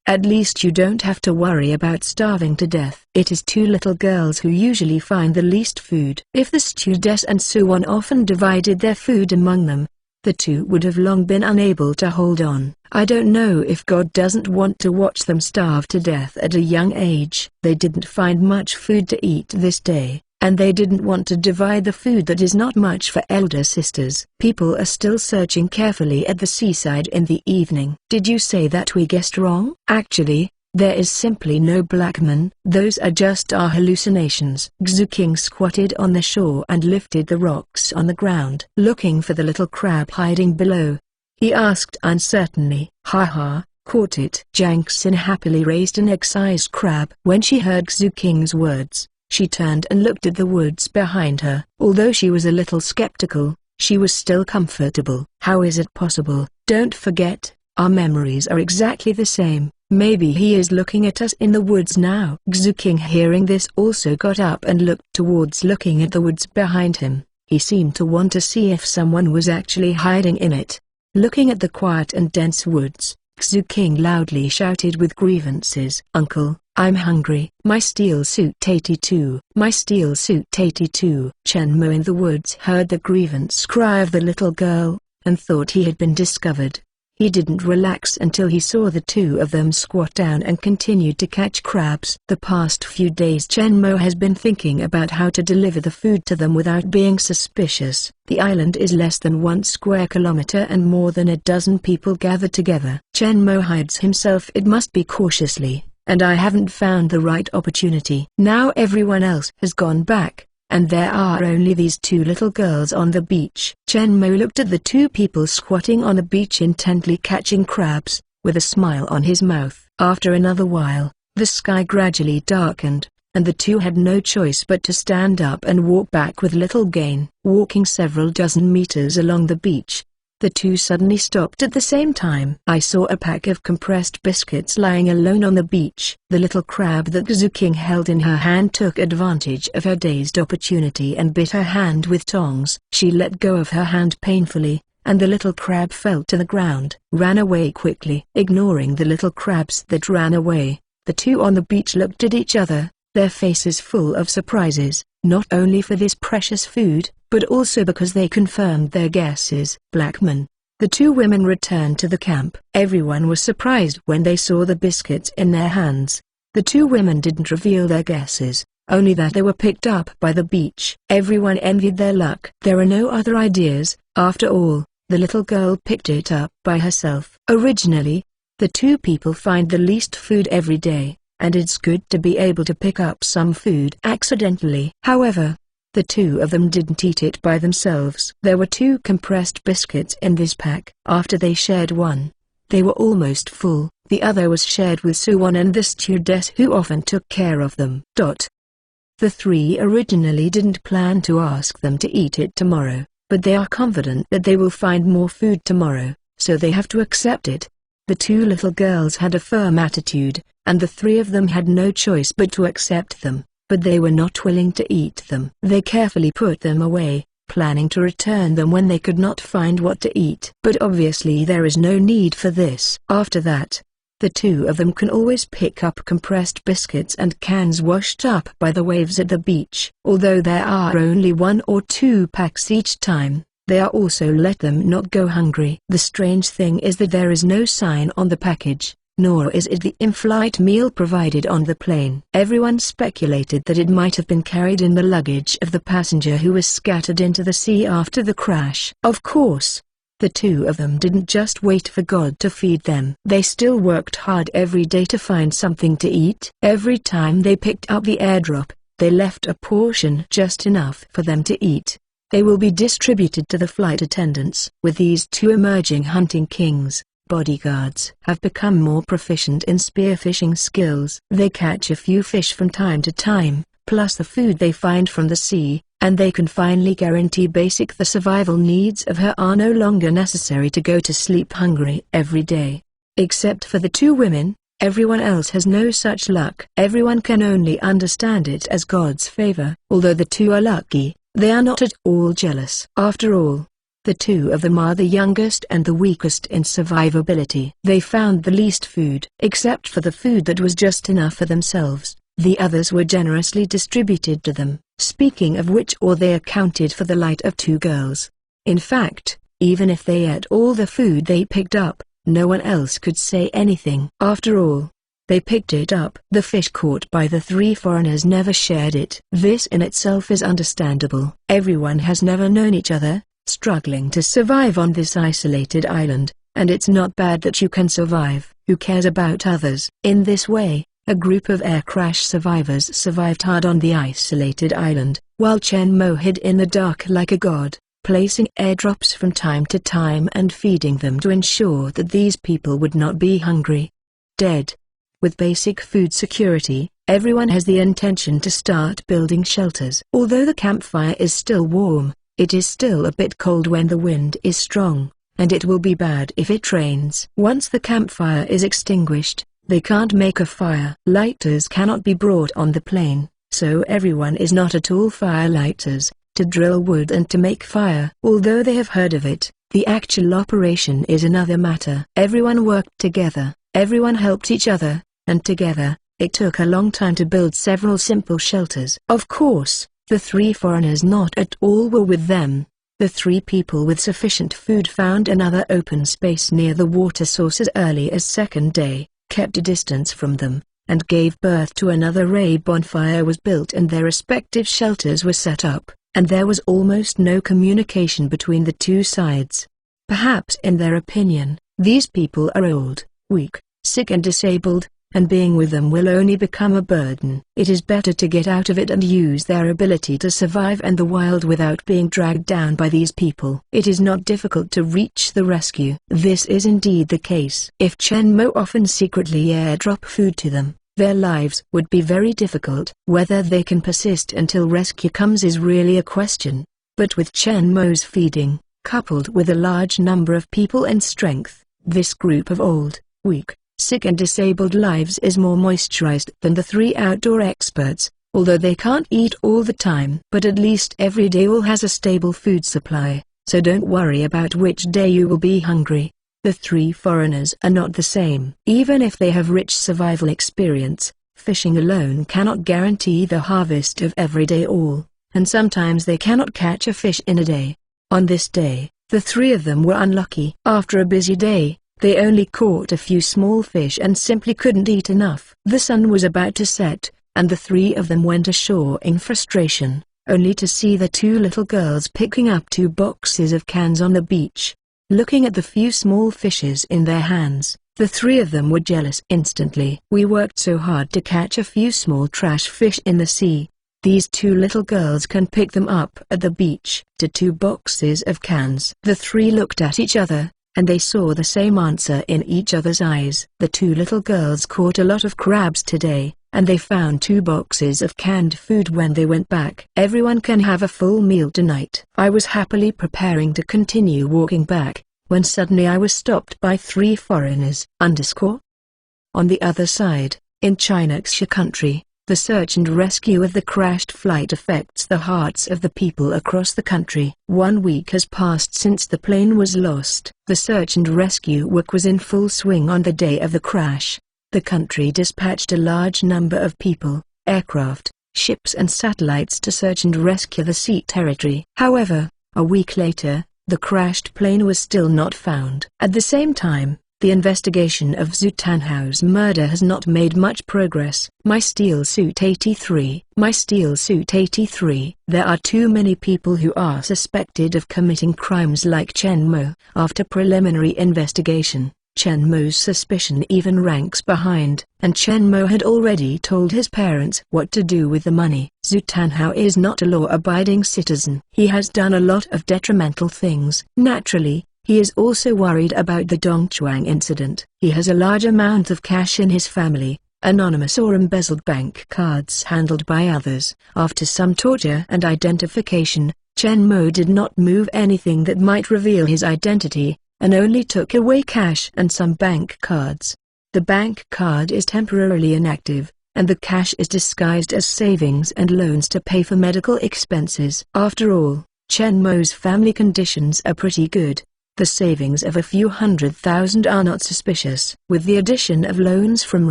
at least you don't have to worry about starving to death. It is 2 little girls who usually find the least food. If the stewardess and Suwon often divided their food among them, the 2 would have long been unable to hold on. I don't know if God doesn't want to watch them starve to death at a young age. They didn't find much food to eat this day, and they didn't want to divide the food that is not much for elder sisters. People are still searching carefully at the seaside in the evening. Did you say that we guessed wrong? Actually, there is simply no Blackman. Those are just our hallucinations. Xu King squatted on the shore and lifted the rocks on the ground, looking for the little crab hiding below. He asked uncertainly, "Ha, caught it." Jiang Xin happily raised an egg-sized crab. When she heard Xu King's words, she turned and looked at the woods behind her. Although she was a little skeptical, she was still comfortable. How is it possible? Don't forget, our memories are exactly the same. Maybe he is looking at us in the woods now. Xu King, hearing this, also got up and looked towards, looking at the woods behind him. He seemed to want to see if someone was actually hiding in it. Looking at the quiet and dense woods, Xu King loudly shouted with grievances, "Uncle, I'm hungry. My steel suit 82. My steel suit 82. Chen Mo in the woods heard the grievance cry of the little girl, and thought he had been discovered. He didn't relax until he saw the 2 of them squat down and continued to catch crabs. The past few days Chen Mo has been thinking about how to deliver the food to them without being suspicious. The island is less than 1 square kilometer and more than a dozen people gathered together. Chen Mo hides himself, it must be cautiously, and I haven't found the right opportunity. Now everyone else has gone back, and there are only these 2 little girls on the beach. Chen Mo looked at the 2 people squatting on the beach intently catching crabs, with a smile on his mouth. After another while, the sky gradually darkened, and the 2 had no choice but to stand up and walk back with little gain. Walking several dozen meters along the beach, the 2 suddenly stopped at the same time. I saw a pack of compressed biscuits lying alone on the beach. The little crab that Xu King held in her hand took advantage of her dazed opportunity and bit her hand with tongs. She let go of her hand painfully, and the little crab fell to the ground, ran away quickly. Ignoring the little crabs that ran away, the 2 on the beach looked at each other, their faces full of surprises, not only for this precious food, but also because they confirmed their guesses. Blackman. The 2 women returned to the camp. Everyone was surprised when they saw the biscuits in their hands. The 2 women didn't reveal their guesses, only that they were picked up by the beach. Everyone envied their luck. There are no other ideas. After all, the little girl picked it up by herself. Originally, the 2 people find the least food every day, and it's good to be able to pick up some food accidentally. However, the two of them didn't eat it by themselves. There were 2 compressed biscuits in this pack. After they shared one, they were almost full. The other was shared with Suwon and the stewardess who often took care of them. The 3 originally didn't plan to ask them to eat it tomorrow, but they are confident that they will find more food tomorrow, so they have to accept it. The 2 little girls had a firm attitude, and the 3 of them had no choice but to accept them, but they were not willing to eat them. They carefully put them away, planning to return them when they could not find what to eat. But obviously there is no need for this. After that, the 2 of them can always pick up compressed biscuits and cans washed up by the waves at the beach. Although there are only 1 or 2 packs each time, they are also let them not go hungry. The strange thing is that there is no sign on the package, nor is it the in-flight meal provided on the plane. Everyone speculated that it might have been carried in the luggage of the passenger who was scattered into the sea after the crash. Of course, the 2 of them didn't just wait for God to feed them. They still worked hard every day to find something to eat. Every time they picked up the airdrop, they left a portion just enough for them to eat. They will be distributed to the flight attendants. With these 2 emerging hunting kings, bodyguards have become more proficient in spearfishing skills. They catch a few fish from time to time, plus the food they find from the sea, and they can finally guarantee the survival needs of her are no longer necessary to go to sleep hungry every day. Except for the 2 women, everyone else has no such luck. Everyone can only understand it as God's favor. Although the 2 are lucky, they are not at all jealous. After all, the 2 of them are the youngest and the weakest in survivability. They found the least food. Except for the food that was just enough for themselves, the others were generously distributed to them. Speaking of which, they accounted for the light of 2 girls. In fact, even if they ate all the food they picked up, no one else could say anything. After all, they picked it up. The fish caught by the 3 foreigners never shared it. This in itself is understandable. Everyone has never known each other, struggling to survive on this isolated island, and it's not bad that you can survive. Who cares about others? In this way, a group of air crash survivors survived hard on the isolated island, while Chen Mo hid in the dark like a god, placing airdrops from time to time and feeding them to ensure that these people would not be hungry. Dead. With basic food security, everyone has the intention to start building shelters. Although the campfire is still warm, it is still a bit cold when the wind is strong, and it will be bad if it rains. Once the campfire is extinguished, they can't make a fire. Lighters cannot be brought on the plane, so everyone is not at all firelighters, to drill wood and to make fire. Although they have heard of it, the actual operation is another matter. Everyone worked together, everyone helped each other, and together, it took a long time to build several simple shelters. Of course, the 3 foreigners not at all were with them. The 3 people with sufficient food found another open space near the water source as early as second day, kept a distance from them, and gave birth to another ray. Bonfire was built and their respective shelters were set up, and there was almost no communication between the 2 sides. Perhaps in their opinion, these people are old, weak, sick and disabled, and being with them will only become a burden. It is better to get out of it and use their ability to survive in the wild without being dragged down by these people. It is not difficult to reach the rescue. This is indeed the case. If Chen Mo often secretly airdrop food to them, their lives would be very difficult. Whether they can persist until rescue comes is really a question. But with Chen Mo's feeding, coupled with a large number of people and strength, this group of old, weak, sick and disabled lives is more moisturized than the 3 outdoor experts, although they can't eat all the time. But at least every day all has a stable food supply, so don't worry about which day you will be hungry. The 3 foreigners are not the same. Even if they have rich survival experience, fishing alone cannot guarantee the harvest of every day all, and sometimes they cannot catch a fish in a day. On this day, the 3 of them were unlucky. After a busy day, they only caught a few small fish and simply couldn't eat enough. The sun was about to set, and the 3 of them went ashore in frustration, only to see the 2 little girls picking up 2 boxes of cans on the beach. Looking at the few small fishes in their hands, The three of them were jealous instantly. We worked so hard to catch a few small trash fish in the sea. These two little girls can pick them up at the beach. To 2 boxes of cans. The three looked at each other, and they saw the same answer in each other's eyes. The 2 little girls caught a lot of crabs today, and they found 2 boxes of canned food when they went back. Everyone can have a full meal tonight. I was happily preparing to continue walking back, when suddenly I was stopped by 3 foreigners. On the other side, in Chinaxia country, the search and rescue of the crashed flight affects the hearts of the people across the country. 1 week has passed since the plane was lost. The search and rescue work was in full swing on the day of the crash. The country dispatched a large number of people, aircraft, ships and satellites to search and rescue the sea territory. However, a week later, the crashed plane was still not found. At the same time, the investigation of Zhu Tanhao's murder has not made much progress. My Steel Suit 83. My Steel Suit 83. There are too many people who are suspected of committing crimes like Chen Mo. After preliminary investigation, Chen Mo's suspicion even ranks behind, and Chen Mo had already told his parents what to do with the money. Zhu Tanhao is not a law-abiding citizen. He has done a lot of detrimental things. Naturally, he is also worried about the Dongchuang incident. He has a large amount of cash in his family, anonymous or embezzled bank cards handled by others. After some torture and identification, Chen Mo did not move anything that might reveal his identity, and only took away cash and some bank cards. The bank card is temporarily inactive, and the cash is disguised as savings and loans to pay for medical expenses. After all, Chen Mo's family conditions are pretty good. The savings of a few $100,000 are not suspicious. With the addition of loans from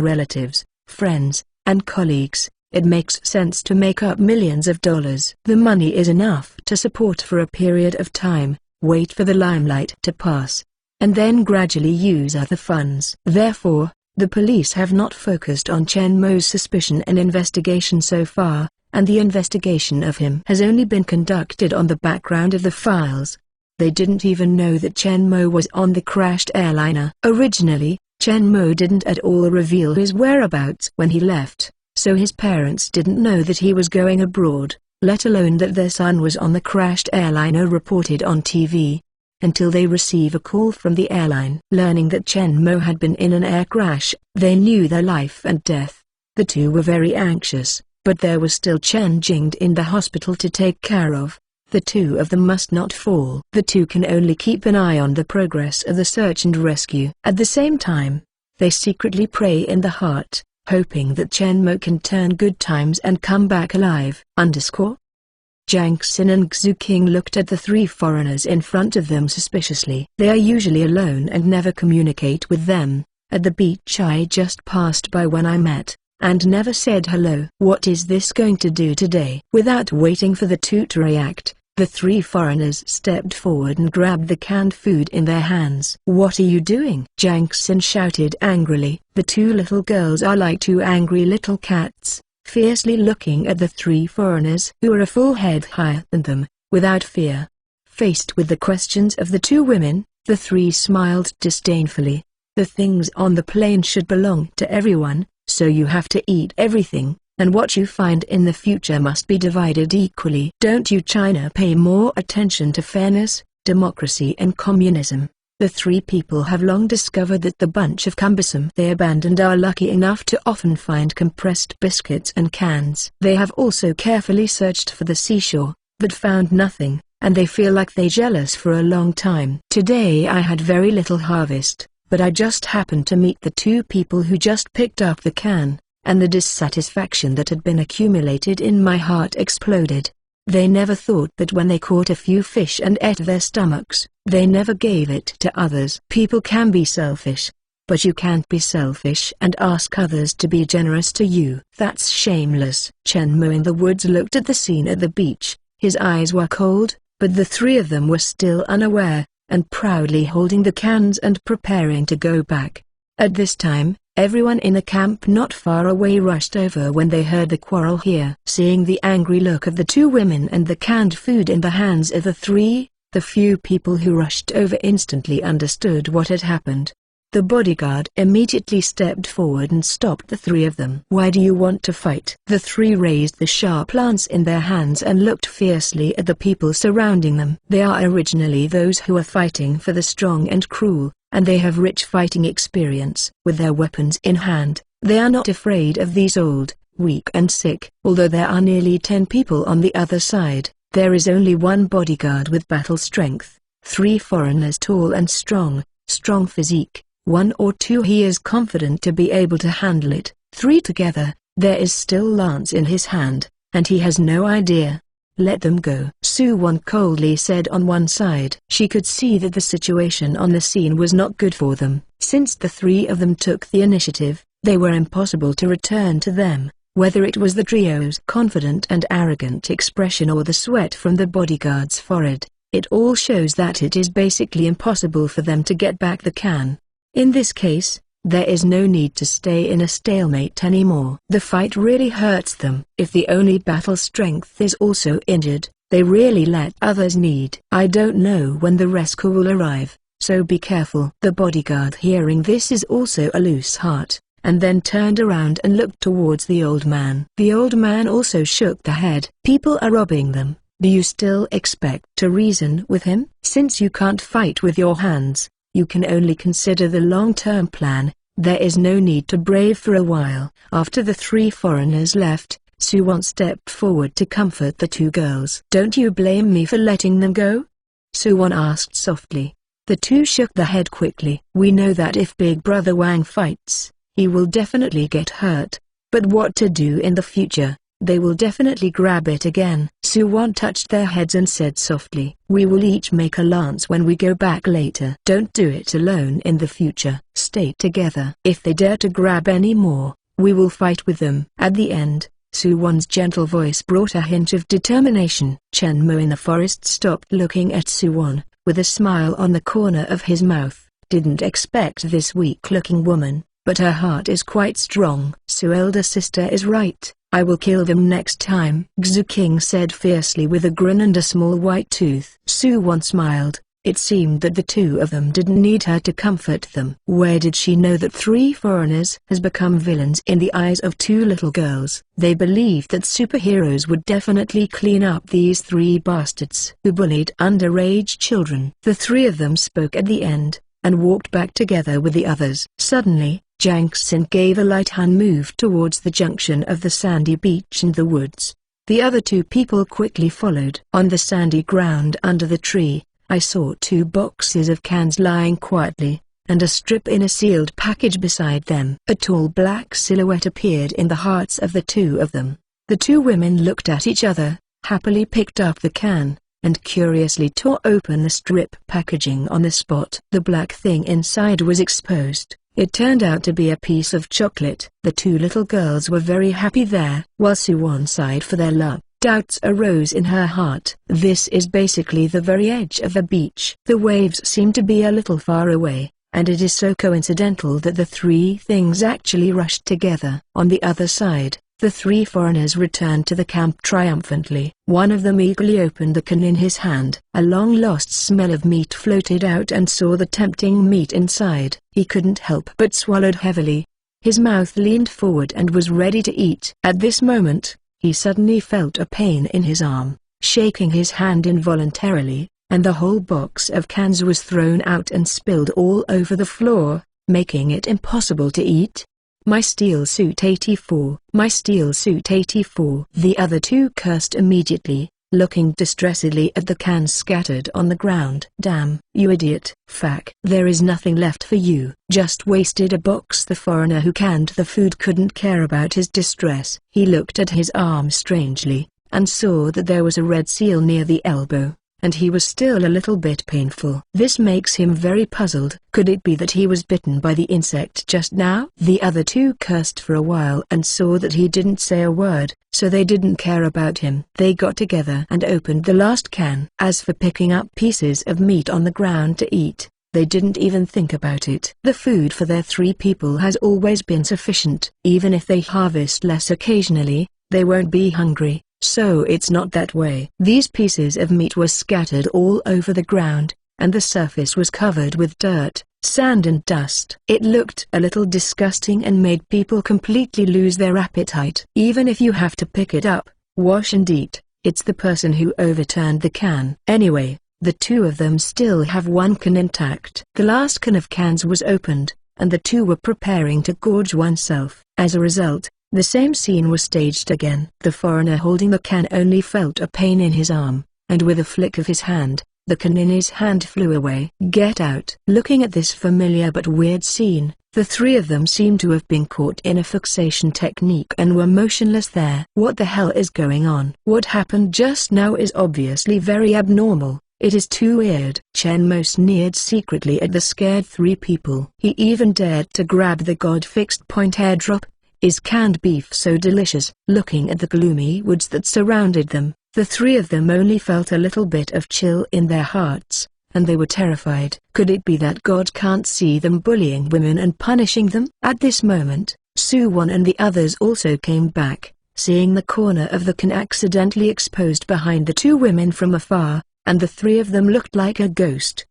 relatives, friends, and colleagues, it makes sense to make up millions of dollars. The money is enough to support for a period of time, wait for the limelight to pass, and then gradually use other funds. Therefore, the police have not focused on Chen Mo's suspicion and investigation so far, and the investigation of him has only been conducted on the background of the files. They didn't even know that Chen Mo was on the crashed airliner. Originally, Chen Mo didn't at all reveal his whereabouts when he left, so his parents didn't know that he was going abroad, let alone that their son was on the crashed airliner reported on TV, until they receive a call from the airline. Learning that Chen Mo had been in an air crash, they knew their life and death. The two were very anxious, but there was still Chen Jingde in the hospital to take care of. The two of them must not fall. The two can only keep an eye on the progress of the search and rescue. At the same time, they secretly pray in the heart, hoping that Chen Mo can turn good times and come back alive. Jiang Xin and Xu King looked at the 3 foreigners in front of them suspiciously. They are usually alone and never communicate with them. At the beach I just passed by when I met, and never said hello. What is this going to do today? Without waiting for the two to react, the 3 foreigners stepped forward and grabbed the canned food in their hands. What are you doing? Jiang Xin shouted angrily. The 2 little girls are like 2 angry little cats, fiercely looking at the 3 foreigners who were a full head higher than them, without fear. Faced with the questions of the 2 women, the 3 smiled disdainfully. The things on the plane should belong to everyone, so you have to eat everything, and what you find in the future must be divided equally. Don't you China pay more attention to fairness, democracy and communism? The 3 people have long discovered that the bunch of cumbersome they abandoned are lucky enough to often find compressed biscuits and cans. They have also carefully searched for the seashore, but found nothing, and they feel like they jealous for a long time. Today I had very little harvest, but I just happened to meet the 2 people who just picked up the can, and the dissatisfaction that had been accumulated in my heart exploded. They never thought that when they caught a few fish and ate their stomachs, they never gave it to others. People can be selfish, but you can't be selfish and ask others to be generous to you. That's shameless. Chen Mo in the woods looked at the scene at the beach. His eyes were cold, but the 3 of them were still unaware, and proudly holding the cans and preparing to go back. At this time, everyone in the camp not far away rushed over when they heard the quarrel here. Seeing the angry look of the 2 women and the canned food in the hands of the 3, the few people who rushed over instantly understood what had happened. The bodyguard immediately stepped forward and stopped the three of them. "Why do you want to fight?" The three raised the sharp lance in their hands and looked fiercely at the people surrounding them. They are originally those who are fighting for the strong and cruel, and they have rich fighting experience. With their weapons in hand, they are not afraid of these old, weak and sick. Although there are nearly 10 people on the other side, there is only one bodyguard with battle strength. 3 foreigners tall and strong physique. 1 or 2 he is confident to be able to handle it. 3 together, there is still lance in his hand, and he has no idea. "Let them go," Su-won coldly said on one side. She could see that the situation on the scene was not good for them. Since the 3 of them took the initiative, they were impossible to return to them. Whether it was the trio's confident and arrogant expression or the sweat from the bodyguard's forehead, it all shows that it is basically impossible for them to get back the can. In this case, there is no need to stay in a stalemate anymore. The fight really hurts them. If the only battle strength is also injured, they really let others need. "I don't know when the rescue will arrive, so be careful." The bodyguard, hearing this, is also a loose heart, and then turned around and looked towards the old man. The old man also shook the head. "People are robbing them. Do you still expect to reason with him? Since you can't fight with your hands, you can only consider the long-term plan. There is no need to brave for a while." After the 3 foreigners left, Su-won stepped forward to comfort the 2 girls. "Don't you blame me for letting them go?" Su-won asked softly. The 2 shook their head quickly. "We know that if Big Brother Wang fights, he will definitely get hurt. But what to do in the future? They will definitely grab it again." Su-won touched their heads and said softly, "We will each make a lance when we go back later. Don't do it alone in the future. Stay together. If they dare to grab any more, we will fight with them." At the end, Su-won's gentle voice brought a hint of determination. Chen Mo in the forest stopped looking at Su-won, with a smile on the corner of his mouth. Didn't expect this weak-looking woman, but her heart is quite strong. "So elder sister is right. I will kill them next time," Xu King said fiercely with a grin and a small white tooth. Su-won smiled. It seemed that the 2 of them didn't need her to comfort them. Where did she know that 3 foreigners has become villains in the eyes of 2 little girls? They believed that superheroes would definitely clean up these 3 bastards who bullied underage children. The 3 of them spoke at the end, and walked back together with the others. Suddenly, Jang Xin gave a light hand move towards the junction of the sandy beach and the woods. The other 2 people quickly followed. On the sandy ground under the tree, I saw 2 boxes of cans lying quietly, and a strip in a sealed package beside them. A tall black silhouette appeared in the hearts of the 2 of them. The 2 women looked at each other, happily picked up the can, and curiously tore open the strip packaging on the spot. The black thing inside was exposed. It turned out to be a piece of chocolate. The 2 little girls were very happy there, while Su-won sighed for their luck. Doubts arose in her heart. This is basically the very edge of the beach. The waves seem to be a little far away, and it is so coincidental that the 3 things actually rushed together. On the other side, the 3 foreigners returned to the camp triumphantly. One of them eagerly opened the can in his hand. A long-lost smell of meat floated out and saw the tempting meat inside. He couldn't help but swallowed heavily. His mouth leaned forward and was ready to eat. At this moment, he suddenly felt a pain in his arm, shaking his hand involuntarily, and the whole box of cans was thrown out and spilled all over the floor, making it impossible to eat. "My steel suit 84, my steel suit 84." The other 2 cursed immediately, looking distressedly at the cans scattered on the ground. "Damn, you idiot, Fak. There is nothing left for you. Just wasted a box." The foreigner who canned the food couldn't care about his distress. He looked at his arm strangely, and saw that there was a red seal near the elbow, and he was still a little bit painful. This makes him very puzzled. Could it be that he was bitten by the insect just now? The other 2 cursed for a while and saw that he didn't say a word, so they didn't care about him. They got together and opened the last can. As for picking up pieces of meat on the ground to eat, they didn't even think about it. The food for their 3 people has always been sufficient. Even if they harvest less occasionally, they won't be hungry. So it's not that way. These pieces of meat were scattered all over the ground, and the surface was covered with dirt, sand and dust. It looked a little disgusting and made people completely lose their appetite. Even if you have to pick it up, wash and eat, it's the person who overturned the can. Anyway, the two of them still have one can intact. The last can of cans was opened, and the two were preparing to gorge oneself. As a result, the same scene was staged again. The foreigner holding the can only felt a pain in his arm, and with a flick of his hand, the can in his hand flew away. Get out! Looking at this familiar but weird scene, the three of them seemed to have been caught in a fixation technique and were motionless there. What the hell is going on? What happened just now is obviously very abnormal. It is too weird. Chen Mo sneered secretly at the scared three people. He even dared to grab the God-fixed point airdrop. Is canned beef so delicious? Looking at the gloomy woods that surrounded them, the three of them only felt a little bit of chill in their hearts, and they were terrified. Could it be that God can't see them bullying women and punishing them? At this moment, Su-won and the others also came back, seeing the corner of the can accidentally exposed behind the two women from afar, and the three of them looked like a ghost.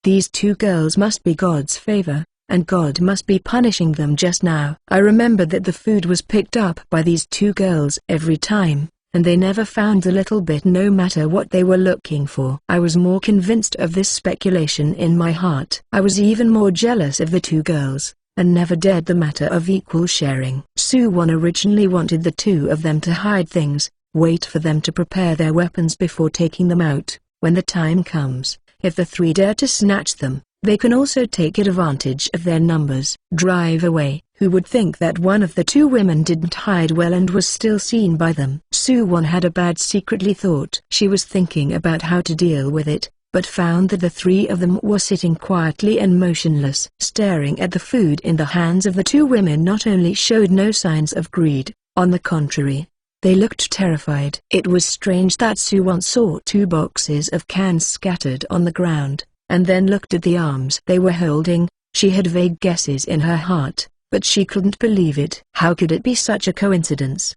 These two girls must be God's favor, and God must be punishing them just now. I remember that the food was picked up by these two girls every time, and they never found the little bit no matter what they were looking for. I was more convinced of this speculation in my heart. I was even more jealous of the two girls, and never dared the matter of equal sharing. Su-won originally wanted the two of them to hide things, wait for them to prepare their weapons before taking them out. When the time comes, if the three dare to snatch them, they can also take advantage of their numbers. Drive away. Who would think that one of the two women didn't hide well and was still seen by them? Su-won had a bad secretly thought. She was thinking about how to deal with it, but found that the three of them were sitting quietly and motionless. Staring at the food in the hands of the two women not only showed no signs of greed, on the contrary, they looked terrified. It was strange that Su-won saw two boxes of cans scattered on the ground, and then looked at the arms they were holding. She had vague guesses in her heart, but she couldn't believe it. How could it be such a coincidence?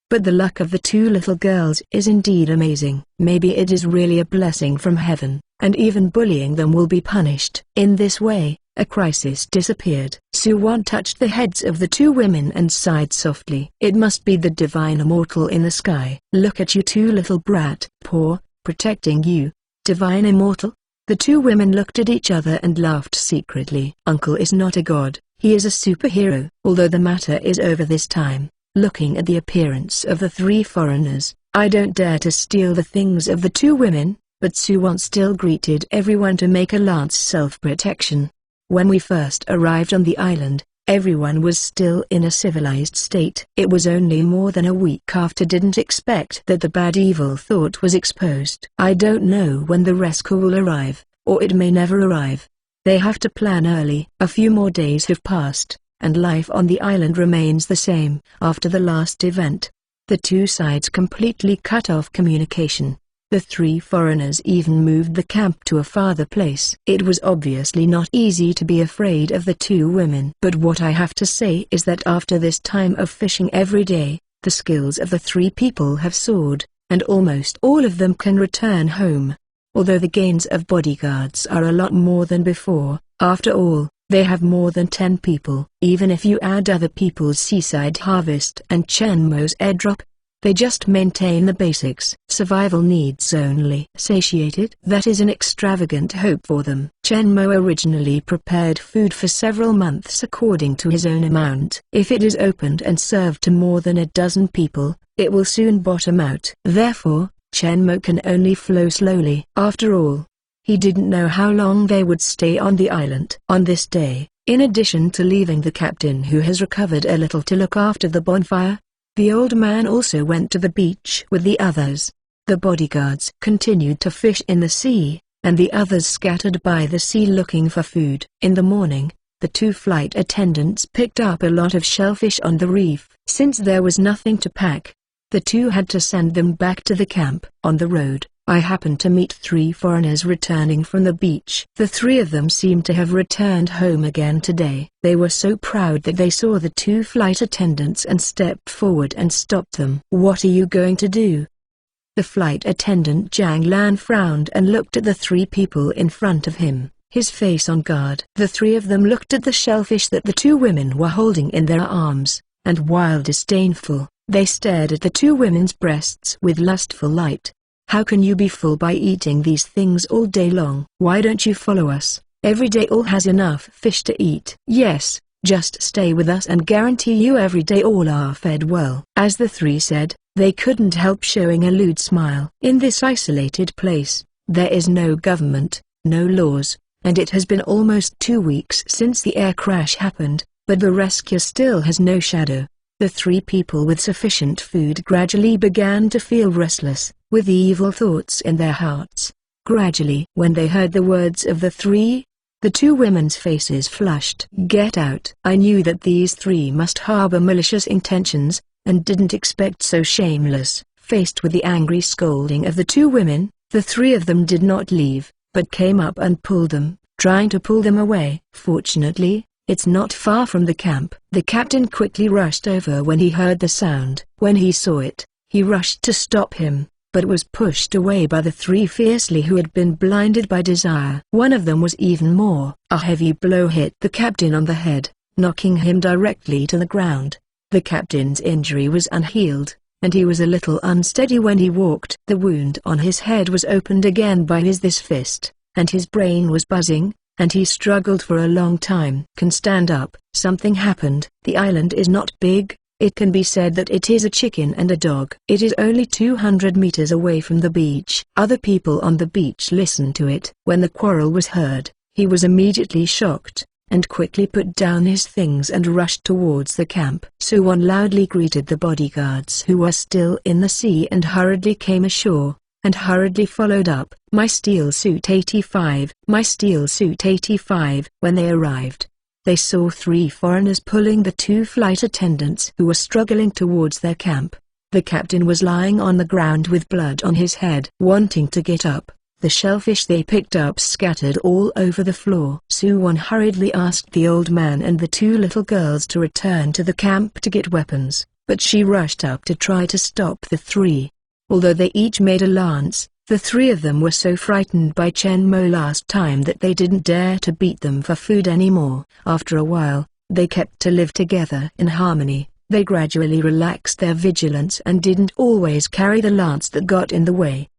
But the luck of the two little girls is indeed amazing. Maybe it is really a blessing from heaven, and even bullying them will be punished. In this way, a crisis disappeared. Su-won touched the heads of the two women and sighed softly. It must be the divine immortal in the sky. Look at you two little brat. Poor, protecting you. Divine immortal? The two women looked at each other and laughed secretly. Uncle is not a god, he is a superhero. Although the matter is over this time, looking at the appearance of the three foreigners, I don't dare to steal the things of the two women, but Su-won still greeted everyone to make a lance self-protection. When we first arrived on the island, everyone was still in a civilized state. It was only more than a week after didn't expect that the bad evil thought was exposed. I don't know when the rescue will arrive, or it may never arrive. They have to plan early. A few more days have passed, and life on the island remains the same. After the last event, the two sides completely cut off communication. The three foreigners even moved the camp to a farther place. It was obviously not easy to be afraid of the two women. But what I have to say is that after this time of fishing every day, the skills of the three people have soared, and almost all of them can return home. Although the gains of bodyguards are a lot more than before, after all, they have more than 10 people. Even if you add other people's seaside harvest and Chen Mo's airdrop, they just maintain the basics. Survival needs only. Satiated? That is an extravagant hope for them. Chen Mo originally prepared food for several months according to his own amount. If it is opened and served to more than a dozen people, it will soon bottom out. Therefore, Chen Mo can only flow slowly. After all, he didn't know how long they would stay on the island. On this day, in addition to leaving the captain who has recovered a little to look after the bonfire, the old man also went to the beach with the others. The bodyguards continued to fish in the sea, and the others scattered by the sea looking for food. In the morning, the two flight attendants picked up a lot of shellfish on the reef. Since there was nothing to pack, the two had to send them back to the camp. On the road, I happened to meet 3 foreigners returning from the beach. The 3 of them seemed to have returned home again today. They were so proud that they saw the 2 flight attendants and stepped forward and stopped them. "What are you going to do?" The flight attendant Jiang Lan frowned and looked at the 3 people in front of him. his face on guard. The three of them looked at the shellfish that the two women were holding in their arms, and while disdainful, they stared at the two women's breasts with lustful light. "How can you be full by eating these things all day long? Why don't you follow us? Every day all has enough fish to eat." "Yes, just stay with us and guarantee you every day all are fed well." As the three said, they couldn't help showing a lewd smile. In this isolated place, there is no government, no laws, and it has been almost 2 weeks since the air crash happened, but the rescue still has no shadow. The three people with sufficient food gradually began to feel restless, with evil thoughts in their hearts. Gradually, when they heard the words of the three, the two women's faces flushed. "Get out!" I knew that these three must harbor malicious intentions, and didn't expect so shameless. Faced with the angry scolding of the two women, the three of them did not leave, but came up and pulled them, trying to pull them away. Fortunately, it's not far from the camp. The captain quickly rushed over when he heard the sound. When he saw it, he rushed to stop him, but was pushed away by the three fiercely who had been blinded by desire. One of them was even more. A heavy blow hit the captain on the head, knocking him directly to the ground. The captain's injury was unhealed, and he was a little unsteady when he walked. The wound on his head was opened again by this fist, and his brain was buzzing, and he struggled for a long time. "Can stand up." Something happened. The island is not big. It can be said that it is a chicken and a dog. It is only 200 meters away from the beach. Other people on the beach listened to it. When the quarrel was heard, he was immediately shocked, and quickly put down his things and rushed towards the camp. Suwon loudly greeted the bodyguards who were still in the sea and hurriedly came ashore, and hurriedly followed up, "My steel suit 85, my steel suit 85." When they arrived, they saw three foreigners pulling the two flight attendants who were struggling towards their camp. The captain was lying on the ground with blood on his head. Wanting to get up, the shellfish they picked up scattered all over the floor. Suwon hurriedly asked the old man and the two little girls to return to the camp to get weapons, but she rushed up to try to stop the three. Although they each made a lance, the three of them were so frightened by Chen Mo last time that they didn't dare to beat them for food anymore. After a while, they kept to live together in harmony. They gradually relaxed their vigilance and didn't always carry the lance that got in the way.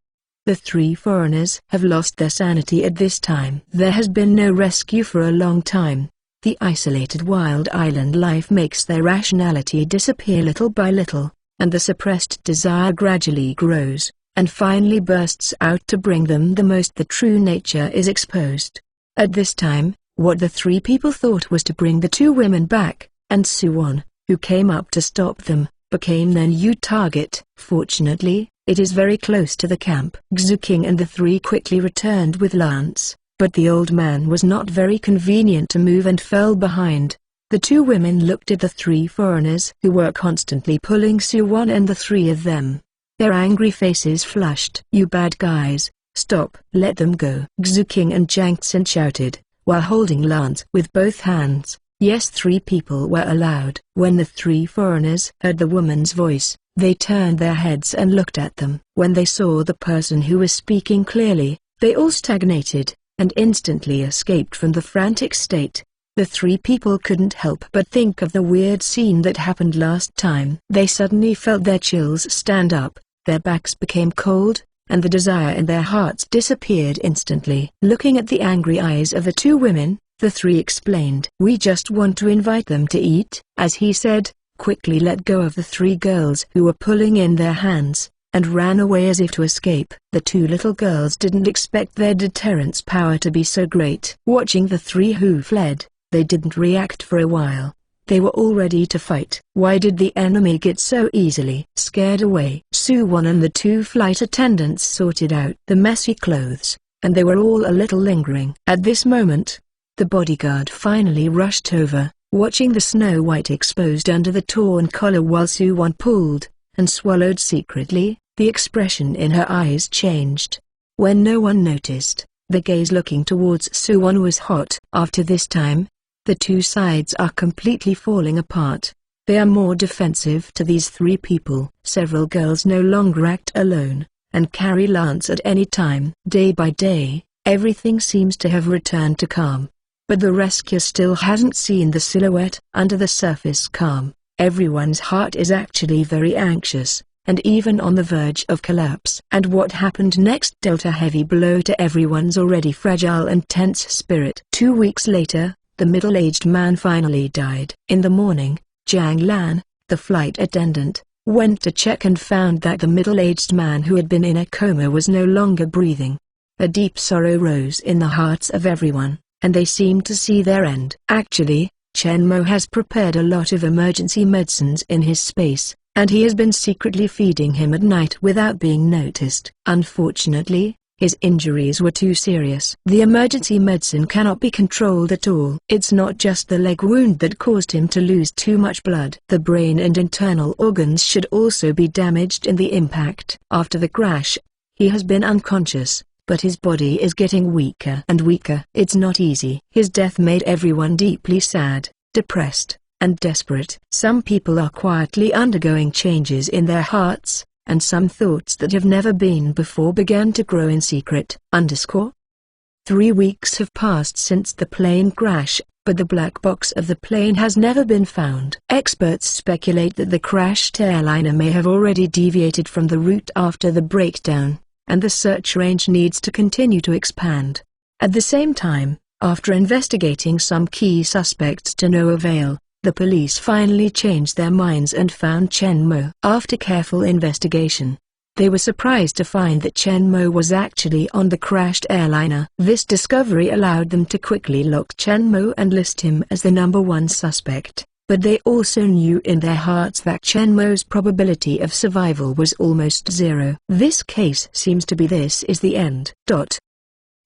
The three foreigners have lost their sanity at this time. There has been no rescue for a long time. The isolated wild island life makes their rationality disappear little by little, and the suppressed desire gradually grows, and finally bursts out to bring them the most. The true nature is exposed. At this time, what the three people thought was to bring the two women back, and Suwon, who came up to stop them, became their new target. Fortunately, it is very close to the camp. Xuking and the three quickly returned with lance, but the old man was not very convenient to move and fell behind. The two women looked at the three foreigners who were constantly pulling Suwon and the three of them. Their angry faces flushed. "You bad guys, stop!" "Let them go!" Xuking and Jangtsen shouted, while holding lance with both hands. Yes, three people were allowed. When the three foreigners heard the woman's voice, they turned their heads and looked at them. When they saw the person who was speaking clearly, they all stagnated, and instantly escaped from the frantic state. The three people couldn't help but think of the weird scene that happened last time. They suddenly felt their chills stand up, their backs became cold, and the desire in their hearts disappeared instantly. Looking at the angry eyes of the two women, the three explained, "We just want to invite them to eat." As he said, quickly let go of the three girls who were pulling in their hands, and ran away as if to escape. The two little girls didn't expect their deterrence power to be so great. Watching the three who fled, they didn't react for a while. They were all ready to fight. Why did the enemy get so easily scared away? Suwon and the two flight attendants sorted out the messy clothes, and they were all a little lingering. At this moment, the bodyguard finally rushed over, watching the Snow White exposed under the torn collar while Suwon pulled and swallowed secretly. The expression in her eyes changed. When no one noticed, the gaze looking towards Suwon was hot. After this time, the two sides are completely falling apart. They are more defensive to these three people. Several girls no longer act alone, and carry lance at any time. Day by day, Everything seems to have returned to calm. But the rescue still hasn't seen the silhouette. Under the surface calm, everyone's heart is actually very anxious, and even on the verge of collapse. And what happened next dealt a heavy blow to everyone's already fragile and tense spirit. 2 weeks later, the middle-aged man finally died. In the morning, Jiang Lan, the flight attendant, went to check and found that the middle-aged man who had been in a coma was no longer breathing. A deep sorrow rose in the hearts of everyone, and they seemed to see their end. Actually, Chen Mo has prepared a lot of emergency medicines in his space, and he has been secretly feeding him at night without being noticed. Unfortunately, his injuries were too serious. The emergency medicine cannot be controlled at all. It's not just the leg wound that caused him to lose too much blood. The brain and internal organs should also be damaged in the impact. After the crash, he has been unconscious, but his body is getting weaker and weaker. It's not easy. His death made everyone deeply sad, depressed, and desperate. Some people are quietly undergoing changes in their hearts, and some thoughts that have never been before began to grow in secret. 3 weeks have passed since the plane crash, but the black box of the plane has never been found. Experts speculate that the crashed airliner may have already deviated from the route after the breakdown, and the search range needs to continue to expand. At the same time, after investigating some key suspects to no avail, the police finally changed their minds and found Chen Mo. After careful investigation, they were surprised to find that Chen Mo was actually on the crashed airliner. This discovery allowed them to quickly lock Chen Mo and list him as the #1 suspect, but they also knew in their hearts that Chen Mo's probability of survival was almost zero. This case seems to be this is the end.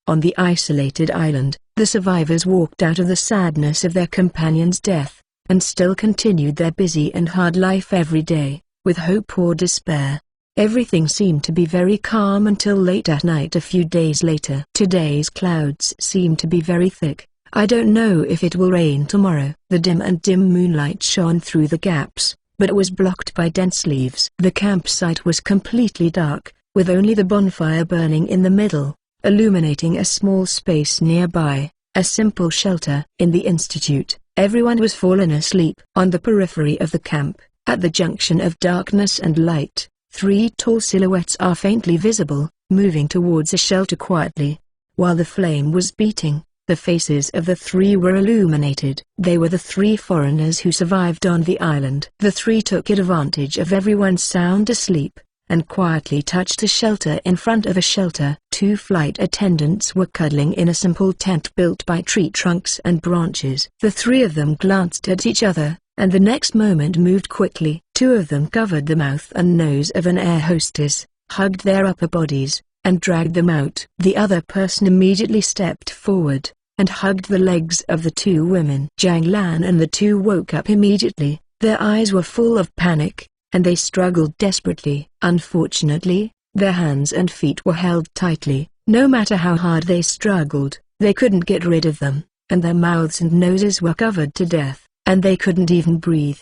On the isolated island, the survivors walked out of the sadness of their companion's death, and still continued their busy and hard life every day, with hope or despair. Everything seemed to be very calm until late at night a few days later. Today's clouds seem to be very thick. I don't know if it will rain tomorrow. The dim moonlight shone through the gaps, but it was blocked by dense leaves. The campsite was completely dark, with only the bonfire burning in the middle, illuminating a small space nearby, a simple shelter. In the institute, everyone was fallen asleep. On the periphery of the camp, at the junction of darkness and light, 3 tall silhouettes are faintly visible, moving towards the shelter quietly. While the flame was beating, the faces of the 3 were illuminated. They were the 3 foreigners who survived on the island. The 3 took advantage of everyone's sound asleep, and quietly touched a shelter in front of a shelter. 2 flight attendants were cuddling in a simple tent built by tree trunks and branches. The 3 of them glanced at each other, and the next moment moved quickly. 2 of them covered the mouth and nose of an air hostess, hugged their upper bodies, and dragged them out. The other person immediately stepped forward, and hugged the legs of the 2 women. Jiang Lan and the 2 woke up immediately. Their eyes were full of panic, and they struggled desperately. Unfortunately, their hands and feet were held tightly. No matter how hard they struggled, they couldn't get rid of them, and their mouths and noses were covered to death, and they couldn't even breathe.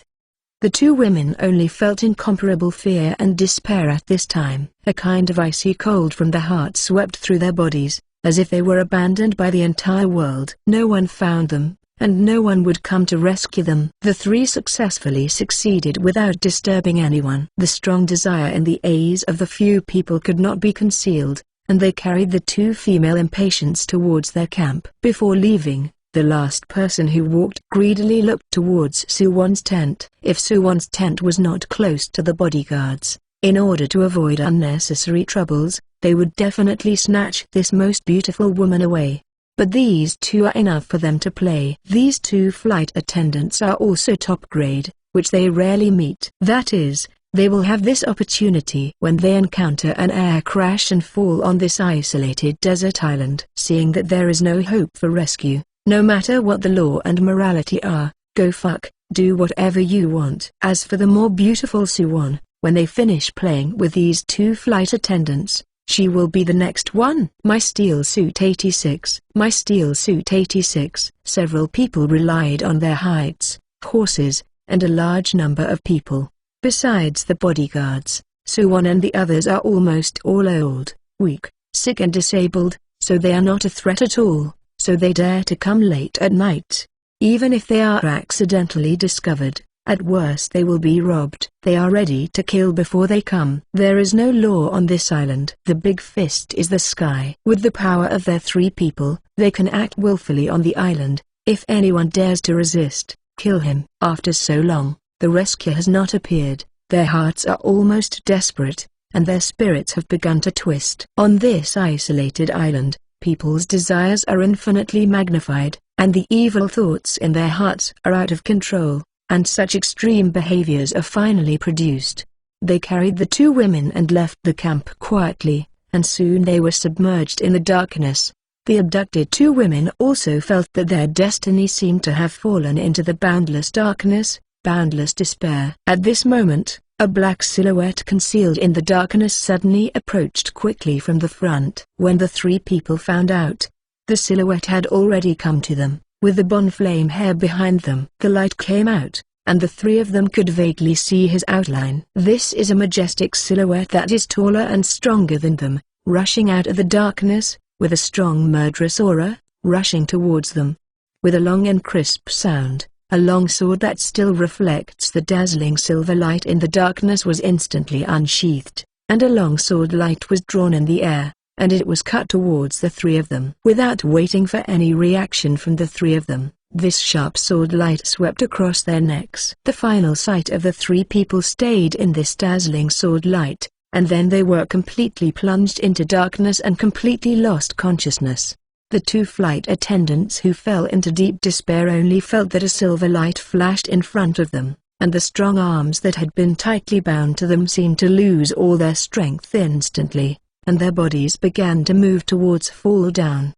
The 2 women only felt incomparable fear and despair at this time. A kind of icy cold from the heart swept through their bodies, as if they were abandoned by the entire world. No one found them, and no one would come to rescue them. The 3 successfully succeeded without disturbing anyone. The strong desire in the eyes of the few people could not be concealed, and they carried the 2 female impatients towards their camp. Before leaving, the last person who walked greedily looked towards Suwon's tent. If Suwon's tent was not close to the bodyguards, in order to avoid unnecessary troubles, they would definitely snatch this most beautiful woman away. But these 2 are enough for them to play. These 2 flight attendants are also top grade, which they rarely meet. That is, they will have this opportunity when they encounter an air crash and fall on this isolated desert island. Seeing that there is no hope for rescue, no matter what the law and morality are, go fuck, do whatever you want. As for the more beautiful Suwon, when they finish playing with these 2 flight attendants, she will be the next one. My Steel Suit 86. My Steel Suit 86. Several people relied on their hides, horses, and a large number of people. Besides the bodyguards, Suwon and the others are almost all old, weak, sick and disabled. so they are not a threat at all, so they dare to come late at night. Even if they are accidentally discovered, at worst they will be robbed. They are ready to kill before they come. There is no law on this island. The Big Fist is the sky. With the power of their 3 people, they can act willfully on the island. If anyone dares to resist, kill him. After so long, the rescue has not appeared. Their hearts are almost desperate, and their spirits have begun to twist. On this isolated island, people's desires are infinitely magnified, and the evil thoughts in their hearts are out of control, and such extreme behaviors are finally produced. They carried the 2 women and left the camp quietly, and soon they were submerged in the darkness. The abducted 2 women also felt that their destiny seemed to have fallen into the boundless darkness, boundless despair. At this moment, a black silhouette concealed in the darkness suddenly approached quickly from the front. When the 3 people found out, the silhouette had already come to them, with the bonflame hair behind them. The light came out, and the 3 of them could vaguely see his outline. This is a majestic silhouette that is taller and stronger than them, rushing out of the darkness, with a strong murderous aura, rushing towards them. With a long and crisp sound, a long sword that still reflects the dazzling silver light in the darkness was instantly unsheathed, and a long sword light was drawn in the air, and it was cut towards the 3 of them. Without waiting for any reaction from the 3 of them, this sharp sword light swept across their necks. The final sight of the 3 people stayed in this dazzling sword light, and then they were completely plunged into darkness and completely lost consciousness. The 2 flight attendants who fell into deep despair only felt that a silver light flashed in front of them, and the strong arms that had been tightly bound to them seemed to lose all their strength instantly, and their bodies began to move towards fall down.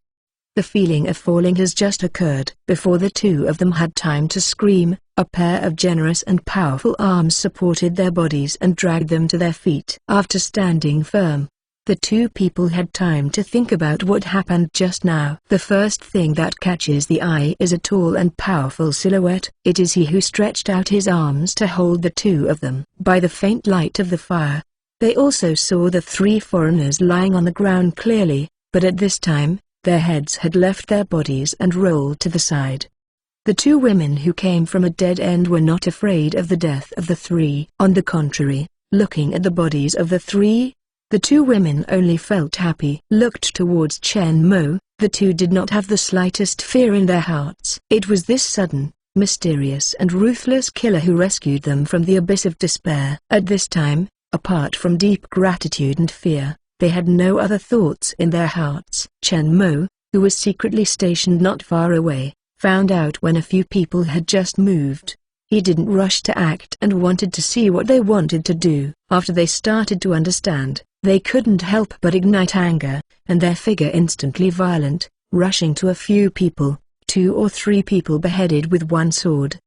The feeling of falling has just occurred. Before the 2 of them had time to scream, a pair of generous and powerful arms supported their bodies and dragged them to their feet. After standing firm, the 2 people had time to think about what happened just now. The first thing that catches the eye is a tall and powerful silhouette. It is he who stretched out his arms to hold the 2 of them. By the faint light of the fire, they also saw the 3 foreigners lying on the ground clearly, but at this time, their heads had left their bodies and rolled to the side. The 2 women who came from a dead end were not afraid of the death of the 3. On the contrary, looking at the bodies of the 3, the 2 women only felt happy. Looked towards Chen Mo, the 2 did not have the slightest fear in their hearts. It was this sudden, mysterious and ruthless killer who rescued them from the abyss of despair. At this time, apart from deep gratitude and fear, they had no other thoughts in their hearts. Chen Mo, who was secretly stationed not far away, found out when a few people had just moved. He didn't rush to act and wanted to see what they wanted to do. After they started to understand, they couldn't help but ignite anger, and their figure instantly violent, rushing to a few people, 2 or 3 people beheaded with one sword.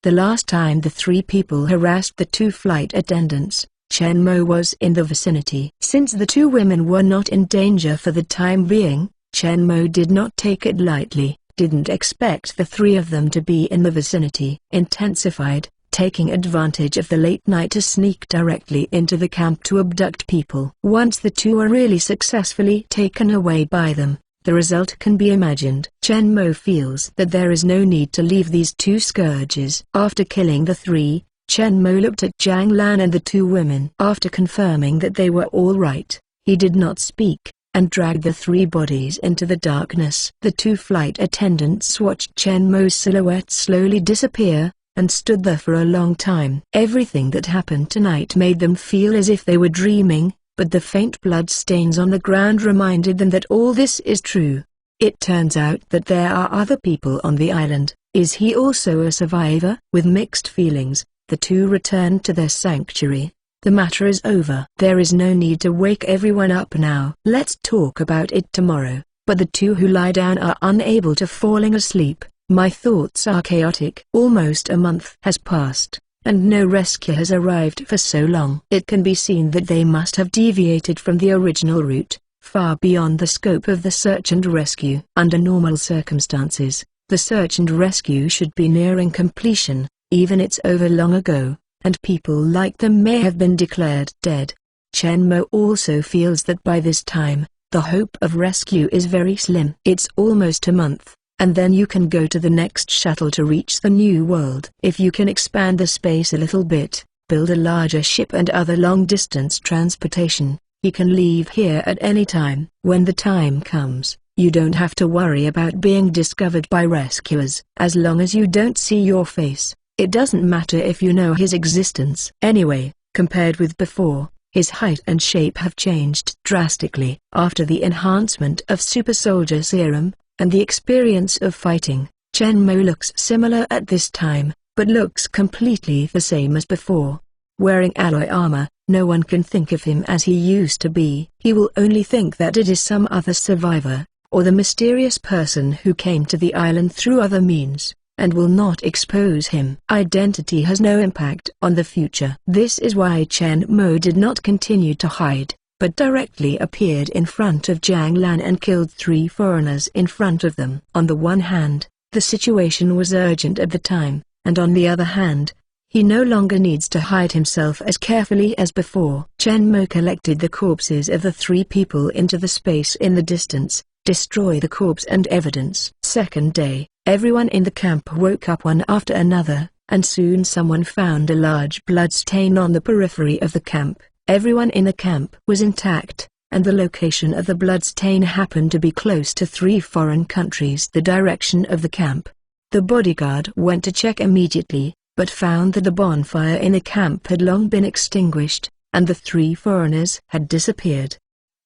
The last time the 3 people harassed the 2 flight attendants, Chen Mo was in the vicinity. Since the 2 women were not in danger for the time being, Chen Mo did not take it lightly, didn't expect the 3 of them to be in the vicinity. Intensified, taking advantage of the late night to sneak directly into the camp to abduct people. Once the 2 are really successfully taken away by them, the result can be imagined. Chen Mo feels that there is no need to leave these 2 scourges. After killing the 3, Chen Mo looked at Jiang Lan and the 2 women. After confirming that they were all right, he did not speak, and dragged the 3 bodies into the darkness. The 2 flight attendants watched Chen Mo's silhouette slowly disappear, and stood there for a long time. Everything that happened tonight made them feel as if they were dreaming, but the faint blood stains on the ground reminded them that all this is true. It turns out that there are other people on the island. Is he also a survivor? With mixed feelings, the 2 returned to their sanctuary. The matter is over. There is no need to wake everyone up now. Let's talk about it tomorrow. But the 2 who lie down are unable to falling asleep. My thoughts are chaotic. Almost a month has passed, and no rescue has arrived for so long. It can be seen that they must have deviated from the original route, far beyond the scope of the search and rescue. Under normal circumstances, the search and rescue should be nearing completion, even it's over long ago, and people like them may have been declared dead. Chen Mo also feels that by this time, the hope of rescue is very slim. It's almost a month, and then you can go to the next shuttle to reach the new world. If you can expand the space a little bit, build a larger ship and other long-distance transportation, he can leave here at any time. When the time comes, you don't have to worry about being discovered by rescuers. As long as you don't see your face, it doesn't matter if you know his existence. Anyway, compared with before, his height and shape have changed drastically. After the enhancement of Super Soldier Serum, and the experience of fighting, Chen Mo looks similar at this time, but looks completely the same as before. Wearing alloy armor, no one can think of him as he used to be. He will only think that it is some other survivor, or the mysterious person who came to the island through other means, and will not expose him. Identity has no impact on the future. This is why Chen Mo did not continue to hide, but directly appeared in front of Jiang Lan and killed 3 foreigners in front of them. On the one hand, the situation was urgent at the time, and on the other hand, he no longer needs to hide himself as carefully as before. Chen Mo collected the corpses of the 3 people into the space in the distance, destroy the corpse and evidence. Second day, everyone in the camp woke up one after another, and soon someone found a large blood stain on the periphery of the camp. Everyone in the camp was intact, and the location of the bloodstain happened to be close to 3 foreign countries. The direction of the camp. The bodyguard went to check immediately, but found that the bonfire in the camp had long been extinguished, and the 3 foreigners had disappeared.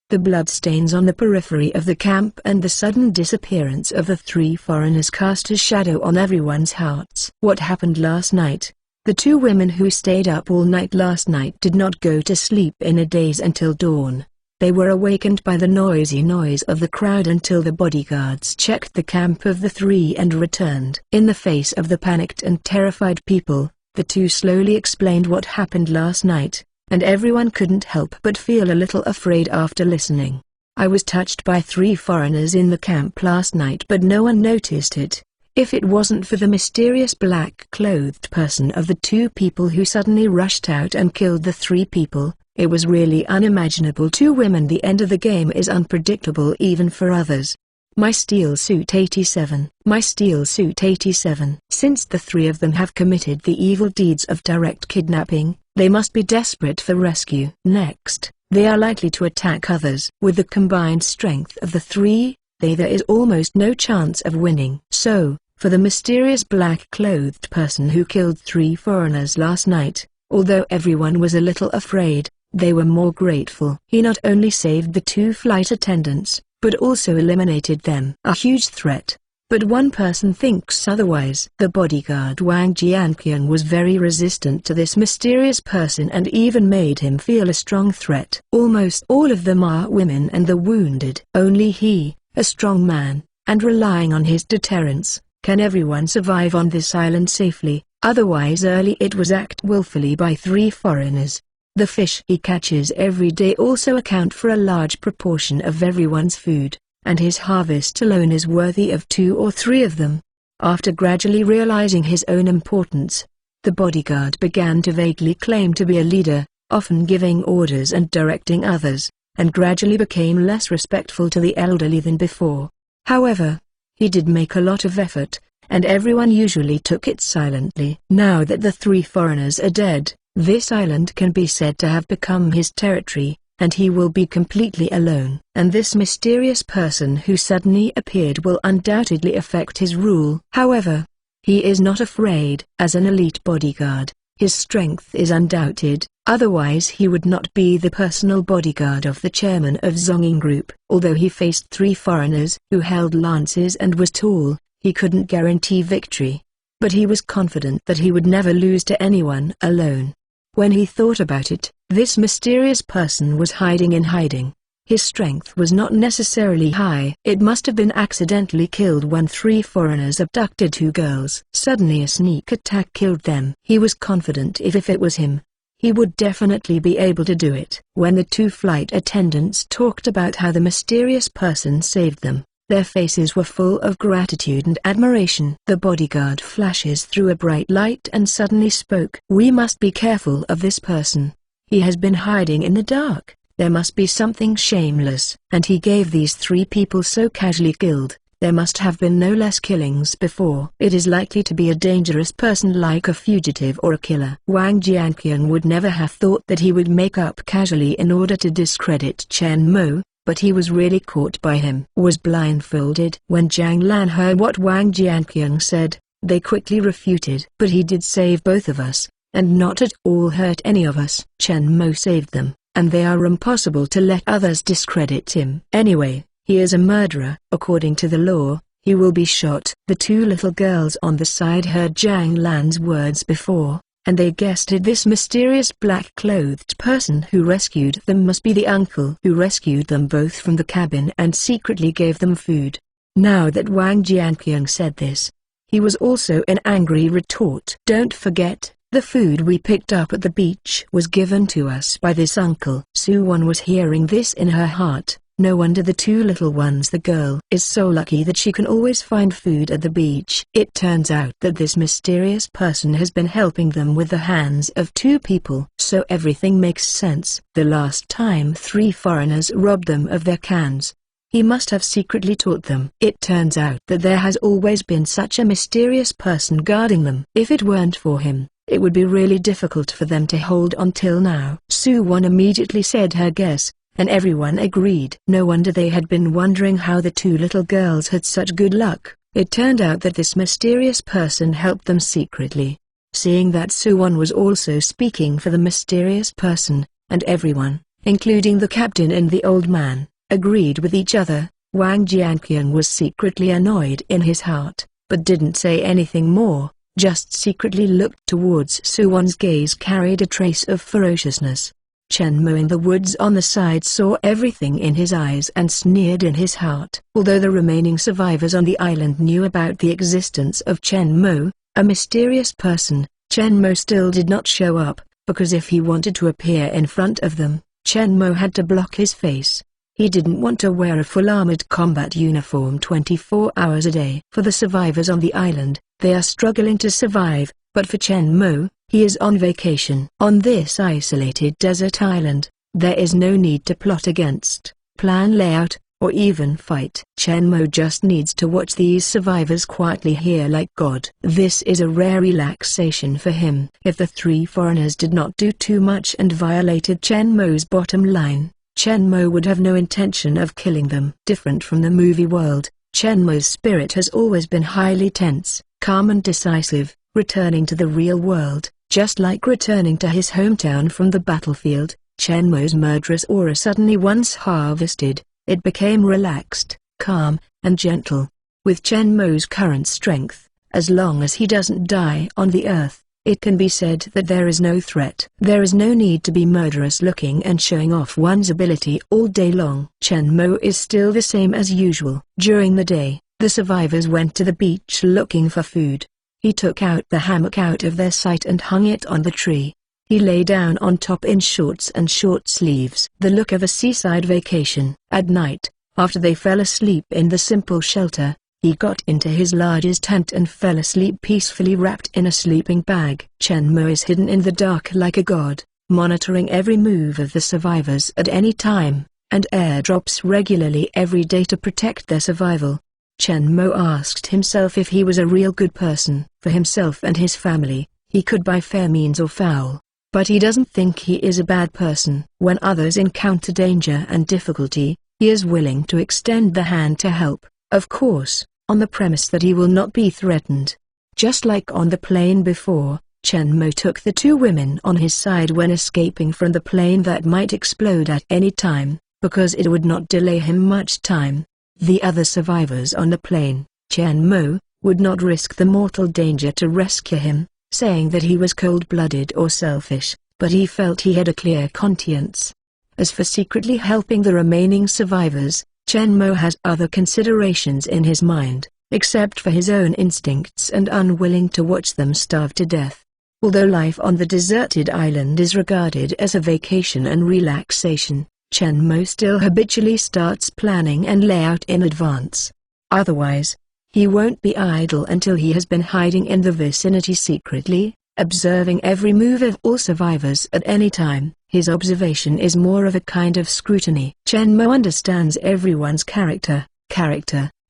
The bloodstains on the periphery of the camp and the sudden disappearance of the 3 foreigners cast a shadow on everyone's hearts. What happened last night? The 2 women who stayed up all night last night did not go to sleep in a daze until dawn. They were awakened by the noisy noise of the crowd until the bodyguards checked the camp of the 3 and returned. In the face of the panicked and terrified people, the 2 slowly explained what happened last night, and everyone couldn't help but feel a little afraid after listening. I was touched by 3 foreigners in the camp last night, but no one noticed it. If it wasn't for the mysterious black-clothed person of the 2 people who suddenly rushed out and killed the 3 people, it was really unimaginable. 2 women. The end of the game is unpredictable even for others. My Steel Suit 87. My Steel Suit 87. Since the 3 of them have committed the evil deeds of direct kidnapping, they must be desperate for rescue. Next, they are likely to attack others. With the combined strength of the 3, there is almost no chance of winning. So, for the mysterious black-clothed person who killed 3 foreigners last night, although everyone was a little afraid, they were more grateful. He not only saved the 2 flight attendants, but also eliminated them. A huge threat. But one person thinks otherwise. The bodyguard Wang Jianqian was very resistant to this mysterious person and even made him feel a strong threat. Almost all of them are women and the wounded. Only he, a strong man, and relying on his deterrence, can everyone survive on this island safely. Otherwise early it was acted willfully by 3 foreigners. The fish he catches every day also account for a large proportion of everyone's food, and his harvest alone is worthy of 2 or 3 of them. After gradually realizing his own importance, the bodyguard began to vaguely claim to be a leader, often giving orders and directing others, and gradually became less respectful to the elderly than before. However, he did make a lot of effort, and everyone usually took it silently. Now that the 3 foreigners are dead, this island can be said to have become his territory, and he will be completely alone. And this mysterious person who suddenly appeared will undoubtedly affect his rule. However, he is not afraid. As an elite bodyguard, his strength is undoubted, otherwise he would not be the personal bodyguard of the chairman of Zhongyin Group. Although he faced 3 foreigners who held lances and was tall, he couldn't guarantee victory. But he was confident that he would never lose to anyone alone. When he thought about it, this mysterious person was hiding in hiding. His strength was not necessarily high. It must have been accidentally killed when 3 foreigners abducted 2 girls. Suddenly a sneak attack killed them. He was confident if it was him, he would definitely be able to do it. When the 2 flight attendants talked about how the mysterious person saved them, their faces were full of gratitude and admiration. The bodyguard flashes through a bright light and suddenly spoke. We must be careful of this person. He has been hiding in the dark. There must be something shameless. And he gave these 3 people so casually killed. There must have been no less killings before. It is likely to be a dangerous person like a fugitive or a killer. Wang Jianqiang would never have thought that he would make up casually in order to discredit Chen Mo, but he was really caught by him. Was blindfolded. When Jiang Lan heard what Wang Jianqiang said, they quickly refuted. But he did save both of us, and not at all hurt any of us. Chen Mo saved them, and they are impossible to let others discredit him. Anyway, he is a murderer. According to the law, he will be shot. The 2 little girls on the side heard Jiang Lan's words before, and they guessed it. This mysterious black-clothed person who rescued them must be the uncle who rescued them both from the cabin and secretly gave them food. Now that Wang Jianqiang said this, he was also an angry retort. Don't forget, the food we picked up at the beach was given to us by this uncle. Su Wan was hearing this in her heart. No wonder the 2 little ones. The girl is so lucky that she can always find food at the beach. It turns out that this mysterious person has been helping them with the hands of 2 people. So everything makes sense. The last time 3 foreigners robbed them of their cans, he must have secretly taught them. It turns out that there has always been such a mysterious person guarding them. If it weren't for him, it would be really difficult for them to hold on till now. Su Wan immediately said her guess, and everyone agreed. No wonder they had been wondering how the 2 little girls had such good luck. It turned out that this mysterious person helped them secretly. Seeing that Su Wan was also speaking for the mysterious person, and everyone, including the captain and the old man, agreed with each other, Wang Jianqiang was secretly annoyed in his heart, but didn't say anything more, just secretly looked towards Su Wan's gaze carried a trace of ferociousness. Chen Mo in the woods on the side saw everything in his eyes and sneered in his heart. Although the remaining survivors on the island knew about the existence of Chen Mo, a mysterious person, Chen Mo still did not show up, because if he wanted to appear in front of them, Chen Mo had to block his face. He didn't want to wear a full armored combat uniform 24 hours a day. For the survivors on the island, they are struggling to survive, but for Chen Mo, he is on vacation. On this isolated desert island, there is no need to plot against, plan layout, or even fight. Chen Mo just needs to watch these survivors quietly here like God. This is a rare relaxation for him. If the 3 foreigners did not do too much and violated Chen Mo's bottom line, Chen Mo would have no intention of killing them. Different from the movie world, Chen Mo's spirit has always been highly tense, calm and decisive. Returning to the real world, just like returning to his hometown from the battlefield, Chen Mo's murderous aura suddenly once harvested, it became relaxed, calm, and gentle. With Chen Mo's current strength, as long as he doesn't die on the earth, it can be said that there is no threat. There is no need to be murderous looking and showing off one's ability all day long. Chen Mo is still the same as usual. During the day, the survivors went to the beach looking for food. He took out the hammock out of their sight and hung it on the tree. He lay down on top in shorts and short sleeves. The look of a seaside vacation. At night, after they fell asleep in the simple shelter, he got into his largest tent and fell asleep peacefully wrapped in a sleeping bag. Chen Mo is hidden in the dark like a god, monitoring every move of the survivors at any time, and airdrops regularly every day to protect their survival. Chen Mo asked himself if he was a real good person. For himself and his family, he could by fair means or foul, but he doesn't think he is a bad person. When others encounter danger and difficulty, he is willing to extend the hand to help, of course, on the premise that he will not be threatened. Just like on the plane before, Chen Mo took the 2 women on his side when escaping from the plane that might explode at any time, because it would not delay him much time. The other survivors on the plane, Chen Mo, would not risk the mortal danger to rescue him, saying that he was cold-blooded or selfish, but he felt he had a clear conscience. As for secretly helping the remaining survivors, Chen Mo has other considerations in his mind, except for his own instincts and unwilling to watch them starve to death. Although life on the deserted island is regarded as a vacation and relaxation, Chen Mo still habitually starts planning and layout in advance. Otherwise, he won't be idle until he has been hiding in the vicinity secretly, observing every move of all survivors at any time. His observation is more of a kind of scrutiny. Chen Mo understands everyone's character,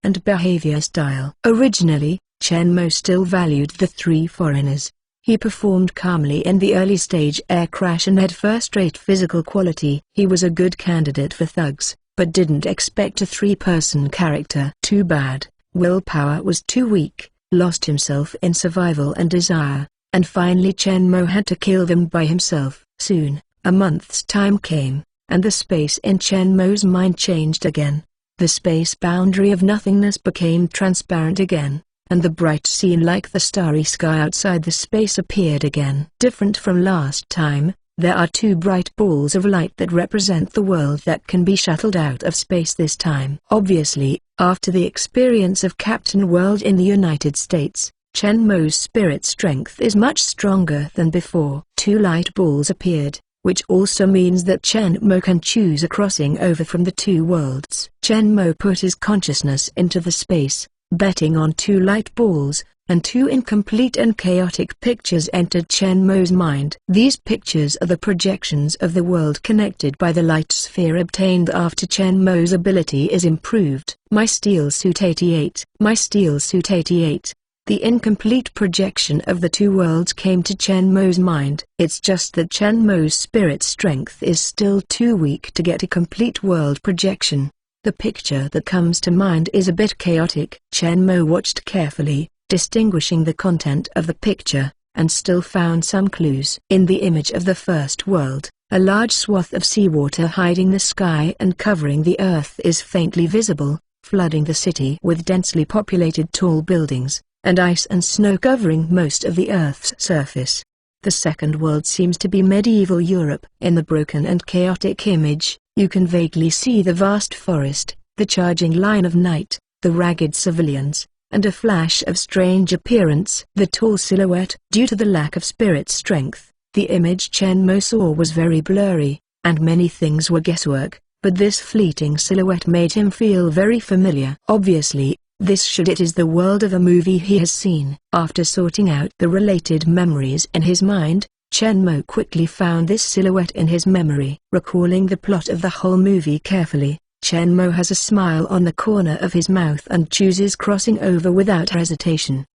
and behavior style. Originally, Chen Mo still valued the three foreigners. He performed calmly in the early stage air crash and had first-rate physical quality. He was a good candidate for thugs, but didn't expect a three-person character. Too bad, willpower was too weak, lost himself in survival and desire, and finally Chen Mo had to kill them by himself. Soon, a month's time came, and the space in Chen Mo's mind changed again. The space boundary of nothingness became transparent again, and the bright scene like the starry sky outside the space appeared again. Different from last time, there are two bright balls of light that represent the world that can be shuttled out of space this time. Obviously, after the experience of Captain World in the United States, Chen Mo's spirit strength is much stronger than before. Two light balls appeared, which also means that Chen Mo can choose a crossing over from the two worlds. Chen Mo put his consciousness into the space, betting on two light balls, and two incomplete and chaotic pictures entered Chen Mo's mind. These pictures are the projections of the world connected by the light sphere obtained after Chen Mo's ability is improved. My Steel Suit 88. My Steel Suit 88. The incomplete projection of the two worlds came to Chen Mo's mind. It's just that Chen Mo's spirit strength is still too weak to get a complete world projection. The picture that comes to mind is a bit chaotic. Chen Mo watched carefully, distinguishing the content of the picture, and still found some clues. In the image of the first world, a large swath of seawater hiding the sky and covering the earth is faintly visible, flooding the city with densely populated tall buildings, and ice and snow covering most of the Earth's surface. The second world seems to be medieval Europe. In the broken and chaotic image, you can vaguely see the vast forest, the charging line of night, the ragged civilians, and a flash of strange appearance. The tall silhouette. Due to the lack of spirit strength, the image Chen Mo saw was very blurry, and many things were guesswork, but this fleeting silhouette made him feel very familiar. Obviously, it is the world of a movie he has seen. After sorting out the related memories in his mind, Chen Mo quickly found this silhouette in his memory. Recalling the plot of the whole movie carefully, Chen Mo has a smile on the corner of his mouth and chooses crossing over without hesitation.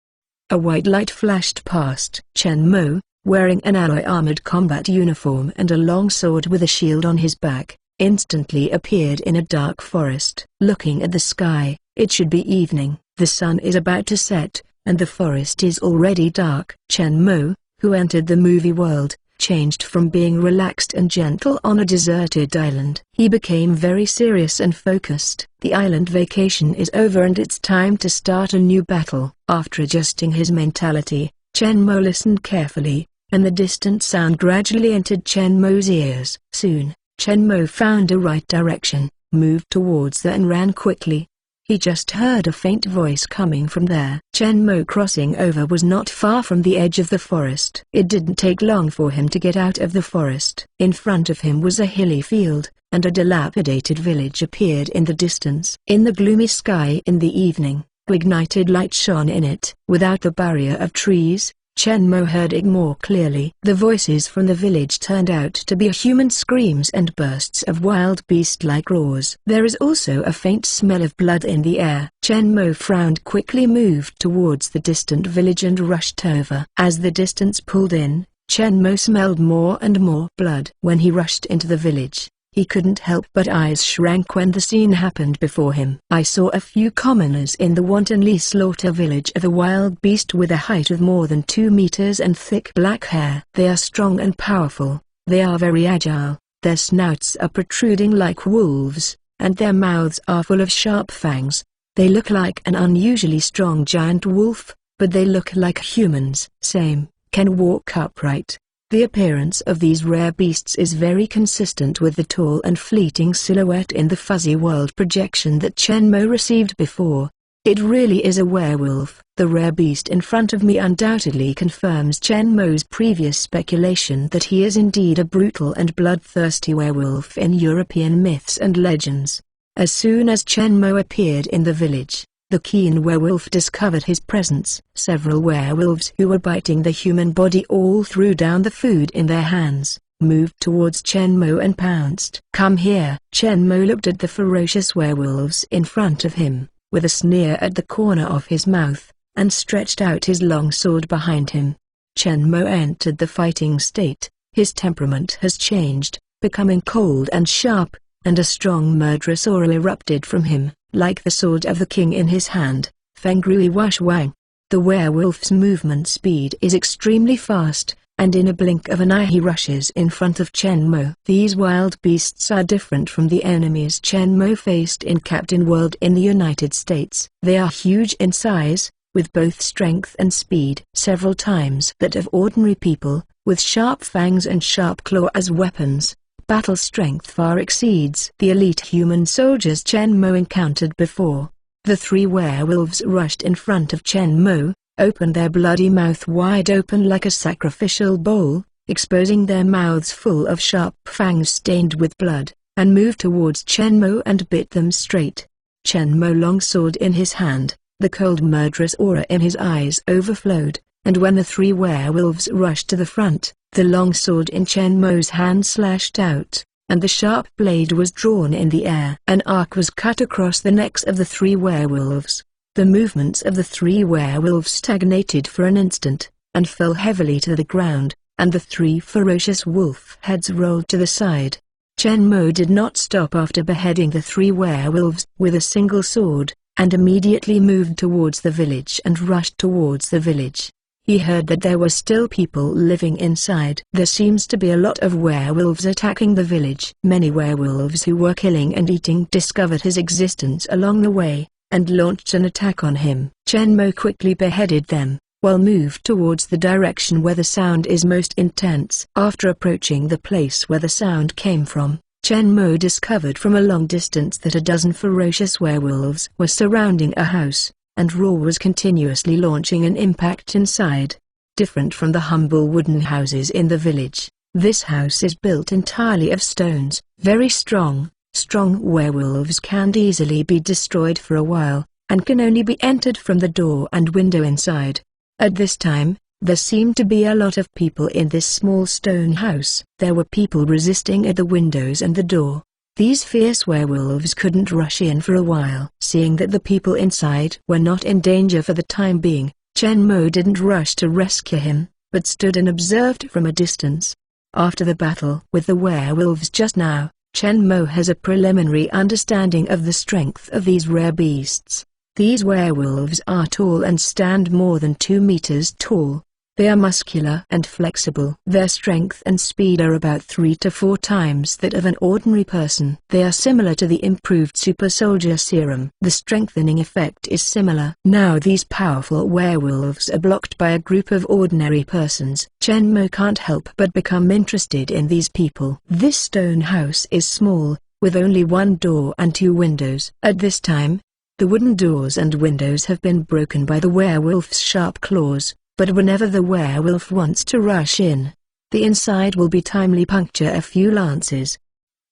A white light flashed past. Chen Mo, wearing an alloy armored combat uniform and a long sword with a shield on his back, instantly appeared in a dark forest. Looking at the sky, it should be evening. The sun is about to set, and the forest is already dark. Chen Mo, who entered the movie world, changed from being relaxed and gentle on a deserted island. He became very serious and focused. The island vacation is over and it's time to start a new battle. After adjusting his mentality, Chen Mo listened carefully, and the distant sound gradually entered Chen Mo's ears. Soon, Chen Mo found a right direction, moved towards there and ran quickly. He just heard a faint voice coming from there. Chen Mo crossing over was not far from the edge of the forest. It didn't take long for him to get out of the forest. In front of him was a hilly field, and a dilapidated village appeared in the distance. In the gloomy sky in the evening, ignited light shone in it. Without the barrier of trees, Chen Mo heard it more clearly. The voices from the village turned out to be human screams and bursts of wild beast-like roars. There is also a faint smell of blood in the air. Chen Mo frowned, quickly moved towards the distant village and rushed over. As the distance pulled in, Chen Mo smelled more and more blood. When he rushed into the village, he couldn't help but eyes shrank when the scene happened before him. I saw a few commoners in the wantonly slaughter village of a wild beast with a height of more than 2 meters and thick black hair. They are strong and powerful, they are very agile, their snouts are protruding like wolves, and their mouths are full of sharp fangs. They look like an unusually strong giant wolf, but they look like humans. Same, can walk upright. The appearance of these rare beasts is very consistent with the tall and fleeting silhouette in the fuzzy world projection that Chen Mo received before. It really is a werewolf. The rare beast in front of me undoubtedly confirms Chen Mo's previous speculation that he is indeed a brutal and bloodthirsty werewolf in European myths and legends. As soon as Chen Mo appeared in the village, the keen werewolf discovered his presence. Several werewolves who were biting the human body all threw down the food in their hands, moved towards Chen Mo and pounced. "Come here!" Chen Mo looked at the ferocious werewolves in front of him, with a sneer at the corner of his mouth, and stretched out his long sword behind him. Chen Mo entered the fighting state. His temperament has changed, becoming cold and sharp, and a strong murderous aura erupted from him, like the sword of the king in his hand, Feng Rui Wash Wang. The werewolf's movement speed is extremely fast, and in a blink of an eye he rushes in front of Chen Mo. These wild beasts are different from the enemies Chen Mo faced in Captain World in the United States. They are huge in size, with both strength and speed several times that of ordinary people, with sharp fangs and sharp claw as weapons. Battle strength far exceeds the elite human soldiers Chen Mo encountered before. The three werewolves rushed in front of Chen Mo, opened their bloody mouth wide open like a sacrificial bowl, exposing their mouths full of sharp fangs stained with blood, and moved towards Chen Mo and bit them straight. Chen Mo long sword in his hand, the cold murderous aura in his eyes overflowed, and when the three werewolves rushed to the front, the long sword in Chen Mo's hand slashed out, and the sharp blade was drawn in the air. An arc was cut across the necks of the three werewolves. The movements of the three werewolves stagnated for an instant, and fell heavily to the ground, and the three ferocious wolf heads rolled to the side. Chen Mo did not stop after beheading the three werewolves with a single sword, and immediately moved towards the village and rushed towards the village. He heard that there were still people living inside. There seems to be a lot of werewolves attacking the village. Many werewolves who were killing and eating discovered his existence along the way, and launched an attack on him. Chen Mo quickly beheaded them, while moved towards the direction where the sound is most intense. After approaching the place where the sound came from, Chen Mo discovered from a long distance that a dozen ferocious werewolves were surrounding a house, and Raw was continuously launching an impact inside. Different from the humble wooden houses in the village, this house is built entirely of stones, very strong. Strong werewolves can't easily be destroyed for a while, and can only be entered from the door and window inside. At this time, there seemed to be a lot of people in this small stone house. There were people resisting at the windows and the door. These fierce werewolves couldn't rush in for a while. Seeing that the people inside were not in danger for the time being, Chen Mo didn't rush to rescue him, but stood and observed from a distance. After the battle with the werewolves just now, Chen Mo has a preliminary understanding of the strength of these rare beasts. These werewolves are tall and stand more than 2 meters tall. They are muscular and flexible. Their strength and speed are about 3 to 4 times that of an ordinary person. They are similar to the improved super soldier serum. The strengthening effect is similar. Now these powerful werewolves are blocked by a group of ordinary persons. Chen Mo can't help but become interested in these people. This stone house is small, with only 1 door and 2 windows. At this time, the wooden doors and windows have been broken by the werewolf's sharp claws. But whenever the werewolf wants to rush in, the inside will be timely puncture a few lances.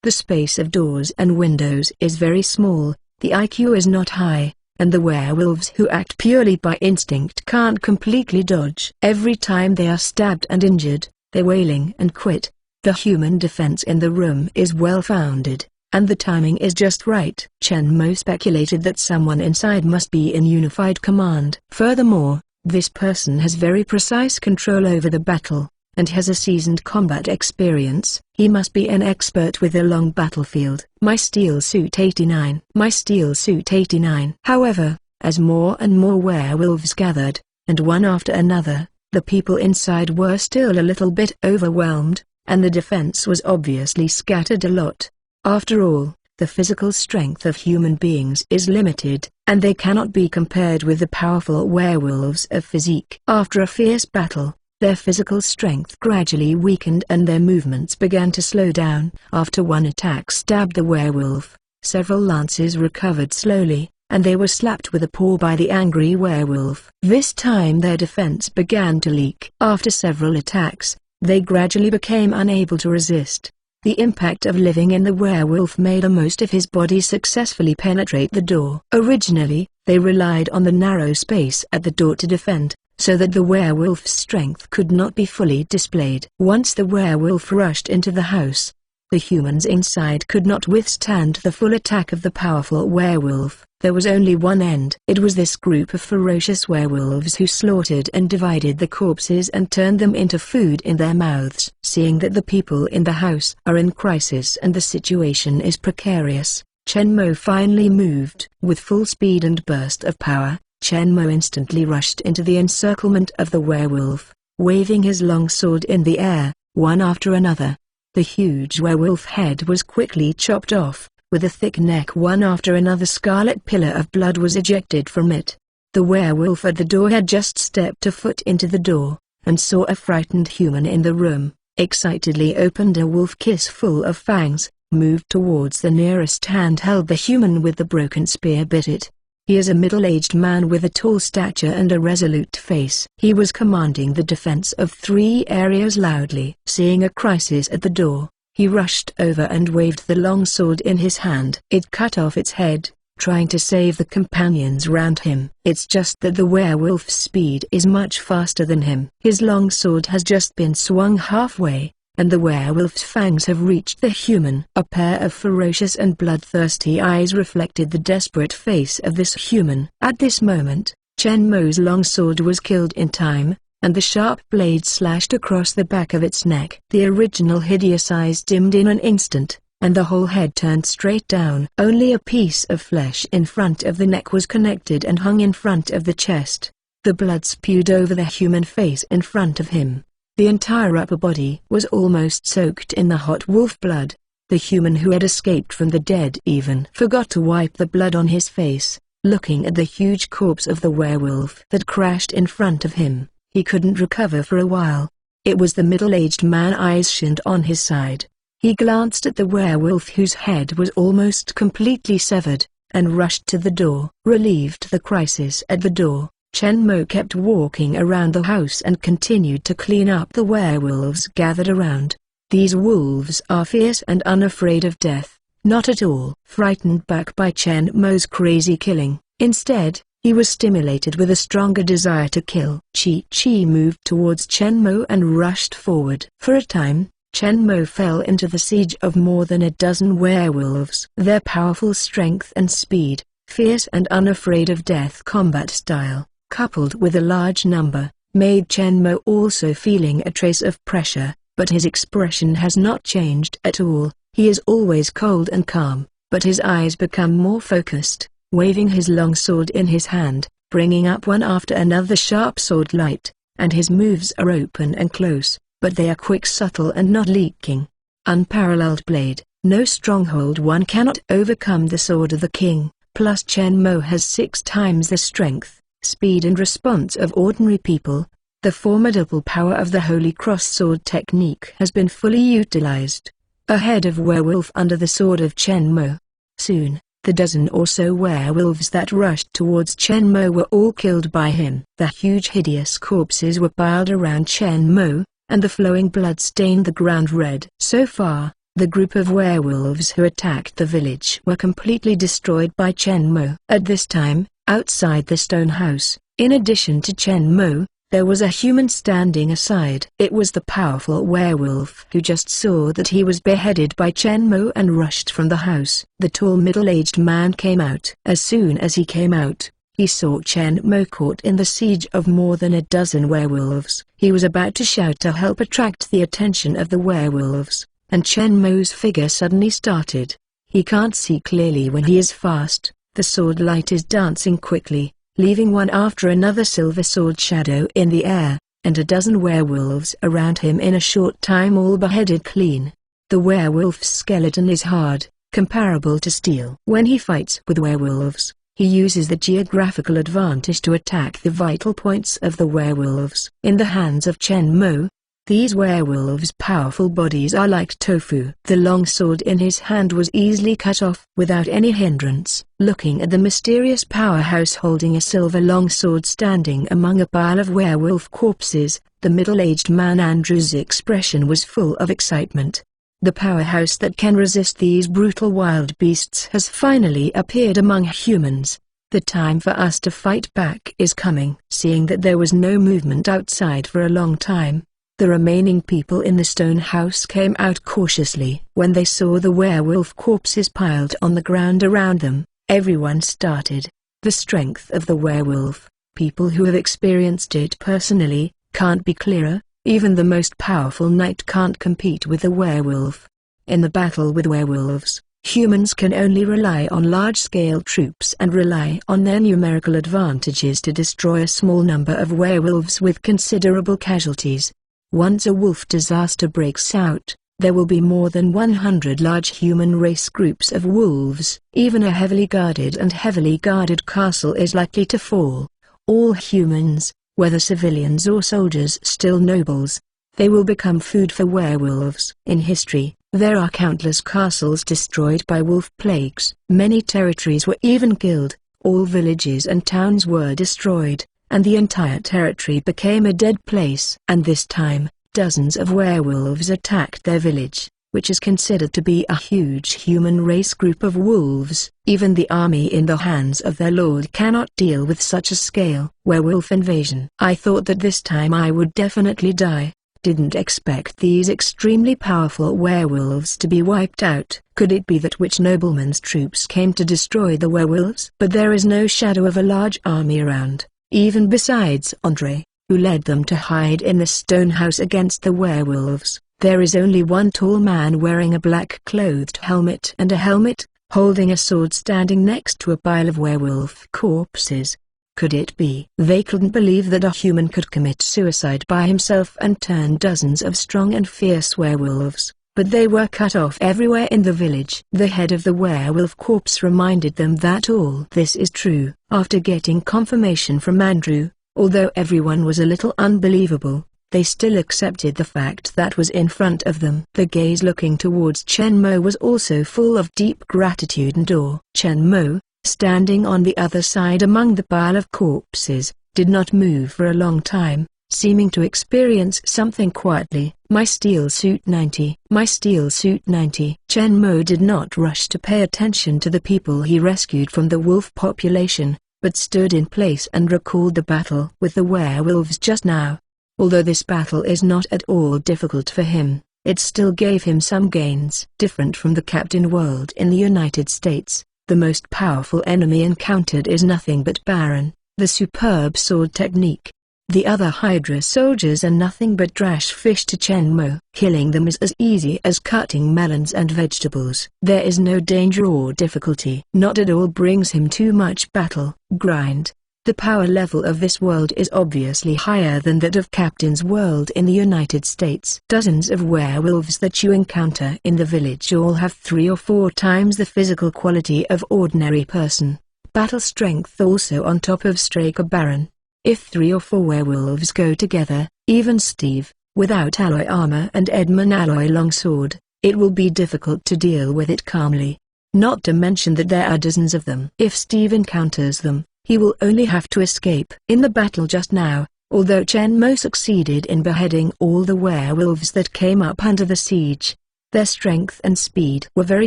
The space of doors and windows is very small, the IQ is not high, and the werewolves who act purely by instinct can't completely dodge. Every time they are stabbed and injured, they're wailing and quit. The human defense in the room is well founded, and the timing is just right. Chen Mo speculated that someone inside must be in unified command. Furthermore, this person has very precise control over the battle, and has a seasoned combat experience. He must be an expert with a long battlefield. My Steel Suit 89. My Steel Suit 89. However, as more and more werewolves gathered, and one after another, the people inside were still a little bit overwhelmed, and the defense was obviously scattered a lot. After all, the physical strength of human beings is limited, and they cannot be compared with the powerful werewolves of physique. After a fierce battle, their physical strength gradually weakened and their movements began to slow down. After one attack stabbed the werewolf, several lances recovered slowly, and they were slapped with a paw by the angry werewolf. This time their defense began to leak. After several attacks, they gradually became unable to resist. The impact of living in the werewolf made the most of his body successfully penetrate the door. Originally, they relied on the narrow space at the door to defend, so that the werewolf's strength could not be fully displayed. Once the werewolf rushed into the house, the humans inside could not withstand the full attack of the powerful werewolf. There was only one end. It was this group of ferocious werewolves who slaughtered and divided the corpses and turned them into food in their mouths. Seeing that the people in the house are in crisis and the situation is precarious, Chen Mo finally moved. With full speed and burst of power, Chen Mo instantly rushed into the encirclement of the werewolf, waving his long sword in the air, one after another. The huge werewolf head was quickly chopped off. With a thick neck, one after another scarlet pillar of blood was ejected from it. The werewolf at the door had just stepped a foot into the door, and saw a frightened human in the room, excitedly opened a wolf kiss full of fangs, moved towards the nearest hand, held the human with the broken spear, bit it. He is a middle-aged man with a tall stature and a resolute face. He was commanding the defense of 3 areas loudly. Seeing a crisis at the door, he rushed over and waved the long sword in his hand. It cut off its head, trying to save the companions round him. It's just that the werewolf's speed is much faster than him. His long sword has just been swung halfway, and the werewolf's fangs have reached the human. A pair of ferocious and bloodthirsty eyes reflected the desperate face of this human. At this moment, Chen Mo's long sword was killed in time, and the sharp blade slashed across the back of its neck. The original hideous eyes dimmed in an instant, and the whole head turned straight down. Only a piece of flesh in front of the neck was connected and hung in front of the chest. The blood spewed over the human face in front of him. The entire upper body was almost soaked in the hot wolf blood. The human who had escaped from the dead even forgot to wipe the blood on his face. Looking at the huge corpse of the werewolf that crashed in front of him, he couldn't recover for a while. It was the middle-aged man, eyes shined on his side. He glanced at the werewolf whose head was almost completely severed, and rushed to the door. Relieved the crisis at the door, Chen Mo kept walking around the house and continued to clean up the werewolves gathered around. These wolves are fierce and unafraid of death, not at all frightened back by Chen Mo's crazy killing. Instead, he was stimulated with a stronger desire to kill. Chi moved towards Chen Mo and rushed forward. For a time, Chen Mo fell into the siege of more than a dozen werewolves. Their powerful strength and speed, fierce and unafraid of death combat style, coupled with a large number, made Chen Mo also feeling a trace of pressure, but his expression has not changed at all. He is always cold and calm, but his eyes become more focused, waving his long sword in his hand, bringing up one after another sharp sword light, and his moves are open and close, but they are quick, subtle and not leaking. Unparalleled blade, no stronghold one cannot overcome the sword of the king, plus Chen Mo has 6 times the strength, speed and response of ordinary people. The formidable power of the Holy Cross sword technique has been fully utilized. A head of werewolf under the sword of Chen Mo. Soon, the dozen or so werewolves that rushed towards Chen Mo were all killed by him. The huge hideous corpses were piled around Chen Mo, and the flowing blood stained the ground red. So far, the group of werewolves who attacked the village were completely destroyed by Chen Mo. At this time, outside the stone house, in addition to Chen Mo, there was a human standing aside. It was the powerful werewolf who just saw that he was beheaded by Chen Mo and rushed from the house. The tall middle-aged man came out. As soon as he came out, he saw Chen Mo caught in the siege of more than a dozen werewolves. He was about to shout to help attract the attention of the werewolves, and Chen Mo's figure suddenly started. He can't see clearly when he is fast. The sword light is dancing quickly, leaving one after another silver sword shadow in the air, and a dozen werewolves around him in a short time, all beheaded clean. The werewolf's skeleton is hard, comparable to steel. When he fights with werewolves, he uses the geographical advantage to attack the vital points of the werewolves. In the hands of Chen Mo, these werewolves' powerful bodies are like tofu. The long sword in his hand was easily cut off without any hindrance. Looking at the mysterious powerhouse holding a silver long sword standing among a pile of werewolf corpses, the middle-aged man Andrew's expression was full of excitement. The powerhouse that can resist these brutal wild beasts has finally appeared among humans. The time for us to fight back is coming. Seeing that there was no movement outside for a long time, the remaining people in the stone house came out cautiously. When they saw the werewolf corpses piled on the ground around them, everyone started. The strength of the werewolf, people who have experienced it personally, can't be clearer. Even the most powerful knight can't compete with a werewolf. In the battle with werewolves, humans can only rely on large-scale troops and rely on their numerical advantages to destroy a small number of werewolves with considerable casualties. Once a wolf disaster breaks out, there will be more than 100 large human race groups of wolves. Even a heavily guarded castle is likely to fall. All humans, whether civilians or soldiers, still nobles, they will become food for werewolves. In history, there are countless castles destroyed by wolf plagues. Many territories were even killed, all villages and towns were destroyed, and the entire territory became a dead place. And this time, dozens of werewolves attacked their village, which is considered to be a huge human race group of wolves. Even the army in the hands of their lord cannot deal with such a scale. Werewolf invasion. I thought that this time I would definitely die. Didn't expect these extremely powerful werewolves to be wiped out. Could it be that which nobleman's troops came to destroy the werewolves? But there is no shadow of a large army around, even besides Andre, who led them to hide in the stone house against the werewolves. There is only one tall man wearing a black-clothed helmet and a helmet, holding a sword, standing next to a pile of werewolf corpses. Could it be? They couldn't believe that a human could commit suicide by himself and turn dozens of strong and fierce werewolves, but they were cut off everywhere in the village. The head of the werewolf corpse reminded them that all this is true. After getting confirmation from Andrew, although everyone was a little unbelievable, they still accepted the fact that was in front of them. The gaze looking towards Chen Mo was also full of deep gratitude and awe. Chen Mo, standing on the other side among the pile of corpses, did not move for a long time, seeming to experience something quietly. My steel suit 90. My steel suit 90. Chen Mo did not rush to pay attention to the people he rescued from the wolf population, but stood in place and recalled the battle with the werewolves just now. Although this battle is not at all difficult for him, it still gave him some gains. Different from the Captain World in the United States, the most powerful enemy encountered is nothing but Baron, the superb sword technique. The other Hydra soldiers are nothing but trash fish to Chen Mo. Killing them is as easy as cutting melons and vegetables. There is no danger or difficulty. Not at all brings him too much battle grind. The power level of this world is obviously higher than that of Captain's World in the United States. Dozens of werewolves that you encounter in the village all have 3 or 4 times the physical quality of ordinary person. Battle strength also on top of Striker Baron. If 3 or 4 werewolves go together, even Steve, without alloy armor and Edmund alloy longsword, it will be difficult to deal with it calmly. Not to mention that there are dozens of them. If Steve encounters them, he will only have to escape. In the battle just now, although Chen Mo succeeded in beheading all the werewolves that came up under the siege, their strength and speed were very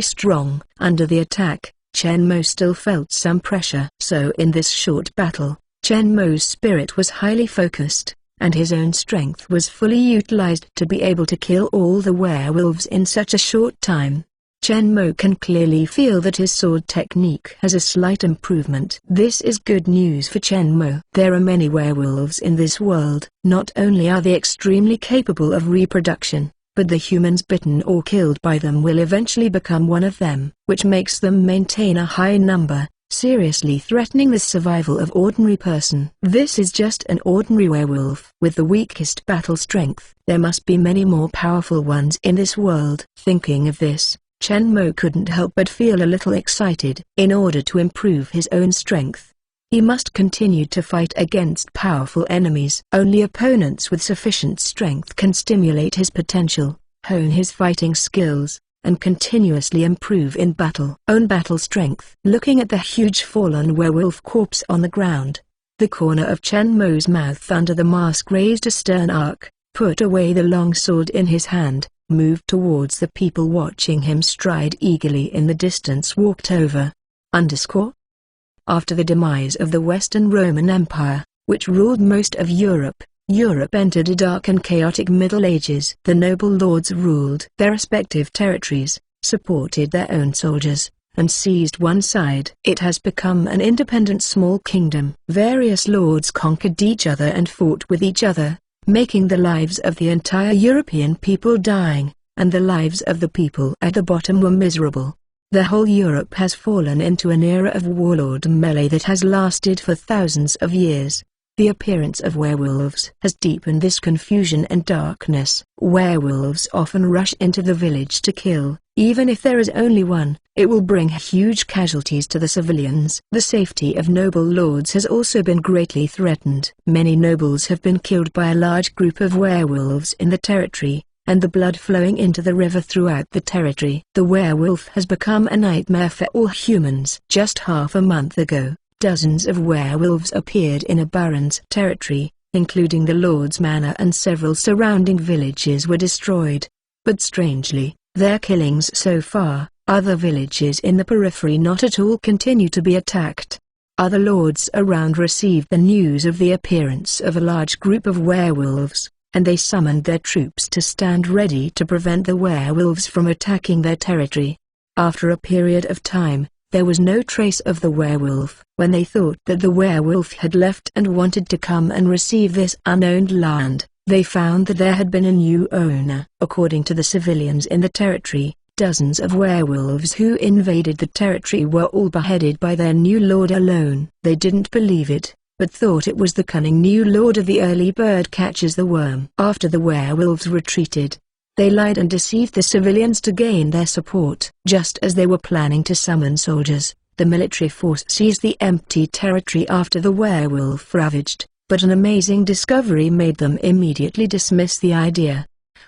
strong. Under the attack, Chen Mo still felt some pressure. So in this short battle, Chen Mo's spirit was highly focused, and his own strength was fully utilized to be able to kill all the werewolves in such a short time. Chen Mo can clearly feel that his sword technique has a slight improvement. This is good news for Chen Mo. There are many werewolves in this world. Not only are they extremely capable of reproduction, but the humans bitten or killed by them will eventually become one of them, which makes them maintain a high number, seriously threatening the survival of ordinary person. This is just an ordinary werewolf with the weakest battle strength. There must be many more powerful ones in this world. Thinking of this, Chen Mo couldn't help but feel a little excited. In order to improve his own strength, he must continue to fight against powerful enemies. Only opponents with sufficient strength can stimulate his potential, hone his fighting skills, and continuously improve in battle. Own battle strength. Looking at the huge fallen werewolf corpse on the ground, the corner of Chen Mo's mouth under the mask raised a stern arc, put away the long sword in his hand, moved towards the people watching him stride eagerly in the distance walked over. After the demise of the Western Roman Empire, which ruled most of Europe, Europe entered a dark and chaotic Middle Ages. The noble lords ruled their respective territories, supported their own soldiers, and seized one side. It has become an independent small kingdom. Various lords conquered each other and fought with each other, making the lives of the entire European people dying, and the lives of the people at the bottom were miserable. The whole Europe has fallen into an era of warlord melee that has lasted for thousands of years. The appearance of werewolves has deepened this confusion and darkness. Werewolves often rush into the village to kill. Even if there is only one, it will bring huge casualties to the civilians. The safety of noble lords has also been greatly threatened. Many nobles have been killed by a large group of werewolves in the territory, and the blood flowing into the river throughout the territory. The werewolf has become a nightmare for all humans. Just half a month ago, dozens of werewolves appeared in a baron's territory, including the lord's manor, and several surrounding villages were destroyed. But strangely, their killings so far, other villages in the periphery not at all continue to be attacked. Other lords around received the news of the appearance of a large group of werewolves, and they summoned their troops to stand ready to prevent the werewolves from attacking their territory. After a period of time, there was no trace of the werewolf. When they thought that the werewolf had left and wanted to come and receive this unowned land, they found that there had been a new owner. According to the civilians in the territory, dozens of werewolves who invaded the territory were all beheaded by their new lord alone. They didn't believe it, but thought it was the cunning new lord of the early bird catches the worm. After the werewolves retreated, they lied and deceived the civilians to gain their support. Just as they were planning to summon soldiers, the military force seized the empty territory after the werewolf ravaged, but an amazing discovery made them immediately dismiss the idea.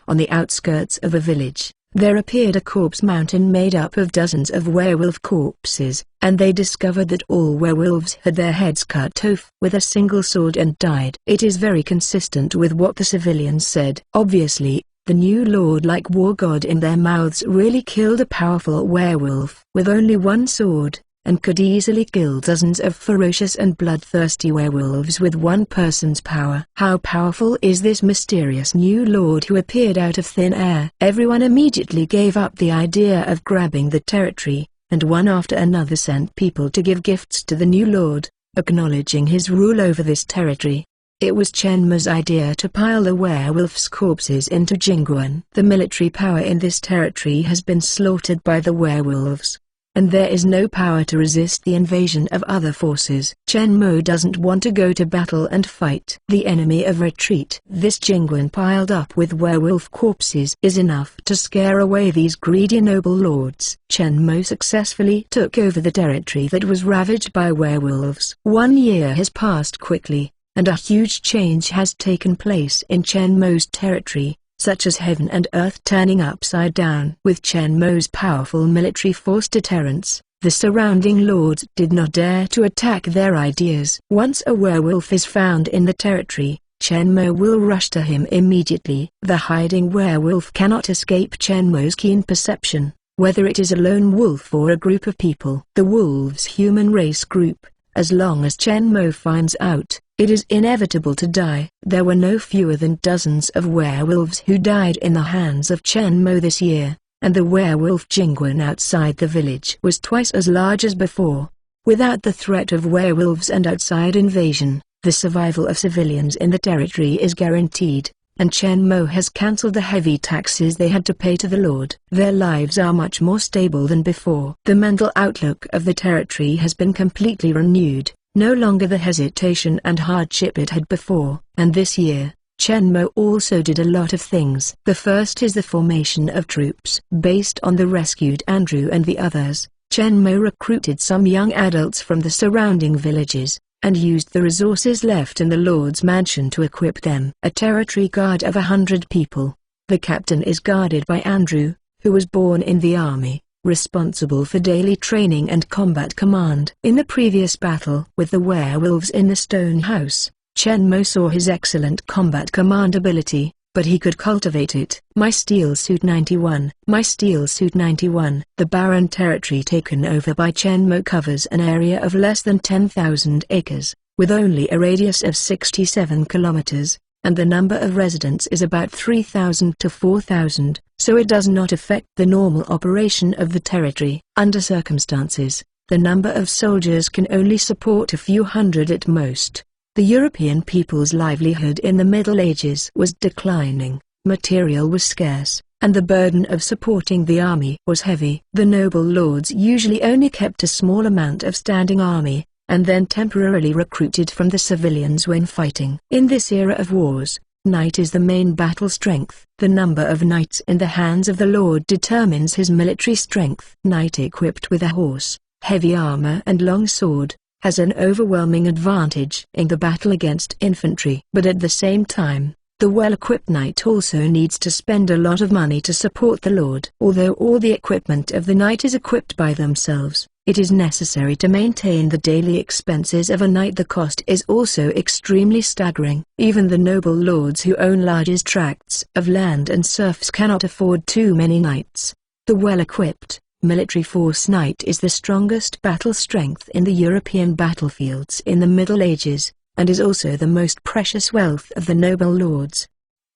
On the outskirts of a village, there appeared a corpse mountain made up of dozens of werewolf corpses, and they discovered that all werewolves had their heads cut off with a single sword and died. It is very consistent with what the civilians said. Obviously, the new lord, like war god in their mouths, really killed a powerful werewolf with only one sword, and could easily kill dozens of ferocious and bloodthirsty werewolves with one person's power. How powerful is this mysterious new lord who appeared out of thin air? Everyone immediately gave up the idea of grabbing the territory, and one after another sent people to give gifts to the new lord, acknowledging his rule over this territory. It was Chen Mo's idea to pile the werewolves' corpses into Jingguan. The military power in this territory has been slaughtered by the werewolves, and there is no power to resist the invasion of other forces. Chen Mo doesn't want to go to battle and fight the enemy of retreat. This Jingguan piled up with werewolf corpses is enough to scare away these greedy noble lords. Chen Mo successfully took over the territory that was ravaged by werewolves. 1 year has passed quickly, and a huge change has taken place in Chen Mo's territory, such as heaven and earth turning upside down. With Chen Mo's powerful military force deterrents, the surrounding lords did not dare to attack their ideas. Once a werewolf is found in the territory, Chen Mo will rush to him immediately. The hiding werewolf cannot escape Chen Mo's keen perception, whether it is a lone wolf or a group of people. The wolves' human race group, as long as Chen Mo finds out, it is inevitable to die. There were no fewer than dozens of werewolves who died in the hands of Chen Mo this year, and the werewolf Jingguan outside the village was twice as large as before. Without the threat of werewolves and outside invasion, the survival of civilians in the territory is guaranteed, and Chen Mo has cancelled the heavy taxes they had to pay to the lord. Their lives are much more stable than before. The mental outlook of the territory has been completely renewed. No longer the hesitation and hardship it had before. And this year, Chen Mo also did a lot of things. The first is the formation of troops. Based on the rescued Andrew and the others, Chen Mo recruited some young adults from the surrounding villages, and used the resources left in the Lord's mansion to equip them. A territory guard of 100 people. The captain is guarded by Andrew, who was born in the army, responsible for daily training and combat command. In the previous battle with the werewolves in the stone house, Chen Mo saw his excellent combat command ability, but he could cultivate it. My Steel Suit 91. My Steel Suit 91. The barren territory taken over by Chen Mo covers an area of less than 10,000 acres, with only a radius of 67 kilometers, and the number of residents is about 3,000 to 4,000, so it does not affect the normal operation of the territory. Under circumstances, the number of soldiers can only support a few hundred at most. The European people's livelihood in the Middle Ages was declining, material was scarce, and the burden of supporting the army was heavy. The noble lords usually only kept a small amount of standing army, and then temporarily recruited from the civilians when fighting. In this era of wars, knight is the main battle strength. The number of knights in the hands of the lord determines his military strength. Knight equipped with a horse, heavy armor and long sword, has an overwhelming advantage in the battle against infantry. But at the same time, the well-equipped knight also needs to spend a lot of money to support the lord. Although all the equipment of the knight is equipped by themselves, it is necessary to maintain the daily expenses of a knight. The cost is also extremely staggering. Even the noble lords who own large tracts of land and serfs cannot afford too many knights. The well-equipped military force knight is the strongest battle strength in the European battlefields in the Middle Ages, and is also the most precious wealth of the noble lords.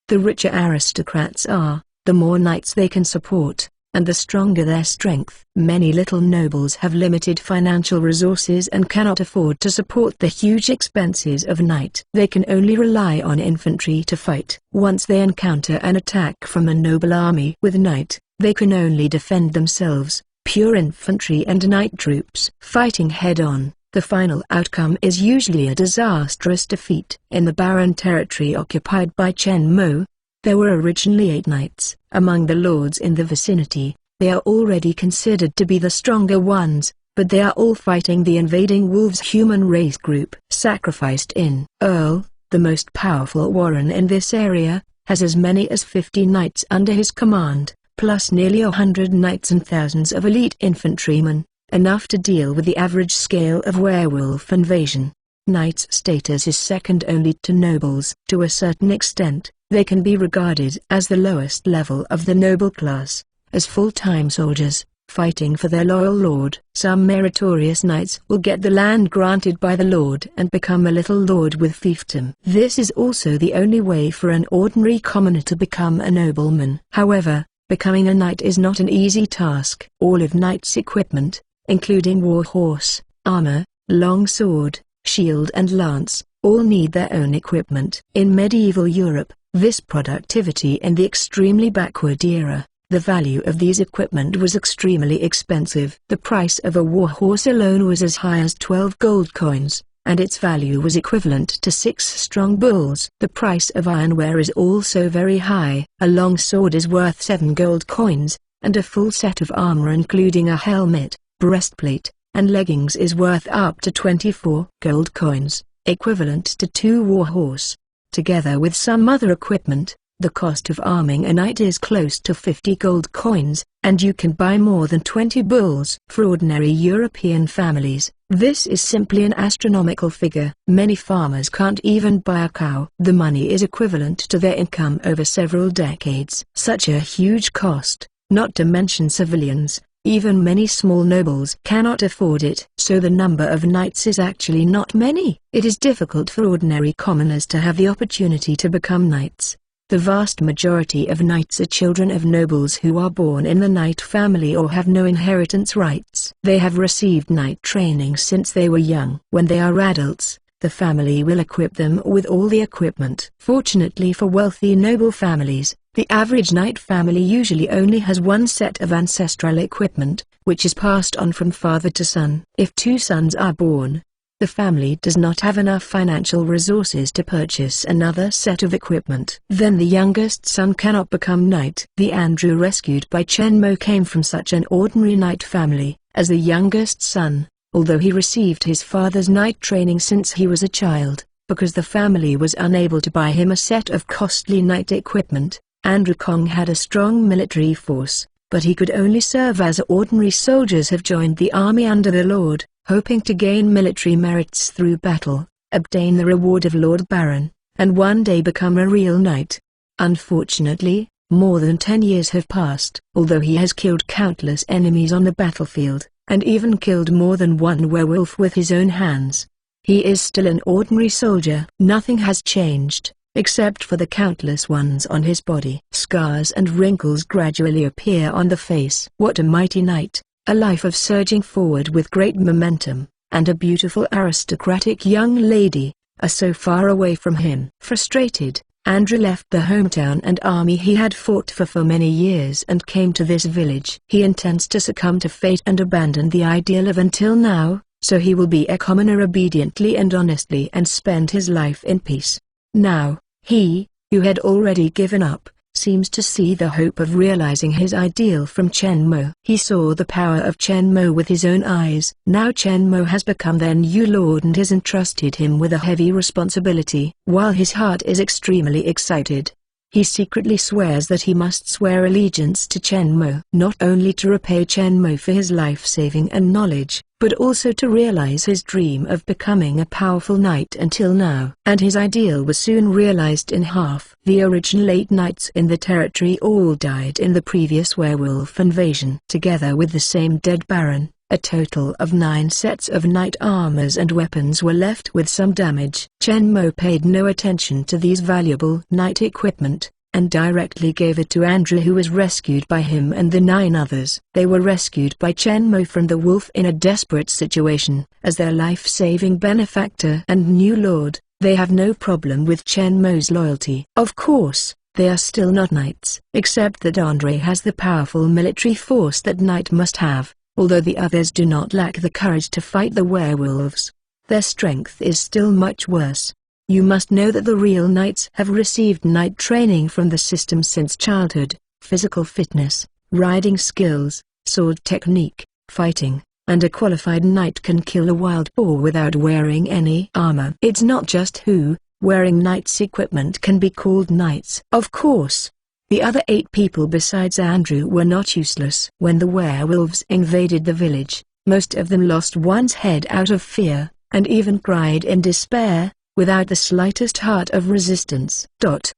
The richer aristocrats are, the more knights they can support, and the stronger their strength. Many little nobles have limited financial resources and cannot afford to support the huge expenses of a knight. They can only rely on infantry to fight. Once they encounter an attack from a noble army with knight, they can only defend themselves. Pure infantry and knight troops fighting head-on, the final outcome is usually a disastrous defeat. In the barren territory occupied by Chen Mo, there were originally 8 knights. Among the lords in the vicinity, they are already considered to be the stronger ones, but they are all fighting the invading wolves human race group. Sacrificed in Earl, the most powerful warren in this area, has as many as 50 knights under his command, plus nearly 100 knights and thousands of elite infantrymen, enough to deal with the average scale of werewolf invasion. Knight's status is second only to nobles. To a certain extent, they can be regarded as the lowest level of the noble class, as full-time soldiers, fighting for their loyal lord. Some meritorious knights will get the land granted by the lord and become a little lord with fiefdom. This is also the only way for an ordinary commoner to become a nobleman. However, becoming a knight is not an easy task. All of knight's equipment, including war horse, armor, long sword, shield and lance, all need their own equipment. In medieval Europe, this productivity in the extremely backward era, the value of these equipment was extremely expensive. The price of a war horse alone was as high as 12 gold coins, and its value was equivalent to 6 strong bulls. The price of ironware is also very high. A long sword is worth 7 gold coins, and a full set of armor including a helmet, breastplate, and leggings is worth up to 24 gold coins, equivalent to 2 war horse. Together with some other equipment, the cost of arming a knight is close to 50 gold coins, and you can buy more than 20 bulls. For ordinary European families, this is simply an astronomical figure. Many farmers can't even buy a cow. The money is equivalent to their income over several decades. Such a huge cost, not to mention civilians. Even many small nobles cannot afford it. So the number of knights is actually not many. It is difficult for ordinary commoners to have the opportunity to become knights. The vast majority of knights are children of nobles who are born in the knight family or have no inheritance rights. They have received knight training since they were young. When they are adults, the family will equip them with all the equipment. Fortunately for wealthy noble families, the average knight family usually only has one set of ancestral equipment, which is passed on from father to son. If 2 sons are born, the family does not have enough financial resources to purchase another set of equipment. Then the youngest son cannot become knight. The Andrew rescued by Chen Mo came from such an ordinary knight family. As the youngest son, although he received his father's knight training since he was a child, because the family was unable to buy him a set of costly knight equipment, Andrew Kong had a strong military force, but he could only serve as ordinary soldiers have joined the army under the Lord, hoping to gain military merits through battle, obtain the reward of Lord Baron, and one day become a real knight. Unfortunately, more than 10 years have passed. Although he has killed countless enemies on the battlefield, and even killed more than one werewolf with his own hands, he is still an ordinary soldier. Nothing has changed, except for the countless ones on his body. Scars and wrinkles gradually appear on the face. What a mighty knight, a life of surging forward with great momentum, and a beautiful aristocratic young lady, are so far away from him. Frustrated, Andrew left the hometown and army he had fought for many years and came to this village. He intends to succumb to fate and abandon the ideal of until now, so he will be a commoner obediently and honestly and spend his life in peace. Now, he, who had already given up, seems to see the hope of realizing his ideal from Chen Mo. He saw the power of Chen Mo with his own eyes. Now Chen Mo has become their new lord and has entrusted him with a heavy responsibility. While his heart is extremely excited, he secretly swears that he must swear allegiance to Chen Mo. Not only to repay Chen Mo for his life-saving and knowledge, but also to realize his dream of becoming a powerful knight until now. And his ideal was soon realized in half. The original 8 knights in the territory all died in the previous werewolf invasion. Together with the same dead baron, a total of 9 sets of knight armors and weapons were left with some damage. Chen Mo paid no attention to these valuable knight equipment, and directly gave it to Andrew, who was rescued by him and the 9 others. They were rescued by Chen Mo from the wolf in a desperate situation. As their life-saving benefactor and new lord, they have no problem with Chen Mo's loyalty. Of course, they are still not knights, except that Andre has the powerful military force that knight must have, although the others do not lack the courage to fight the werewolves. Their strength is still much worse. You must know that the real knights have received knight training from the system since childhood: physical fitness, riding skills, sword technique, fighting, and a qualified knight can kill a wild boar without wearing any armor. It's not just who, wearing knight's equipment, can be called knights. Of course, the other 8 people besides Andrew were not useless. When the werewolves invaded the village, most of them lost one's head out of fear, and even cried in despair, without the slightest heart of resistance. But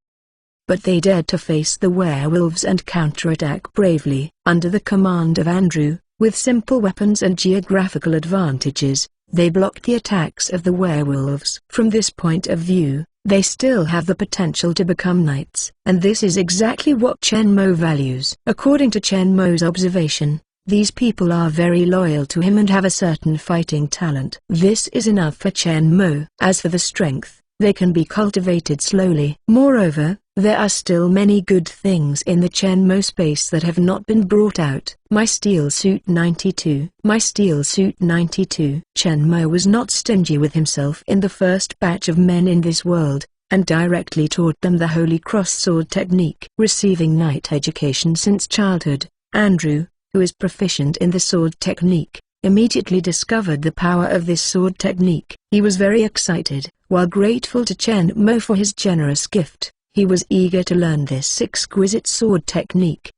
they dared to face the werewolves and counterattack bravely. Under the command of Andrew, with simple weapons and geographical advantages, they blocked the attacks of the werewolves. From this point of view, they still have the potential to become knights. And this is exactly what Chen Mo values. According to Chen Mo's observation, these people are very loyal to him and have a certain fighting talent. This is enough for Chen Mo. As for the strength, they can be cultivated slowly. Moreover, there are still many good things in the Chen Mo space that have not been brought out. My Steel Suit 92. My Steel Suit 92. Chen Mo was not stingy with himself in the first batch of men in this world, and directly taught them the Holy Cross sword technique. Receiving knight education since childhood, Andrew, who is proficient in the sword technique, immediately discovered the power of this sword technique. He was very excited. While grateful to Chen Mo for his generous gift, he was eager to learn this exquisite sword technique.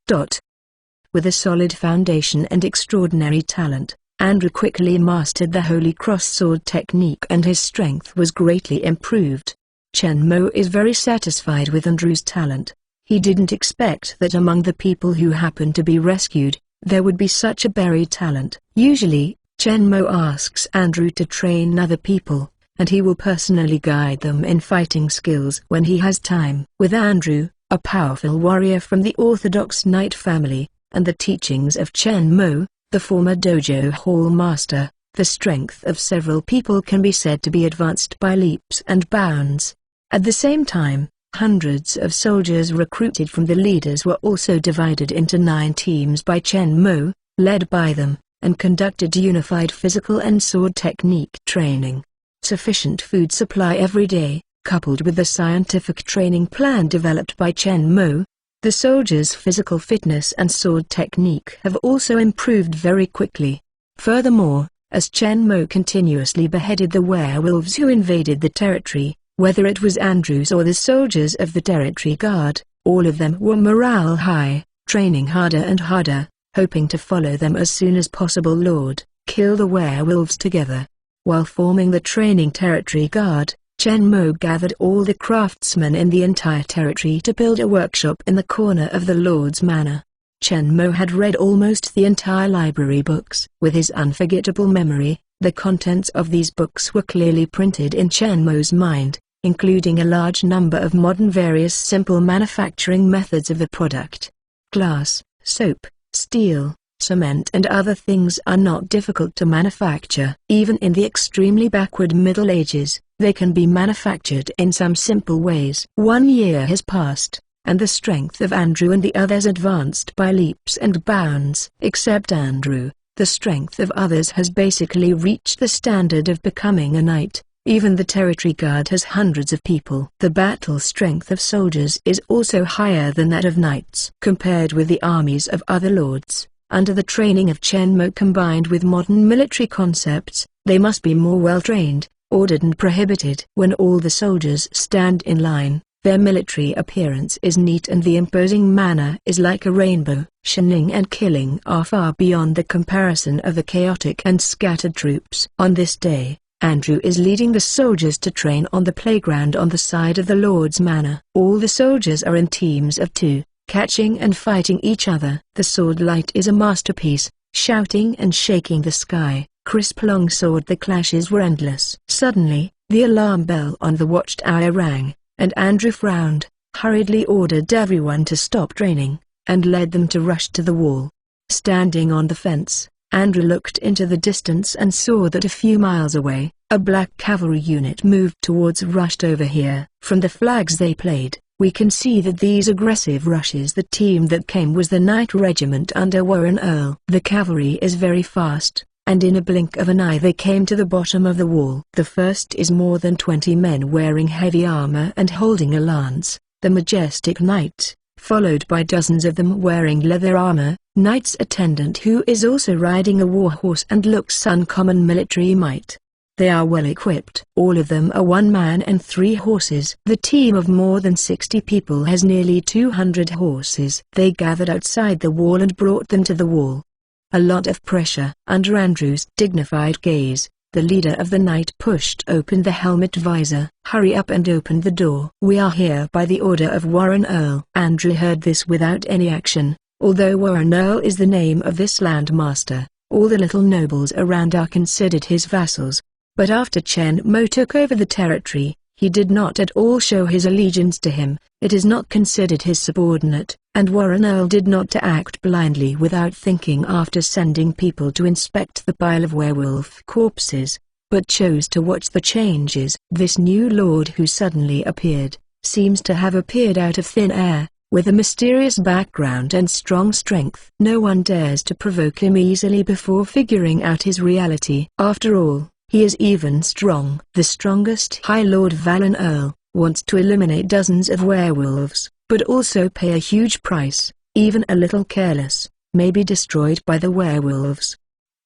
With a solid foundation and extraordinary talent, Andrew quickly mastered the Holy Cross sword technique and his strength was greatly improved. Chen Mo is very satisfied with Andrew's talent. He didn't expect that among the people who happened to be rescued, there would be such a buried talent. Usually, Chen Mo asks Andrew to train other people, and he will personally guide them in fighting skills when he has time. With Andrew, a powerful warrior from the Orthodox Knight family, and the teachings of Chen Mo, the former dojo hall master, the strength of several people can be said to be advanced by leaps and bounds. At the same time, hundreds of soldiers recruited from the leaders were also divided into 9 teams by Chen Mo, led by them, and conducted unified physical and sword technique training. Sufficient food supply every day, coupled with the scientific training plan developed by Chen Mo, the soldiers' physical fitness and sword technique have also improved very quickly. Furthermore, as Chen Mo continuously beheaded the werewolves who invaded the territory, whether it was Andrews or the soldiers of the territory guard, all of them were morale high, training harder and harder, hoping to follow them as soon as possible. Kill the werewolves together. While forming the training territory guard, Chen Mo gathered all the craftsmen in the entire territory to build a workshop in the corner of the Lord's Manor. Chen Mo had read almost the entire library books. With his unforgettable memory, the contents of these books were clearly printed in Chen Mo's mind, including a large number of modern various simple manufacturing methods of the product. Glass, soap, steel, cement and other things are not difficult to manufacture. Even in the extremely backward Middle Ages, they can be manufactured in some simple ways. 1 year has passed, and the strength of Andrew and the others advanced by leaps and bounds. Except Andrew, the strength of others has basically reached the standard of becoming a knight. Even the territory guard has hundreds of people. The battle strength of soldiers is also higher than that of knights. Compared with the armies of other lords, under the training of Chen Mo combined with modern military concepts, they must be more well-trained, ordered and prohibited. When all the soldiers stand in line, their military appearance is neat and the imposing manner is like a rainbow. Shunning and killing are far beyond the comparison of the chaotic and scattered troops. On this day, Andrew is leading the soldiers to train on the playground on the side of the Lord's Manor. All the soldiers are in teams of 2, catching and fighting each other. The sword light is a masterpiece, shouting and shaking the sky. Crisp longsword. The clashes were endless. Suddenly, the alarm bell on the watchtower rang, and Andrew frowned, hurriedly ordered everyone to stop training, and led them to rush to the wall. Standing on the fence, Andrew looked into the distance and saw that a few miles away, a black cavalry unit moved towards. Rushed over here. From the flags they played, we can see that these aggressive rushes. The team that came was the Knight Regiment under Warren Earl. The cavalry is very fast, and in a blink of an eye they came to the bottom of the wall. The first is more than 20 men wearing heavy armor and holding a lance, the majestic knight, followed by dozens of them wearing leather armor. Knight's attendant who is also riding a war horse and looks uncommon military might. They are well equipped. All of them are 1 man and 3 horses. The team of more than 60 people has nearly 200 horses. They gathered outside the wall and brought them to the wall. A lot of pressure. Under Andrew's dignified gaze, the leader of the night pushed open the helmet visor. Hurry up and open the door. We are here by the order of Warren Earl. Andrew heard this without any action. Although Warren Earl is the name of this land master, all the little nobles around are considered his vassals. But after Chen Mo took over the territory, he did not at all show his allegiance to him. It is not considered his subordinate, and Warren Earl did not to act blindly without thinking after sending people to inspect the pile of werewolf corpses, but chose to watch the changes. This new lord who suddenly appeared, seems to have appeared out of thin air, with a mysterious background and strong strength. No one dares to provoke him easily before figuring out his reality. After all, he is even strong. The strongest High Lord Valen Earl wants to eliminate dozens of werewolves, but also pay a huge price. Even a little careless, may be destroyed by the werewolves.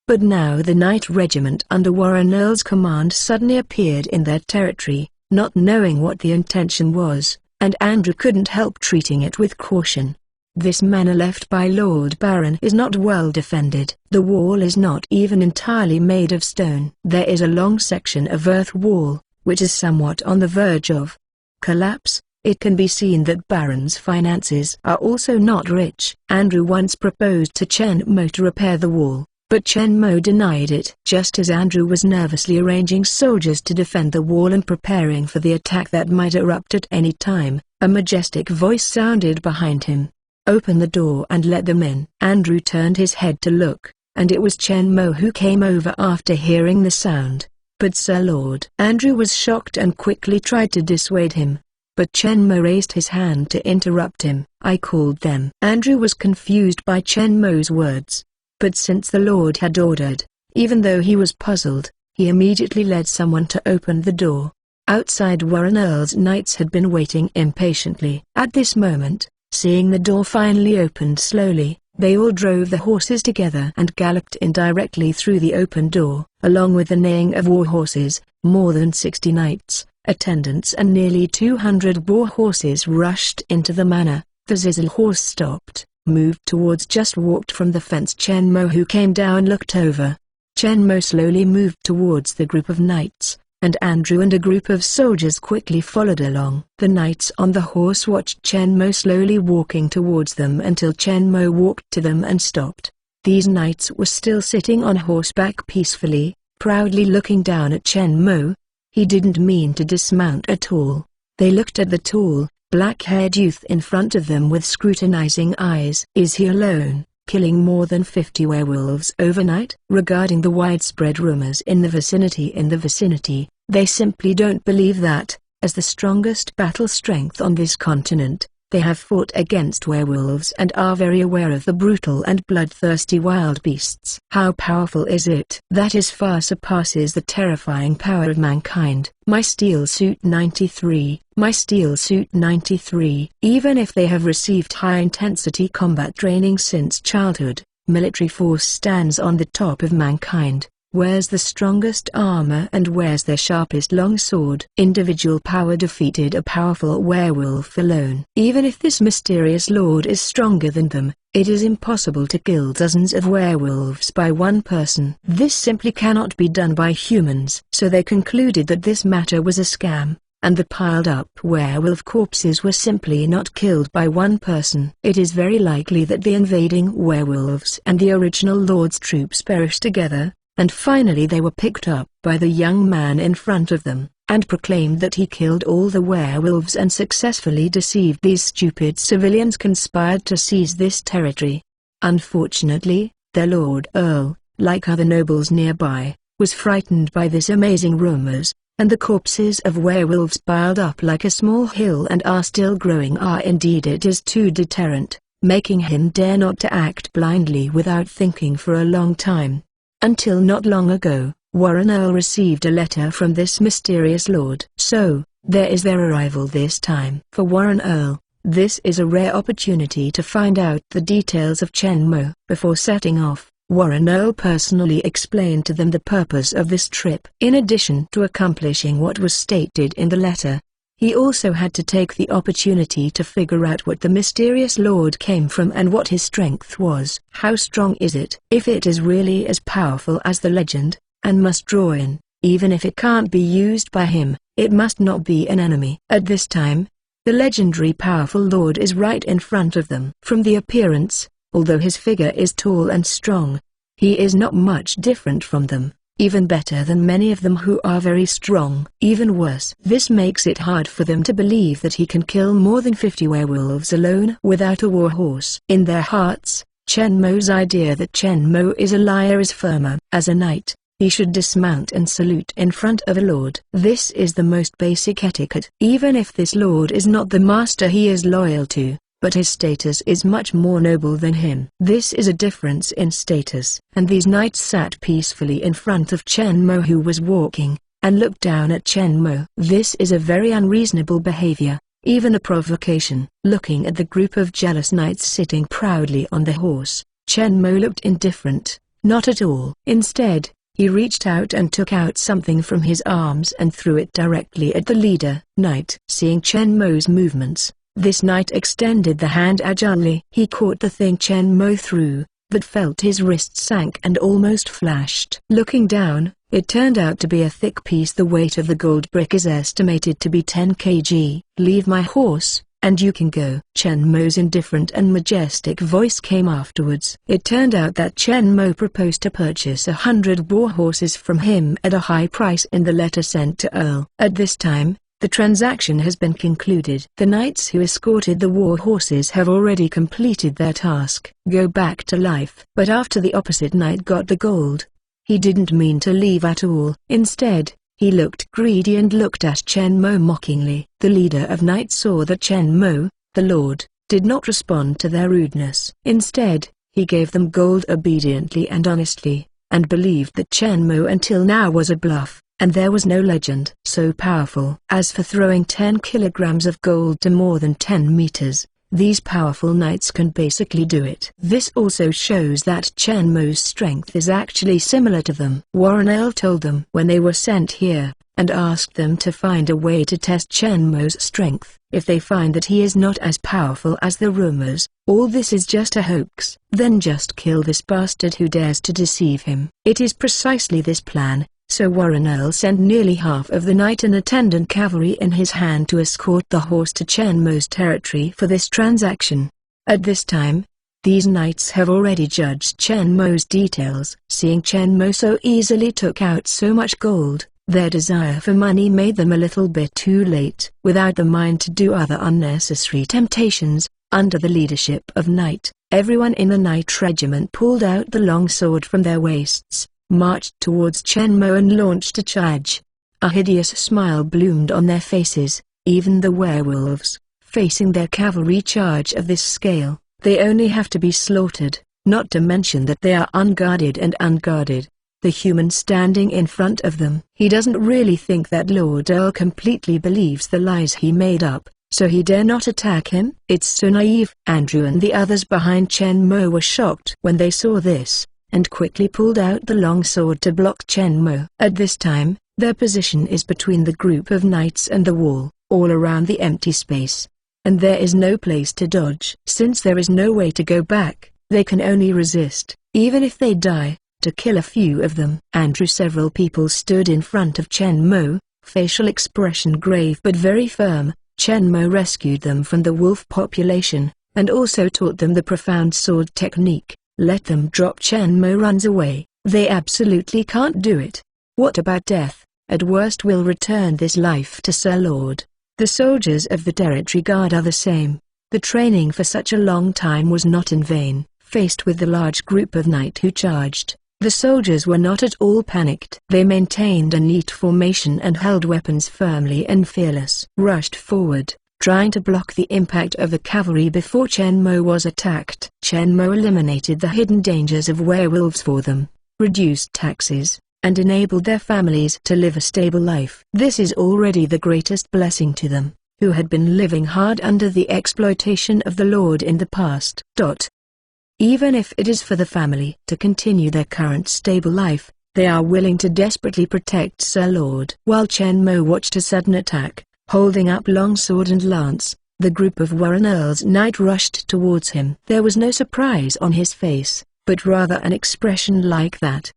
But now the Knight Regiment under Warren Earl's command suddenly appeared in their territory, not knowing what the intention was, and Andrew couldn't help treating it with caution. This manor left by Lord Baron is not well defended. The wall is not even entirely made of stone. There is a long section of earth wall, which is somewhat on the verge of collapse. It can be seen that Baron's finances are also not rich. Andrew once proposed to Chen Mo to repair the wall, but Chen Mo denied it. Just as Andrew was nervously arranging soldiers to defend the wall and preparing for the attack that might erupt at any time, a majestic voice sounded behind him. "Open the door and let them in." Andrew turned his head to look, and it was Chen Mo who came over after hearing the sound. "But Sir Lord." Andrew was shocked and quickly tried to dissuade him, but Chen Mo raised his hand to interrupt him. "I called them." Andrew was confused by Chen Mo's words, but since the Lord had ordered, even though he was puzzled, he immediately led someone to open the door. Outside, Warren Earl's knights had been waiting impatiently. At this moment, seeing the door finally opened slowly, they all drove the horses together and galloped in directly through the open door. Along with the neighing of war horses, more than 60 knights, attendants and nearly 200 war horses rushed into the manor. The Zizzle horse stopped, moved towards, just walked from the fence. Chen Mo who came down looked over. Chen Mo slowly moved towards the group of knights, and Andrew and a group of soldiers quickly followed along. The knights on the horse watched Chen Mo slowly walking towards them until Chen Mo walked to them and stopped. These knights were still sitting on horseback peacefully, proudly looking down at Chen Mo. He didn't mean to dismount at all. They looked at the tall, black-haired youth in front of them with scrutinizing eyes. Is he alone, killing more than 50 werewolves overnight? Regarding the widespread rumors in the vicinity, they simply don't believe that, as the strongest battle strength on this continent, they have fought against werewolves and are very aware of the brutal and bloodthirsty wild beasts. How powerful is it? That is far surpasses the terrifying power of mankind. My Steel Suit 93. My Steel Suit 93. Even if they have received high-intensity combat training since childhood, military force stands on the top of mankind, wears the strongest armor and wears their sharpest longsword. Individual power defeated a powerful werewolf alone. Even if this mysterious lord is stronger than them, it is impossible to kill dozens of werewolves by one person. This simply cannot be done by humans. So they concluded that this matter was a scam, and the piled-up werewolf corpses were simply not killed by one person. It is very likely that the invading werewolves and the original lord's troops perished together, and finally they were picked up by the young man in front of them, and proclaimed that he killed all the werewolves and successfully deceived these stupid civilians conspired to seize this territory. Unfortunately, their Lord Earl, like other nobles nearby, was frightened by this amazing rumors, and the corpses of werewolves piled up like a small hill and are still growing are indeed it is too deterrent, making him dare not to act blindly without thinking for a long time. Until not long ago, Warren Earl received a letter from this mysterious lord. So, there is their arrival this time. For Warren Earl, this is a rare opportunity to find out the details of Chen Mo. Before setting off, Warren Earl personally explained to them the purpose of this trip. In addition to accomplishing what was stated in the letter, he also had to take the opportunity to figure out what the mysterious lord came from and what his strength was. How strong is it? If it is really as powerful as the legend, and must draw in, even if it can't be used by him, it must not be an enemy. At this time, the legendary powerful lord is right in front of them. From the appearance, although his figure is tall and strong, he is not much different from them. Even better than many of them who are very strong. Even worse. This makes it hard for them to believe that he can kill more than 50 werewolves alone without a war horse. In their hearts, Chen Mo's idea that Chen Mo is a liar is firmer. As a knight, he should dismount and salute in front of a lord. This is the most basic etiquette. Even if this lord is not the master he is loyal to, but his status is much more noble than him. This is a difference in status. And these knights sat peacefully in front of Chen Mo who was walking, and looked down at Chen Mo. This is a very unreasonable behavior, even a provocation. Looking at the group of jealous knights sitting proudly on the horse, Chen Mo looked indifferent, not at all. Instead, he reached out and took out something from his arms and threw it directly at the leader. Knight. Seeing Chen Mo's movements, this knight extended the hand agilely. He caught the thing Chen Mo threw, but felt his wrist sank and almost flashed. Looking down, it turned out to be a thick piece. The weight of the gold brick is estimated to be 10 kg. Leave my horse, and you can go. Chen Mo's indifferent and majestic voice came afterwards. It turned out that Chen Mo proposed to purchase 100 war horses from him at a high price in the letter sent to Earl. At this time, the transaction has been concluded. The knights who escorted the war horses have already completed their task. Go back to life. But after the opposite knight got the gold, he didn't mean to leave at all. Instead, he looked greedy and looked at Chen Mo mockingly. The leader of knights saw that Chen Mo, the lord, did not respond to their rudeness. Instead, he gave them gold obediently and honestly, and believed that Chen Mo until now was a bluff, and there was no legend so powerful. As for throwing 10 kilograms of gold to more than 10 meters, these powerful knights can basically do it. This also shows that Chen Mo's strength is actually similar to them. Warren Earl told them when they were sent here, and asked them to find a way to test Chen Mo's strength. If they find that he is not as powerful as the rumors, all this is just a hoax, then just kill this bastard who dares to deceive him. It is precisely this plan, So Warren Earl sent nearly half of the knight and attendant cavalry in his hand to escort the horse to Chen Mo's territory for this transaction. At this time, these knights have already judged Chen Mo's details. Seeing Chen Mo so easily took out so much gold, their desire for money made them a little bit too late. Without the mind to do other unnecessary temptations, under the leadership of Knight, everyone in the Knight regiment pulled out the long sword from their waists, marched towards Chen Mo and launched a charge. A hideous smile bloomed on their faces. Even the werewolves, facing their cavalry charge of this scale, they only have to be slaughtered, not to mention that they are unguarded and unguarded. The human standing in front of them. He doesn't really think that Lord Earl completely believes the lies he made up, so he dare not attack him. It's so naive. Andrew and the others behind Chen Mo were shocked when they saw this, and quickly pulled out the long sword to block Chen Mo. At this time, their position is between the group of knights and the wall, all around the empty space. And there is no place to dodge. Since there is no way to go back, they can only resist, even if they die, to kill a few of them. Several people stood in front of Chen Mo, facial expression grave but very firm. Chen Mo rescued them from the wolf population, and also taught them the profound sword technique. Let them drop. Chen Mo runs away. They absolutely can't do it. What about death? At worst we'll return this life to Sir Lord. The soldiers of the Territory Guard are the same. The training for such a long time was not in vain. Faced with the large group of knight who charged, the soldiers were not at all panicked. They maintained a neat formation and held weapons firmly and fearless. Rushed forward, trying to block the impact of the cavalry before Chen Mo was attacked. Chen Mo eliminated the hidden dangers of werewolves for them, reduced taxes, and enabled their families to live a stable life. This is already the greatest blessing to them, who had been living hard under the exploitation of the Lord in the past. Even if it is for the family to continue their current stable life, they are willing to desperately protect Sir Lord. While Chen Mo watched a sudden attack, holding up long sword and lance, the group of Warren Earl's knight rushed towards him. There was no surprise on his face, but rather an expression like that.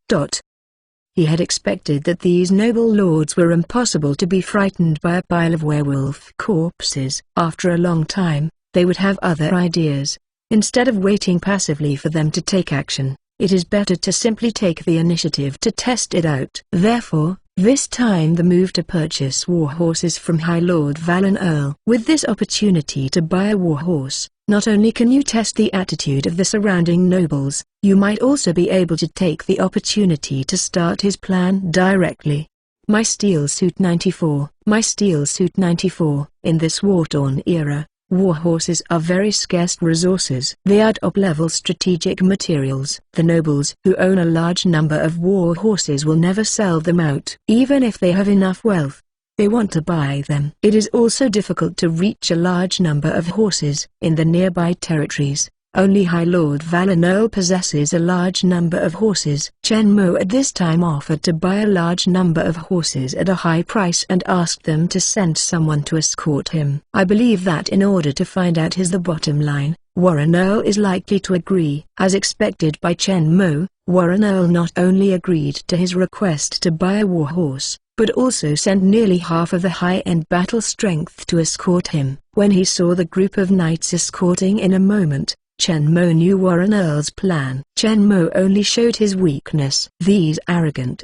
He had expected that these noble lords were impossible to be frightened by a pile of werewolf corpses. After a long time, they would have other ideas. Instead of waiting passively for them to take action, it is better to simply take the initiative to test it out. Therefore, this time the move to purchase war horses from High Lord Valen Earl. With this opportunity to buy a war horse, not only can you test the attitude of the surrounding nobles, you might also be able to take the opportunity to start his plan directly. My Steel Suit 94. My Steel Suit 94. In this war-torn era, war horses are very scarce resources. They are top-level strategic materials. The nobles who own a large number of war horses will never sell them out. Even if they have enough wealth, they want to buy them. It is also difficult to reach a large number of horses in the nearby territories. Only High Lord Valen Earl possesses a large number of horses. Chen Mo at this time offered to buy a large number of horses at a high price and asked them to send someone to escort him. I believe that in order to find out the bottom line, Warren Earl is likely to agree. As expected by Chen Mo, Warren Earl not only agreed to his request to buy a war horse, but also sent nearly half of the high-end battle strength to escort him. When he saw the group of knights escorting in a moment, Chen Mo knew Warren Earl's plan. Chen Mo only showed his weakness. These arrogant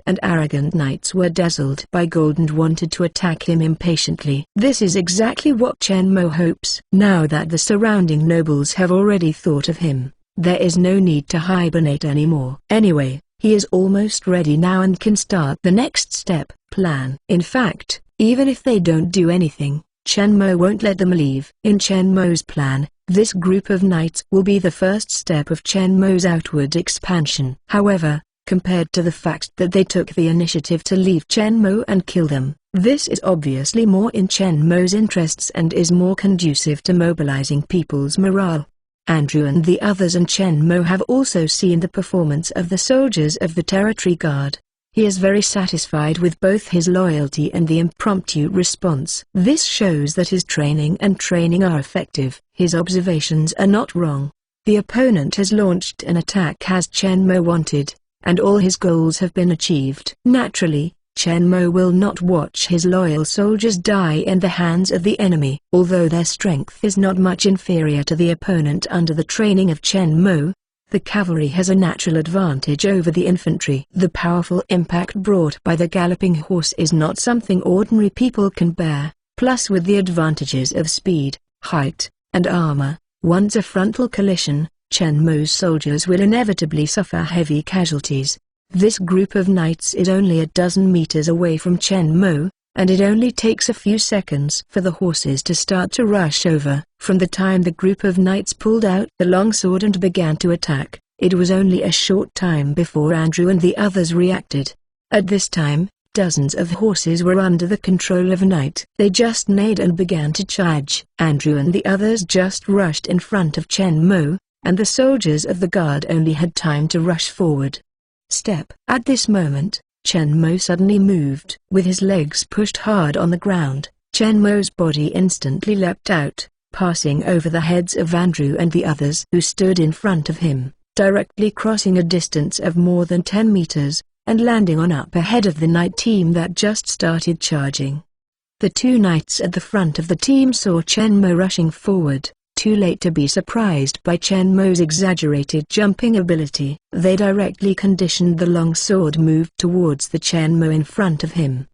knights were dazzled by gold and wanted to attack him impatiently. This is exactly what Chen Mo hopes. Now that the surrounding nobles have already thought of him, there is no need to hibernate anymore. Anyway, he is almost ready now and can start the next step, plan. In fact, even if they don't do anything, Chen Mo won't let them leave. In Chen Mo's plan, this group of knights will be the first step of Chen Mo's outward expansion. However, compared to the fact that they took the initiative to leave Chen Mo and kill them, this is obviously more in Chen Mo's interests and is more conducive to mobilizing people's morale. Andrew and the others and Chen Mo have also seen the performance of the soldiers of the Territory Guard. He is very satisfied with both his loyalty and the impromptu response. This shows that his training are effective. His observations are not wrong. The opponent has launched an attack as Chen Mo wanted, and all his goals have been achieved. Naturally, Chen Mo will not watch his loyal soldiers die in the hands of the enemy. Although their strength is not much inferior to the opponent under the training of Chen Mo, the cavalry has a natural advantage over the infantry. The powerful impact brought by the galloping horse is not something ordinary people can bear, plus with the advantages of speed, height, and armor, once a frontal collision, Chen Mo's soldiers will inevitably suffer heavy casualties. This group of knights is only a dozen meters away from Chen Mo, and it only takes a few seconds for the horses to start to rush over. From the time the group of knights pulled out the longsword and began to attack, it was only a short time before Andrew and the others reacted. At this time, dozens of horses were under the control of a knight. They just neighed and began to charge. Andrew and the others just rushed in front of Chen Mo, and the soldiers of the guard only had time to rush forward. Step. At this moment, Chen Mo suddenly moved. With his legs pushed hard on the ground, Chen Mo's body instantly leapt out, passing over the heads of Andrew and the others who stood in front of him, directly crossing a distance of more than 10 meters, and landing on up ahead of the knight team that just started charging. The two knights at the front of the team saw Chen Mo rushing forward, too late to be surprised by Chen Mo's exaggerated jumping ability. They directly conditioned the longsword move towards the Chen Mo in front of him.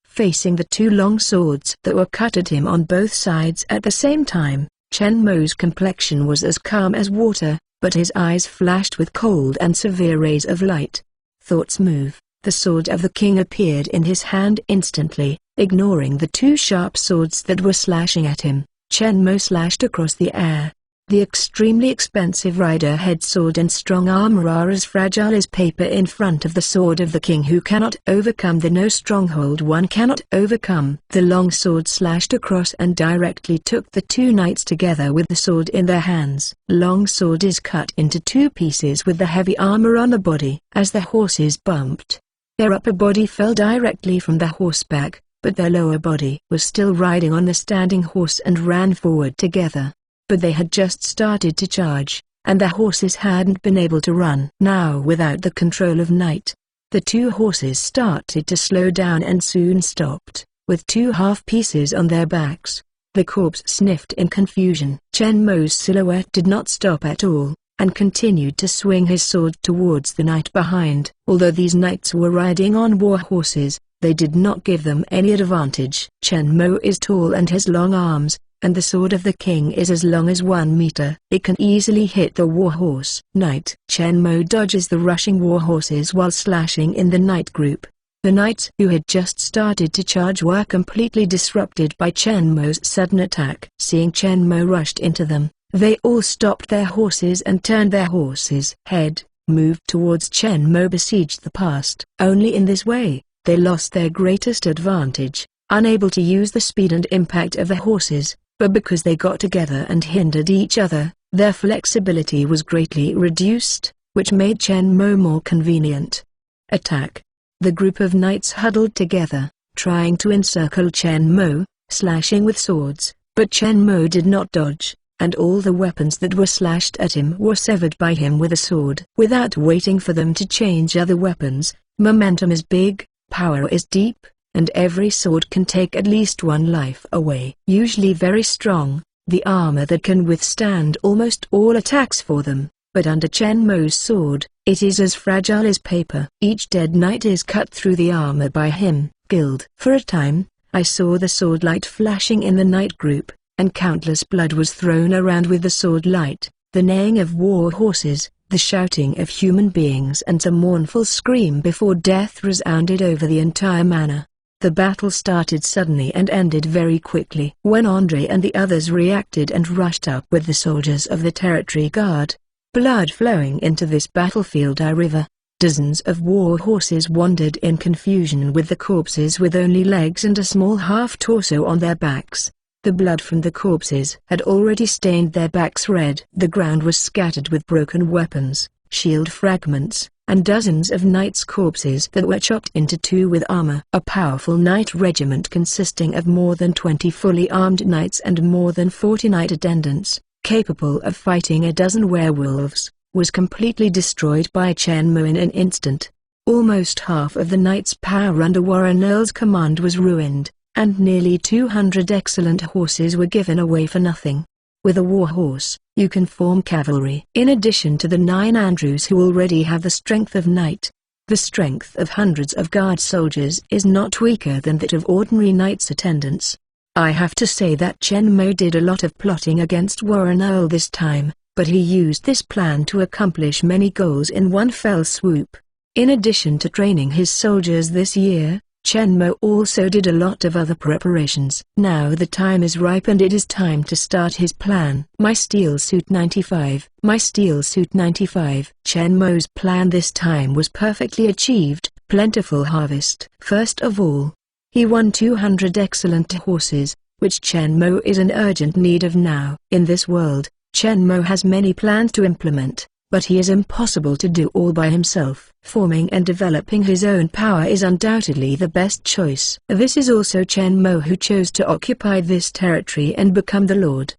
Facing the two long swords that were cut at him on both sides at the same time, Chen Mo's complexion was as calm as water, but his eyes flashed with cold and severe rays of light. Thoughts move. The sword of the king appeared in his hand instantly, ignoring the two sharp swords that were slashing at him. Chen Mo slashed across the air. The extremely expensive rider head sword and strong armor are as fragile as paper in front of the sword of the king who cannot overcome the no stronghold one cannot overcome. The long sword slashed across and directly took the two knights together with the sword in their hands. Long sword is cut into two pieces with the heavy armor on the body. As the horses bumped, their upper body fell directly from the horseback, but their lower body was still riding on the standing horse and ran forward together. But they had just started to charge, and the horses hadn't been able to run. Now without the control of Knight, the two horses started to slow down and soon stopped, with two half pieces on their backs. The corpse sniffed in confusion. Chen Mo's silhouette did not stop at all, and continued to swing his sword towards the knight behind. Although these knights were riding on war horses, they did not give them any advantage. Chen Mo is tall and has long arms, and the sword of the king is as long as 1 meter. It can easily hit the warhorse. Knight. Chen Mo dodges the rushing warhorses while slashing in the knight group. The knights who had just started to charge were completely disrupted by Chen Mo's sudden attack. Seeing Chen Mo rushed into them, they all stopped their horses and turned their horses' head, moved towards Chen Mo, besieged the past. Only in this way, they lost their greatest advantage, unable to use the speed and impact of the horses, but because they got together and hindered each other, their flexibility was greatly reduced, which made Chen Mo more convenient. Attack. The group of knights huddled together, trying to encircle Chen Mo, slashing with swords, but Chen Mo did not dodge, and all the weapons that were slashed at him were severed by him with a sword. Without waiting for them to change other weapons, momentum is big, power is deep, and every sword can take at least one life away. Usually very strong, the armor that can withstand almost all attacks for them, but under Chen Mo's sword, it is as fragile as paper. Each dead knight is cut through the armor by him. Killed. For a time, I saw the sword light flashing in the knight group, and countless blood was thrown around with the sword light. The neighing of war horses, the shouting of human beings, and a mournful scream before death resounded over the entire manor. The battle started suddenly and ended very quickly. When Andre and the others reacted and rushed up with the soldiers of the territory guard, blood flowing into this battlefield river, dozens of war horses wandered in confusion with the corpses with only legs and a small half-torso on their backs. The blood from the corpses had already stained their backs red. The ground was scattered with broken weapons, shield fragments, and dozens of knights' corpses that were chopped into two with armor. A powerful knight regiment consisting of more than 20 fully armed knights and more than 40 knight attendants, capable of fighting a dozen werewolves, was completely destroyed by Chen Mo in an instant. Almost half of the knight's power under Warren Earl's command was ruined, and nearly 200 excellent horses were given away for nothing. With a war horse, you can form cavalry. In addition to the 9 Andrews who already have the strength of knight, the strength of hundreds of guard soldiers is not weaker than that of ordinary knights' attendants. I have to say that Chen Mo did a lot of plotting against Warren Earl this time, but he used this plan to accomplish many goals in one fell swoop. In addition to training his soldiers this year, Chen Mo also did a lot of other preparations. Now the time is ripe and it is time to start his plan. My Steel Suit 95. My Steel Suit 95. Chen Mo's plan this time was perfectly achieved. Plentiful harvest. First of all, he won 200 excellent horses, which Chen Mo is in urgent need of now. In this world, Chen Mo has many plans to implement, but he is impossible to do all by himself. Forming and developing his own power is undoubtedly the best choice. This is also Chen Mo who chose to occupy this territory and become the lord.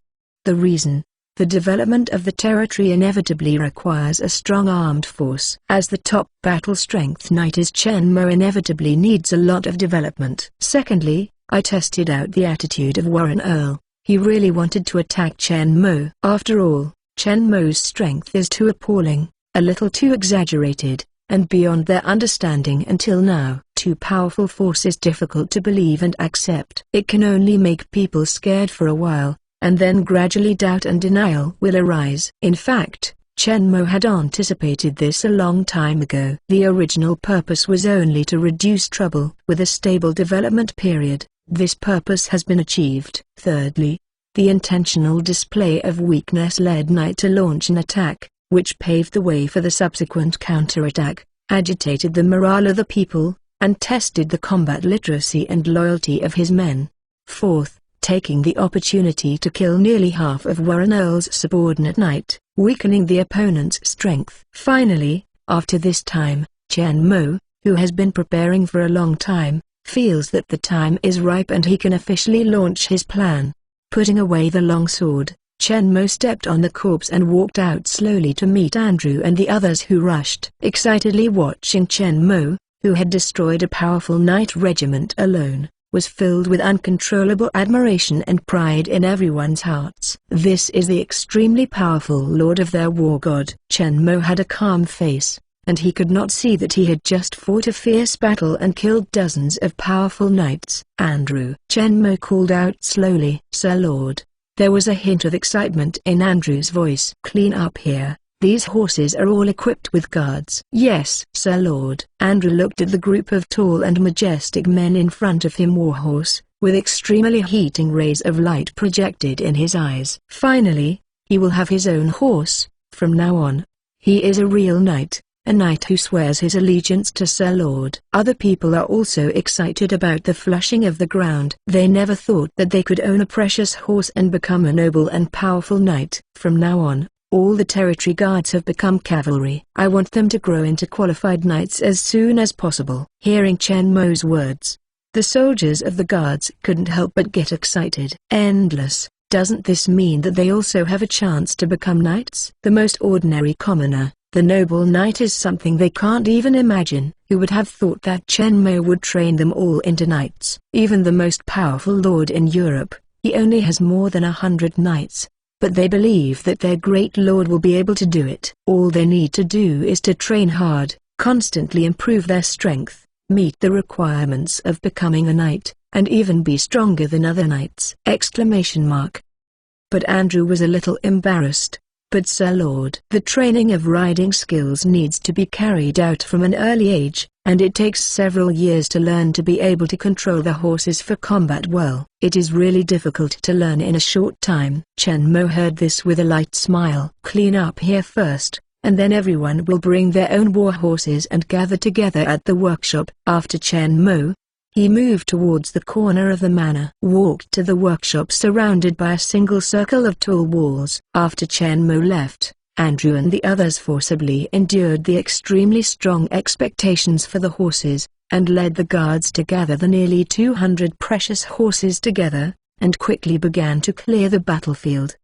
The reason: the development of the territory inevitably requires a strong armed force. As the top battle strength knight is Chen Mo inevitably needs a lot of development. Secondly, I tested out the attitude of Warren Earl. He really wanted to attack Chen Mo. After all, Chen Mo's strength is too appalling, a little too exaggerated, and beyond their understanding until now. Too powerful force is difficult to believe and accept. It can only make people scared for a while, and then gradually doubt and denial will arise. In fact, Chen Mo had anticipated this a long time ago. The original purpose was only to reduce trouble. With a stable development period, this purpose has been achieved. Thirdly, the intentional display of weakness led Knight to launch an attack, which paved the way for the subsequent counterattack, agitated the morale of the people, and tested the combat literacy and loyalty of his men. Fourth, taking the opportunity to kill nearly half of Warren Earl's subordinate knight, weakening the opponent's strength. Finally, after this time, Chen Mo, who has been preparing for a long time, feels that the time is ripe and he can officially launch his plan. Putting away the long sword, Chen Mo stepped on the corpse and walked out slowly to meet Andrew and the others who rushed. Excitedly watching Chen Mo, who had destroyed a powerful knight regiment alone, was filled with uncontrollable admiration and pride in everyone's hearts. This is the extremely powerful lord of their war god. Chen Mo had a calm face, and he could not see that he had just fought a fierce battle and killed dozens of powerful knights. Andrew. Chen Mo called out slowly. Sir Lord. There was a hint of excitement in Andrew's voice. Clean up here. These horses are all equipped with guards. Yes, Sir Lord. Andrew looked at the group of tall and majestic men in front of him. Warhorse, with extremely heating rays of light projected in his eyes. Finally, he will have his own horse, from now on. He is a real knight. A knight who swears his allegiance to Sir Lord. Other people are also excited about the flushing of the ground. They never thought that they could own a precious horse and become a noble and powerful knight. From now on, all the territory guards have become cavalry. I want them to grow into qualified knights as soon as possible. Hearing Chen Mo's words, the soldiers of the guards couldn't help but get excited. Endless. Doesn't this mean that they also have a chance to become knights? The most ordinary commoner, the noble knight, is something they can't even imagine. Who would have thought that Chen Mo would train them all into knights? Even the most powerful lord in Europe, he only has more than 100 knights. But they believe that their great lord will be able to do it. All they need to do is to train hard, constantly improve their strength, meet the requirements of becoming a knight, and even be stronger than other knights! But Andrew was a little embarrassed. But Sir Lord, the training of riding skills needs to be carried out from an early age, and it takes several years to learn to be able to control the horses for combat well. It is really difficult to learn in a short time. Chen Mo heard this with a light smile. Clean up here first, and then everyone will bring their own war horses and gather together at the workshop. After Chen Mo, he moved towards the corner of the manor. Walked to the workshop surrounded by a single circle of tall walls. After Chen Mo left, Andrew and the others forcibly endured the extremely strong expectations for the horses, and led the guards to gather the nearly 200 precious horses together, and quickly began to clear the battlefield.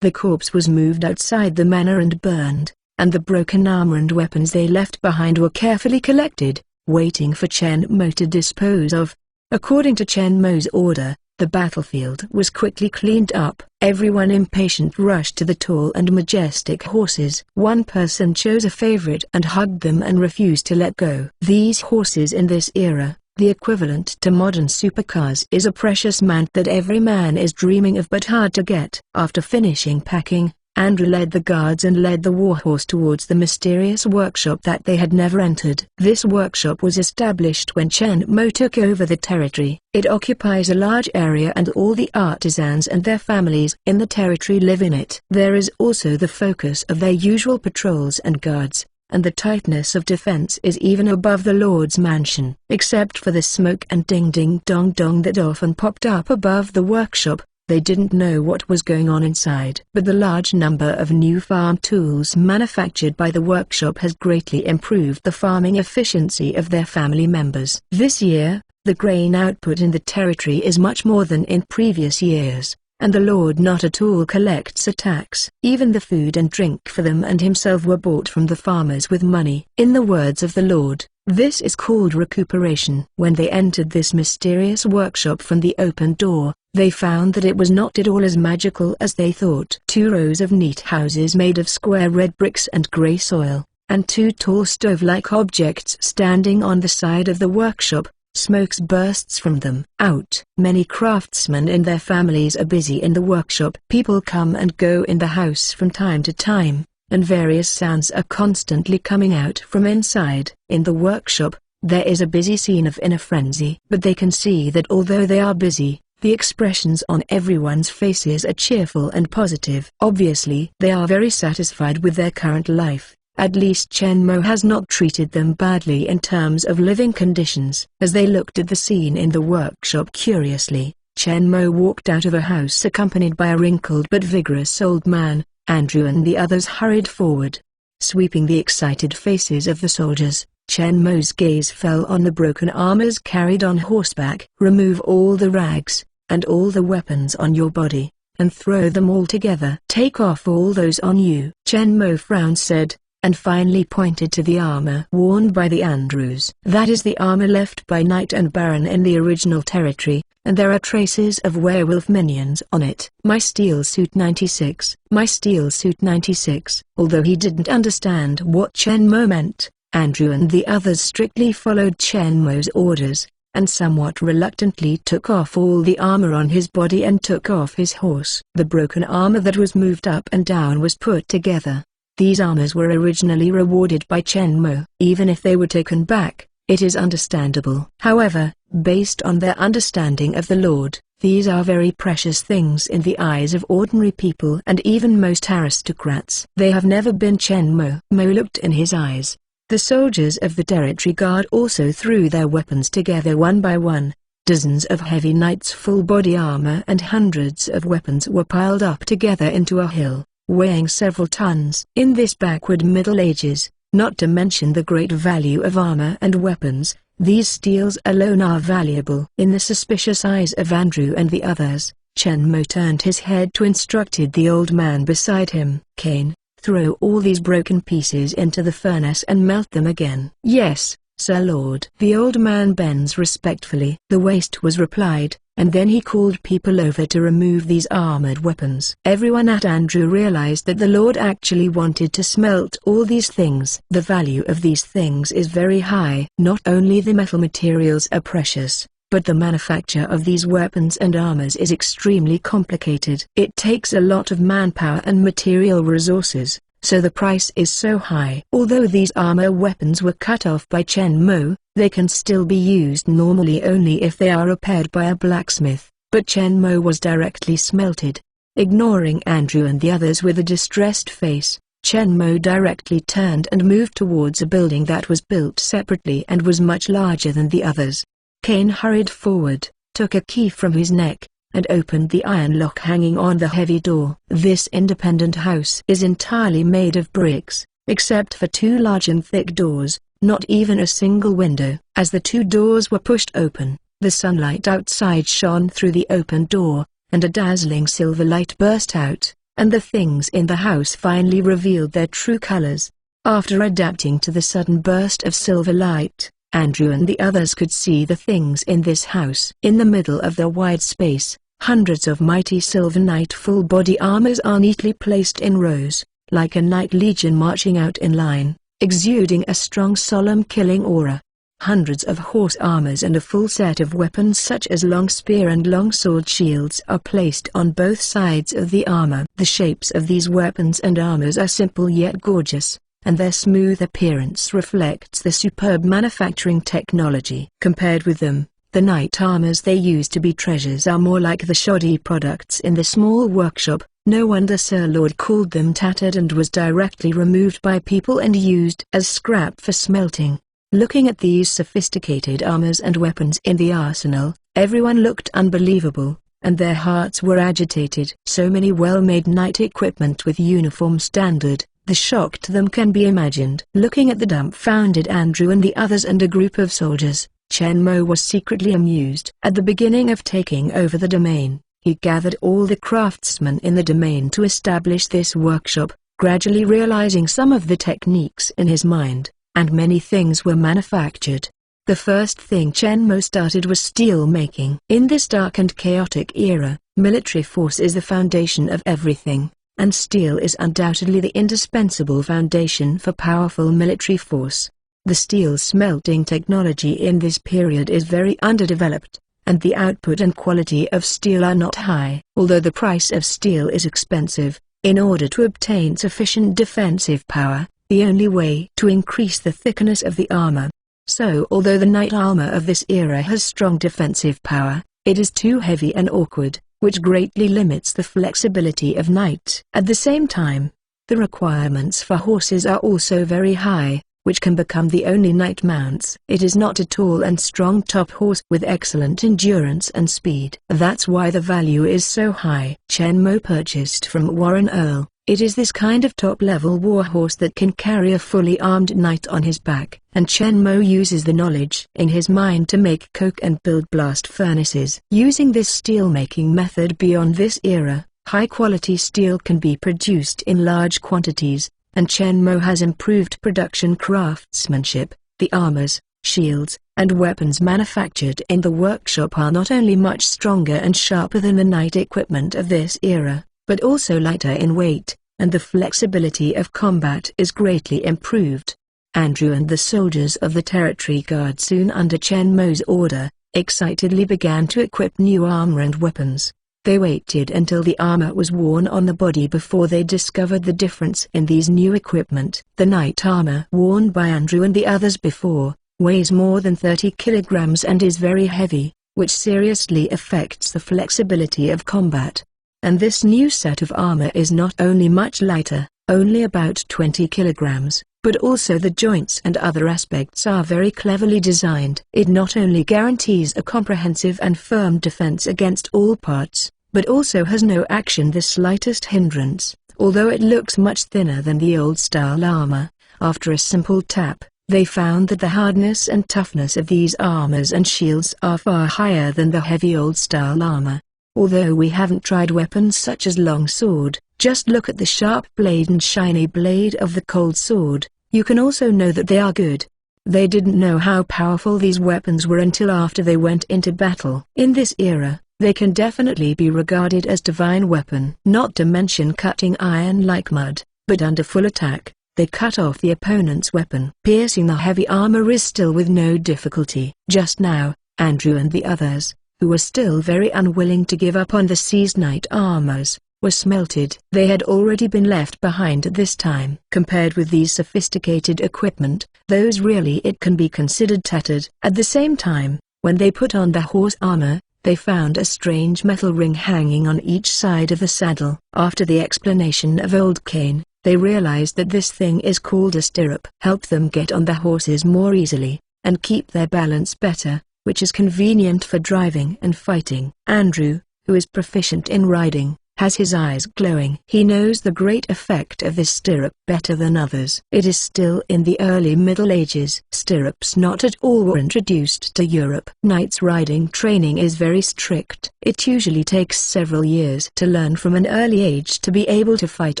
The corpse was moved outside the manor and burned. and the broken armor and weapons they left behind were carefully collected, waiting for Chen Mo to dispose of. According to Chen Mo's order, the battlefield was quickly cleaned up. Everyone impatient rushed to the tall and majestic horses. One person chose a favorite and hugged them and refused to let go. These horses in this era, the equivalent to modern supercars, is a precious mount that every man is dreaming of but hard to get. After finishing packing, Andrew led the guards and led the warhorse towards the mysterious workshop that they had never entered. This workshop was established when Chen Mo took over the territory. It occupies a large area and all the artisans and their families in the territory live in it. There is also the focus of their usual patrols and guards, and the tightness of defense is even above the Lord's mansion. Except for the smoke and ding-ding-dong-dong that often popped up above the workshop, they didn't know what was going on inside. But the large number of new farm tools manufactured by the workshop has greatly improved the farming efficiency of their family members. This year, the grain output in the territory is much more than in previous years, and the Lord not at all collects a tax. Even the food and drink for them and himself were bought from the farmers with money. In the words of the Lord, this is called recuperation. When they entered this mysterious workshop from the open door, they found that it was not at all as magical as they thought. 2 rows of neat houses made of square red bricks and grey soil, and 2 tall stove-like objects standing on the side of the workshop. Smoke bursts from them. Out. Many craftsmen and their families are busy in the workshop. People come and go in the house from time to time, and various sounds are constantly coming out from inside. In the workshop, there is a busy scene of inner frenzy. But they can see that although they are busy, the expressions on everyone's faces are cheerful and positive. Obviously, they are very satisfied with their current life. At least Chen Mo has not treated them badly in terms of living conditions. As they looked at the scene in the workshop curiously, Chen Mo walked out of a house accompanied by a wrinkled but vigorous old man. Andrew and the others hurried forward. Sweeping the excited faces of the soldiers, Chen Mo's gaze fell on the broken armors carried on horseback. Remove all the rags, and all the weapons on your body, and throw them all together. Take off all those on you. Chen Mo frowned said, and finally pointed to the armor worn by the Andrews. That is the armor left by Knight and Baron in the original territory, and there are traces of werewolf minions on it. My steel suit 96. My steel suit 96. Although he didn't understand what Chen Mo meant, Andrew and the others strictly followed Chen Mo's orders, and somewhat reluctantly took off all the armor on his body and took off his horse. The broken armor that was moved up and down was put together. These armors were originally rewarded by Chen Mo. Even if they were taken back, it is understandable. However, based on their understanding of the Lord, these are very precious things in the eyes of ordinary people and even most aristocrats. They have never been. Chen Mo looked in his eyes. The soldiers of the territory guard also threw their weapons together one by one. Dozens of heavy knights' full-body armor and hundreds of weapons were piled up together into a hill, weighing several tons. In this backward Middle Ages, not to mention the great value of armor and weapons, these steels alone are valuable. In the suspicious eyes of Andrew and the others, Chen Mo turned his head to instructed the old man beside him. Cain, throw all these broken pieces into the furnace and melt them again. Yes, Sir Lord. The old man bends respectfully. The waste was replied, and then he called people over to remove these armored weapons. Everyone at Andrew realized that the Lord actually wanted to smelt all these things. The value of these things is very high. Not only the metal materials are precious, but the manufacture of these weapons and armors is extremely complicated. It takes a lot of manpower and material resources, so the price is so high. Although these armor weapons were cut off by Chen Mo, they can still be used normally only if they are repaired by a blacksmith, but Chen Mo was directly smelted. Ignoring Andrew and the others with a distressed face, Chen Mo directly turned and moved towards a building that was built separately and was much larger than the others. Cain hurried forward, took a key from his neck, and opened the iron lock hanging on the heavy door. This independent house is entirely made of bricks, except for 2 large and thick doors, not even a single window. As the 2 doors were pushed open, the sunlight outside shone through the open door, and a dazzling silver light burst out, and the things in the house finally revealed their true colors. After adapting to the sudden burst of silver light, Andrew and the others could see the things in this house. In the middle of the wide space, hundreds of mighty silver knight full-body armors are neatly placed in rows, like a knight legion marching out in line, exuding a strong solemn killing aura. Hundreds of horse armors and a full set of weapons such as long spear and long sword shields are placed on both sides of the armor. The shapes of these weapons and armors are simple yet gorgeous, and their smooth appearance reflects the superb manufacturing technology. Compared with them, the knight armors they used to be treasures are more like the shoddy products in the small workshop. No wonder Sir Lord called them tattered and was directly removed by people and used as scrap for smelting. Looking at these sophisticated armors and weapons in the arsenal, everyone looked unbelievable, and their hearts were agitated. So many well-made knight equipment with uniform standard, the shock to them can be imagined. Looking at the dumbfounded Andrew and the others and a group of soldiers, Chen Mo was secretly amused. At the beginning of taking over the domain, he gathered all the craftsmen in the domain to establish this workshop, gradually realizing some of the techniques in his mind, and many things were manufactured. The first thing Chen Mo started was steel making. In this dark and chaotic era, military force is the foundation of everything, and steel is undoubtedly the indispensable foundation for powerful military force. The steel smelting technology in this period is very underdeveloped, and the output and quality of steel are not high. Although the price of steel is expensive, in order to obtain sufficient defensive power, the only way to increase the thickness of the armor. So although the knight armor of this era has strong defensive power, it is too heavy and awkward, which greatly limits the flexibility of knight. At the same time, the requirements for horses are also very high, which can become the only knight mounts. It is not a tall and strong top horse with excellent endurance and speed. That's why the value is so high. Chen Mo purchased from Warren Earl. It is this kind of top-level war horse that can carry a fully armed knight on his back. And Chen Mo uses the knowledge in his mind to make coke and build blast furnaces. Using this steel-making method beyond this era, high-quality steel can be produced in large quantities, and Chen Mo has improved production craftsmanship. The armors, shields, and weapons manufactured in the workshop are not only much stronger and sharper than the knight equipment of this era, but also lighter in weight, and the flexibility of combat is greatly improved. Andrew and the soldiers of the Territory Guard soon under Chen Mo's order, excitedly began to equip new armor and weapons. They waited until the armor was worn on the body before they discovered the difference in these new equipment. The knight armor worn by Andrew and the others before, weighs more than 30 kilograms and is very heavy, which seriously affects the flexibility of combat. And this new set of armor is not only much lighter, only about 20 kilograms, but also the joints and other aspects are very cleverly designed. It not only guarantees a comprehensive and firm defense against all parts, but also has no action the slightest hindrance. Although it looks much thinner than the old-style armor, after a simple tap, they found that the hardness and toughness of these armors and shields are far higher than the heavy old-style armor. Although we haven't tried weapons such as long sword, just look at the sharp blade and shiny blade of the cold sword, you can also know that they are good. They didn't know how powerful these weapons were until after they went into battle. In this era, they can definitely be regarded as divine weapon. Not to mention cutting iron like mud, but under full attack, they cut off the opponent's weapon. Piercing the heavy armor is still with no difficulty. Just now, Andrew and the others, who were still very unwilling to give up on the seized knight armors, were smelted. They had already been left behind at this time. Compared with these sophisticated equipment, those really it can be considered tattered. At the same time, when they put on the horse armor, they found a strange metal ring hanging on each side of the saddle. After the explanation of Old Kane, they realized that this thing is called a stirrup. Help them get on the horses more easily, and keep their balance better, which is convenient for driving and fighting. Andrew, who is proficient in riding, has his eyes glowing. He knows the great effect of this stirrup better than others. It is still in the early Middle Ages. Stirrups not at all were introduced to Europe. Knights' riding training is very strict. It usually takes several years to learn from an early age to be able to fight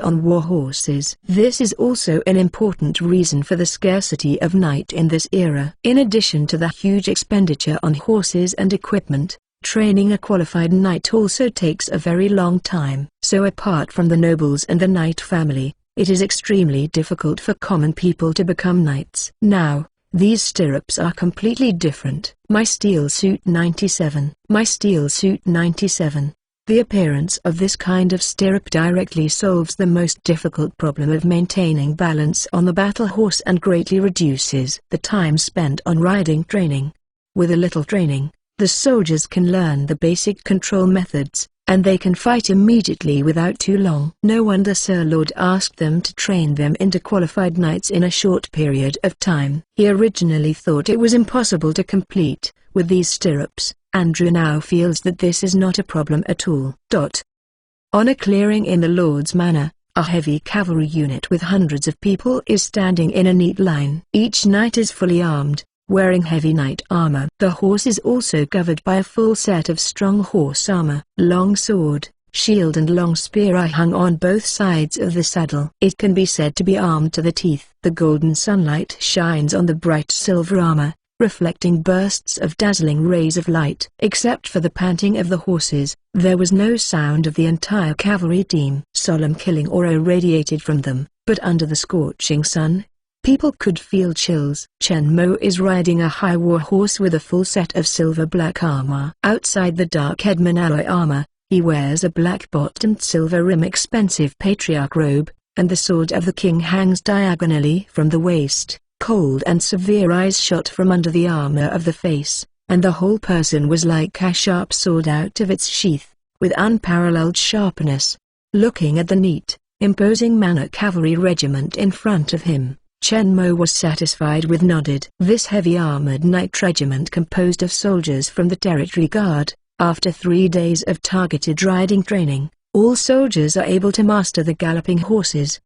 on war horses. This is also an important reason for the scarcity of knight in this era. In addition to the huge expenditure on horses and equipment, training a qualified knight also takes a very long time. So apart from the nobles and the knight family, it is extremely difficult for common people to become knights. Now, these stirrups are completely different. My steel suit 97. My steel suit 97. The appearance of this kind of stirrup directly solves the most difficult problem of maintaining balance on the battle horse and greatly reduces the time spent on riding training. With a little training, the soldiers can learn the basic control methods, and they can fight immediately without too long. No wonder Sir Lord asked them to train them into qualified knights in a short period of time. He originally thought it was impossible to complete with these stirrups. Andrew now feels that this is not a problem at all. On a clearing in the Lord's Manor, a heavy cavalry unit with hundreds of people is standing in a neat line. Each knight is fully armed, wearing heavy knight armor. The horse is also covered by a full set of strong horse armor. Long sword, shield and long spear are hung on both sides of the saddle. It can be said to be armed to the teeth. The golden sunlight shines on the bright silver armor, reflecting bursts of dazzling rays of light. Except for the panting of the horses, there was no sound of the entire cavalry team. Solemn killing aura radiated from them, but under the scorching sun, people could feel chills. Chen Mo is riding a high war horse with a full set of silver-black armor. Outside the dark Edmund alloy armor, he wears a black-bottomed silver-rim expensive patriarch robe, and the sword of the king hangs diagonally from the waist. Cold and severe eyes shot from under the armor of the face, and the whole person was like a sharp sword out of its sheath, with unparalleled sharpness. Looking at the neat, imposing manner cavalry regiment in front of him, Chen Mo was satisfied with nodded. This heavy armored knight regiment composed of soldiers from the Territory Guard. After 3 days of targeted riding training, all soldiers are able to master the galloping horses.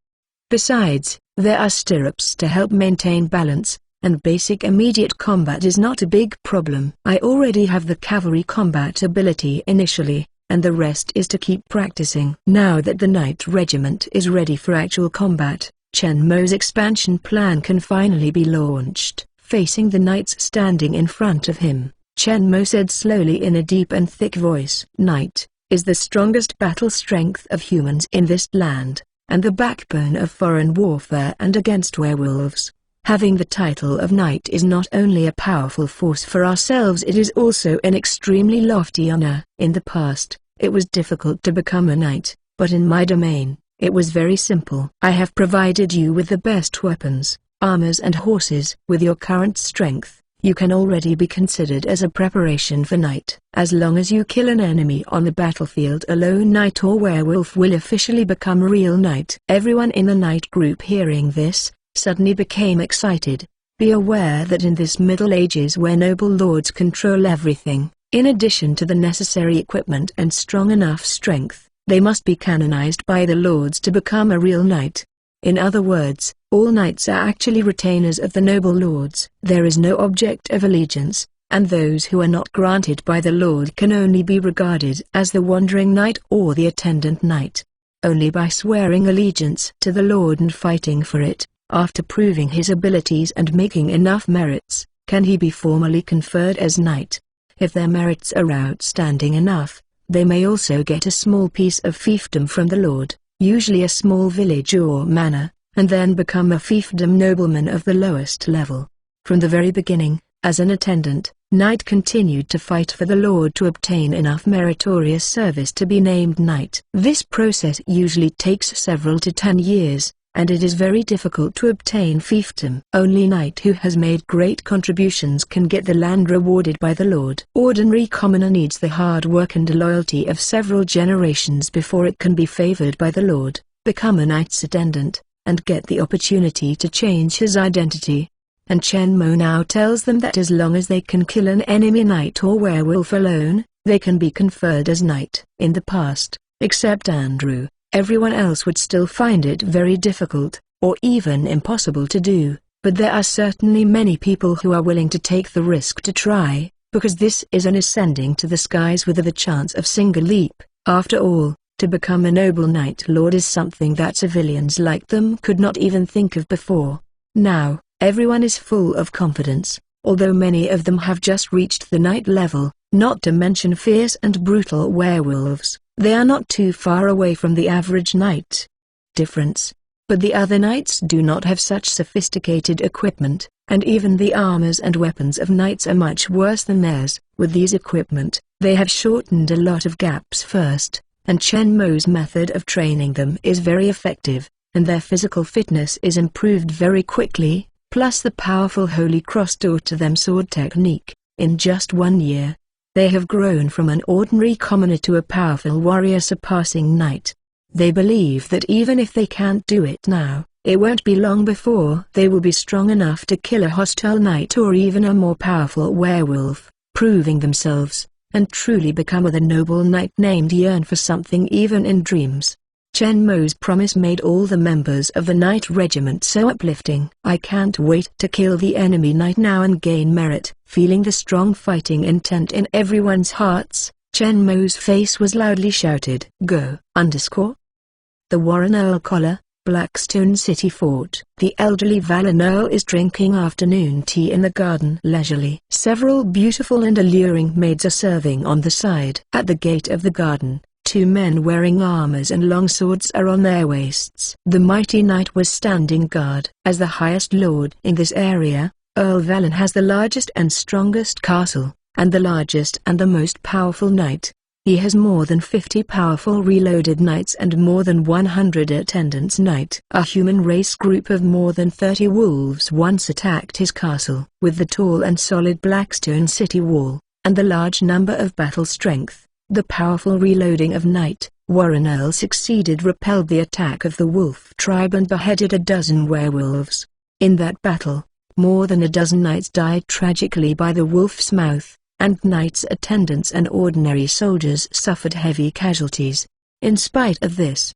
Besides, there are stirrups to help maintain balance, and basic immediate combat is not a big problem. I already have the cavalry combat ability initially, and the rest is to keep practicing. Now that the knight regiment is ready for actual combat, Chen Mo's expansion plan can finally be launched. Facing the knights standing in front of him, Chen Mo said slowly in a deep and thick voice, "Knight is the strongest battle strength of humans in this land, and the backbone of foreign warfare and against werewolves. Having the title of knight is not only a powerful force for ourselves, it is also an extremely lofty honor. In the past, it was difficult to become a knight, but in my domain, it was very simple. I have provided you with the best weapons, armors and horses. With your current strength, you can already be considered as a preparation for knight. As long as you kill an enemy on the battlefield, a lone knight or werewolf will officially become a real knight." Everyone in the knight group hearing this, suddenly became excited. Be aware that in this Middle Ages where noble lords control everything, in addition to the necessary equipment and strong enough strength, they must be canonized by the lords to become a real knight. In other words, all knights are actually retainers of the noble lords. There is no object of allegiance, and those who are not granted by the lord can only be regarded as the wandering knight or the attendant knight. Only by swearing allegiance to the lord and fighting for it, after proving his abilities and making enough merits, can he be formally conferred as knight. If their merits are outstanding enough, they may also get a small piece of fiefdom from the lord, usually a small village or manor, and then become a fiefdom nobleman of the lowest level. From the very beginning, as an attendant, knight continued to fight for the lord to obtain enough meritorious service to be named knight. This process usually takes several to 10 years, and it is very difficult to obtain fiefdom. Only knight who has made great contributions can get the land rewarded by the lord. Ordinary commoner needs the hard work and loyalty of several generations before it can be favored by the lord, become a knight's attendant, and get the opportunity to change his identity. And Chen Mo now tells them that as long as they can kill an enemy knight or werewolf alone, they can be conferred as knight. In the past, Except Andrew, everyone else would still find it very difficult, or even impossible to do, but there are certainly many people who are willing to take the risk to try, because this is an ascending to the skies with the chance of single leap. After all, to become a noble Night Lord is something that civilians like them could not even think of before. Now, everyone is full of confidence, although many of them have just reached the Knight level, not to mention fierce and brutal werewolves. They are not too far away from the average knight. Difference. But the other knights do not have such sophisticated equipment, and even the armors and weapons of knights are much worse than theirs. With these equipment, they have shortened a lot of gaps first, and Chen Mo's method of training them is very effective, and their physical fitness is improved very quickly, plus the powerful Holy Cross taught to them sword technique. In just 1 year, they have grown from an ordinary commoner to a powerful warrior surpassing knight. They believe that even if they can't do it now, it won't be long before they will be strong enough to kill a hostile knight or even a more powerful werewolf, proving themselves, and truly become the noble knight named yearn for something even in dreams. Chen Mo's promise made all the members of the knight regiment so uplifting. I can't wait to kill the enemy knight now and gain merit. Feeling the strong fighting intent in everyone's hearts, Chen Mo's face was loudly shouted. Go! The Warren Earl Collar, Blackstone City Fort. The elderly Valen Earl is drinking afternoon tea in the garden leisurely. Several beautiful and alluring maids are serving on the side. At the gate of the garden, 2 men wearing armors and long swords are on their waists. The mighty knight was standing guard. As the highest lord in this area, Earl Valen has the largest and strongest castle, and the largest and the most powerful knight. He has more than 50 powerful reloaded knights and more than 100 attendants knight. A human race group of more than 30 wolves once attacked his castle. With the tall and solid Blackstone city wall, and the large number of battle strength, the powerful reloading of knight, Warren Earl succeeded repelled the attack of the wolf tribe and beheaded a dozen werewolves. In that battle, more than a dozen knights died tragically by the wolf's mouth, and knights' attendants and ordinary soldiers suffered heavy casualties. In spite of this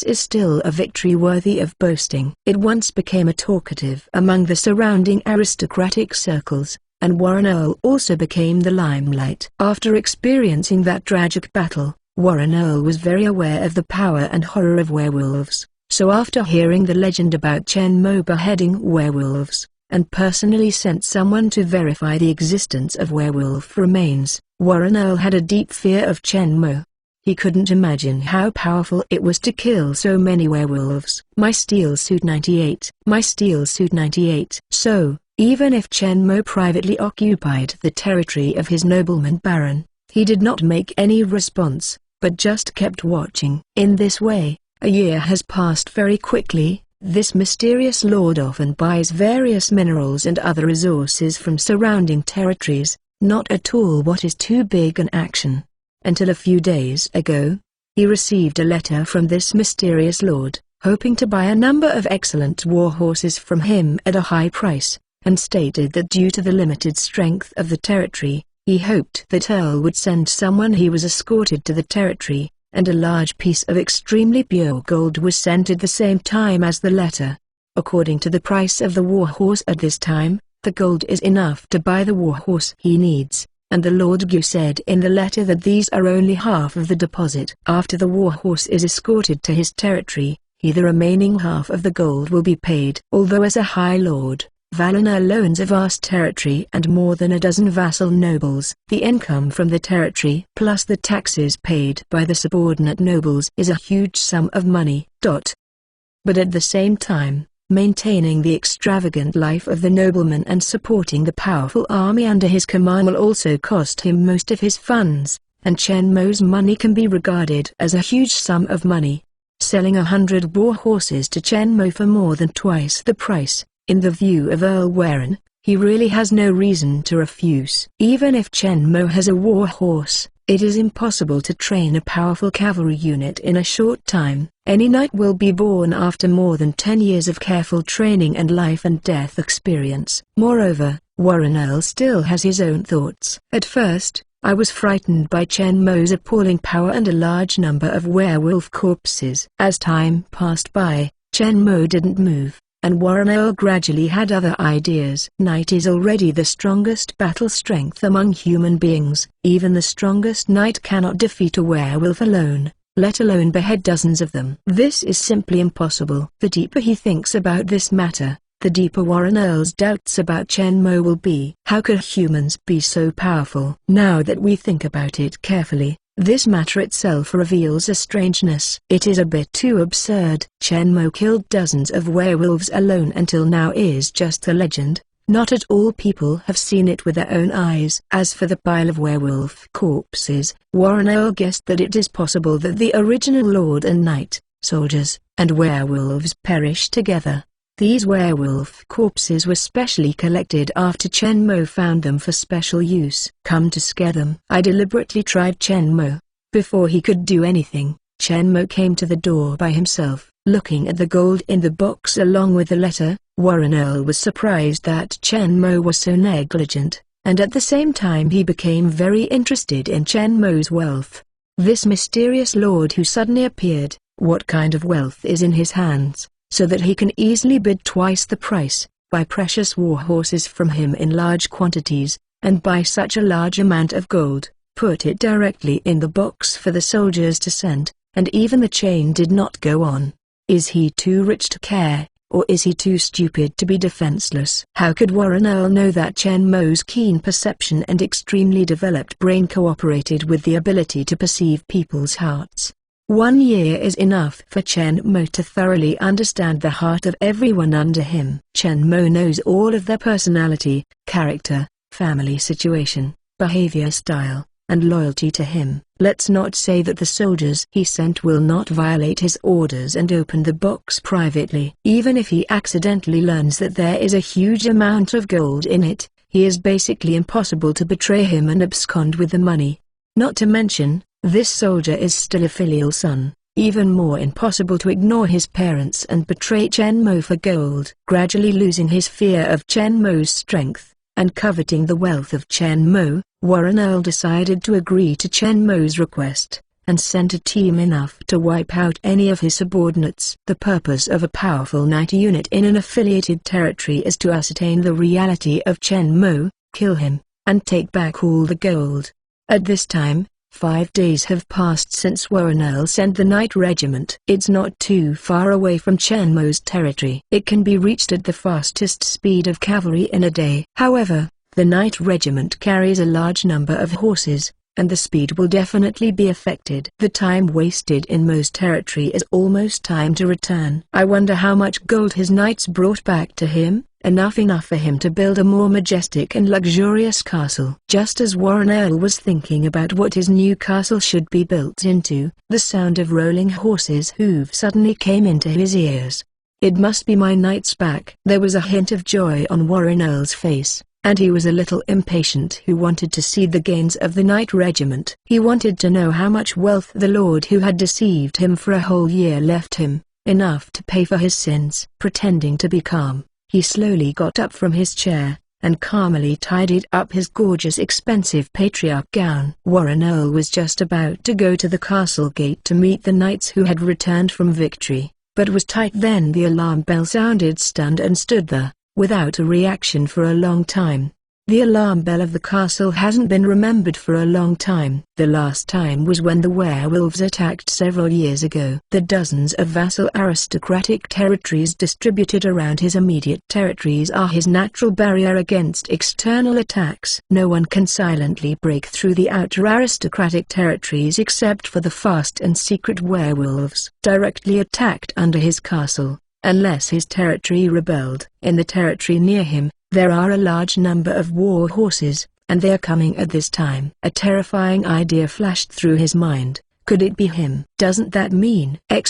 is still a victory worthy of boasting. It once became a talkative among the surrounding aristocratic circles, and Warren Earl also became the limelight. After experiencing that tragic battle, Warren Earl was very aware of the power and horror of werewolves, so after hearing the legend about Chen Mo beheading werewolves, and personally sent someone to verify the existence of werewolf remains, Warren Earl had a deep fear of Chen Mo. He couldn't imagine how powerful it was to kill so many werewolves. My Steel Suit 98. My Steel Suit 98. So, even if Chen Mo privately occupied the territory of his nobleman Baron, he did not make any response, but just kept watching. In this way, a year has passed very quickly. This mysterious lord often buys various minerals and other resources from surrounding territories, not at all what is too big an action. Until a few days ago, he received a letter from this mysterious lord, hoping to buy a number of excellent war horses from him at a high price, and stated that due to the limited strength of the territory, he hoped that Earl would send someone. He was escorted to the territory, and a large piece of extremely pure gold was sent at the same time as the letter. According to the price of the war horse at this time, the gold is enough to buy the war horse he needs, and the Lord Gu said in the letter that these are only half of the deposit. After the war horse is escorted to his territory, the remaining half of the gold will be paid. Although as a High Lord, Valen Earl owns a vast territory and more than a dozen vassal nobles. The income from the territory plus the taxes paid by the subordinate nobles is a huge sum of money. But at the same time, maintaining the extravagant life of the nobleman and supporting the powerful army under his command will also cost him most of his funds, and Chen Mo's money can be regarded as a huge sum of money. Selling 100 war horses to Chen Mo for more than twice the price, in the view of Earl Warren, he really has no reason to refuse. Even if Chen Mo has a war horse, it is impossible to train a powerful cavalry unit in a short time. Any knight will be born after more than 10 years of careful training and life and death experience. Moreover, Warren Earl still has his own thoughts. At first, I was frightened by Chen Mo's appalling power and a large number of werewolf corpses. As time passed by, Chen Mo didn't move, and Warren Earl gradually had other ideas. Night is already the strongest battle strength among human beings. Even the strongest knight cannot defeat a werewolf alone, let alone behead dozens of them. This is simply impossible. The deeper he thinks about this matter, the deeper Warren Earl's doubts about Chen Mo will be. How could humans be so powerful? Now that we think about it carefully, this matter itself reveals a strangeness. It is a bit too absurd. Chen Mo killed dozens of werewolves alone until now is just a legend. Not at all people have seen it with their own eyes. As for the pile of werewolf corpses, Warren Earl guessed that it is possible that the original lord and knight, soldiers, and werewolves perished together. These werewolf corpses were specially collected after Chen Mo found them for special use. Come to scare them. I deliberately tried Chen Mo. Before he could do anything, Chen Mo came to the door by himself. Looking at the gold in the box along with the letter, Warren Earl was surprised that Chen Mo was so negligent, and at the same time he became very interested in Chen Mo's wealth. This mysterious lord who suddenly appeared, what kind of wealth is in his hands, so that he can easily bid twice the price, buy precious war horses from him in large quantities, and buy such a large amount of gold, put it directly in the box for the soldiers to send, and even the chain did not go on. Is he too rich to care, or is he too stupid to be defenseless? How could Warren Earl know that Chen Mo's keen perception and extremely developed brain cooperated with the ability to perceive people's hearts? 1 year is enough for Chen Mo to thoroughly understand the heart of everyone under him. Chen Mo knows all of their personality, character, family situation, behavior style, and loyalty to him. Let's not say that the soldiers he sent will not violate his orders and open the box privately. Even if he accidentally learns that there is a huge amount of gold in it, he is basically impossible to betray him and abscond with the money. Not to mention, this soldier is still a filial son, even more impossible to ignore his parents and betray Chen Mo for gold. Gradually losing his fear of Chen Mo's strength, and coveting the wealth of Chen Mo, Warren Earl decided to agree to Chen Mo's request, and sent a team enough to wipe out any of his subordinates. The purpose of a powerful knight unit in an affiliated territory is to ascertain the reality of Chen Mo, kill him, and take back all the gold. At this time, 5 days have passed since Warren Earl sent the Knight Regiment. It's not too far away from Chen Mo's territory. It can be reached at the fastest speed of cavalry in a day. However, the Knight Regiment carries a large number of horses, and the speed will definitely be affected. The time wasted in Mo's territory is almost time to return. I wonder how much gold his knights brought back to him. Enough for him to build a more majestic and luxurious castle. Just as Warren Earl was thinking about what his new castle should be built into, the sound of rolling horses' hooves suddenly came into his ears. It must be my knights back. There was a hint of joy on Warren Earl's face, and he was a little impatient. He wanted to see the gains of the Knight Regiment. He wanted to know how much wealth the lord who had deceived him for a whole year left him, enough to pay for his sins. Pretending to be calm, he slowly got up from his chair, and calmly tidied up his gorgeous expensive patriarch gown. Warren Earl was just about to go to the castle gate to meet the knights who had returned from victory, but was tight then the alarm bell sounded, stunned and stood there, without a reaction for a long time. The alarm bell of the castle hasn't been remembered for a long time. The last time was when the werewolves attacked several years ago. The dozens of vassal aristocratic territories distributed around his immediate territories are his natural barrier against external attacks. No one can silently break through the outer aristocratic territories except for the fast and secret werewolves directly attacked under his castle, unless his territory rebelled. In the territory near him, there are a large number of war horses, and they are coming at this time. A terrifying idea flashed through his mind. Could it be him? Doesn't that mean? At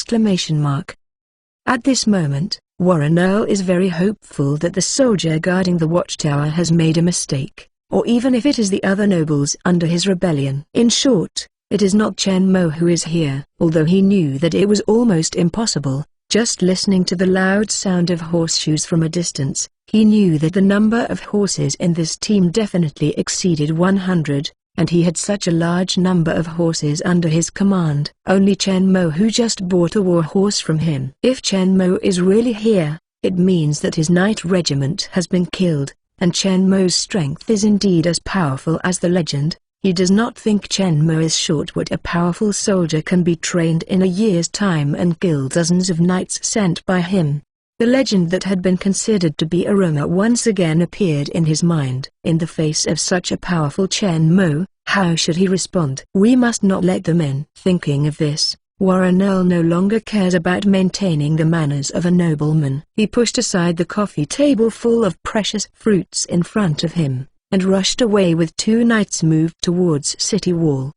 this moment, Warren Earl is very hopeful that the soldier guarding the watchtower has made a mistake, or even if it is the other nobles under his rebellion. In short, it is not Chen Mo who is here. Although he knew that it was almost impossible, just listening to the loud sound of horseshoes from a distance, he knew that the number of horses in this team definitely exceeded 100, and he had such a large number of horses under his command. Only Chen Mo, who just bought a war horse from him. If Chen Mo is really here, it means that his knight regiment has been killed, and Chen Mo's strength is indeed as powerful as the legend. He does not think Chen Mo is short what a powerful soldier can be trained in a year's time and kill dozens of knights sent by him. The legend that had been considered to be a rumor once again appeared in his mind. In the face of such a powerful Chen Mo, how should he respond? We must not let them in. Thinking of this, Warren Earl no longer cared about maintaining the manners of a nobleman. He pushed aside the coffee table full of precious fruits in front of him, and rushed away with two knights moved towards city wall.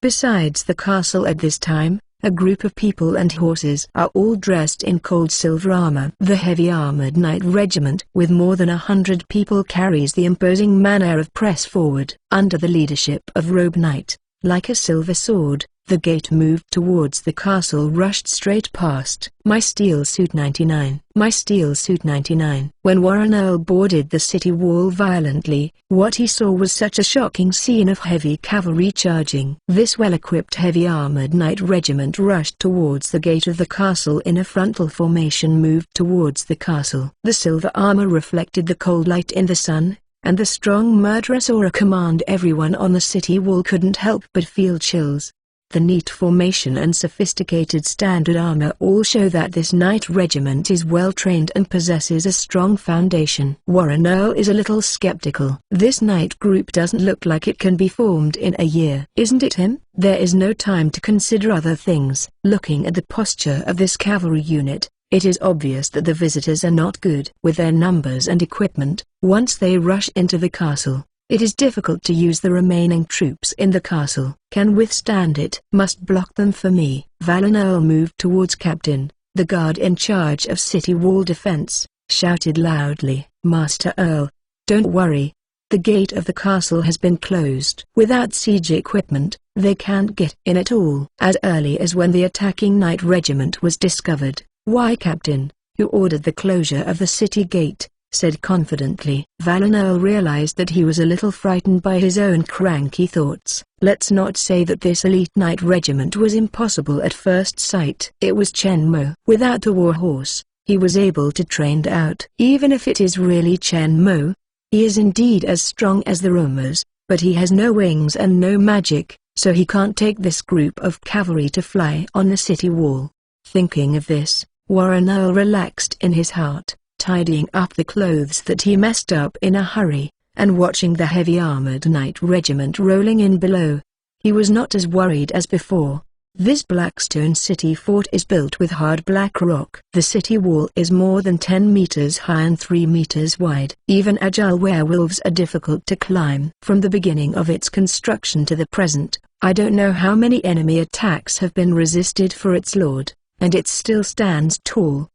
Besides the castle at this time, a group of people and horses are all dressed in cold silver armor. The heavy armored knight regiment with more than 100 people carries the imposing manner of press forward. Under the leadership of Robe Knight, like a silver sword, the gate moved towards the castle, rushed straight past. My steel suit 99. My steel suit 99. When Warren Earl boarded the city wall violently, what he saw was such a shocking scene of heavy cavalry charging. This well-equipped heavy armored knight regiment rushed towards the gate of the castle in a frontal formation, moved towards the castle. The silver armor reflected the cold light in the sun, and the strong murderous aura command everyone on the city wall couldn't help but feel chills. The neat formation and sophisticated standard armor all show that this knight regiment is well trained and possesses a strong foundation. Warren Earl is a little skeptical. This knight group doesn't look like it can be formed in a year. Isn't it him? There is no time to consider other things. Looking at the posture of this cavalry unit, it is obvious that the visitors are not good. With their numbers and equipment, once they rush into the castle, it is difficult to use the remaining troops in the castle. Can withstand it. Must block them for me. Warren Earl moved towards Captain, the guard in charge of city wall defense, shouted loudly, Master Earl, don't worry. The gate of the castle has been closed. Without siege equipment, they can't get in at all. As early as when the attacking knight regiment was discovered, why Captain, who ordered the closure of the city gate, said confidently. Warren Earl realized that he was a little frightened by his own cranky thoughts. Let's not say that this elite knight regiment was impossible at first sight. It was Chen Mo. Without the war horse, he was able to train out. Even if it is really Chen Mo, he is indeed as strong as the rumors, but he has no wings and no magic, so he can't take this group of cavalry to fly on the city wall. Thinking of this, Warren Earl relaxed in his heart, tidying up the clothes that he messed up in a hurry, and watching the heavy armored knight regiment rolling in below. He was not as worried as before. This Blackstone city fort is built with hard black rock. The city wall is more than 10 meters high and 3 meters wide. Even agile werewolves are difficult to climb. From the beginning of its construction to the present, I don't know how many enemy attacks have been resisted for its lord, and it still stands tall.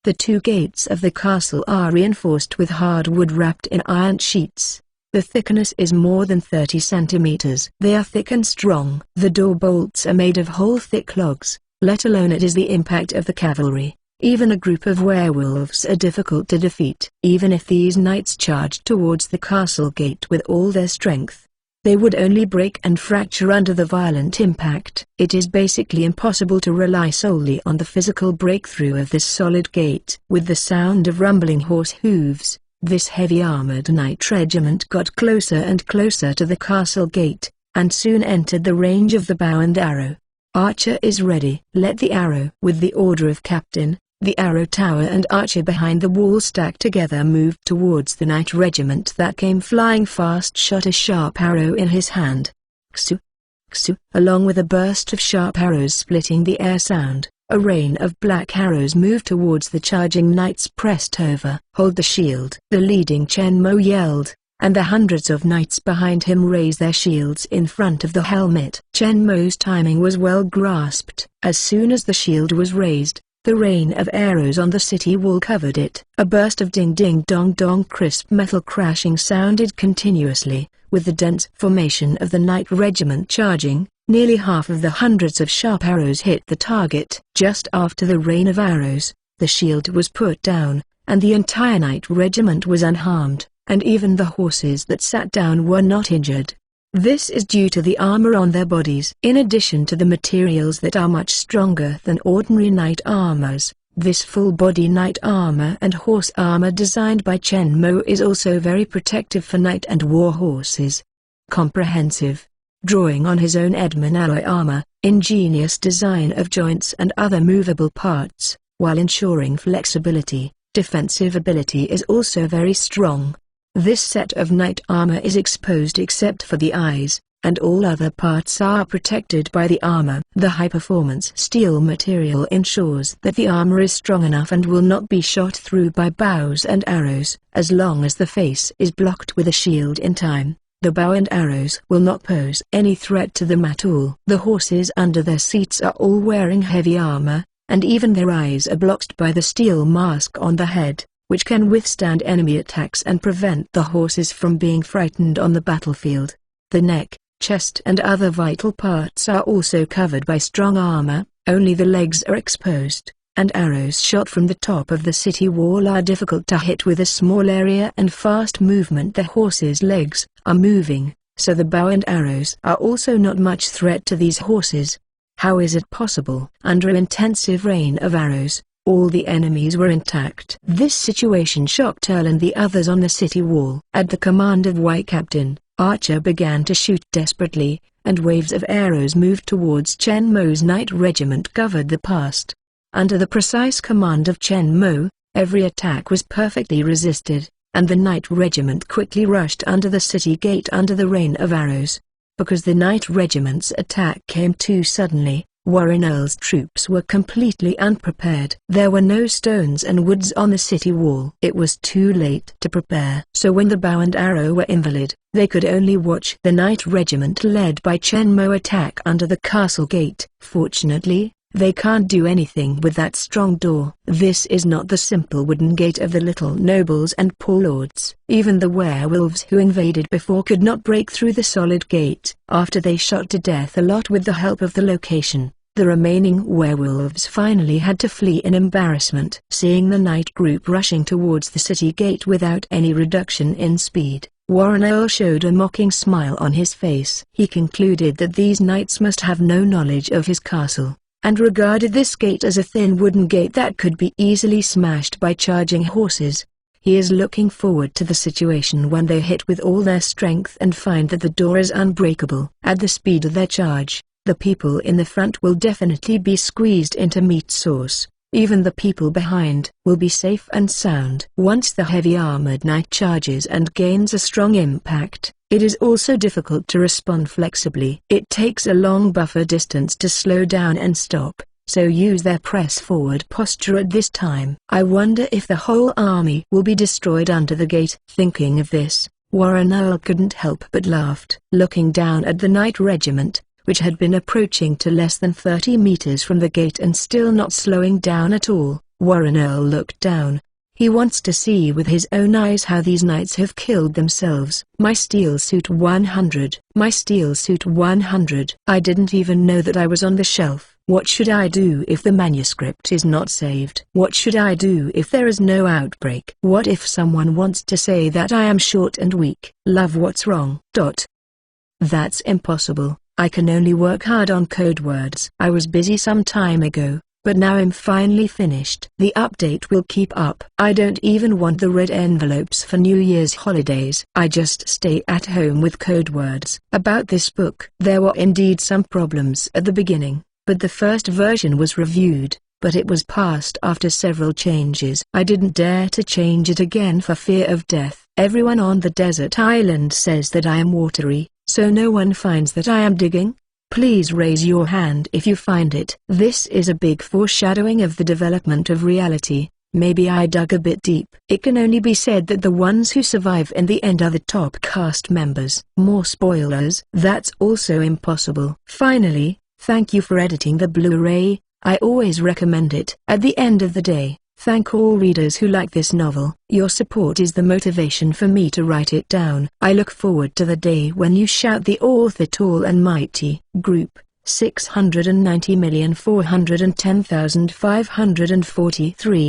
The two gates of the castle are reinforced with hardwood wrapped in iron sheets. The thickness is more than 30 centimeters. They are thick and strong. The door bolts are made of whole thick logs, let alone it is the impact of the cavalry. Even a group of werewolves are difficult to defeat. Even if these knights charged towards the castle gate with all their strength, they would only break and fracture under the violent impact. It is basically impossible to rely solely on the physical breakthrough of this solid gate. With the sound of rumbling horse hooves, this heavy armored knight regiment got closer and closer to the castle gate, and soon entered the range of the bow and arrow. Archer is ready. Let the arrow. With the order of Captain, the arrow tower and archer behind the wall stacked together moved towards the knight regiment that came flying fast. Shot a sharp arrow in his hand. Ksu, ksu. Along with a burst of sharp arrows splitting the air sound, a rain of black arrows moved towards the charging knights pressed over. Hold the shield. The leading Chen Mo yelled, and the hundreds of knights behind him raised their shields in front of the helmet. Chen Mo's timing was well grasped. As soon as the shield was raised, the rain of arrows on the city wall covered it. A burst of ding-ding-dong-dong crisp metal crashing sounded continuously. With the dense formation of the knight regiment charging, nearly half of the hundreds of sharp arrows hit the target. Just after the rain of arrows, the shield was put down, and the entire knight regiment was unharmed, and even the horses that sat down were not injured. This is due to the armor on their bodies. In addition to the materials that are much stronger than ordinary knight armors, this full-body knight armor and horse armor designed by Chen Mo is also very protective for knight and war horses. Comprehensive. Drawing on his own Edman alloy armor, ingenious design of joints and other movable parts, while ensuring flexibility, defensive ability is also very strong. This set of knight armor is exposed except for the eyes, and all other parts are protected by the armor. The high-performance steel material ensures that the armor is strong enough and will not be shot through by bows and arrows. As long as the face is blocked with a shield in time, the bow and arrows will not pose any threat to them at all. The horses under their seats are all wearing heavy armor, and even their eyes are blocked by the steel mask on the head, which can withstand enemy attacks and prevent the horses from being frightened on the battlefield. The neck, chest and other vital parts are also covered by strong armor, only the legs are exposed, and arrows shot from the top of the city wall are difficult to hit with a small area and fast movement. The horses' legs are moving, so the bow and arrows are also not much threat to these horses. How is it possible? Under intensive rain of arrows, all the enemies were intact. This situation shocked Earl and the others on the city wall. At the command of White Captain, Archer began to shoot desperately, and waves of arrows moved towards Chen Mo's knight regiment covered the past. Under the precise command of Chen Mo, every attack was perfectly resisted, and the knight regiment quickly rushed under the city gate under the rain of arrows. Because the knight regiment's attack came too suddenly, Warren Earl's troops were completely unprepared. There were no stones and woods on the city wall. It was too late to prepare. So when the bow and arrow were invalid, they could only watch the knight regiment led by Chen Mo attack under the castle gate. Fortunately, they can't do anything with that strong door. This is not the simple wooden gate of the little nobles and poor lords. Even the werewolves who invaded before could not break through the solid gate. After they shot to death a lot with the help of the location, the remaining werewolves finally had to flee in embarrassment. Seeing the knight group rushing towards the city gate without any reduction in speed, Warren Earl showed a mocking smile on his face. He concluded that these knights must have no knowledge of his castle, and regarded this gate as a thin wooden gate that could be easily smashed by charging horses. He is looking forward to the situation when they hit with all their strength and find that the door is unbreakable. At the speed of their charge, the people in the front will definitely be squeezed into meat sauce. Even the people behind will be safe and sound. Once the heavy armored knight charges and gains a strong impact, it is also difficult to respond flexibly. It takes a long buffer distance to slow down and stop, so use their press forward posture at this time. I wonder if the whole army will be destroyed under the gate. Thinking of this, Warren Earl couldn't help but laughed. Looking down at the knight regiment, which had been approaching to less than 30 meters from the gate and still not slowing down at all, Warren Earl looked down. He wants to see with his own eyes how these knights have killed themselves. My steel suit 100. My steel suit 100. I didn't even know that I was on the shelf. What should I do if the manuscript is not saved? What should I do if there is no outbreak? What if someone wants to say that I am short and weak? Love, what's wrong? That's impossible. I can only work hard on code words. I was busy some time ago, but now I'm finally finished. The update will keep up. I don't even want the red envelopes for New Year's holidays. I just stay at home with code words. About this book, there were indeed some problems at the beginning, but the first version was reviewed, but it was passed after several changes. I didn't dare to change it again for fear of death. Everyone on the desert island says that I am watery, so no one finds that I am digging. Please raise your hand if you find it. This is a big foreshadowing of the development of reality. Maybe I dug a bit deep. It can only be said that the ones who survive in the end are the top cast members. More spoilers? That's also impossible. Finally, thank you for editing the Blu-ray. I always recommend it. At the end of the day, thank all readers who like this novel. Your support is the motivation for me to write it down. I look forward to the day when you shout the author tall and mighty. Group 690,410,543